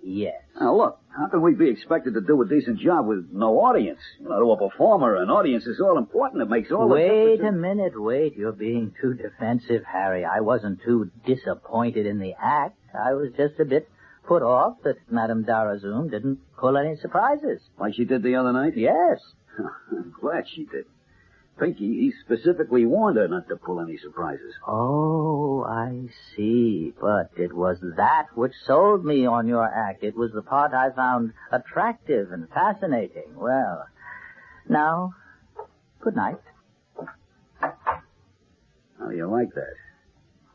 yes. Now, look, how can we be expected to do a decent job with no audience? You know, to a performer, an audience is all important. It makes all the difference. Wait a minute, wait. You're being too defensive, Harry. I wasn't too disappointed in the act. I was just a bit put off that Madame Darazum didn't pull any surprises. Like she did the other night? Yes. I'm glad she did. Pinky, he specifically warned her not to pull any surprises. Oh, I see. But it was that which sold me on your act. It was the part I found attractive and fascinating. Well, now, good night. How do you like that?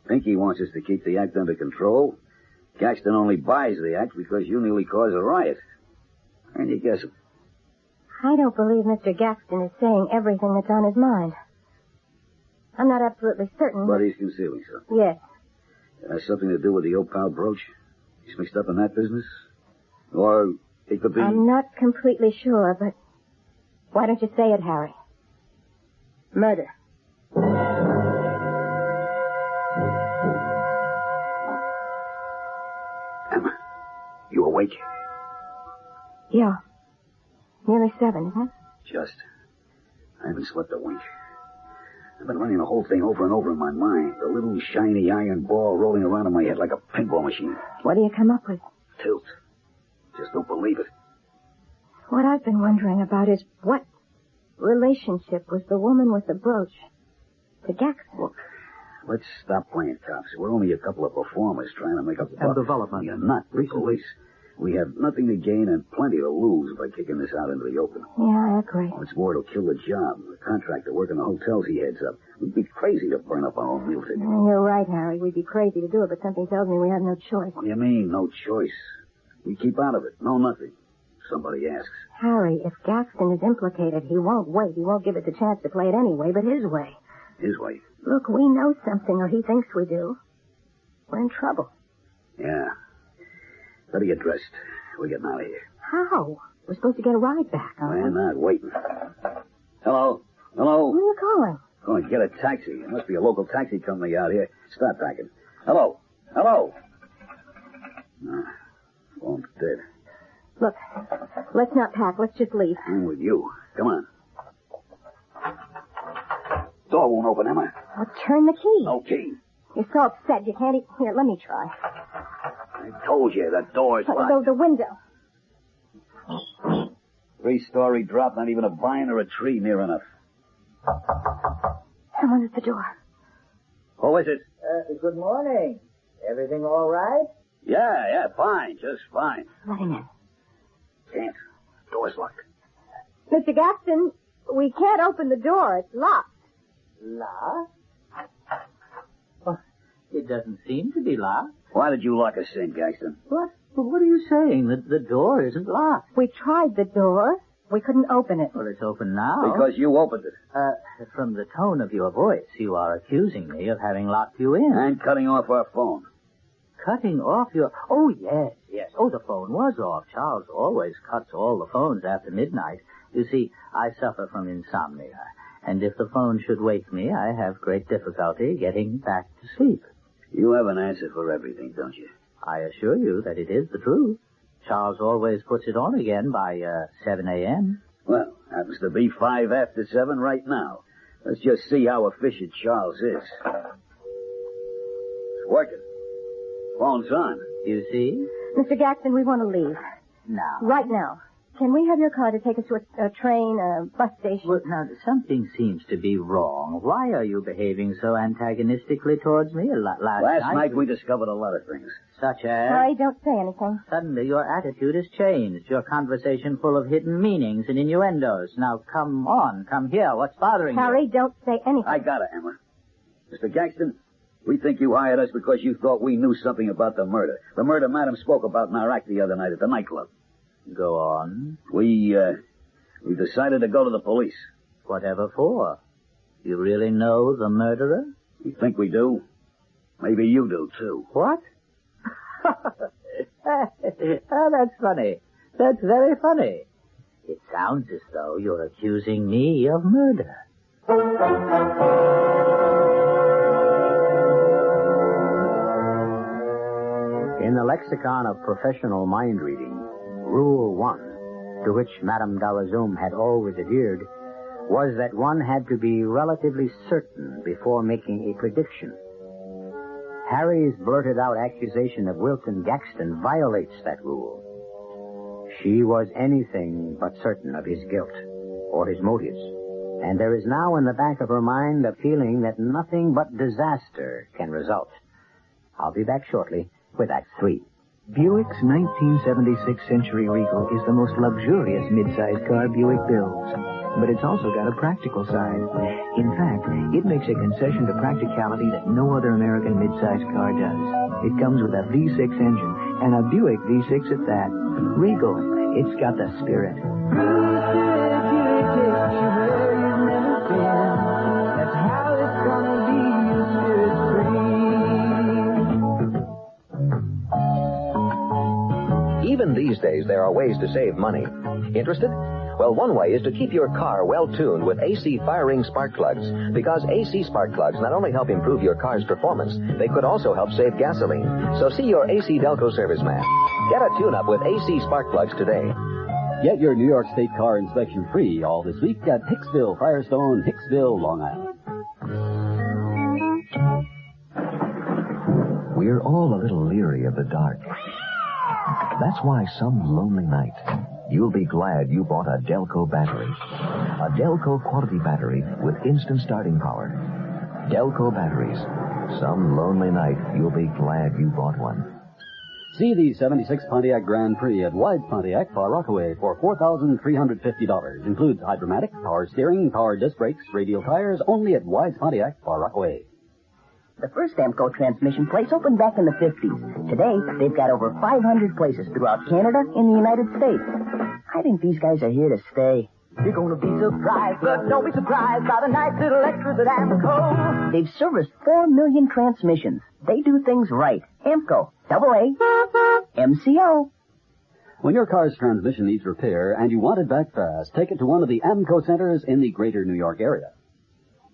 Pinky wants us to keep the act under control. Gaxton only buys the act because you nearly caused a riot. And you guess it. I don't believe Mr. Gaxton is saying everything that's on his mind. I'm not absolutely certain. But he's concealing something. Yes. It has something to do with the opal brooch. He's mixed up in that business. Or it could be... I'm not completely sure, but why don't you say it, Harry? Murder. Emma, you awake? Yeah. Nearly 7, isn't it? Just. I haven't slept a wink. I've been running the whole thing over and over in my mind. The little shiny iron ball rolling around in my head like a pinball machine. What do you come up with? Tilt. Just don't believe it. What I've been wondering about is what relationship was the woman with the brooch to Gaxton? Look, let's stop playing cops. We're only a couple of performers trying to make up the buck. development. You're not the police. We have nothing to gain and plenty to lose by kicking this out into the open. Yeah, I agree. What's more, it'll kill the job. The contractor working the hotels he heads up. We'd be crazy to burn up our own music. You're right, Harry. We'd be crazy to do it, but something tells me we have no choice. What do you mean, no choice? We keep out of it. No nothing. Somebody asks. Harry, if Gaxton is implicated, he won't wait. He won't give us a chance to play it anyway, but his way. His way? Look, we know something, or he thinks we do. We're in trouble. Yeah. Better get dressed. We're getting out of here. How? We're supposed to get a ride back, aren't we? We're not waiting. Hello? Hello? Who are you calling? Going to get a taxi. There must be a local taxi company out here. Start packing. Hello? Hello? Phone's dead. Look, let's not pack. Let's just leave. I'm with you. Come on. Door won't open, Emma. Well, turn the key. No key. You're so upset you can't even... Here, let me try. I told you, the door's locked. The window. 3-story drop, not even a vine or a tree near enough. Someone at the door. Who is it? Good morning. Everything all right? Yeah, fine. Just fine. Let him in. Can't. Door's locked. Mr. Gaxton, we can't open the door. It's locked. Locked? Well, it doesn't seem to be locked. Why did you lock us in, Gaxton? What? Well, what are you saying? The door isn't locked. We tried the door. We couldn't open it. Well, it's open now. Because you opened it. From the tone of your voice, you are accusing me of having locked you in. And cutting off our phone. Cutting off your... Oh, yes. Oh, the phone was off. Charles always cuts all the phones after midnight. You see, I suffer from insomnia. And if the phone should wake me, I have great difficulty getting back to sleep. You have an answer for everything, don't you? I assure you that it is the truth. Charles always puts it on again by 7 a.m. Well, happens to be 5 after 7 right now. Let's just see how efficient Charles is. It's working. Phone's on. You see? Mr. Gaxton, we want to leave. Now. Right now. Can we have your car to take us to a train, a bus station? Well, now, something seems to be wrong. Why are you behaving so antagonistically towards me? Last night we discovered a lot of things. Such as? Harry, don't say anything. Suddenly your attitude has changed. Your conversation full of hidden meanings and innuendos. Now, come here. What's bothering you? Harry, don't say anything. I got it, Emma. Mr. Gaxton, we think you hired us because you thought we knew something about the murder. The murder Madam spoke about in our act the other night at the nightclub. Go on. We decided to go to the police. Whatever for? You really know the murderer? We think we do. Maybe you do, too. What? Oh, that's funny. That's very funny. It sounds as though you're accusing me of murder. In the lexicon of professional mind reading, Rule 1, to which Madame Darazoum had always adhered, was that one had to be relatively certain before making a prediction. Harry's blurted-out accusation of Wilton Gaxton violates that rule. She was anything but certain of his guilt or his motives, and there is now in the back of her mind a feeling that nothing but disaster can result. I'll be back shortly with Act 3. Buick's 1976 Century Regal is the most luxurious midsize car Buick builds. But it's also got a practical side. In fact, it makes a concession to practicality that no other American midsize car does. It comes with a V6 engine, and a Buick V6 at that. Regal, it's got the spirit. That's how it's gonna be, spirit free. Even these days, there are ways to save money. Interested? Well, one way is to keep your car well-tuned with AC firing spark plugs, because AC spark plugs not only help improve your car's performance, they could also help save gasoline. So see your AC Delco serviceman. Get a tune-up with AC spark plugs today. Get your New York State car inspection free all this week at Hicksville, Firestone, Hicksville, Long Island. We're all a little leery of the dark. That's why some lonely night, you'll be glad you bought a Delco battery. A Delco quality battery with instant starting power. Delco batteries. Some lonely night, you'll be glad you bought one. See the 76 Pontiac Grand Prix at Wides Pontiac, Far Rockaway for $4,350. Includes Hydromatic, power steering, power disc brakes, radial tires, only at Wides Pontiac, Far Rockaway. The first AMCO transmission place opened back in the 50s. Today, they've got over 500 places throughout Canada and the United States. I think these guys are here to stay. You're going to be surprised, but don't be surprised by the nice little extras at AMCO. They've serviced 4 million transmissions. They do things right. AMCO, AA, MCO. When your car's transmission needs repair and you want it back fast, take it to one of the AMCO centers in the greater New York area.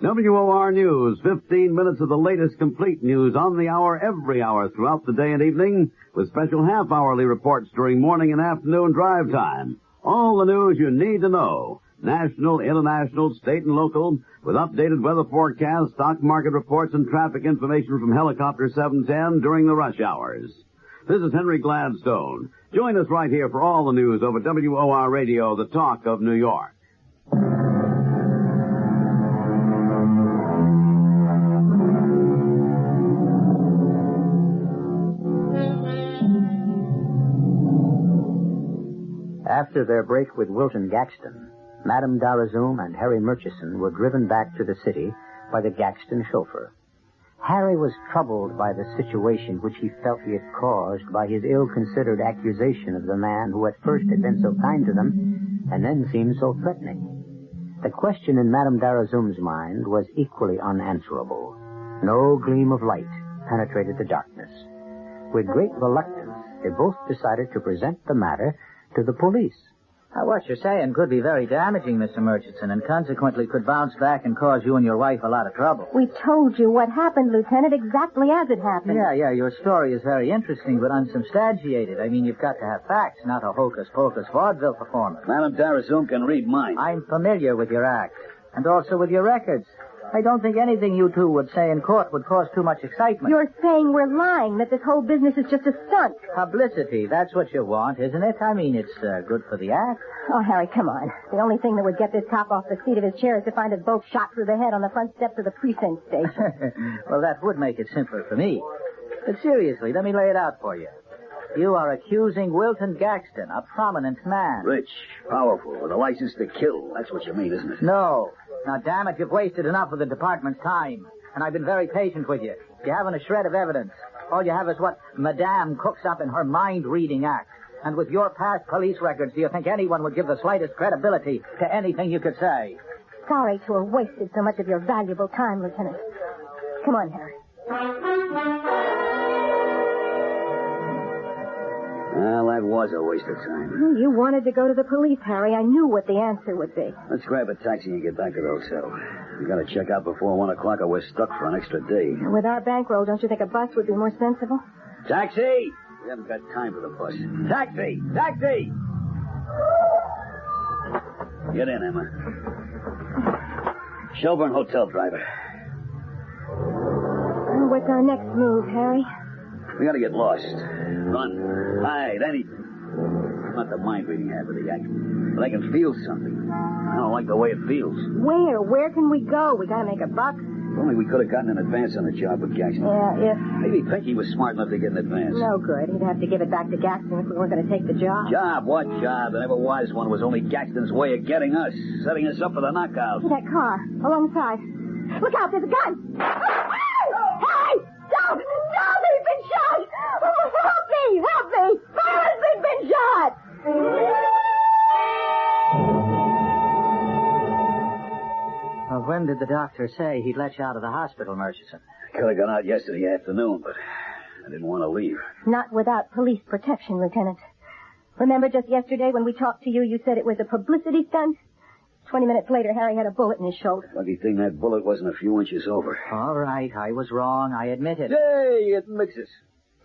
WOR News, 15 minutes of the latest complete news on the hour, every hour throughout the day and evening, with special half-hourly reports during morning and afternoon drive time. All the news you need to know. National, international, state, and local, with updated weather forecasts, stock market reports, and traffic information from Helicopter 710 during the rush hours. This is Henry Gladstone. Join us right here for all the news over WOR Radio, the talk of New York. After their break with Wilton Gaxton, Madame Darazoum and Harry Murchison were driven back to the city by the Gaxton chauffeur. Harry was troubled by the situation which he felt he had caused by his ill-considered accusation of the man who at first had been so kind to them and then seemed so threatening. The question in Madame Darazoum's mind was equally unanswerable. No gleam of light penetrated the darkness. With great reluctance, they both decided to present the matter to the police. Now, what you're saying could be very damaging, Mr. Murchison, and consequently could bounce back and cause you and your wife a lot of trouble. We told you what happened, Lieutenant, exactly as it happened. Yeah, your story is very interesting, but unsubstantiated. I mean, you've got to have facts, not a hocus-pocus vaudeville performance. Madame Darazoum can read minds. I'm familiar with your act, and also with your records. I don't think anything you two would say in court would cause too much excitement. You're saying we're lying, that this whole business is just a stunt. Publicity, that's what you want, isn't it? I mean, it's good for the act. Oh, Harry, come on. The only thing that would get this cop off the seat of his chair is to find us both shot through the head on the front steps of the precinct station. Well, that would make it simpler for me. But seriously, let me lay it out for you. You are accusing Wilton Gaxton, a prominent man. Rich, powerful, with a license to kill. That's what you mean, isn't it? No. Now, damn it, you've wasted enough of the department's time. And I've been very patient with you. You haven't a shred of evidence. All you have is what Madame cooks up in her mind-reading act. And with your past police records, do you think anyone would give the slightest credibility to anything you could say? Sorry to have wasted so much of your valuable time, Lieutenant. Come on, Harry. Well, that was a waste of time. You wanted to go to the police, Harry. I knew what the answer would be. Let's grab a taxi and get back to the hotel. We gotta check out before 1 o'clock or we're stuck for an extra day. With our bankroll, don't you think a bus would be more sensible? Taxi! We haven't got time for the bus. Taxi! Taxi! Get in, Emma. Shelburne hotel driver. What's our next move, Harry? We gotta get lost. Run. Hide. Anything. I'm not the mind-reading half of the act, but I can feel something. I don't like the way it feels. Where? Where can we go? We gotta make a buck. If only we could have gotten in advance on the job with Gaxton. Yeah, if... Maybe Pinky was smart enough to get in advance. No good. He'd have to give it back to Gaxton if we weren't going to take the job. Job? What job? There never was one. It was only Gaxton's way of getting us, setting us up for the knockout. That car, alongside. Look out, there's a gun! Hey! Stop! Stop! He's been shot! Oh, help me! Help me! My husband's been shot! Well, when did the doctor say he'd let you out of the hospital, Murchison? I could have gone out yesterday afternoon, but I didn't want to leave. Not without police protection, Lieutenant. Remember just yesterday when we talked to you, you said it was a publicity stunt? 20 minutes later, Harry had a bullet in his shoulder. Lucky thing that bullet wasn't a few inches over. All right, I was wrong. I admit it. Hey, it mixes.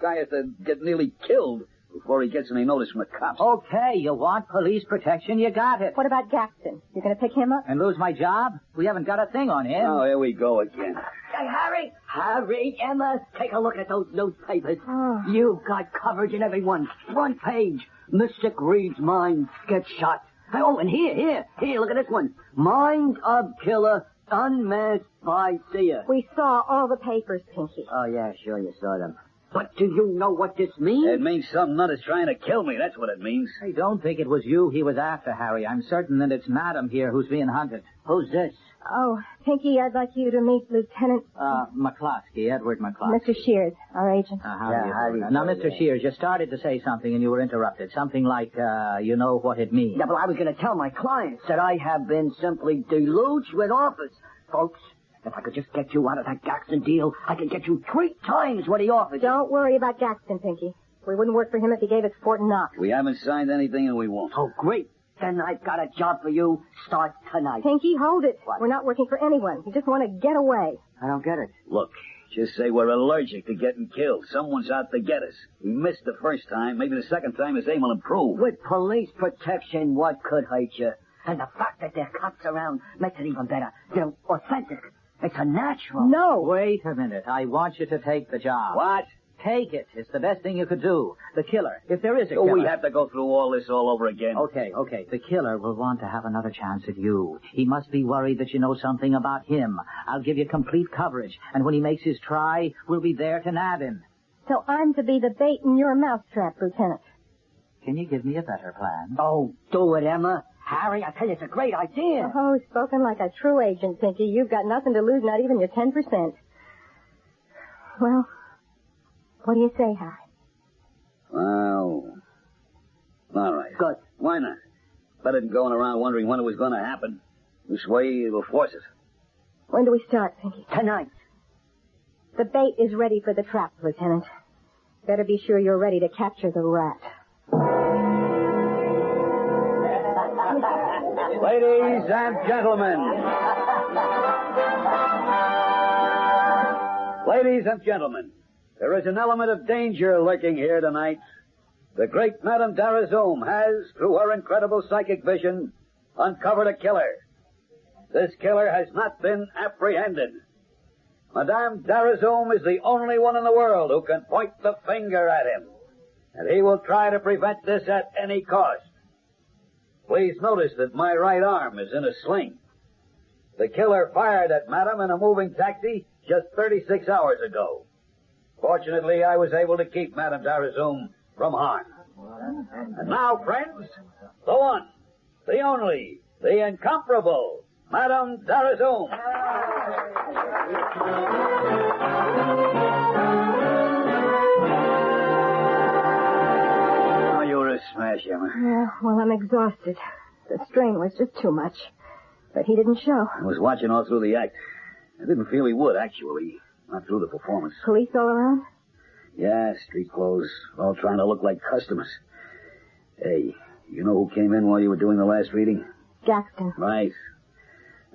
Guy has to get nearly killed before he gets any notice from the cops. Okay, you want police protection, you got it. What about Gaxton? You going to pick him up? And lose my job? We haven't got a thing on him. Oh, here we go again. Hey, Harry! Harry, Emma, take a look at those newspapers. Oh. You've got coverage in every one. Front page. Mystic Reed's mind gets shot. Oh, and here, look at this one. Mind of killer unmasked by seer. We saw all the papers, Pinky. Oh, yeah, sure, you saw them. But do you know what this means? It means some nut is trying to kill me. That's what it means. I don't think it was you he was after, Harry. I'm certain that it's Madam here who's being hunted. Who's this? Oh, Pinky, I'd like you to meet Lieutenant... McCloskey, Edward McCloskey. Mr. Shears, our agent. How do you do? Now, Mr. Shears, you started to say something and you were interrupted. Something like, you know what it means. Yeah, but I was going to tell my clients that I have been simply deluged with offers. Folks, if I could just get you out of that Gaxton deal, I could get you 3 times what he offered. Don't worry about Gaxton, Pinky. We wouldn't work for him if he gave us Fort Knox. We haven't signed anything and we won't. Oh, great. Then I've got a job for you. Start tonight. Pinky, hold it. What? We're not working for anyone. We just want to get away. I don't get it. Look, just say we're allergic to getting killed. Someone's out to get us. We missed the first time. Maybe the second time his aim will improve. With police protection, what could hurt you? And the fact that there are cops around makes it even better. They're authentic. It's a natural. No. Wait a minute. I want you to take the job. What? Take it. It's the best thing you could do. The killer, if there is a killer... we have to go through all this all over again. Okay. The killer will want to have another chance at you. He must be worried that you know something about him. I'll give you complete coverage, and when he makes his try, we'll be there to nab him. So I'm to be the bait in your mousetrap, Lieutenant. Can you give me a better plan? Oh, do it, Emma. Harry, I tell you, it's a great idea. Oh, spoken like a true agent, Pinky. You've got nothing to lose, not even your 10%. Well... what do you say, Harry? Well, all right. Good. Why not? Better than going around wondering when it was going to happen. This way, it'll force it. When do we start, Pinky? Tonight. The bait is ready for the trap, Lieutenant. Better be sure you're ready to capture the rat. Ladies and gentlemen. Ladies and gentlemen. There is an element of danger lurking here tonight. The great Madame Darazome has, through her incredible psychic vision, uncovered a killer. This killer has not been apprehended. Madame Darazome is the only one in the world who can point the finger at him. And he will try to prevent this at any cost. Please notice that my right arm is in a sling. The killer fired at Madame in a moving taxi just 36 hours ago. Fortunately, I was able to keep Madame Darazome from harm. And now, friends, the one, the only, the incomparable Madame Darazome. Oh, you were a smash, Emma. Yeah, well, I'm exhausted. The strain was just too much. But he didn't show. I was watching all through the act. I didn't feel he would, actually. Not through the performance. Police all around? Yeah, street clothes. All trying to look like customers. Hey, you know who came in while you were doing the last reading? Gaston. Right.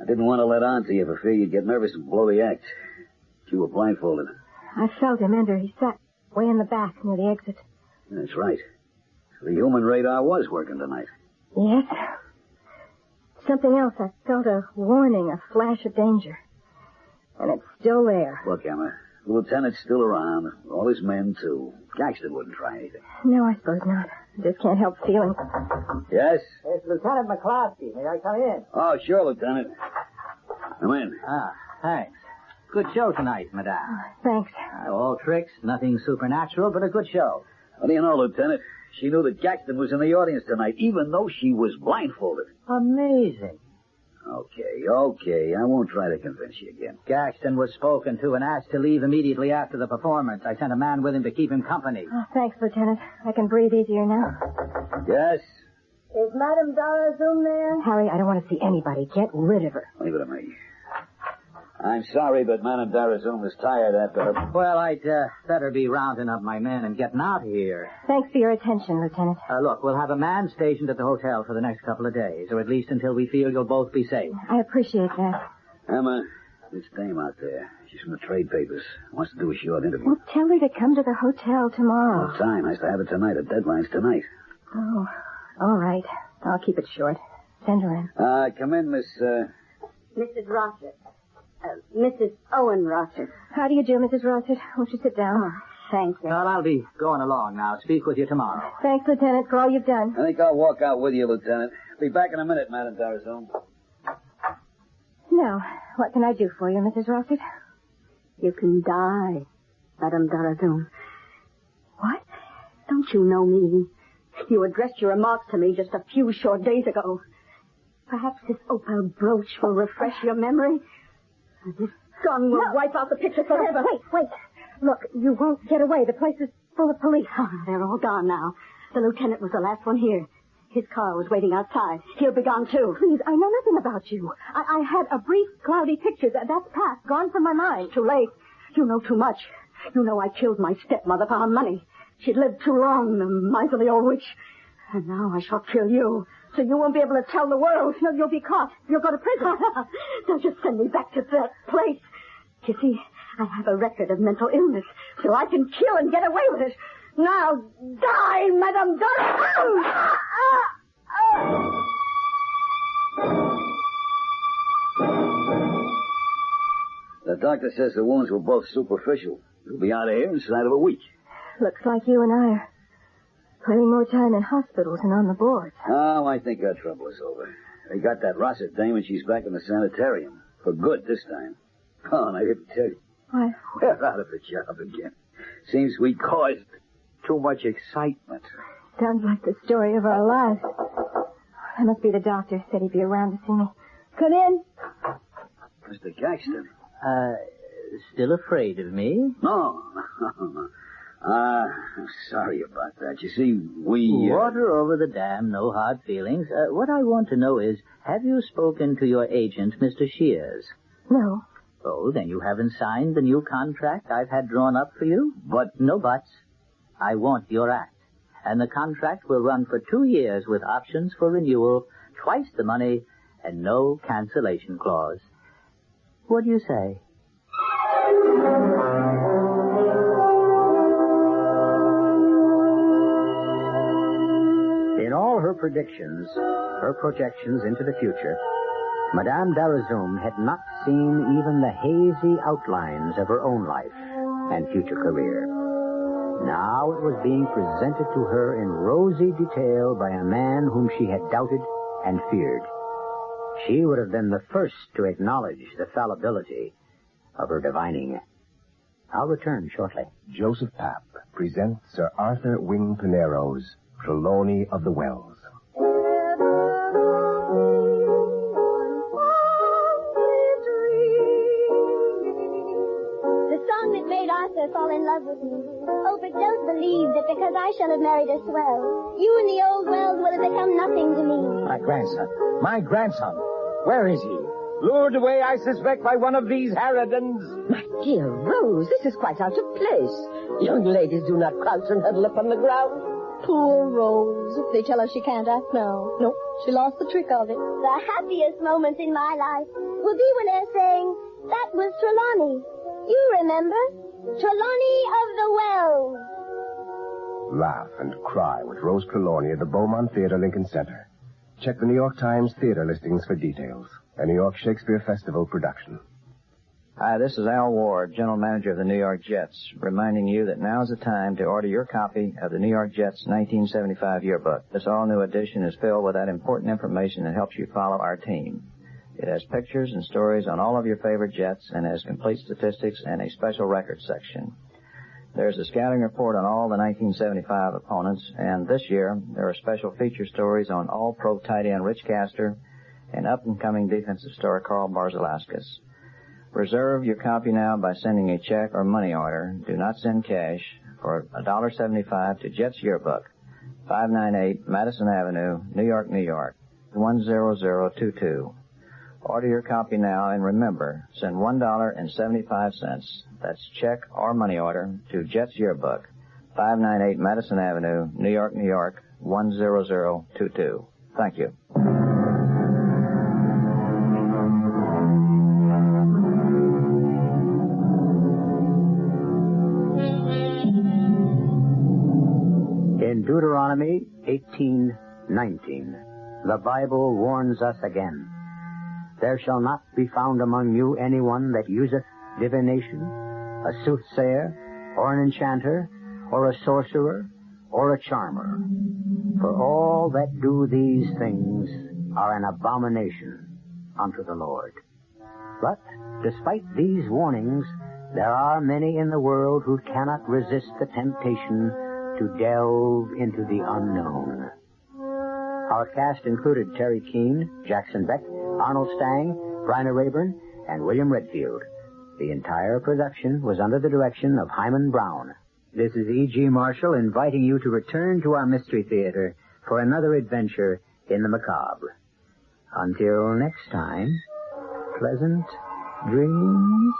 I didn't want to let on to you for fear you'd get nervous and blow the act. You were blindfolded. I felt him enter. He sat way in the back near the exit. That's right. So the human radar was working tonight. Yes. Something else. I felt a warning, a flash of danger. And it's still there. Look, Emma, the lieutenant's still around. All his men, too. Gaxton wouldn't try anything. No, I suppose not. I just can't help feeling. Yes? It's Lieutenant McCloskey. May I come in? Oh, sure, Lieutenant. Come in. Ah, thanks. Good show tonight, madame. Thanks. All tricks, nothing supernatural, but a good show. What do you know, Lieutenant? She knew that Gaxton was in the audience tonight, even though she was blindfolded. Amazing. Okay. I won't try to convince you again. Gaxton was spoken to and asked to leave immediately after the performance. I sent a man with him to keep him company. Oh, thanks, Lieutenant. I can breathe easier now. Yes? Is Madame Darazoum there? Harry, I don't want to see anybody. Get rid of her. Leave it to me. I'm sorry, but Madame Darazoum is tired after her... Well, I'd better be rounding up my men and getting out of here. Thanks for your attention, Lieutenant. Look, we'll have a man stationed at the hotel for the next couple of days, or at least until we feel you'll both be safe. I appreciate that. Emma, this dame out there, she's from the trade papers. Wants to do a short interview. Well, tell her to come to the hotel tomorrow. No time. Has to have it tonight. The deadline's tonight. Oh, all right. I'll keep it short. Send her in. Come in, Miss... Mrs. Rossett. Mrs. Owen Rossett. How do you do, Mrs. Rossett? Won't you sit down? Oh, thank you. Well, I'll be going along now. Speak with you tomorrow. Thanks, Lieutenant, for all you've done. I think I'll walk out with you, Lieutenant. Be back in a minute, Madame Darazoum. Now, what can I do for you, Mrs. Rossett? You can die, Madame Darazoum. What? Don't you know me? You addressed your remarks to me just a few short days ago. Perhaps this opal brooch will refresh your memory. This gun will wipe out the picture forever. Wait. Look, you won't get away. The place is full of police. Oh, they're all gone now. The lieutenant was the last one here. His car was waiting outside. He'll be gone, too. Please, I know nothing about you. I had a brief, cloudy picture. That's past, gone from my mind. Too late. You know too much. You know I killed my stepmother for her money. She'd lived too long, the miserly old witch. And now I shall kill you. So you won't be able to tell the world. No, you'll be caught. You'll go to prison. They'll just send me back to that place. You see, I have a record of mental illness, so I can kill and get away with it. Now, die, Madame Darazoum! The doctor says the wounds were both superficial. You'll be out of here inside of a week. Looks like you and I are spending more time in hospitals and on the boards. Oh, I think our trouble is over. They got that Rossett dame and she's back in the sanitarium. For good this time. Oh, and I didn't tell you. What? We're out of the job again. Seems we caused too much excitement. Sounds like the story of our lives. That must be the doctor. Said he'd be around to see me. Come in. Mr. Gaxton. Still afraid of me? No. I'm sorry about that. You see, we... Water over the dam, no hard feelings. What I want to know is, have you spoken to your agent, Mr. Shears? No. Oh, then you haven't signed the new contract I've had drawn up for you? But... No buts. I want your act. And the contract will run for 2 years with options for renewal, twice the money, and no cancellation clause. What do you say? In all her predictions, her projections into the future, Madame Darazoum had not seen even the hazy outlines of her own life and future career. Now it was being presented to her in rosy detail by a man whom she had doubted and feared. She would have been the first to acknowledge the fallibility of her divining. I'll return shortly. Joseph Papp presents Sir Arthur Wing Pinero's Trelawney of the Wells. The song that made Arthur fall in love with me. Oh, but don't believe that because I shall have married a swell, you and the old Wells will have become nothing to me. My grandson. Where is he? Lured away, I suspect, by one of these harridans. My dear Rose, this is quite out of place. Young ladies do not crouch and huddle up on the ground. Poor Rose. If they tell her she can't act now. No, she lost the trick of it. The happiest moments in my life will be when they're saying, that was Trelawney. You remember? Trelawney of the Wells. Laugh and cry with Rose Trelawney at the Beaumont Theater, Lincoln Center. Check the New York Times theater listings for details. A New York Shakespeare Festival production. Hi, this is Al Ward, General Manager of the New York Jets, reminding you that now's the time to order your copy of the New York Jets 1975 yearbook. This all-new edition is filled with that important information that helps you follow our team. It has pictures and stories on all of your favorite Jets and has complete statistics and a special records section. There's a scouting report on all the 1975 opponents, and this year there are special feature stories on all-pro tight end Rich Castor and up-and-coming defensive star Carl Barzalauskas. Reserve your copy now by sending a check or money order. Do not send cash for $1.75 to Jets Yearbook, 598 Madison Avenue, New York, New York, 10022. Order your copy now, and remember, send $1.75, that's check or money order, to Jets Yearbook, 598 Madison Avenue, New York, New York, 10022. Thank you. In Deuteronomy 18:19, the Bible warns us again, there shall not be found among you anyone that useth divination, a soothsayer, or an enchanter, or a sorcerer, or a charmer. For all that do these things are an abomination unto the Lord. But, despite these warnings, there are many in the world who cannot resist the temptation to delve into the unknown. Our cast included Terry Keane, Jackson Beck, Arnold Stang, Bryna Rayburn, and William Redfield. The entire production was under the direction of Hyman Brown. This is E.G. Marshall inviting you to return to our Mystery Theater for another adventure in the macabre. Until next time, pleasant dreams.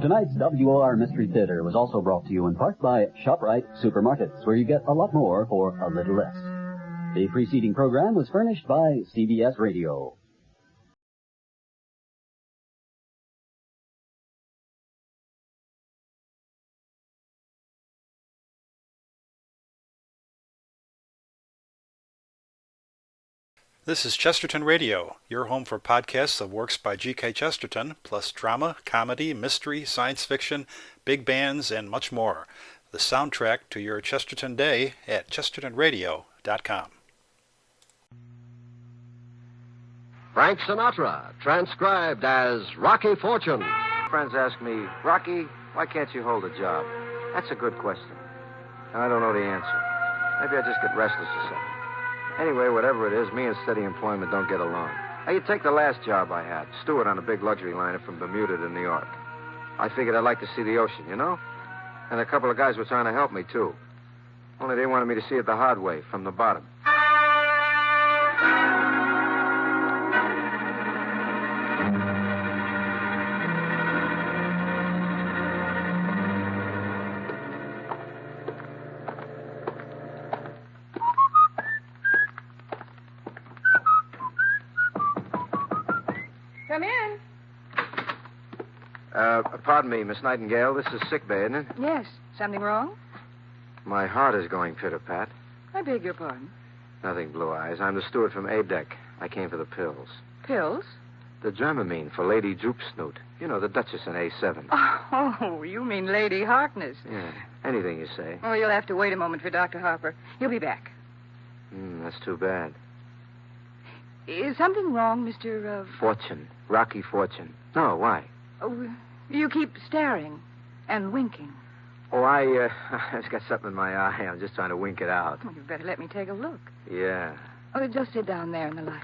Tonight's WOR Mystery Theater was also brought to you in part by ShopRite Supermarkets, where you get a lot more for a little less. The preceding program was furnished by CBS Radio. This is Chesterton Radio, your home for podcasts of works by G.K. Chesterton, plus drama, comedy, mystery, science fiction, big bands, and much more. The soundtrack to your Chesterton day at chestertonradio.com. Frank Sinatra, transcribed as Rocky Fortune. Friends ask me, Rocky, why can't you hold a job? That's a good question. And I don't know the answer. Maybe I just get restless or something. Anyway, whatever it is, me and steady employment don't get along. Now, you take the last job I had, steward on a big luxury liner from Bermuda to New York. I figured I'd like to see the ocean, you know? And a couple of guys were trying to help me, too. Only they wanted me to see it the hard way, from the bottom. Come in. Pardon me, Miss Nightingale. This is sick bay, isn't it? Yes. Something wrong? My heart is going pitter-pat. I beg your pardon. Nothing, Blue Eyes. I'm the steward from A-Deck. I came for the pills. Pills? The Dramamine for Lady Droopsnoot. You know, the Duchess in A7. Oh, you mean Lady Harkness. Yeah, anything you say. Oh, you'll have to wait a moment for Dr. Harper. He'll be back. That's too bad. Is something wrong, Mr. Fortune. Rocky Fortune. No, why? Oh, you keep staring and winking. Oh, I've got something in my eye. I'm just trying to wink it out. Oh, you better let me take a look. Yeah. Oh, just sit down there in the light.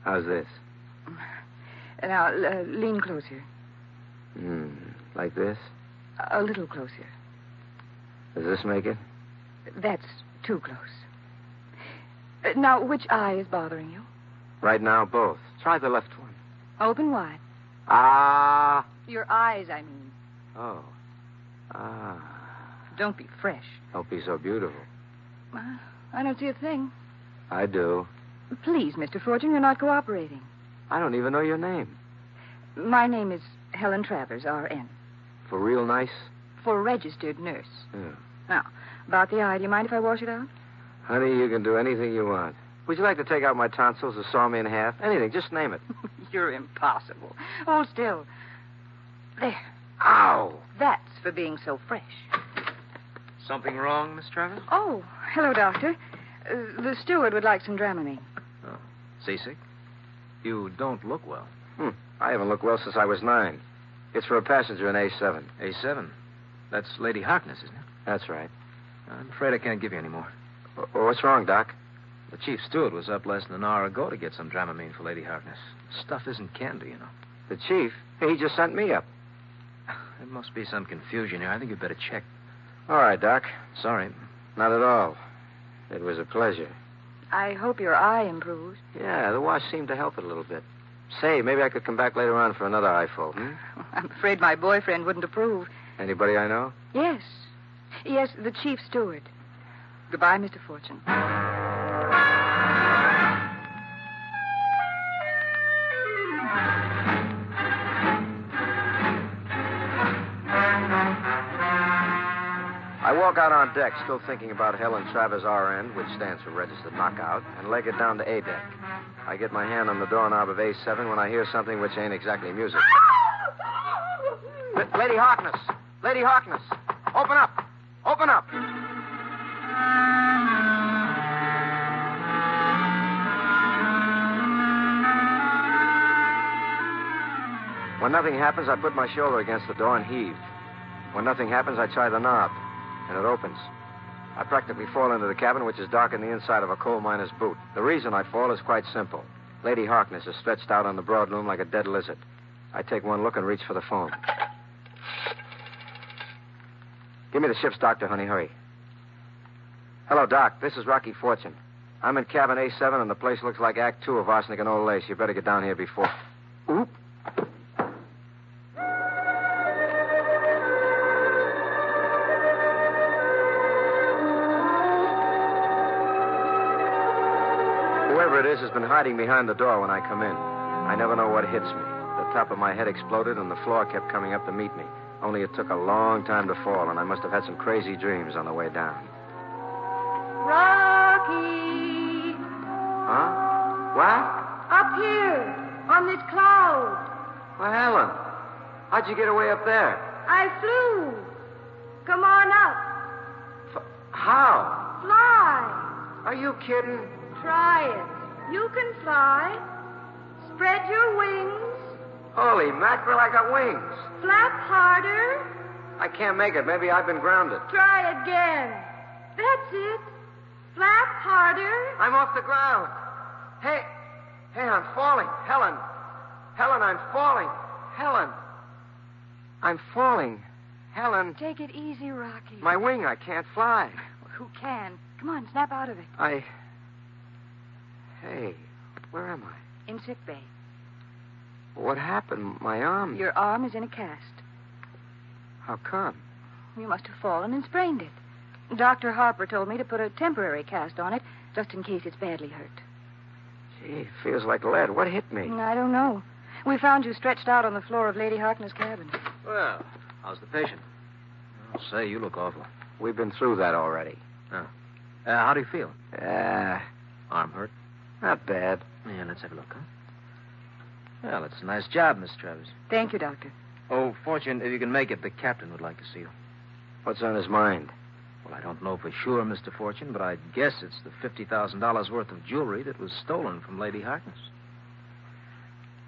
How's this? Now, lean closer. Like this? A little closer. Does this make it? That's too close. Now, which eye is bothering you? Right now, both. Try the left one. Open wide. Ah. Your eyes, I mean. Oh. Ah. Don't be fresh. Don't be so beautiful. I don't see a thing. I do. Please, Mr. Fortune, you're not cooperating. I don't even know your name. My name is Helen Travers, R.N. For real nice? For registered nurse. Yeah. Now, about the eye, do you mind if I wash it out? Honey, you can do anything you want. Would you like to take out my tonsils or saw me in half? Anything, just name it. You're impossible. Hold still. There. Ow! That's for being so fresh. Something wrong, Miss Travers? Oh, hello, Doctor. The steward would like some Dramamine. Oh, seasick? You don't look well. I haven't looked well since I was 9. It's for a passenger in A7. A7? That's Lady Harkness, isn't it? That's right. I'm afraid I can't give you any more. What's wrong, Doc? The chief steward was up less than an hour ago to get some Dramamine for Lady Harkness. Stuff isn't candy, you know. The chief? He just sent me up. There must be some confusion here. I think you'd better check. All right, Doc. Sorry. Not at all. It was a pleasure. I hope your eye improves. Yeah, the wash seemed to help it a little bit. Say, maybe I could come back later on for another eyeful, I'm afraid my boyfriend wouldn't approve. Anybody I know? Yes. Yes, the chief steward. Goodbye, Mr. Fortune. I walk out on deck, still thinking about Helen Travers RN, which stands for Registered Knockout, and leg it down to A deck. I get my hand on the doorknob of A7 when I hear something which ain't exactly music. Lady Harkness! Lady Harkness! Open up! Open up! When nothing happens, I put my shoulder against the door and heave. When nothing happens, I try the knob, and it opens. I practically fall into the cabin, which is dark in the inside of a coal miner's boot. The reason I fall is quite simple. Lady Harkness is stretched out on the broad loom like a dead lizard. I take one look and reach for the phone. Give me the ship's doctor, honey. Hurry. Hello, Doc. This is Rocko Fortunato. I'm in cabin A7, and the place looks like Act 2 of Arsenic and Old Lace. You better get down here before... Oop. Whoever it is has been hiding behind the door when I come in. I never know what hits me. The top of my head exploded, and the floor kept coming up to meet me. Only it took a long time to fall, and I must have had some crazy dreams on the way down. Rocky! Huh? What? Up here, on this cloud. Well, Helen, how'd you get away up there? I flew. Come on up. How? Fly. Are you kidding? Try it. You can fly. Spread your wings. Holy mackerel, I got wings. Flap harder. I can't make it. Maybe I've been grounded. Try again. That's it. Flap harder. I'm off the ground. Hey, I'm falling. Helen, I'm falling. Helen, I'm falling. Helen. Take it easy, Rocky. My wing, I can't fly. Who can? Come on, snap out of it. Hey, where am I? In sick bay. What happened? My arm? Your arm is in a cast. How come? You must have fallen and sprained it. Dr. Harper told me to put a temporary cast on it, just in case it's badly hurt. Gee, it feels like lead. What hit me? I don't know. We found you stretched out on the floor of Lady Harkness' cabin. Well, how's the patient? I'll say, you look awful. We've been through that already. Oh. How do you feel? Arm hurt? Not bad. Yeah, let's have a look, huh? Well, it's a nice job, Miss Travers. Thank you, Doctor. Oh, Fortune, if you can make it, the captain would like to see you. What's on his mind? Well, I don't know for sure, Mr. Fortune, but I'd guess it's the $50,000 worth of jewelry that was stolen from Lady Harkness.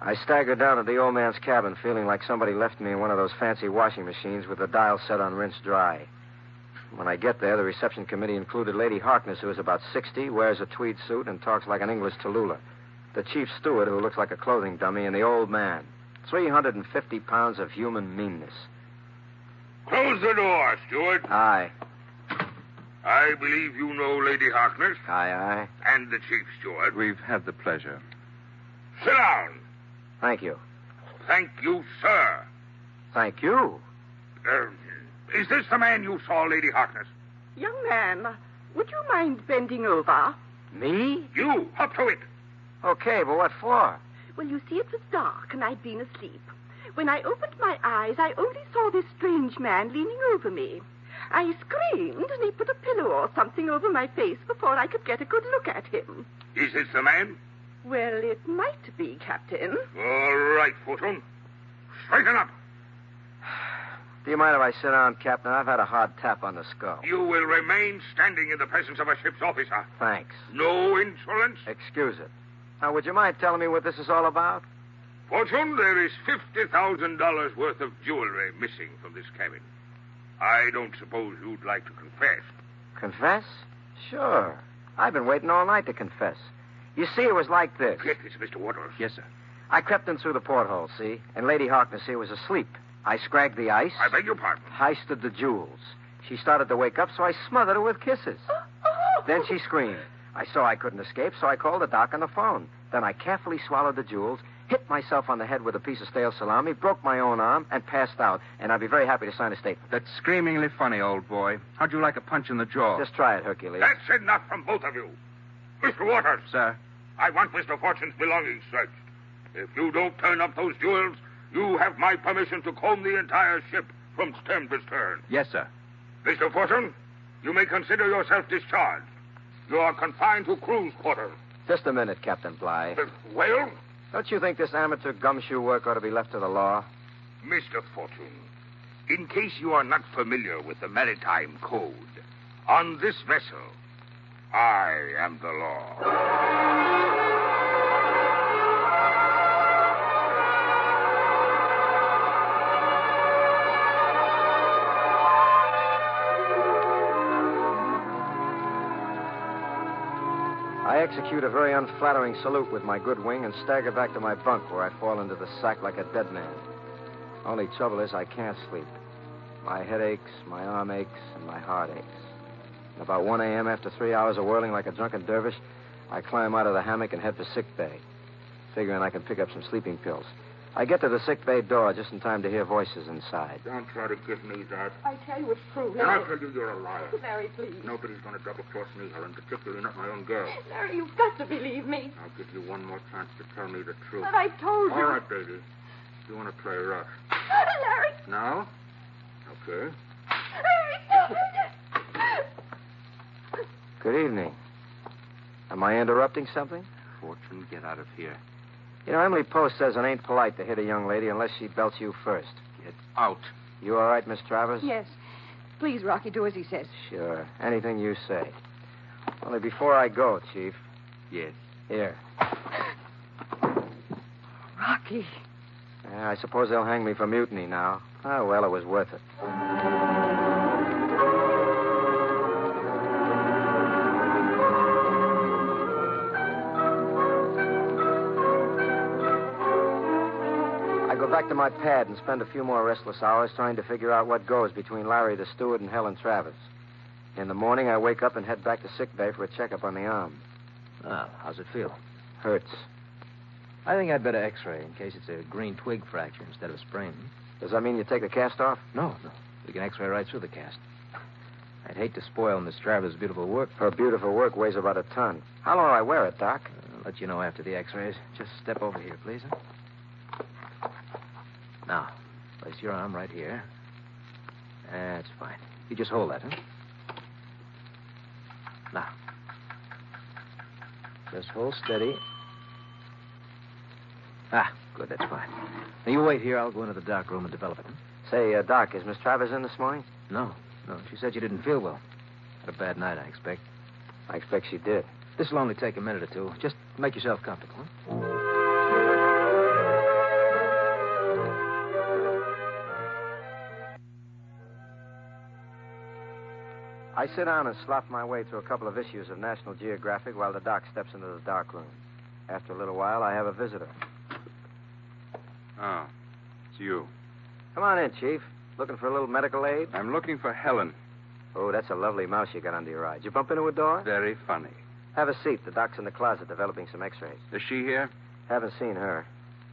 I staggered down to the old man's cabin, feeling like somebody left me in one of those fancy washing machines with the dial set on rinse dry. When I get there, the reception committee included Lady Harkness, who is about 60, wears a tweed suit, and talks like an English Tallulah. The chief steward, who looks like a clothing dummy, and the old man. 350 pounds of human meanness. Close the door, steward. Aye. I believe you know Lady Harkness. Aye. And the chief steward. We've had the pleasure. Sit down. Thank you. Thank you, sir. Thank you. Is this the man you saw, Lady Harkness? Young man, would you mind bending over? Me? You, up to it. Okay, but what for? Well, you see, it was dark and I'd been asleep. When I opened my eyes, I only saw this strange man leaning over me. I screamed and he put a pillow or something over my face before I could get a good look at him. Is this the man? Well, it might be, Captain. All right, Fortune. Straighten up. Do you mind if I sit down, Captain? I've had a hard tap on the skull. You will remain standing in the presence of a ship's officer. Thanks. No insolence. Excuse it. Now, would you mind telling me what this is all about? Fortune, there is $50,000 worth of jewelry missing from this cabin. I don't suppose you'd like to confess. Confess? Sure. I've been waiting all night to confess. You see, it was like this. Get this, Mr. Waters. Yes, sir. I crept in through the porthole, see? And Lady Harkness here was asleep. I scragged the ice. I beg your pardon. Heisted the jewels. She started to wake up, so I smothered her with kisses. Then she screamed. I saw I couldn't escape, so I called the doc on the phone. Then I carefully swallowed the jewels, hit myself on the head with a piece of stale salami, broke my own arm, and passed out. And I'd be very happy to sign a statement. That's screamingly funny, old boy. How'd you like a punch in the jaw? Just try it, Hercules. That's enough from both of you. Mr. Waters. Sir? I want Mr. Fortune's belongings searched. If you don't turn up those jewels, you have my permission to comb the entire ship from stem to stern. Yes, sir. Mr. Fortune, you may consider yourself discharged. You are confined to crew's quarters. Just a minute, Captain Bligh. Well? Don't you think this amateur gumshoe work ought to be left to the law? Mr. Fortune, in case you are not familiar with the maritime code, on this vessel, I am the law. I execute a very unflattering salute with my good wing and stagger back to my bunk where I fall into the sack like a dead man. Only trouble is I can't sleep. My head aches, my arm aches, and my heart aches. And about 1 a.m., after 3 hours of whirling like a drunken dervish, I climb out of the hammock and head for sick bay, figuring I can pick up some sleeping pills. I get to the sick bay door just in time to hear voices inside. Don't try to give me that. I tell you it's true, And I Larry. tell you you're a liar. Larry, please. Nobody's going to double-cross me, Helen, particularly not my own girl. Larry, you've got to believe me. I'll give you one more chance to tell me the truth. But I told you. All right, baby. You want to play rough. Larry. Now? Okay. Good evening. Am I interrupting something? Fortune, get out of here. You know, Emily Post says it ain't polite to hit a young lady unless she belts you first. Get out. You all right, Miss Travers? Yes. Please, Rocky, do as he says. Sure. Anything you say. Only before I go, Chief. Yes. Here. Rocky. I suppose they'll hang me for mutiny now. Oh, well, it was worth it. I go back to my pad and spend a few more restless hours trying to figure out what goes between Larry the steward and Helen Travers. In the morning, I wake up and head back to sickbay for a checkup on the arm. Ah, how's it feel? Hurts. I think I'd better x-ray in case it's a green twig fracture instead of sprain. Does that mean you take the cast off? No. We can x-ray right through the cast. I'd hate to spoil Miss Travers' beautiful work. Her beautiful work weighs about a ton. How long do I wear it, Doc? I'll let you know after the x-rays. Just step over here, please. Huh? Now, place your arm right here. That's fine. You just hold that, huh? Now. Just hold steady. Ah, good, that's fine. Now, you wait here. I'll go into the dark room and develop it. Huh? Say, Doc, is Miss Travers in this morning? No. She said you didn't feel well. Had a bad night, I expect. I expect she did. This will only take a minute or two. Just make yourself comfortable, huh? I sit down and slop my way through a couple of issues of National Geographic while the doc steps into the dark room. After a little while, I have a visitor. Oh, it's you. Come on in, Chief. Looking for a little medical aid? I'm looking for Helen. Oh, that's a lovely mouse you got under your eye. Did you bump into a door? Very funny. Have a seat. The doc's in the closet developing some x-rays. Is she here? Haven't seen her.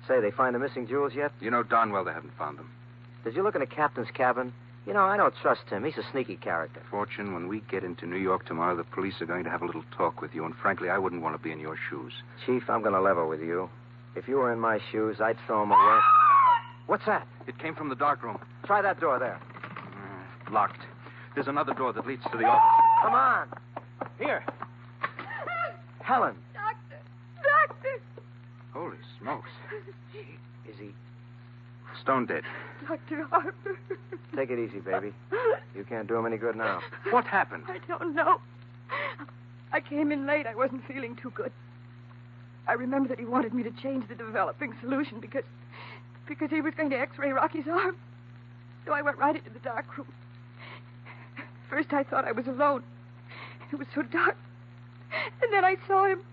Say, they find the missing jewels yet? You know darn well they haven't found them. Did you look in the captain's cabin? You know, I don't trust him. He's a sneaky character. Fortune, when we get into New York tomorrow, the police are going to have a little talk with you, and frankly, I wouldn't want to be in your shoes. Chief, I'm going to level with you. If you were in my shoes, I'd throw them away. What's that? It came from the darkroom. Try that door there. Locked. There's another door that leads to the office. Come on. Here. Helen. Doctor! Holy smokes. Is he... Stone dead. Dr. Harper. Take it easy, baby. You can't do him any good now. What happened? I don't know. I came in late. I wasn't feeling too good. I remember that he wanted me to change the developing solution because he was going to x-ray Rocky's arm. So I went right into the dark room. First I thought I was alone. It was so dark. And then I saw him.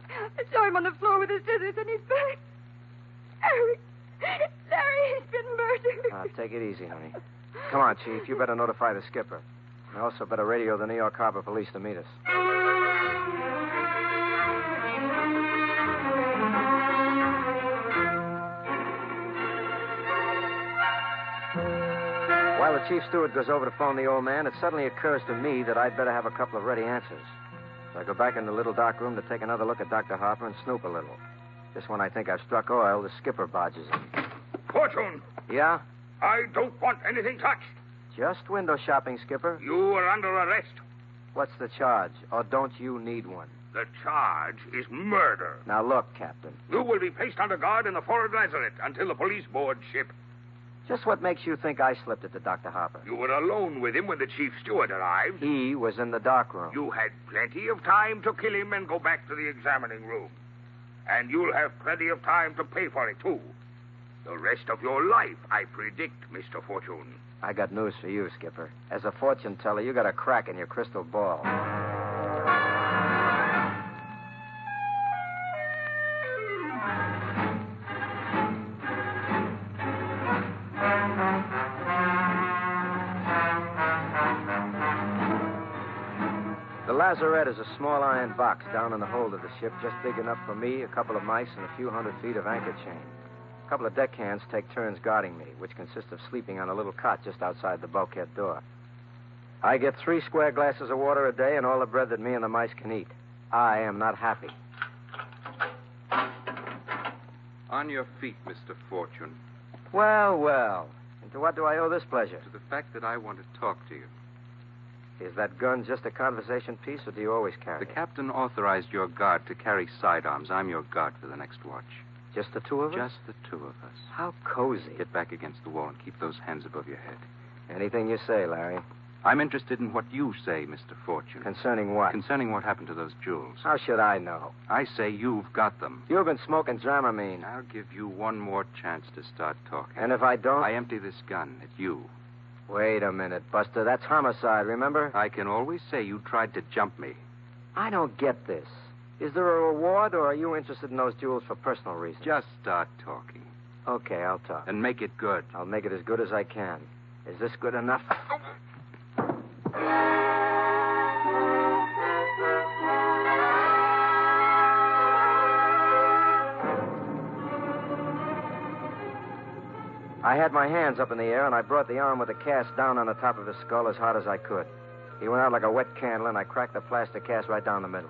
I saw him on the floor with his scissors and his bag. Larry, he's been murdered. Take it easy, honey. Come on, Chief. You better notify the skipper. You also better radio the New York Harbor Police to meet us. While the chief steward goes over to phone the old man, it suddenly occurs to me that I'd better have a couple of ready answers. So I go back in the little dark room to take another look at Dr. Harper and snoop a little. Just when I think I've struck oil, the skipper barges in. Fortune! Yeah? I don't want anything touched. Just window shopping, Skipper. You are under arrest. What's the charge? Or don't you need one? The charge is murder. Now look, Captain. You will be placed under guard in the forward lazarette until the police board ship. Just what makes you think I slipped it to Dr. Harper? You were alone with him when the chief steward arrived. He was in the dark room. You had plenty of time to kill him and go back to the examining room. And you'll have plenty of time to pay for it, too. The rest of your life, I predict, Mr. Fortune. I got news for you, Skipper. As a fortune teller, you got a crack in your crystal ball. The lazarette is a small iron box down in the hold of the ship, just big enough for me, a couple of mice, and a few hundred feet of anchor chain. A couple of deckhands take turns guarding me, which consists of sleeping on a little cot just outside the bulkhead door. I get 3 square glasses of water a day and all the bread that me and the mice can eat. I am not happy. On your feet, Mr. Fortune. Well, well. And to what do I owe this pleasure? To the fact that I want to talk to you. Is that gun just a conversation piece, or do you always carry it? The captain authorized your guard to carry sidearms. I'm your guard for the next watch. Just the two of us? Just the two of us. How cozy. Get back against the wall and keep those hands above your head. Anything you say, Larry. I'm interested in what you say, Mr. Fortune. Concerning what? Concerning what happened to those jewels. How should I know? I say you've got them. You've been smoking Dramamine. I'll give you one more chance to start talking. And if I don't? I empty this gun at you. Wait a minute, Buster. That's homicide, remember? I can always say you tried to jump me. I don't get this. Is there a reward, or are you interested in those jewels for personal reasons? Just start talking. Okay, I'll talk. And make it good. I'll make it as good as I can. Is this good enough? I had my hands up in the air, and I brought the arm with the cast down on the top of his skull as hard as I could. He went out like a wet candle, and I cracked the plastic cast right down the middle.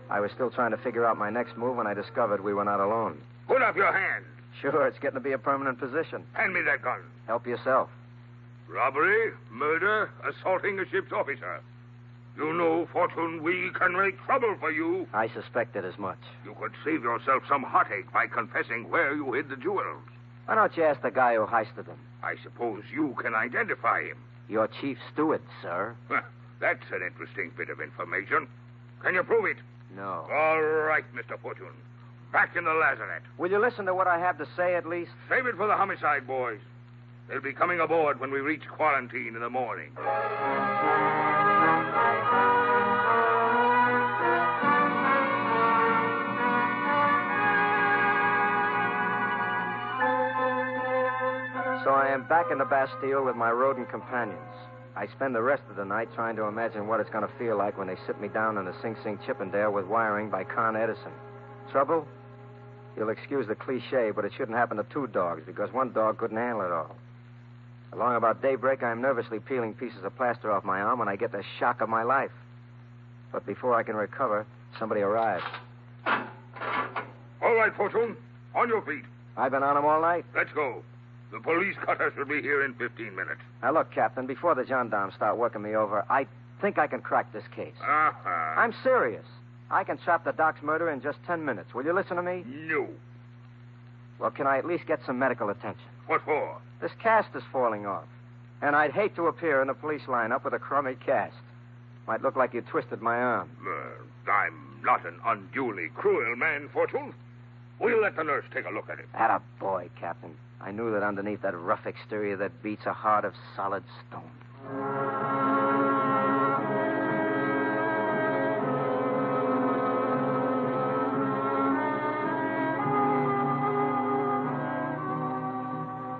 I was still trying to figure out my next move when I discovered we were not alone. Put up your hand. Sure, it's getting to be a permanent position. Hand me that gun. Help yourself. Robbery, murder, assaulting a ship's officer. You know, Fortune, we can make trouble for you. I suspected as much. You could save yourself some heartache by confessing where you hid the jewels. Why don't you ask the guy who heisted them? I suppose you can identify him. Your chief steward, sir. That's an interesting bit of information. Can you prove it? No. All right, Mr. Fortune. Back in the lazarette. Will you listen to what I have to say, at least? Save it for the homicide boys. They'll be coming aboard when we reach quarantine in the morning. So I am back in the Bastille with my rodent companions. I spend the rest of the night trying to imagine what it's going to feel like when they sit me down in the Sing Sing Chippendale with wiring by Con Edison. Trouble? You'll excuse the cliche, but it shouldn't happen to two dogs because one dog couldn't handle it all. Along about daybreak, I'm nervously peeling pieces of plaster off my arm when I get the shock of my life. But before I can recover, somebody arrives. All right, Fortune. On your feet. I've been on them all night. Let's go. The police cutter should be here in 15 minutes. Now, look, Captain, before the gendarmes start working me over, I think I can crack this case. Uh-huh. I'm serious. I can trap the Doc's murder in just 10 minutes. Will you listen to me? No. Well, can I at least get some medical attention? What for? This cast is falling off. And I'd hate to appear in the police lineup with a crummy cast. Might look like you twisted my arm. I'm not an unduly cruel man, Fortune. We'll let the nurse take a look at it. Atta boy, Captain. I knew that underneath that rough exterior that beats a heart of solid stone.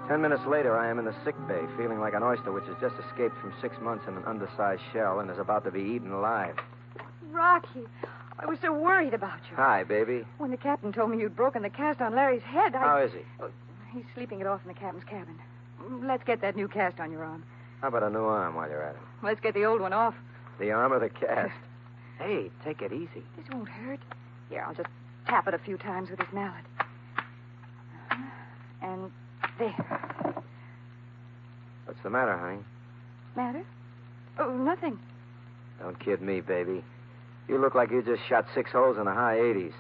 Ten minutes later, I am in the sick bay, feeling like an oyster which has just escaped from 6 months in an undersized shell and is about to be eaten alive. Rocky, I was so worried about you. Hi, baby. When the captain told me you'd broken the cast on Larry's head, How is he? He's sleeping it off in the captain's cabin. Let's get that new cast on your arm. How about a new arm while you're at it? Let's get the old one off. The arm or the cast? Hey, take it easy. This won't hurt. Here, I'll just tap it a few times with this mallet. And there. What's the matter, honey? Matter? Oh, nothing. Don't kid me, baby. You look like you just shot 6 holes in the high 80s.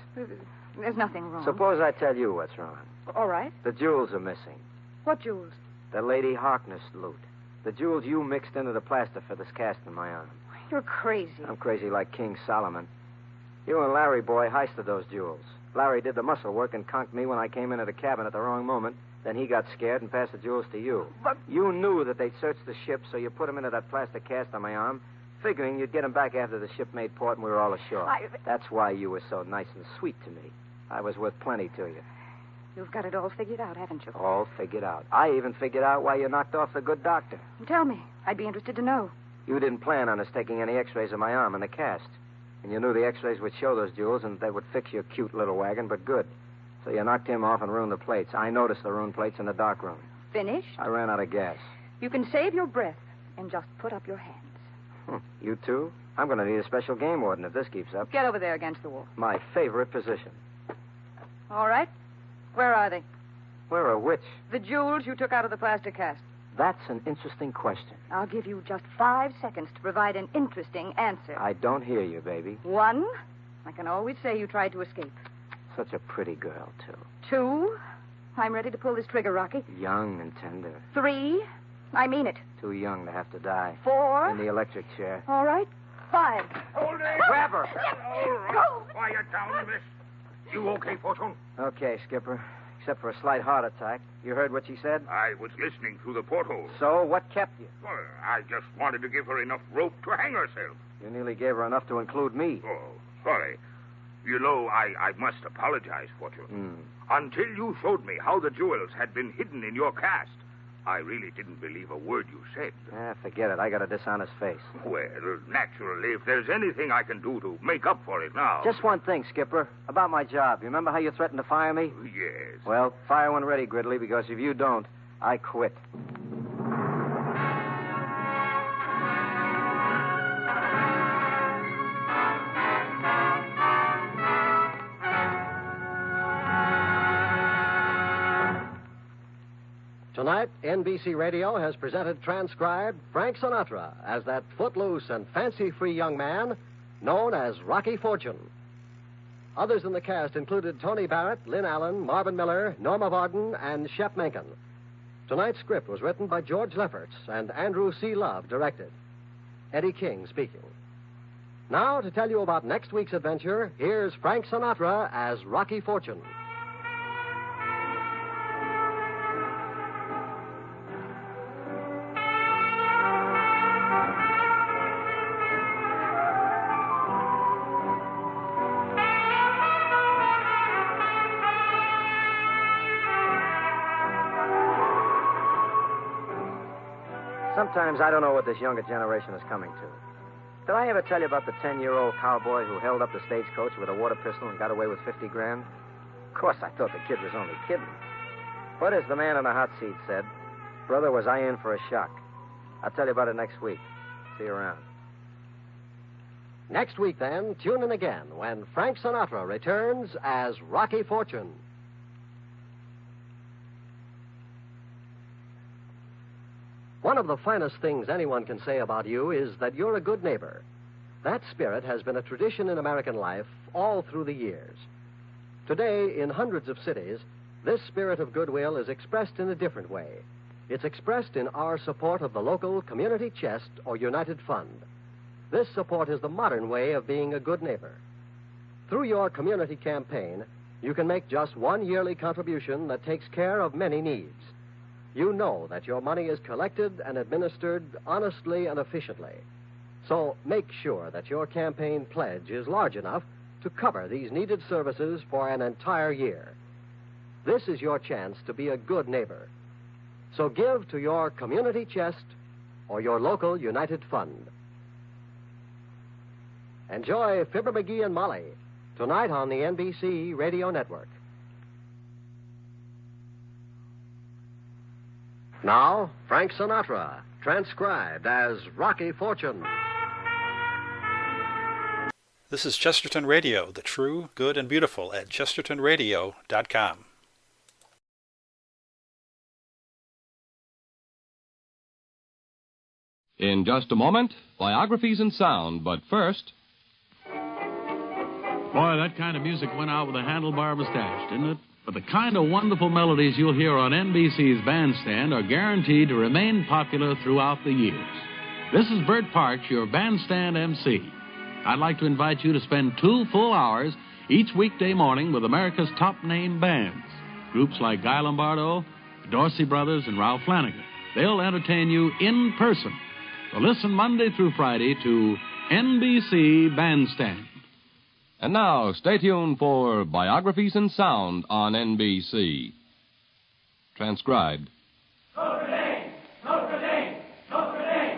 There's nothing wrong. Suppose I tell you what's wrong. All right. The jewels are missing. What jewels? The Lady Harkness loot. The jewels you mixed into the plaster for this cast in my arm. You're crazy. I'm crazy like King Solomon. You and Larry, boy, heisted those jewels. Larry did the muscle work and conked me when I came into the cabin at the wrong moment. Then he got scared and passed the jewels to you. But you knew that they'd searched the ship, so you put them into that plastic cast on my arm, figuring you'd get them back after the ship made port and we were all ashore. That's why you were so nice and sweet to me. I was worth plenty to you. You've got it all figured out, haven't you? All figured out. I even figured out why you knocked off the good doctor. Tell me. I'd be interested to know. You didn't plan on us taking any x-rays of my arm in the cast. And you knew the x-rays would show those jewels and they would fix your cute little wagon, but good. So you knocked him off and ruined the plates. I noticed the ruined plates in the dark room. Finished? I ran out of gas. You can save your breath and just put up your hands. You too? I'm going to need a special game warden if this keeps up. Get over there against the wall. My favorite position. All right. Where are they? Where are which? The jewels you took out of the plaster cast. That's an interesting question. I'll give you just 5 seconds to provide an interesting answer. I don't hear you, baby. 1, I can always say you tried to escape. Such a pretty girl, too. 2, I'm ready to pull this trigger, Rocky. Young and tender. 3, I mean it. Too young to have to die. 4. In the electric chair. All right. 5. Hold it! Grab her! All right. Quiet down, miss. You okay, Fortune? Okay, Skipper. Except for a slight heart attack. You heard what she said? I was listening through the porthole. So, what kept you? Well, I just wanted to give her enough rope to hang herself. You nearly gave her enough to include me. Oh, sorry. You know, I must apologize, Fortune. Until you showed me how the jewels had been hidden in your cast, I really didn't believe a word you said. Forget it. I got a dishonest face. Well, naturally, if there's anything I can do to make up for it now... Just one thing, Skipper. About my job. You remember how you threatened to fire me? Yes. Well, fire when ready, Gridley, because if you don't, I quit. Tonight, NBC Radio has presented transcribed Frank Sinatra as that footloose and fancy-free young man known as Rocky Fortune. Others in the cast included Tony Barrett, Lynn Allen, Marvin Miller, Norma Varden, and Shep Menken. Tonight's script was written by George Lefferts and Andrew C. Love directed. Eddie King speaking. Now, to tell you about next week's adventure, here's Frank Sinatra as Rocky Fortune. sometimes I don't know what this younger generation is coming to. Did I ever tell you about the 10-year-old cowboy who held up the stagecoach with a water pistol and got away with 50 grand? Of course, I thought the kid was only kidding. But as the man in the hot seat said, brother, was I in for a shock. I'll tell you about it next week. See you around. Next week, then, tune in again when Frank Sinatra returns as Rocky Fortune. One of the finest things anyone can say about you is that you're a good neighbor. That spirit has been a tradition in American life all through the years. Today, in hundreds of cities, this spirit of goodwill is expressed in a different way. It's expressed in our support of the local community chest or United Fund. This support is the modern way of being a good neighbor. Through your community campaign, you can make just one yearly contribution that takes care of many needs. You know that your money is collected and administered honestly and efficiently. So make sure that your campaign pledge is large enough to cover these needed services for an entire year. This is your chance to be a good neighbor. So give to your community chest or your local United Fund. Enjoy Fibber McGee and Molly tonight on the NBC Radio Network. Now, Frank Sinatra, transcribed as Rocky Fortune. This is Chesterton Radio, the true, good, and beautiful at chestertonradio.com. In just a moment, biographies in sound, but first... Boy, that kind of music went out with a handlebar mustache, didn't it? But the kind of wonderful melodies you'll hear on NBC's Bandstand are guaranteed to remain popular throughout the years. This is Bert Parks, your Bandstand MC. I'd like to invite you to spend 2 full hours each weekday morning with America's top-name bands. Groups like Guy Lombardo, the Dorsey Brothers, and Ralph Flanagan. They'll entertain you in person. So listen Monday through Friday to NBC Bandstand. And now, stay tuned for Biographies in Sound on NBC. Transcribed. Notre Dame! Notre Dame! Notre Dame!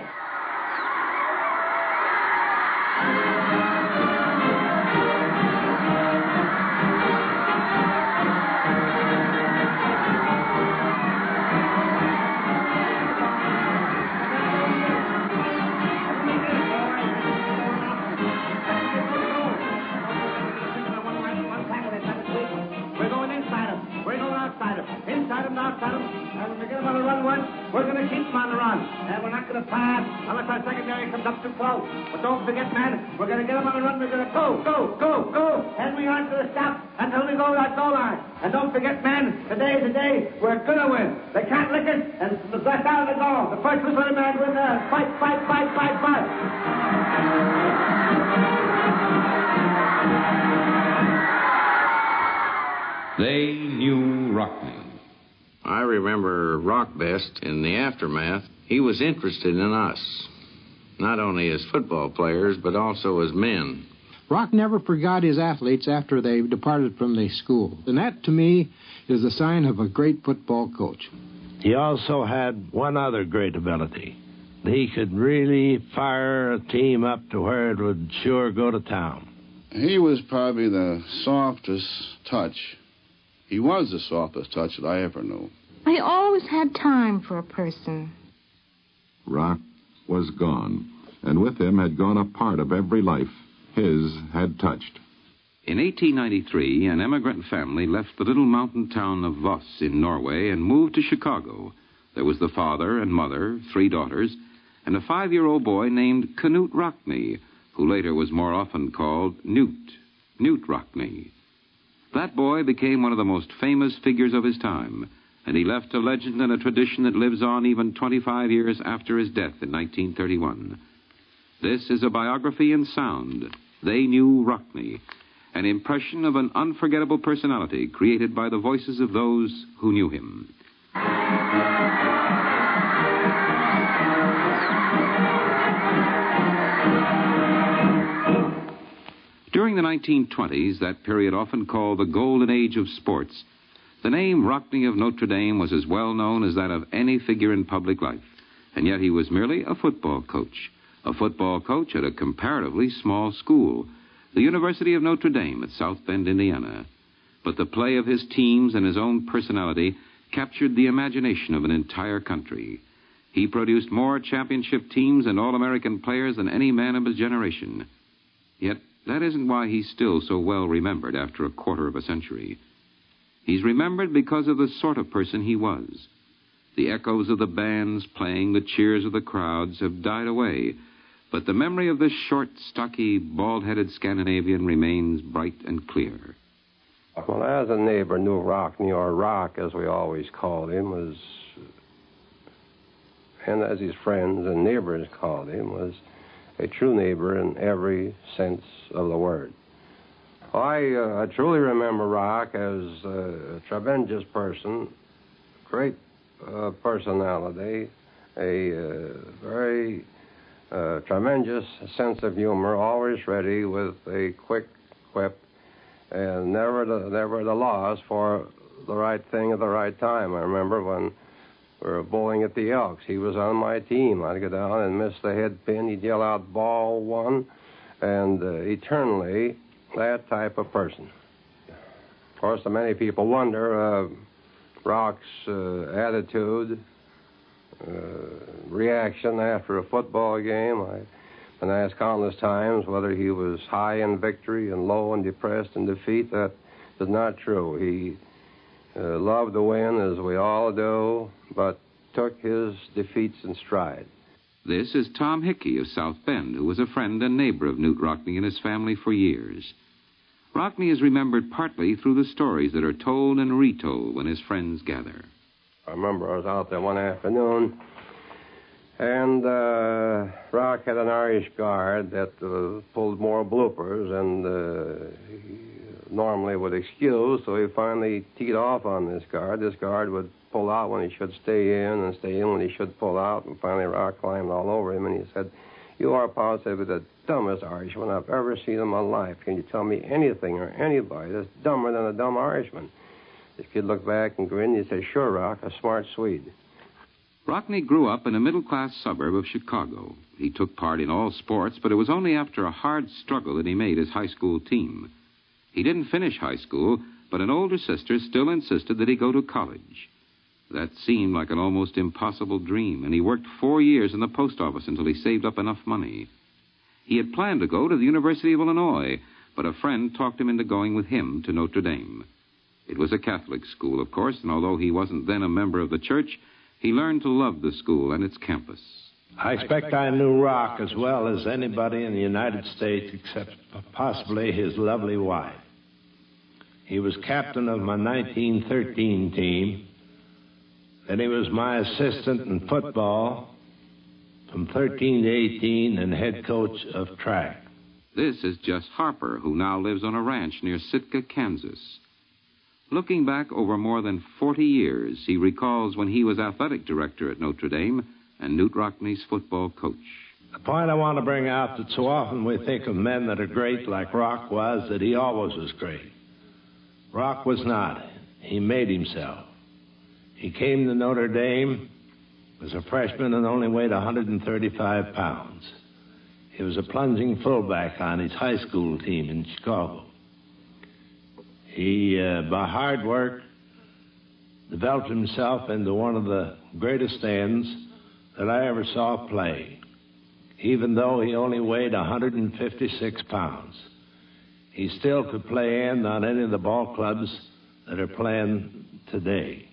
Inside him, outside him, and we get him on the run once, we're going to keep him on the run. And we're not going to pass unless our secondary comes up too close. But don't forget, man, we're going to get him on the run. We're going to go, go, go, go. And we aren't going to stop until we go to that goal line. And don't forget, man, today is the day we're going to win. They can't lick us, and that's out of the goal. The first whistle, man, we're going to fight, fight, fight, fight, fight. They knew Rockne. I remember Rock best in the aftermath. He was interested in us, not only as football players, but also as men. Rock never forgot his athletes after they departed from the school. And that, to me, is the sign of a great football coach. He also had one other great ability. He could really fire a team up to where it would sure go to town. He was probably the softest touch. He was the softest touch that I ever knew. I always had time for a person. Rock was gone, and with him had gone a part of every life his had touched. In 1893, an immigrant family left the little mountain town of Voss in Norway and moved to Chicago. There was the father and mother, 3 daughters, and a 5-year-old boy named Knute Rockne, who later was more often called Knute Rockne. That boy became one of the most famous figures of his time, and he left a legend and a tradition that lives on even 25 years after his death in 1931. This is a biography in sound. They Knew Rockne, an impression of an unforgettable personality created by the voices of those who knew him. During the 1920s, that period often called the golden age of sports, the name Rockne of Notre Dame was as well known as that of any figure in public life. and yet he was merely a football coach at a comparatively small school, the University of Notre Dame at South Bend, Indiana. But the play of his teams and his own personality captured the imagination of an entire country. He produced more championship teams and All-American players than any man of his generation. Yet that isn't why he's still so well remembered after a quarter of a century. He's remembered because of the sort of person he was. The echoes of the bands playing, the cheers of the crowds have died away, but the memory of this short, stocky, bald-headed Scandinavian remains bright and clear. Well, as a neighbor, Knute Rockne, or Rock, as we always called him, and as his friends and neighbors called him, was a true neighbor in every sense of the word. I truly remember Rock as a tremendous person, great personality, a very tremendous sense of humor, always ready with a quick quip, and never the loss for the right thing at the right time. I remember when we were bowling at the Elks, he was on my team. I'd go down and miss the head pin. He'd yell out, "Ball one," and eternally that type of person. Of course, many people wonder Rock's attitude, reaction after a football game. I've been asked countless times whether he was high in victory and low and depressed in defeat. That is not true. He loved to win, as we all do, but took his defeats in stride. This is Tom Hickey of South Bend, who was a friend and neighbor of Knute Rockne and his family for years. Rockne is remembered partly through the stories that are told and retold when his friends gather. I remember I was out there one afternoon, and Rock had an Irish guard that pulled more bloopers than he normally would excuse, so he finally teed off on this guard. This guard would pull out when he should stay in, and stay in when he should pull out, and finally Rock climbed all over him, and he said, "You are positively the dumbest Irishman I've ever seen in my life. Can you tell me anything or anybody that's dumber than a dumb Irishman?" The kid looked back and grinned. He said, "Sure, Rock, a smart Swede." Rockne grew up in a middle-class suburb of Chicago. He took part in all sports, but it was only after a hard struggle that he made his high school team. He didn't finish high school, but an older sister still insisted that he go to college. That seemed like an almost impossible dream, and he worked 4 years in the post office until he saved up enough money. He had planned to go to the University of Illinois, but a friend talked him into going with him to Notre Dame. It was a Catholic school, of course, and although he wasn't then a member of the church, he learned to love the school and its campus. I expect I knew Rock as well as anybody in the United States except possibly his lovely wife. He was captain of my 1913 team. Then he was my assistant in football from 13 to 18 and head coach of track. This is Jess Harper, who now lives on a ranch near Sitka, Kansas. Looking back over more than 40 years, he recalls when he was athletic director at Notre Dame and Knute Rockne's football coach. The point I want to bring out that so often we think of men that are great like Rock was, that he always was great. Rock was not. He made himself. He came to Notre Dame as a freshman and only weighed 135 pounds. He was a plunging fullback on his high school team in Chicago. He, by hard work, developed himself into one of the greatest ends that I ever saw play, even though he only weighed 156 pounds. He still could play end on any of the ball clubs that are playing today.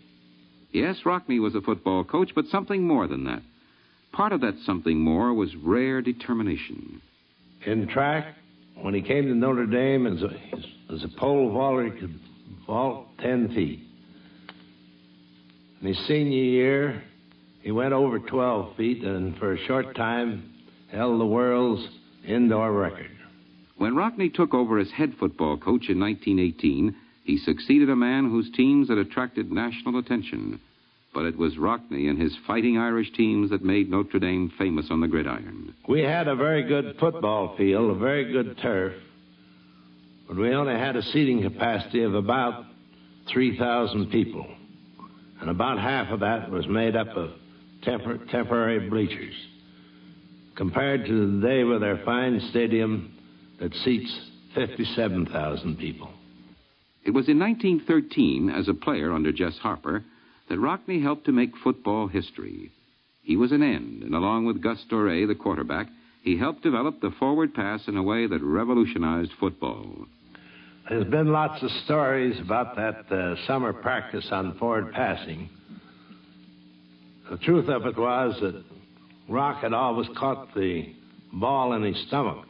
Yes, Rockne was a football coach, but something more than that. Part of that something more was rare determination. In track, when he came to Notre Dame as a pole vaulter, he could vault 10 feet. In his senior year, he went over 12 feet and for a short time held the world's indoor record. When Rockne took over as head football coach in 1918, he succeeded a man whose teams had attracted national attention. But it was Rockne and his fighting Irish teams that made Notre Dame famous on the gridiron. We had a very good football field, a very good turf, but we only had a seating capacity of about 3,000 people. And about half of that was made up of temporary bleachers, compared to today with our fine stadium that seats 57,000 people. It was in 1913, as a player under Jess Harper, that Rockne helped to make football history. He was an end, and along with Gus Doré, the quarterback, he helped develop the forward pass in a way that revolutionized football. There's been lots of stories about that summer practice on forward passing. The truth of it was that Rock had always caught the ball in his stomach.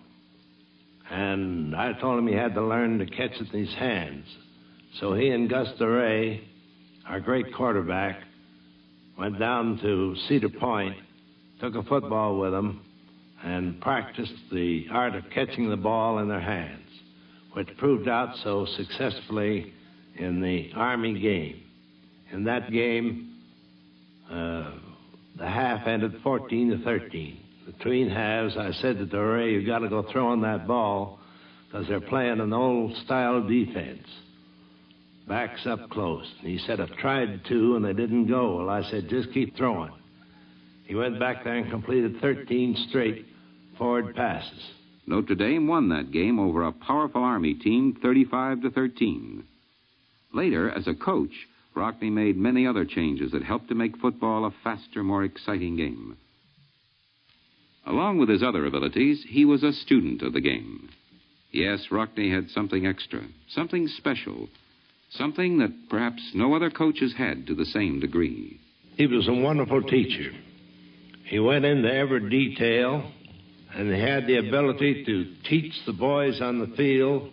And I told him he had to learn to catch it in his hands. So he and Gus Doré, our great quarterback, went down to Cedar Point, took a football with him, and practiced the art of catching the ball in their hands, which proved out so successfully in the Army game. In that game, the half ended 14-13. Between halves, I said to Doré, you've got to go throwing that ball because they're playing an old-style defense. Backs up close. And he said, I've tried to, and they didn't go. Well, I said, just keep throwing. He went back there and completed 13 straight forward passes. Notre Dame won that game over a powerful Army team, 35-13. Later, as a coach, Rockne made many other changes that helped to make football a faster, more exciting game. Along with his other abilities, he was a student of the game. Yes, Rockne had something extra, something special, something that perhaps no other coaches had to the same degree. He was a wonderful teacher. He went into every detail, and he had the ability to teach the boys on the field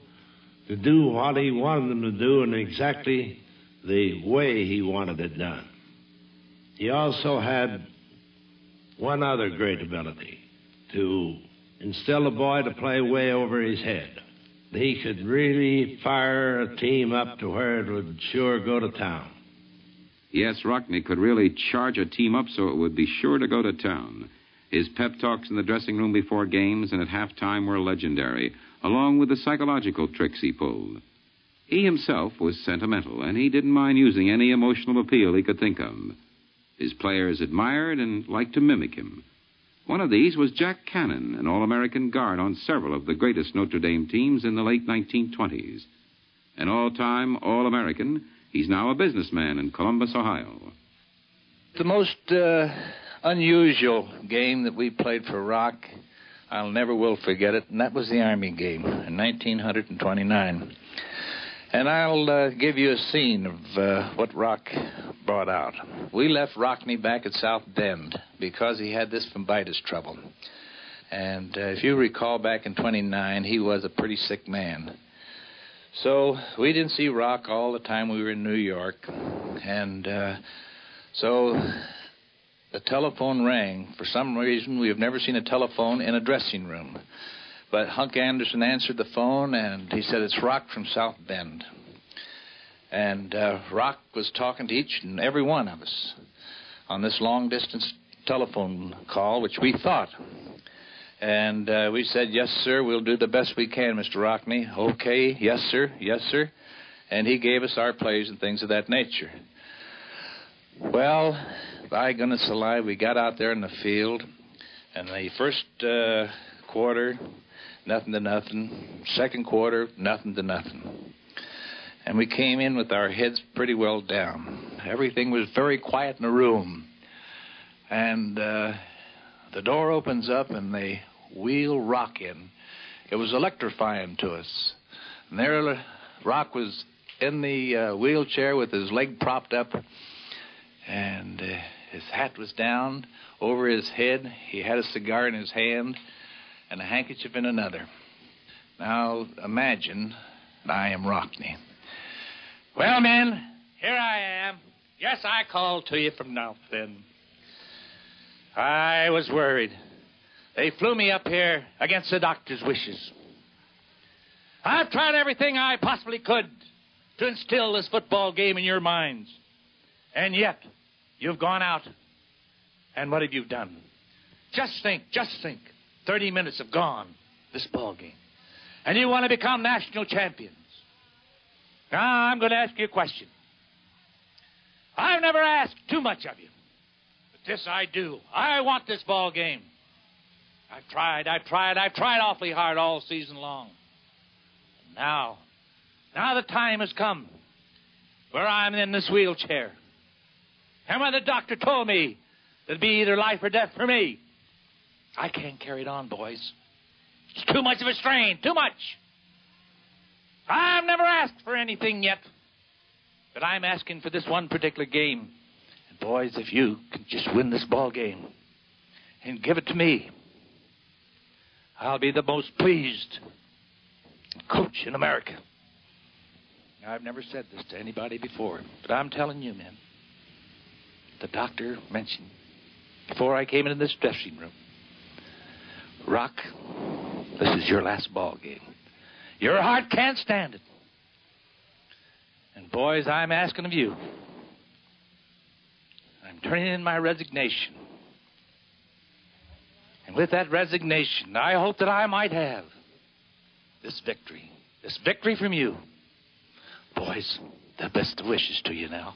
to do what he wanted them to do in exactly the way he wanted it done. He also had one other great ability, to instill a boy to play way over his head. He could really fire a team up to where it would sure go to town. Yes, Rockne could really charge a team up so it would be sure to go to town. His pep talks in the dressing room before games and at halftime were legendary, along with the psychological tricks he pulled. He himself was sentimental, and he didn't mind using any emotional appeal he could think of. His players admired and liked to mimic him. One of these was Jack Cannon, an All-American guard on several of the greatest Notre Dame teams in the late 1920s. An all-time All-American, he's now a businessman in Columbus, Ohio. The most unusual game that we played for Rock, I'll never will forget it, and that was the Army game in 1929. And I'll give you a scene of what Rock brought out. We left Rockne back at South Bend because he had this phlebitis trouble. And if you recall, back in 29, he was a pretty sick man. So we didn't see Rock all the time we were in New York. And so the telephone rang. For some reason, we have never seen a telephone in a dressing room. But Hunk Anderson answered the phone, and he said, it's Rock from South Bend. And Rock was talking to each and every one of us on this long-distance telephone call, which we thought. And we said, yes, sir, we'll do the best we can, Mr. Rockne. Okay, yes, sir, yes, sir. And he gave us our plays and things of that nature. Well, by goodness alive, we got out there in the field, and the first quarter, 0-0. Second quarter, 0-0. And we came in with our heads pretty well down. Everything was very quiet in the room. And the door opens up, and they wheel Rock in. It was electrifying to us. And there Rock was in the wheelchair with his leg propped up, and his hat was down over his head. He had a cigar in his hand and a handkerchief in another. Now, imagine I am Rockne. Well, men, here I am. Yes, I called to you from North Bend. I was worried. They flew me up here against the doctor's wishes. I've tried everything I possibly could to instill this football game in your minds. And yet, you've gone out. And what have you done? Just think. 30 minutes have gone, this ball game. And you want to become national champions. Now, I'm going to ask you a question. I've never asked too much of you. But This I do. I want this ball game. I've tried awfully hard all season long. And now the time has come where I'm in this wheelchair. And when the doctor told me it'd be either life or death for me, I can't carry it on, boys. It's too much of a strain, too much. I've never asked for anything yet, but I'm asking for this one particular game. And boys, if you can just win this ball game and give it to me, I'll be the most pleased coach in America. I've never said this to anybody before, but I'm telling you, men, the doctor mentioned before I came into this dressing room, Rock, this is your last ball game. Your heart can't stand it. And boys, I'm asking of you. I'm turning in my resignation. And with that resignation, I hope that I might have this victory from you. Boys, the best of wishes to you now.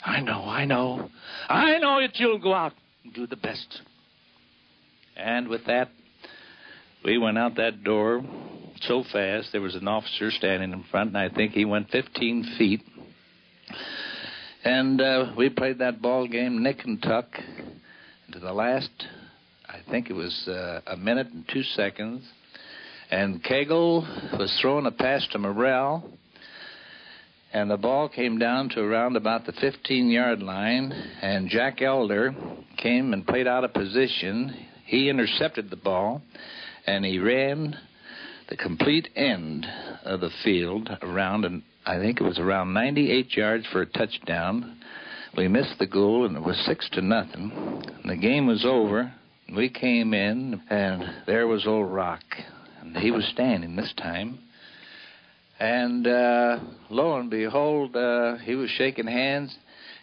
I know that you'll go out and do the best. And with that, we went out that door so fast, there was an officer standing in front, and I think he went 15 feet. And we played that ball game nick and tuck to the last, I think it was a minute and 2 seconds. And Cagle was throwing a pass to Morrell, and the ball came down to around about the 15-yard line, and Jack Elder came and played out of position. He intercepted the ball, and he ran the complete end of the field around, and I think it was around 98 yards for a touchdown. We missed the goal, and it was 6-0. And the game was over. We came in, and there was old Rock, and he was standing this time. And lo and behold, he was shaking hands.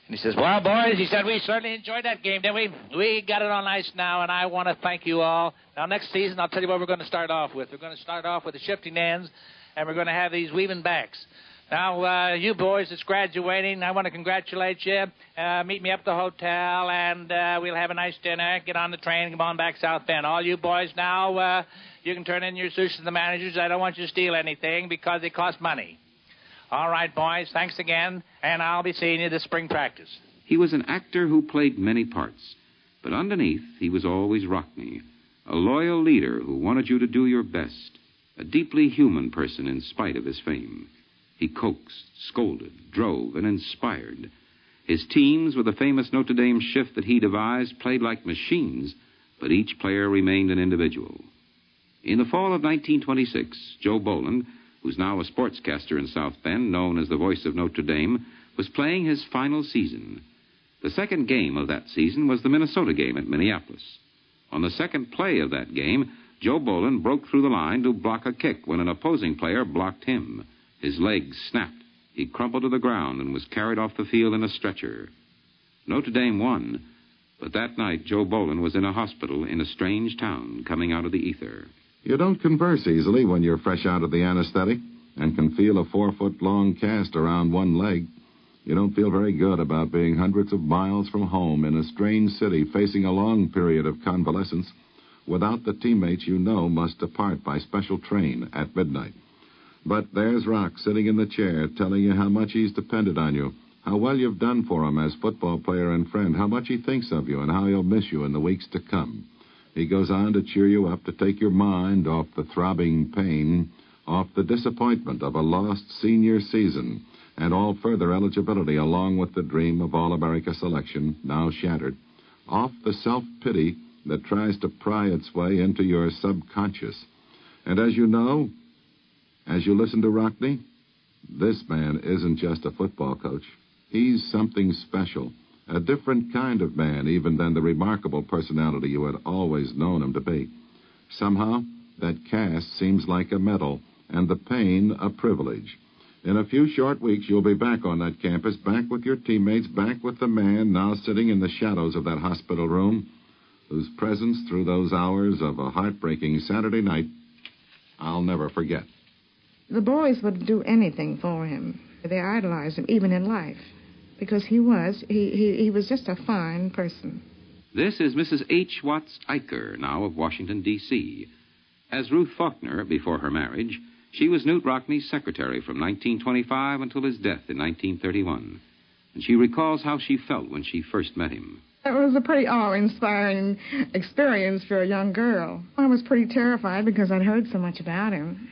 And he says, well, boys, he said, we certainly enjoyed that game, didn't we? We got it on ice now, and I want to thank you all. Now, next season, I'll tell you what we're going to start off with. We're going to start off with the shifting ends, and we're going to have these weaving backs. Now, you boys that's graduating, I want to congratulate you. Meet me up at the hotel, and we'll have a nice dinner. Get on the train and come on back South Bend. All you boys now, you can turn in your suits to the managers. I don't want you to steal anything because they cost money. All right, boys, thanks again, and I'll be seeing you this spring practice. He was an actor who played many parts, but underneath he was always Rockne, a loyal leader who wanted you to do your best, a deeply human person in spite of his fame. He coaxed, scolded, drove, and inspired. His teams, with the famous Notre Dame shift that he devised, played like machines, but each player remained an individual. In the fall of 1926, Joe Boland, who's now a sportscaster in South Bend, known as the voice of Notre Dame, was playing his final season. The second game of that season was the Minnesota game at Minneapolis. On the second play of that game, Joe Boland broke through the line to block a kick when an opposing player blocked him. His legs snapped. He crumpled to the ground and was carried off the field in a stretcher. Notre Dame won, but that night Joe Boland was in a hospital in a strange town coming out of the ether. You don't converse easily when you're fresh out of the anesthetic and can feel a 4-foot-long cast around one leg. You don't feel very good about being hundreds of miles from home in a strange city facing a long period of convalescence without the teammates you know must depart by special train at midnight. But there's Rock sitting in the chair telling you how much he's depended on you, how well you've done for him as football player and friend, how much he thinks of you, and how he'll miss you in the weeks to come. He goes on to cheer you up, to take your mind off the throbbing pain, off the disappointment of a lost senior season, and all further eligibility along with the dream of All-America selection, now shattered, off the self-pity that tries to pry its way into your subconscious. And as you know, as you listen to Rockne, this man isn't just a football coach. He's something special. A different kind of man, even than the remarkable personality you had always known him to be. Somehow, that cast seems like a medal, and the pain a privilege. In a few short weeks, you'll be back on that campus, back with your teammates, back with the man now sitting in the shadows of that hospital room, whose presence through those hours of a heartbreaking Saturday night I'll never forget. The boys would do anything for him. They idolized him, even in life. because he was just a fine person. This is Mrs. H. Watts Eicher, now of Washington, D.C. As Ruth Faulkner, before her marriage, she was Knute Rockne's secretary from 1925 until his death in 1931. And she recalls how she felt when she first met him. It was a pretty awe-inspiring experience for a young girl. I was pretty terrified because I'd heard so much about him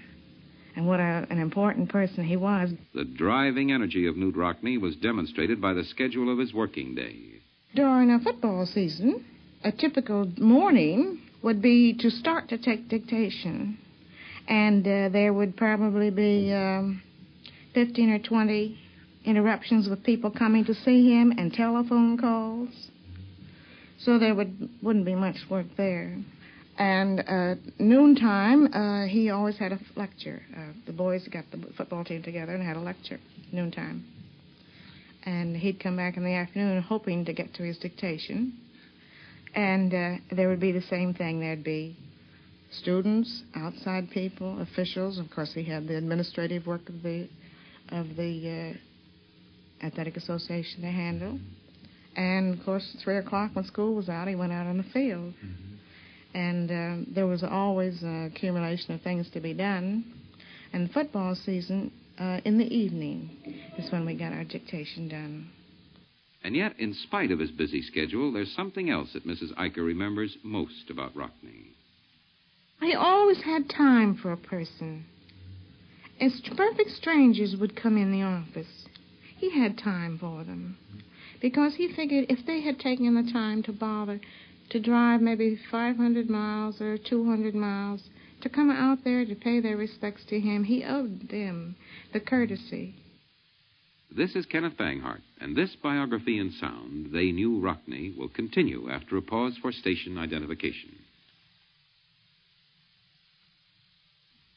and what an important person he was. The driving energy of Knute Rockne was demonstrated by the schedule of his working day. During a football season, a typical morning would be to start to take dictation. And there would probably be 15 or 20 interruptions with people coming to see him and telephone calls. So there wouldn't be much work there. And noontime, he always had a lecture. The boys got the football team together and had a lecture noontime. And he'd come back in the afternoon hoping to get to his dictation. And there would be the same thing. There'd be students, outside people, officials. Of course, he had the administrative work of the Athletic Association to handle. And, of course, 3 o'clock when school was out, he went out on the field. And there was always an accumulation of things to be done. And football season, in the evening, is when we got our dictation done. And yet, in spite of his busy schedule, there's something else that Mrs. Eicher remembers most about Rockne. He always had time for a person. As perfect strangers would come in the office, he had time for them. Because he figured if they had taken the time to bother to drive maybe 500 miles or 200 miles to come out there to pay their respects to him, he owed them the courtesy. This is Kenneth Banghart, and this biography in sound, They Knew Rockne, will continue after a pause for station identification.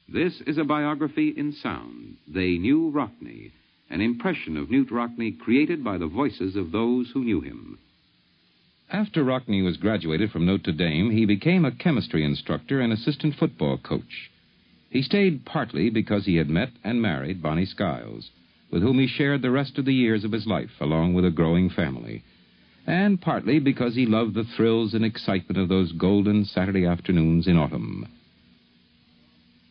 This is a biography in sound, They Knew Rockne, an impression of Knute Rockne created by the voices of those who knew him. After Rockne was graduated from Notre Dame, he became a chemistry instructor and assistant football coach. He stayed partly because he had met and married Bonnie Skiles, with whom he shared the rest of the years of his life, along with a growing family, and partly because he loved the thrills and excitement of those golden Saturday afternoons in autumn.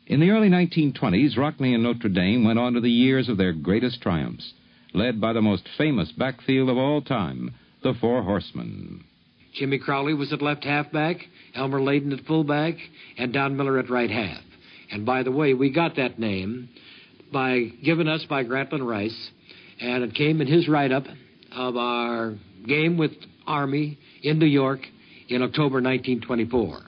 In the early 1920s, Rockne and Notre Dame went on to the years of their greatest triumphs, led by the most famous backfield of all time, the Four Horsemen. Jimmy Crowley was at left halfback, Elmer Layden at fullback, and Don Miller at right half. And by the way, we got that name given us by Grantland Rice, and it came in his write-up of our game with Army in New York in October 1924.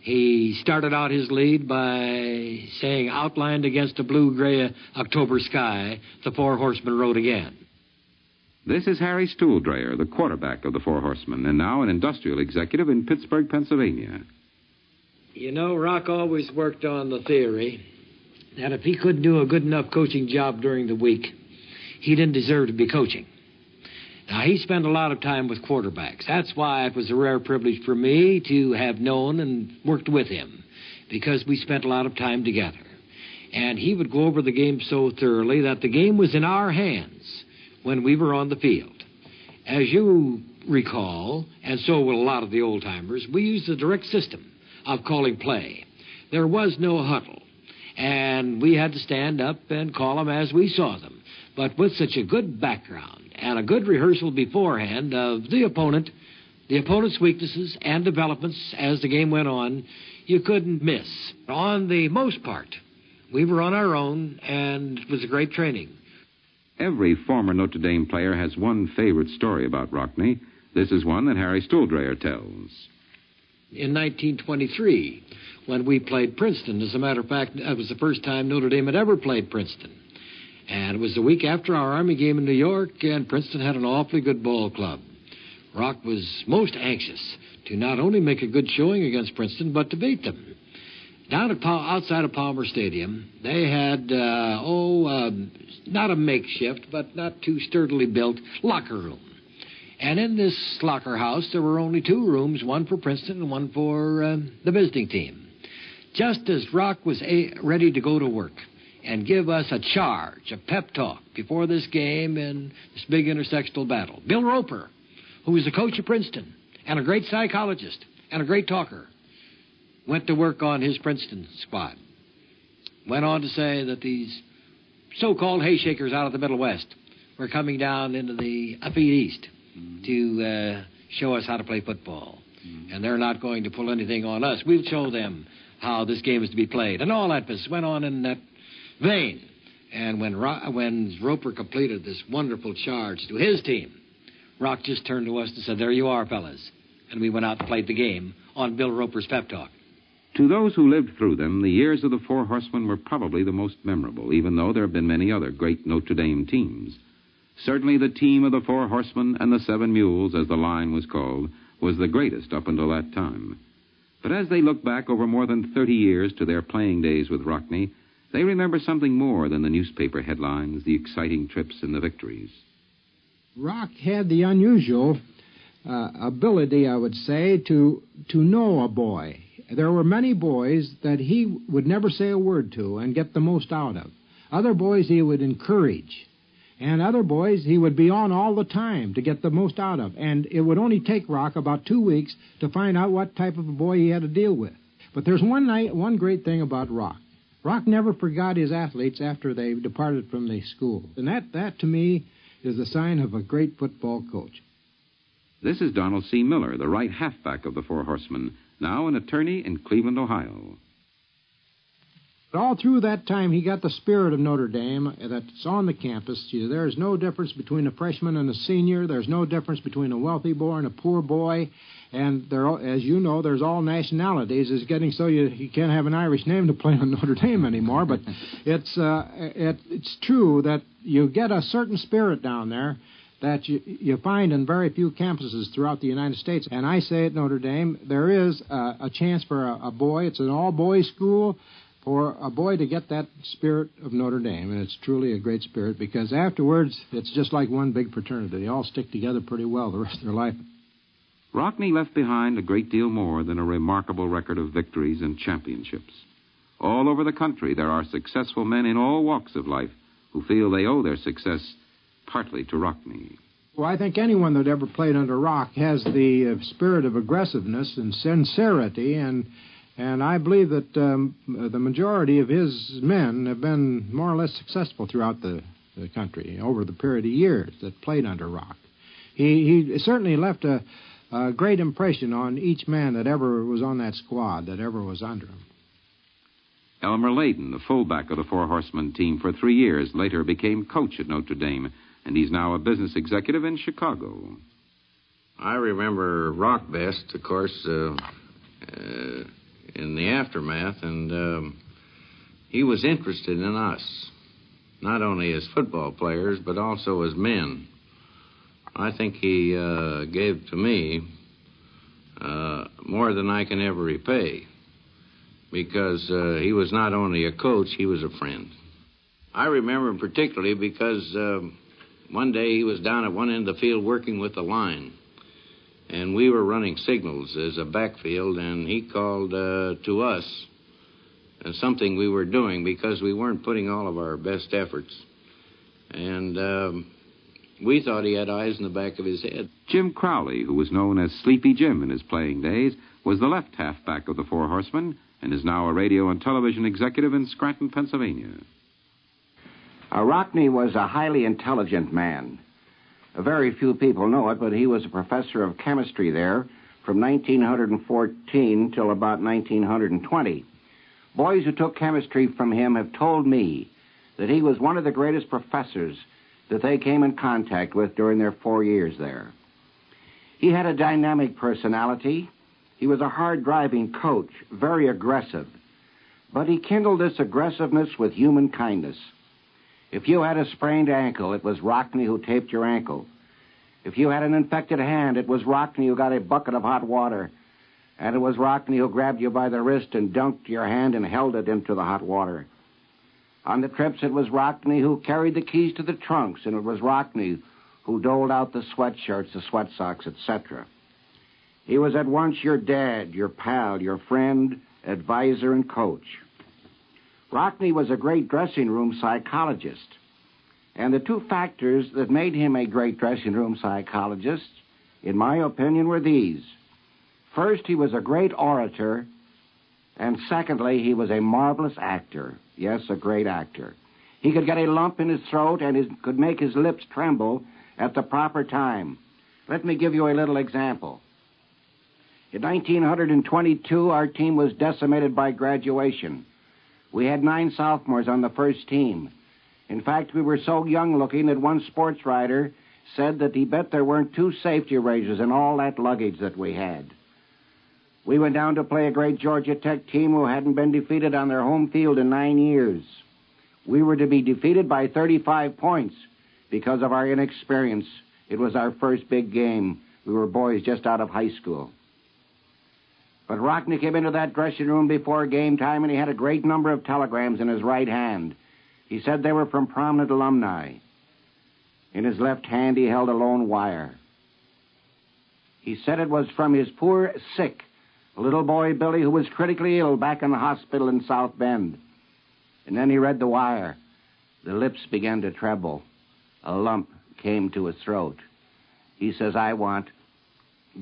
He started out his lead by saying, outlined against a blue-gray October sky, the Four Horsemen rode again. This is Harry Stuhldreher, the quarterback of the Four Horsemen, and now an industrial executive in Pittsburgh, Pennsylvania. You know, Rock always worked on the theory that if he couldn't do a good enough coaching job during the week, he didn't deserve to be coaching. Now, he spent a lot of time with quarterbacks. That's why it was a rare privilege for me to have known and worked with him, because we spent a lot of time together. And he would go over the game so thoroughly that the game was in our hands when we were on the field. As you recall, and so will a lot of the old-timers, we used the direct system of calling play. There was no huddle, and we had to stand up and call them as we saw them. But with such a good background and a good rehearsal beforehand of the opponent's weaknesses and developments as the game went on, you couldn't miss. On the most part, we were on our own, and it was a great training. Every former Notre Dame player has one favorite story about Rockne. This is one that Harry Stuhldreher tells. In 1923, when we played Princeton, as a matter of fact, that was the first time Notre Dame had ever played Princeton. And it was the week after our Army game in New York, and Princeton had an awfully good ball club. Rock was most anxious to not only make a good showing against Princeton, but to beat them. Down at outside of Palmer Stadium, they had, not a makeshift, but not too sturdily built, locker room. And in this locker house, there were only 2 rooms, one for Princeton and one for the visiting team. Just as Rock was ready to go to work, and give us a charge, a pep talk before this game and this big intersectional battle. Bill Roper, who was the coach of Princeton and a great psychologist and a great talker, went to work on his Princeton squad. Went on to say that these so-called hayshakers out of the Middle West were coming down into the upbeat East to show us how to play football. And they're not going to pull anything on us. We'll show them how this game is to be played. And all that went on in that vein. And when Roper completed this wonderful charge to his team, Rock just turned to us and said, "There you are, fellas." And we went out and played the game on Bill Roper's pep talk. To those who lived through them, the years of the Four Horsemen were probably the most memorable, even though there have been many other great Notre Dame teams. Certainly the team of the Four Horsemen and the Seven Mules, as the line was called, was the greatest up until that time. But as they look back over more than 30 years to their playing days with Rockne, they remember something more than the newspaper headlines, the exciting trips, and the victories. Rock had the unusual ability, I would say, to know a boy. There were many boys that he would never say a word to and get the most out of. Other boys he would encourage. And other boys he would be on all the time to get the most out of. And it would only take Rock about 2 weeks to find out what type of a boy he had to deal with. But there's one great thing about Rock. Rock never forgot his athletes after they departed from the school. And that to me, is the sign of a great football coach. This is Donald C. Miller, the right halfback of the Four Horsemen, now an attorney in Cleveland, Ohio. All through that time, he got the spirit of Notre Dame that's on the campus. There's no difference between a freshman and a senior. There's no difference between a wealthy boy and a poor boy. And there, as you know, there's all nationalities. It's getting so you can't have an Irish name to play on Notre Dame anymore. But it's true that you get a certain spirit down there that you find in very few campuses throughout the United States. And I say at Notre Dame, there is a chance for a boy. It's an all-boys school. For a boy to get that spirit of Notre Dame, and it's truly a great spirit, because afterwards it's just like one big fraternity. They all stick together pretty well the rest of their life. Rockne left behind a great deal more than a remarkable record of victories and championships. All over the country there are successful men in all walks of life who feel they owe their success partly to Rockne. Well, I think anyone that ever played under Rock has the spirit of aggressiveness and sincerity, and I believe that the majority of his men have been more or less successful throughout the country over the period of years that played under Rock. He certainly left a great impression on each man that ever was on that squad, that ever was under him. Elmer Layden, the fullback of the Four Horsemen team for 3 years, later became coach at Notre Dame, and he's now a business executive in Chicago. I remember Rock best, of course, in the aftermath, and he was interested in us, not only as football players, but also as men. I think he gave to me more than I can ever repay, because he was not only a coach, he was a friend. I remember him particularly because one day he was down at one end of the field working with the line, and we were running signals as a backfield, and he called to us something we were doing because we weren't putting all of our best efforts. And we thought he had eyes in the back of his head. Jim Crowley, who was known as Sleepy Jim in his playing days, was the left halfback of the Four Horsemen and is now a radio and television executive in Scranton, Pennsylvania. Rockne was a highly intelligent man. Very few people know it, but he was a professor of chemistry there from 1914 till about 1920. Boys who took chemistry from him have told me that he was one of the greatest professors that they came in contact with during their 4 years there. He had a dynamic personality. He was a hard-driving coach, very aggressive. But he kindled this aggressiveness with human kindness. If you had a sprained ankle, it was Rockne who taped your ankle. If you had an infected hand, it was Rockne who got a bucket of hot water. And it was Rockne who grabbed you by the wrist and dunked your hand and held it into the hot water. On the trips, it was Rockne who carried the keys to the trunks, and it was Rockne who doled out the sweatshirts, the sweat socks, etc. He was at once your dad, your pal, your friend, advisor, and coach. Rockne was a great dressing room psychologist. And the two factors that made him a great dressing room psychologist, in my opinion, were these. First, he was a great orator, and secondly, he was a marvelous actor. Yes, a great actor. He could get a lump in his throat and could make his lips tremble at the proper time. Let me give you a little example. In 1922, our team was decimated by graduation. We had 9 sophomores on the first team. In fact, we were so young-looking that one sports writer said that he bet there weren't 2 safety razors in all that luggage that we had. We went down to play a great Georgia Tech team who hadn't been defeated on their home field in 9 years. We were to be defeated by 35 points because of our inexperience. It was our first big game. We were boys just out of high school. But Rockne came into that dressing room before game time, and he had a great number of telegrams in his right hand. He said they were from prominent alumni. In his left hand, he held a lone wire. He said it was from his poor, sick little boy, Billy, who was critically ill back in the hospital in South Bend. And then he read the wire. The lips began to tremble. A lump came to his throat. He says, I want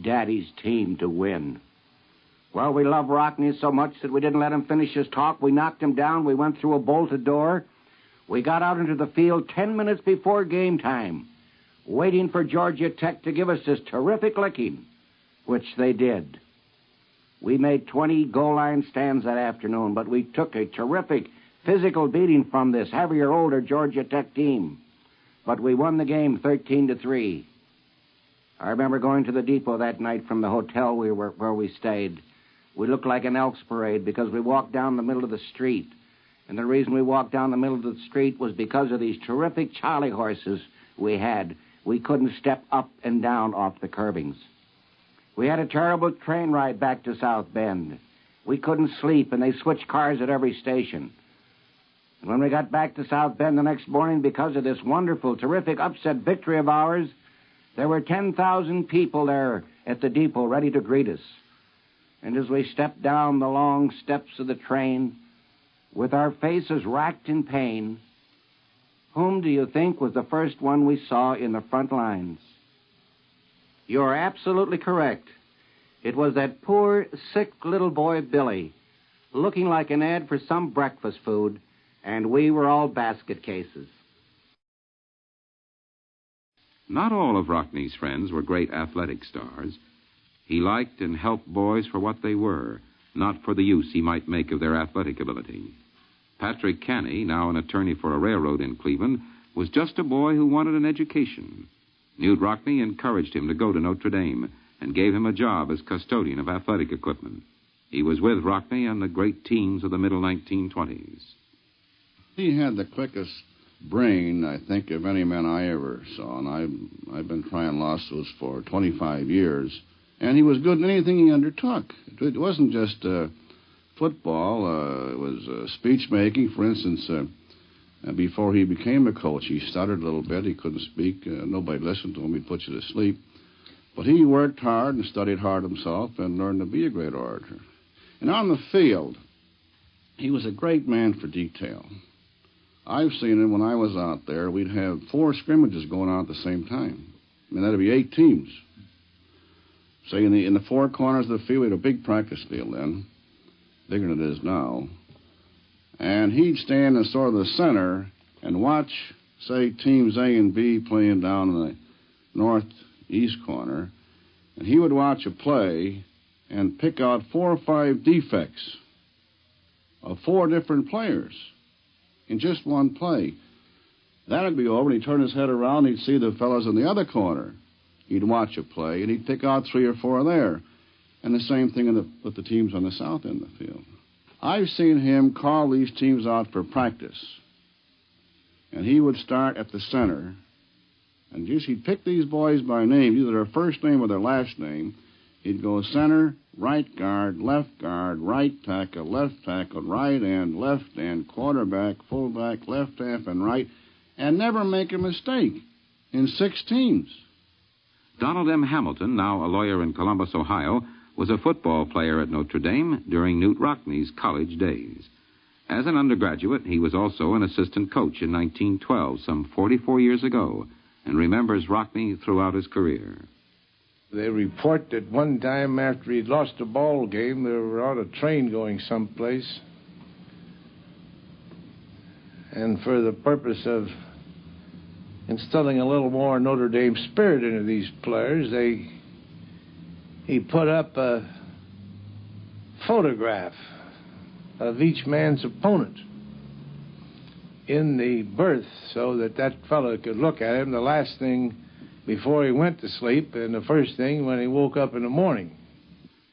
Daddy's team to win. Well, we loved Rockne so much that we didn't let him finish his talk. We knocked him down. We went through a bolted door. We got out into the field 10 minutes before game time, waiting for Georgia Tech to give us this terrific licking, which they did. We made 20 goal line stands that afternoon, but we took a terrific physical beating from this heavier, older Georgia Tech team. But we won the game 13-3. I remember going to the depot that night from the hotel where we stayed. We looked like an Elks parade because we walked down the middle of the street. And the reason we walked down the middle of the street was because of these terrific Charlie horses we had. We couldn't step up and down off the curbings. We had a terrible train ride back to South Bend. We couldn't sleep, and they switched cars at every station. And when we got back to South Bend the next morning, because of this wonderful, terrific, upset victory of ours, there were 10,000 people there at the depot ready to greet us. And as we stepped down the long steps of the train, with our faces racked in pain, whom do you think was the first one we saw in the front lines? You're absolutely correct. It was that poor, sick little boy, Billy, looking like an ad for some breakfast food, and we were all basket cases. Not all of Rockne's friends were great athletic stars. He liked and helped boys for what they were, not for the use he might make of their athletic ability. Patrick Canny, now an attorney for a railroad in Cleveland, was just a boy who wanted an education. Knute Rockne encouraged him to go to Notre Dame and gave him a job as custodian of athletic equipment. He was with Rockne on the great teams of the middle 1920s. He had the quickest brain, I think, of any man I ever saw, and I've been trying lawsuits for 25 years, and he was good in anything he undertook. It wasn't just football. It was speech-making. For instance, before he became a coach, he stuttered a little bit. He couldn't speak. Nobody listened to him. He'd put you to sleep. But he worked hard and studied hard himself and learned to be a great orator. And on the field, he was a great man for detail. I've seen him when I was out there. We'd have 4 scrimmages going on at the same time. I mean, that'd be 8 teams. Say, in the 4 corners of the field, we had a big practice field then, bigger than it is now. And he'd stand in sort of the center and watch, say, teams A and B playing down in the northeast corner. And he would watch a play and pick out 4 or 5 defects of 4 different players in just one play. That'd be over, and he'd turn his head around, and he'd see the fellows in the other corner. He'd watch a play, and he'd pick out 3 or 4 there. And the same thing with the teams on the south end of the field. I've seen him call these teams out for practice. And he would start at the center. And he'd pick these boys by name, either their first name or their last name. He'd go center, right guard, right tackle, right end, left end, quarterback, fullback, left half, and right, and never make a mistake in 6 teams. Donald M. Hamilton, now a lawyer in Columbus, Ohio, was a football player at Notre Dame during Knute Rockne's college days. As an undergraduate, he was also an assistant coach in 1912, some 44 years ago, and remembers Rockne throughout his career. They report that one time after he'd lost a ball game, they were on a train going someplace. And for the purpose of instilling a little more Notre Dame spirit into these players, he put up a photograph of each man's opponent in the berth so that fellow could look at him the last thing before he went to sleep and the first thing when he woke up in the morning.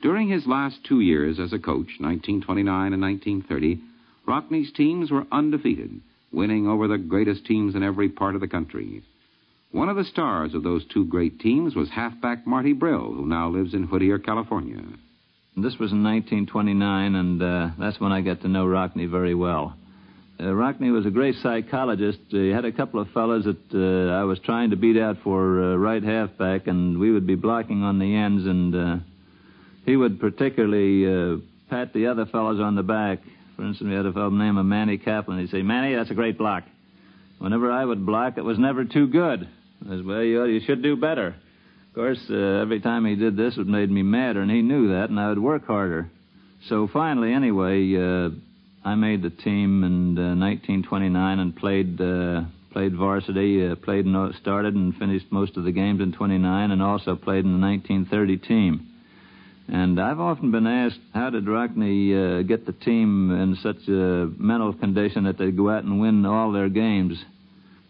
During his last 2 years as a coach, 1929 and 1930, Rockne's teams were undefeated, winning over the greatest teams in every part of the country. One of the stars of those two great teams was halfback Marty Brill, who now lives in Whittier, California. This was in 1929, and that's when I got to know Rockne very well. Rockne was a great psychologist. He had a couple of fellows that I was trying to beat out for right halfback, and we would be blocking on the ends, and he would particularly pat the other fellows on the back. For instance, we had a fellow named Manny Kaplan. He'd say, "Manny, that's a great block." Whenever I would block, it was never too good. I said, "Well, you should do better." Of course, every time he did this, it made me madder, and he knew that, and I would work harder. So finally, anyway, I made the team in 1929 and played varsity, started and finished most of the games in 29, and also played in the 1930 team. And I've often been asked, how did Rockne get the team in such a mental condition that they'd go out and win all their games?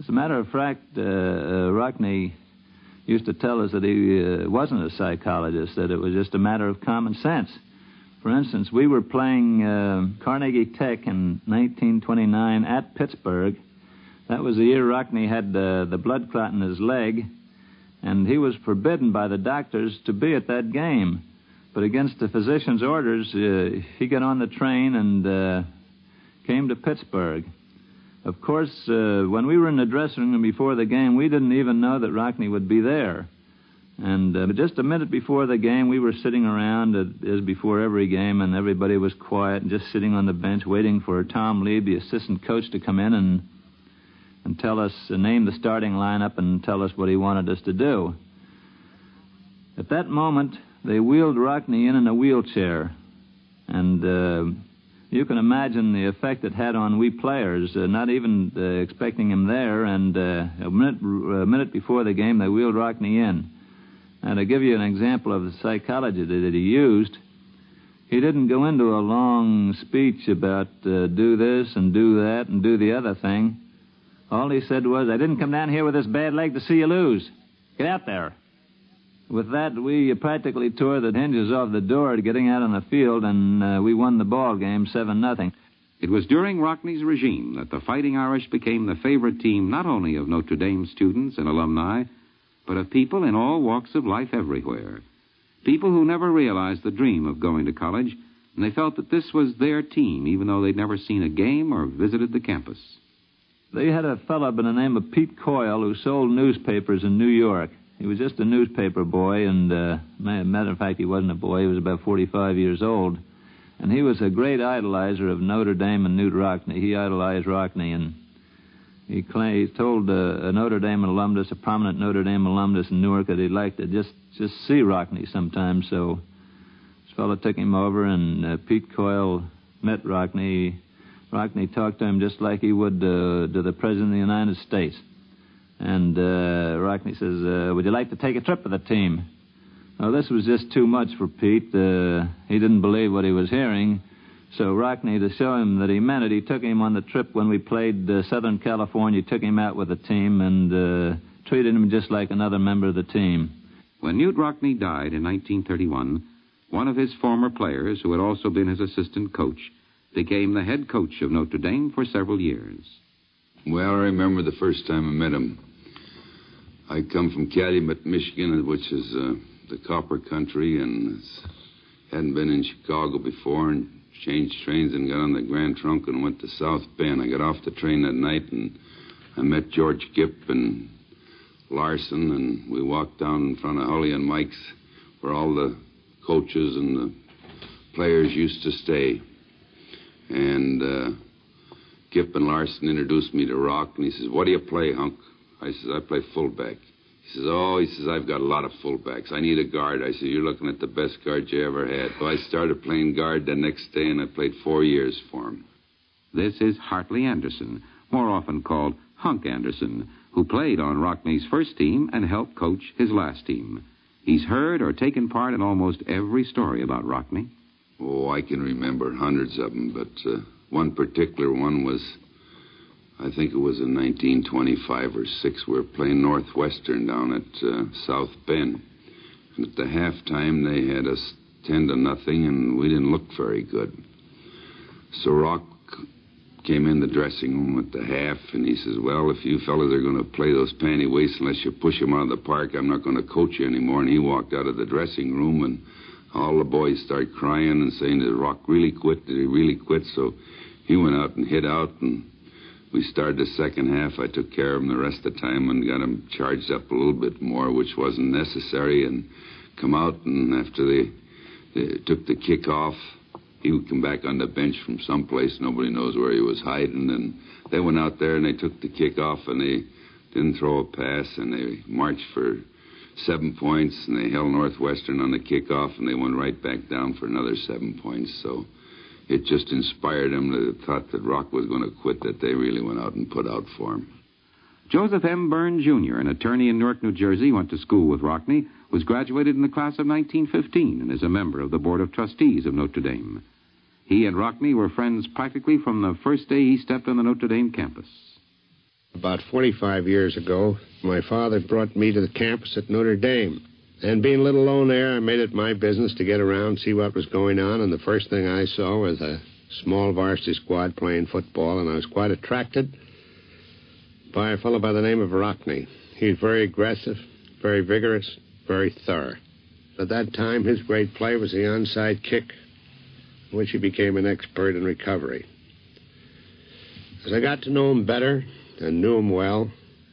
As a matter of fact, Rockne used to tell us that he wasn't a psychologist, that it was just a matter of common sense. For instance, we were playing Carnegie Tech in 1929 at Pittsburgh. That was the year Rockne had the blood clot in his leg, and he was forbidden by the doctors to be at that game. But against the physician's orders, he got on the train and came to Pittsburgh. Of course, when we were in the dressing room before the game, we didn't even know that Rockne would be there. And just a minute before the game, we were sitting around, as before every game, and everybody was quiet and just sitting on the bench waiting for Tom Lee, the assistant coach, to come in and tell us, name the starting lineup and tell us what he wanted us to do. At that moment, they wheeled Rockne in a wheelchair, and you can imagine the effect it had on we players, not even expecting him there, and a minute before the game, they wheeled Rockne in. And to give you an example of the psychology that he used, he didn't go into a long speech about do this and do that and do the other thing. All he said was, "I didn't come down here with this bad leg to see you lose. Get out there." With that, we practically tore the hinges off the door getting out on the field, and we won the ball game 7-0. It was during Rockne's regime that the Fighting Irish became the favorite team not only of Notre Dame students and alumni, but of people in all walks of life everywhere. People who never realized the dream of going to college, and they felt that this was their team, even though they'd never seen a game or visited the campus. They had a fellow by the name of Pete Coyle who sold newspapers in New York. He was just a newspaper boy, and matter of fact, he wasn't a boy. He was about 45 years old. And he was a great idolizer of Notre Dame and Knute Rockne. He idolized Rockne, and he told a Notre Dame alumnus, a prominent Notre Dame alumnus in Newark, that he'd like to just see Rockne sometime. So this fellow took him over, and Pete Coyle met Rockne. Rockne talked to him just like he would to the President of the United States. And Rockne says, "Would you like to take a trip with the team?" Well, this was just too much for Pete. He didn't believe what he was hearing. So Rockne, to show him that he meant it, he took him on the trip when we played Southern California. He took him out with the team and treated him just like another member of the team. When Knute Rockne died in 1931, one of his former players, who had also been his assistant coach, became the head coach of Notre Dame for several years. Well, I remember the first time I met him. I come from Calumet, Michigan, which is the copper country, and hadn't been in Chicago before, and changed trains and got on the Grand Trunk and went to South Bend. I got off the train that night, and I met George Gipp and Larson, and we walked down in front of Hully and Mike's, where all the coaches and the players used to stay. And Gipper and Larson introduced me to Rock, and he says, "What do you play, Hunk?" I says, "I play fullback." He says, "Oh," he says, "I've got a lot of fullbacks. I need a guard." I said, "You're looking at the best guard you ever had." So I started playing guard the next day, and I played 4 years for him. This is Hartley Anderson, more often called Hunk Anderson, who played on Rockne's first team and helped coach his last team. He's heard or taken part in almost every story about Rockne. Oh, I can remember hundreds of them, but one particular one was, I think it was in 1925 or 6. We were playing Northwestern down at South Bend. And at the halftime, they had us 10-0, and we didn't look very good. So Rock came in the dressing room at the half, and he says, "Well, if you fellas are going to play those panty wastes unless you push them out of the park, I'm not going to coach you anymore." And he walked out of the dressing room, and all the boys started crying and saying, "Did Rock really quit? Did he really quit?" So he went out and hit out, and we started the second half. I took care of him the rest of the time and got him charged up a little bit more, which wasn't necessary, and come out, and after they took the kick off, he would come back on the bench from someplace. Nobody knows where he was hiding. And they went out there, and they took the kick off, and they didn't throw a pass, and they marched for 7 points, and they held Northwestern on the kickoff, and they went right back down for another 7 points. So it just inspired them that they thought that Rock was going to quit, that they really went out and put out for him. Joseph M. Byrne, Jr., an attorney in Newark, New Jersey, went to school with Rockne, was graduated in the class of 1915, and is a member of the Board of Trustees of Notre Dame. He and Rockne were friends practically from the first day he stepped on the Notre Dame campus. About 45 years ago, my father brought me to the campus at Notre Dame. And being a little alone there, I made it my business to get around, see what was going on, and the first thing I saw was a small varsity squad playing football, and I was quite attracted by a fellow by the name of Rockne. He was very aggressive, very vigorous, very thorough. At that time, his great play was the onside kick, in which he became an expert in recovery. As I got to know him better and knew him well,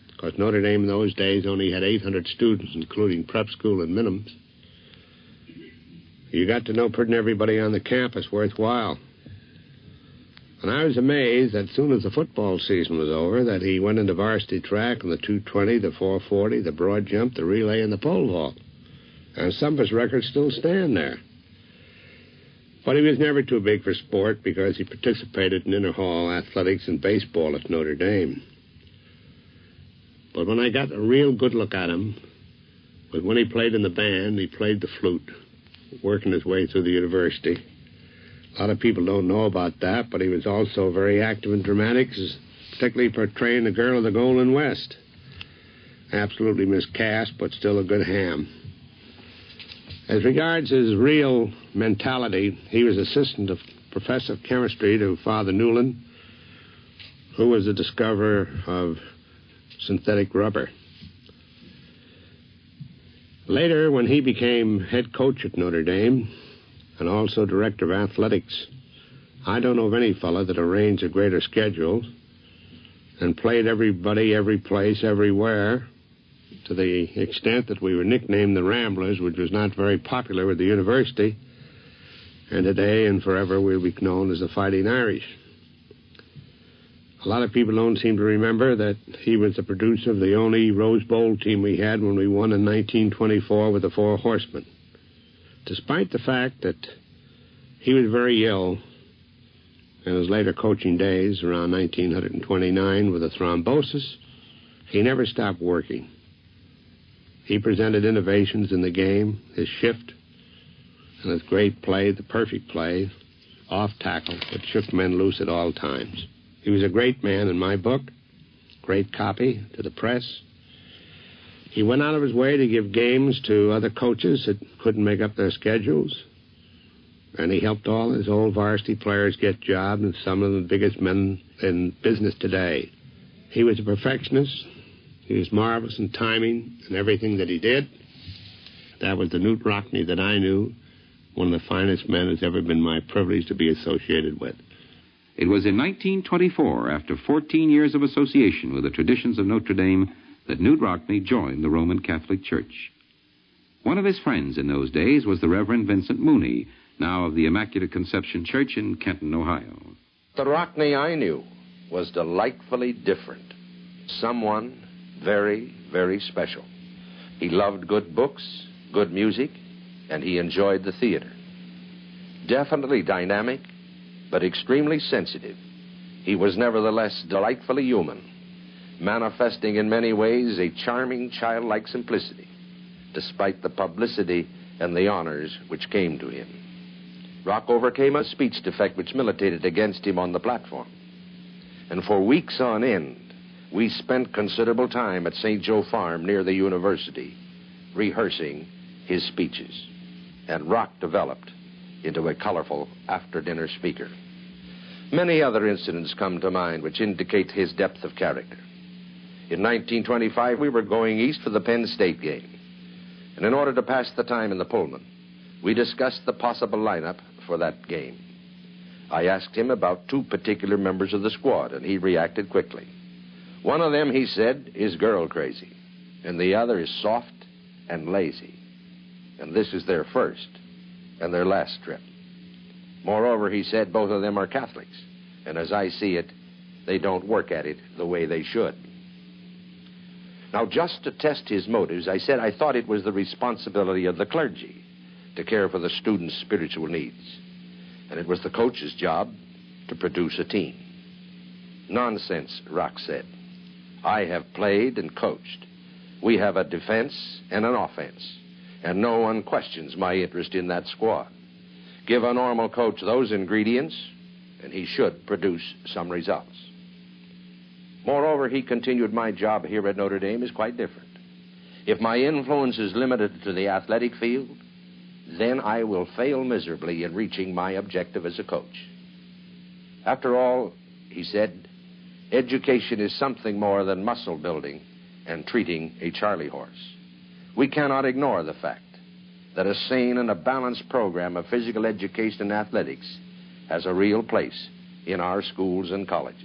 because Notre Dame in those days only had 800 students, including prep school and minims, you got to know pretty everybody on the campus worthwhile. And I was amazed that as soon as the football season was over, that he went into varsity track on the 220, the 440, the broad jump, the relay, and the pole vault. And some of his records still stand there. But he was never too big for sport because he participated in inter-hall athletics and baseball at Notre Dame. But when I got a real good look at him was when he played in the band. He played the flute, working his way through the university. A lot of people don't know about that, but he was also very active in dramatics, particularly portraying the girl of the Golden West. Absolutely miscast, but still a good ham. As regards his real mentality, he was assistant of professor of chemistry to Father Newland, who was the discoverer of synthetic rubber. Later, when he became head coach at Notre Dame and also director of athletics, I don't know of any fellow that arranged a greater schedule and played everybody, every place, everywhere, to the extent that we were nicknamed the Ramblers, which was not very popular with the university. And today and forever we'll be known as the Fighting Irish. A lot of people don't seem to remember that he was the producer of the only Rose Bowl team we had when we won in 1924 with the Four Horsemen. Despite the fact that he was very ill in his later coaching days, around 1929, with a thrombosis, he never stopped working. He presented innovations in the game, his shift, and his great play, the perfect play, off tackle, that shook men loose at all times. He was a great man in my book, great copy to the press. He went out of his way to give games to other coaches that couldn't make up their schedules, and he helped all his old varsity players get jobs, and some of the biggest men in business today. He was a perfectionist. He was marvelous in timing and everything that he did. That was the Knute Rockne that I knew, one of the finest men it's ever been my privilege to be associated with. It was in 1924, after 14 years of association with the traditions of Notre Dame, that Knute Rockne joined the Roman Catholic Church. One of his friends in those days was the Reverend Vincent Mooney, now of the Immaculate Conception Church in Kenton, Ohio. The Rockne I knew was delightfully different. Someone very, very special. He loved good books, good music, and he enjoyed the theater. Definitely dynamic, but extremely sensitive, he was nevertheless delightfully human, manifesting in many ways a charming childlike simplicity, despite the publicity and the honors which came to him. Rock overcame a speech defect which militated against him on the platform. And for weeks on end, we spent considerable time at St. Joe Farm near the university rehearsing his speeches. And Rock developed into a colorful after-dinner speaker. Many other incidents come to mind which indicate his depth of character. In 1925, we were going east for the Penn State game. And in order to pass the time in the Pullman, we discussed the possible lineup for that game. I asked him about two particular members of the squad, and he reacted quickly. One of them, he said, is girl crazy, and the other is soft and lazy. And this is their first and their last trip. Moreover, he said, both of them are Catholics, and as I see it, they don't work at it the way they should. Now, just to test his motives, I said I thought it was the responsibility of the clergy to care for the students' spiritual needs, and it was the coach's job to produce a team. Nonsense, Rock said. I have played and coached. We have a defense and an offense, and no one questions my interest in that squad. Give a normal coach those ingredients, and he should produce some results. Moreover, he continued, my job here at Notre Dame is quite different. If my influence is limited to the athletic field, then I will fail miserably in reaching my objective as a coach. After all, he said, education is something more than muscle building and treating a Charlie horse. We cannot ignore the fact that a sane and a balanced program of physical education and athletics has a real place in our schools and colleges.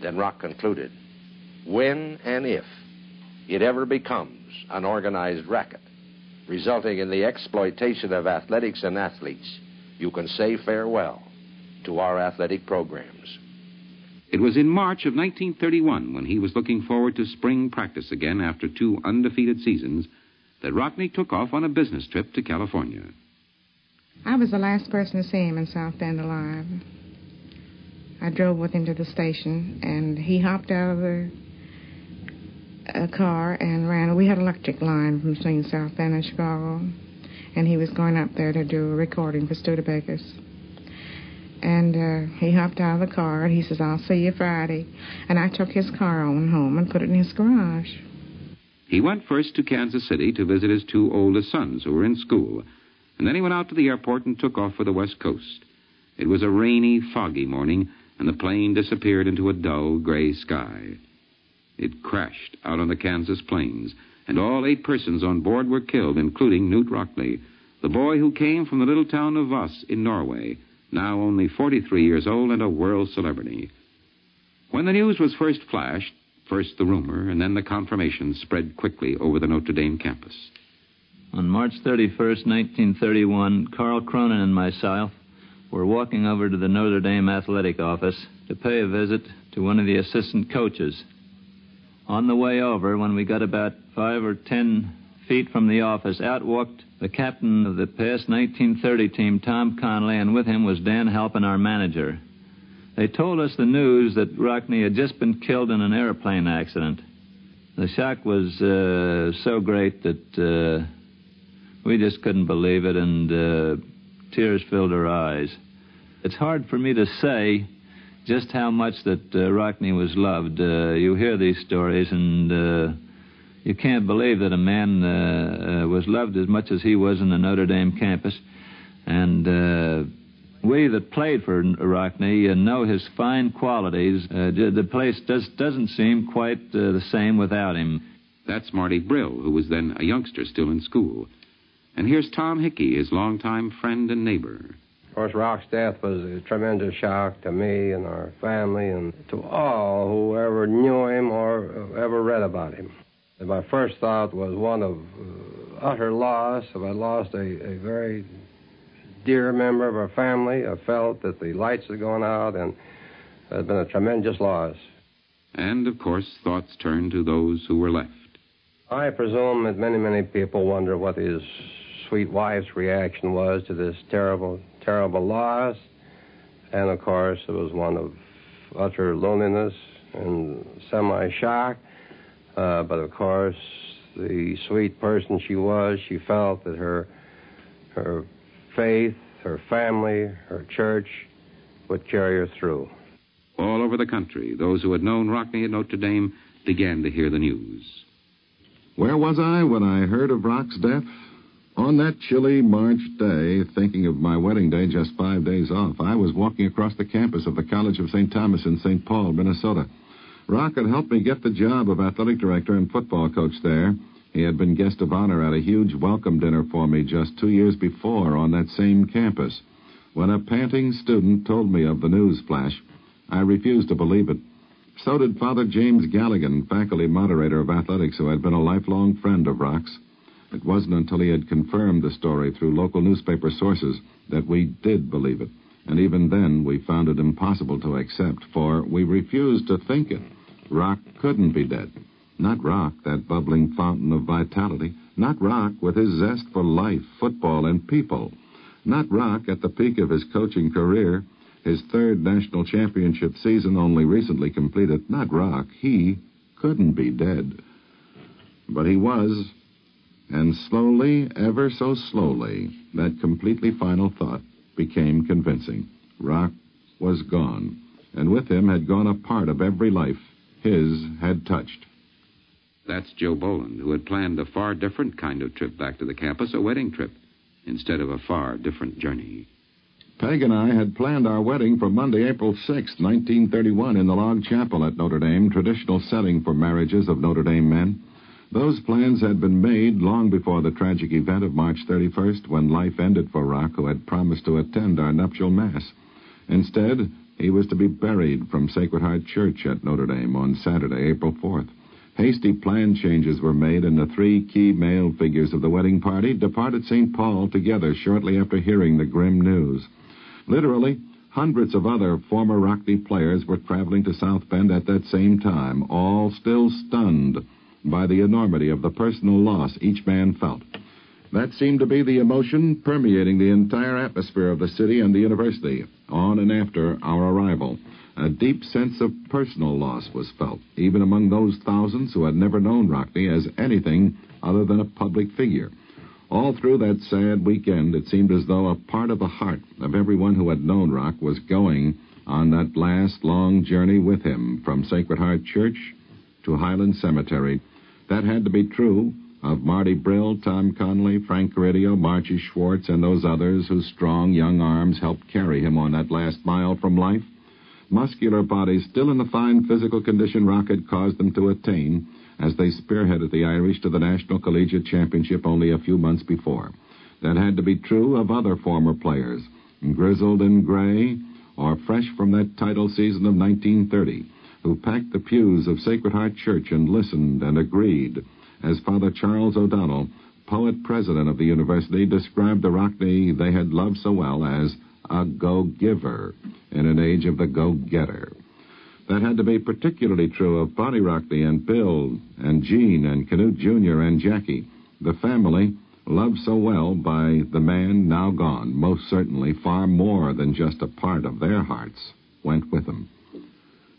Then Rock concluded, when and if it ever becomes an organized racket, resulting in the exploitation of athletics and athletes, you can say farewell to our athletic programs. It was in March of 1931, when he was looking forward to spring practice again after 2 undefeated seasons, that Rockne took off on a business trip to California. I was the last person to see him in South Bend alive. I drove with him to the station, and he hopped out of the car and ran. We had an electric line from between South Bend and Chicago, and he was going up there to do a recording for Studebakers. And he hopped out of the car, and he says, I'll see you Friday. And I took his car on home and put it in his garage. He went first to Kansas City to visit his 2 oldest sons who were in school, and then he went out to the airport and took off for the West Coast. It was a rainy, foggy morning, and the plane disappeared into a dull, gray sky. It crashed out on the Kansas plains, and all 8 persons on board were killed, including Knute Rockne, the boy who came from the little town of Voss in Norway, now only 43 years old and a world celebrity. When the news was first flashed, first the rumor and then the confirmation spread quickly over the Notre Dame campus. On March 31st, 1931, Carl Cronin and myself were walking over to the Notre Dame athletic office to pay a visit to one of the assistant coaches. On the way over, when we got about 5 or 10 feet from the office, out walked the captain of the past 1930 team, Tom Connolly, and with him was Dan Halpin, our manager. They told us the news that Rockne had just been killed in an airplane accident. The shock was so great that we just couldn't believe it, and tears filled our eyes. It's hard for me to say just how much that Rockne was loved. You hear these stories, and you can't believe that a man was loved as much as he was in the Notre Dame campus. And we that played for Rockne know his fine qualities. The place doesn't seem quite the same without him. That's Marty Brill, who was then a youngster still in school. And here's Tom Hickey, his longtime friend and neighbor. Of course, Rock's death was a tremendous shock to me and our family and to all who ever knew him or ever read about him. And my first thought was one of utter loss. I lost a very dear member of our family. I felt that the lights had gone out, and It had been a tremendous loss. And, of course, thoughts turned to those who were left. I presume that many, many people wonder what his sweet wife's reaction was to this terrible, terrible loss. And, of course, it was one of utter loneliness and semi-shock. But, of course, the sweet person she was, she felt that her faith, her family, her church would carry her through. All over the country, those who had known Rockne at Notre Dame began to hear the news. Where was I when I heard of Rock's death? On that chilly March day, thinking of my wedding day just 5 days off, I was walking across the campus of the College of St. Thomas in St. Paul, Minnesota. Rock had helped me get the job of athletic director and football coach there. He had been guest of honor at a huge welcome dinner for me just 2 years before on that same campus. When a panting student told me of the news flash, I refused to believe it. So did Father James Galligan, faculty moderator of athletics, who had been a lifelong friend of Rock's. It wasn't until he had confirmed the story through local newspaper sources that we did believe it. And even then, we found it impossible to accept, for we refused to think it. Rock couldn't be dead. Not Rock, that bubbling fountain of vitality. Not Rock with his zest for life, football, and people. Not Rock at the peak of his coaching career, his third national championship season only recently completed. Not Rock. He couldn't be dead. But he was, and slowly, ever so slowly, that completely final thought became convincing. Rock was gone, and with him had gone a part of every life his had touched. That's Joe Boland, who had planned a far different kind of trip back to the campus, a wedding trip, instead of a far different journey. Peg and I had planned our wedding for Monday, April 6, 1931, in the log chapel at Notre Dame, traditional setting for marriages of Notre Dame men. Those plans had been made long before the tragic event of March 31st, when life ended for Rock, who had promised to attend our nuptial mass. Instead, he was to be buried from Sacred Heart Church at Notre Dame on Saturday, April 4th. Hasty plan changes were made, and the three key male figures of the wedding party departed St. Paul together shortly after hearing the grim news. Literally, hundreds of other former Rockne players were traveling to South Bend at that same time, all still stunned by the enormity of the personal loss each man felt. That seemed to be the emotion permeating the entire atmosphere of the city and the university on and after our arrival. A deep sense of personal loss was felt, even among those thousands who had never known Rockne as anything other than a public figure. All through that sad weekend, it seemed as though a part of the heart of everyone who had known Rock was going on that last long journey with him from Sacred Heart Church to Highland Cemetery. That had to be true of Marty Brill, Tom Connolly, Frank Sinatra, Margie Schwartz, and those others whose strong young arms helped carry him on that last mile from life. Muscular bodies still in the fine physical condition Rock had caused them to attain as they spearheaded the Irish to the National Collegiate Championship only a few months before. That had to be true of other former players, grizzled and gray, or fresh from that title season of 1930, who packed the pews of Sacred Heart Church and listened and agreed as Father Charles O'Donnell, poet-president of the university, described the Rockne they had loved so well as a go-giver in an age of the go-getter. That had to be particularly true of Bonnie Rockne and Bill and Jean and Knute Jr. and Jackie, the family loved so well by the man now gone. Most certainly far more than just a part of their hearts went with them.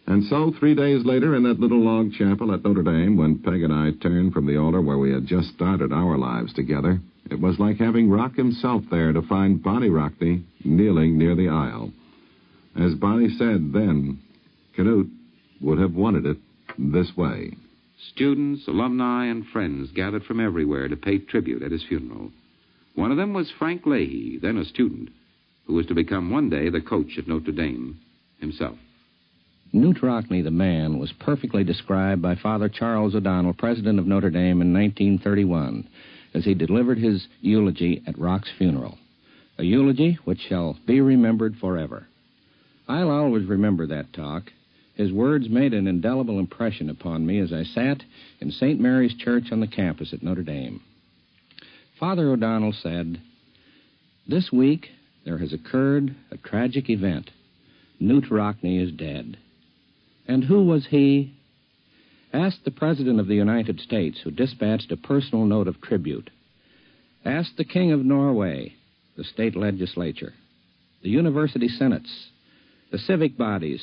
And so 3 days later in that little log chapel at Notre Dame, when Peg and I turned from the altar where we had just started our lives together, it was like having Rock himself there to find Bonnie Rockne kneeling near the aisle. As Bonnie said then, Knute would have wanted it this way. Students, alumni, and friends gathered from everywhere to pay tribute at his funeral. One of them was Frank Leahy, then a student, who was to become one day the coach at Notre Dame himself. Knute Rockne, the man, was perfectly described by Father Charles O'Donnell, president of Notre Dame in 1931, as he delivered his eulogy at Rock's funeral. A eulogy which shall be remembered forever. I'll always remember that talk. His words made an indelible impression upon me as I sat in St. Mary's Church on the campus at Notre Dame. Father O'Donnell said, "This week there has occurred a tragic event. Knute Rockne is dead. And who was he? Ask the President of the United States, who dispatched a personal note of tribute. Ask the King of Norway, the state legislature, the university senates, the civic bodies.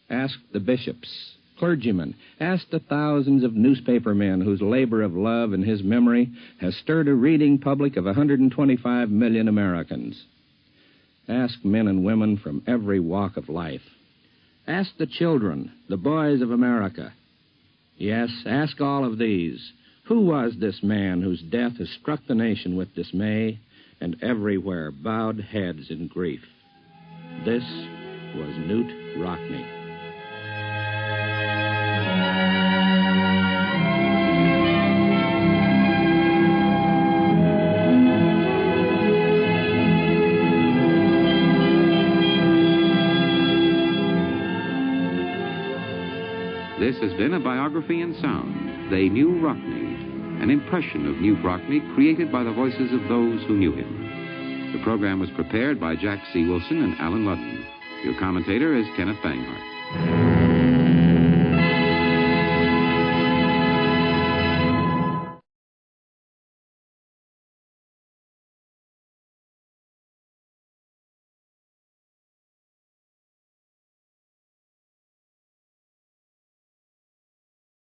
Ask the bishops, clergymen. Ask the thousands of newspaper men whose labor of love in his memory has stirred a reading public of 125 million Americans. Ask men and women from every walk of life. Ask the children, the boys of America. Yes, ask all of these. Who was this man whose death has struck the nation with dismay and everywhere bowed heads in grief? This was Knute Rockne. This has been a biography in sound. They knew Rockne, an impression of Knute Rockne created by the voices of those who knew him. The program was prepared by Jack C. Wilson and Alan Ludden. Your commentator is Kenneth Banghart.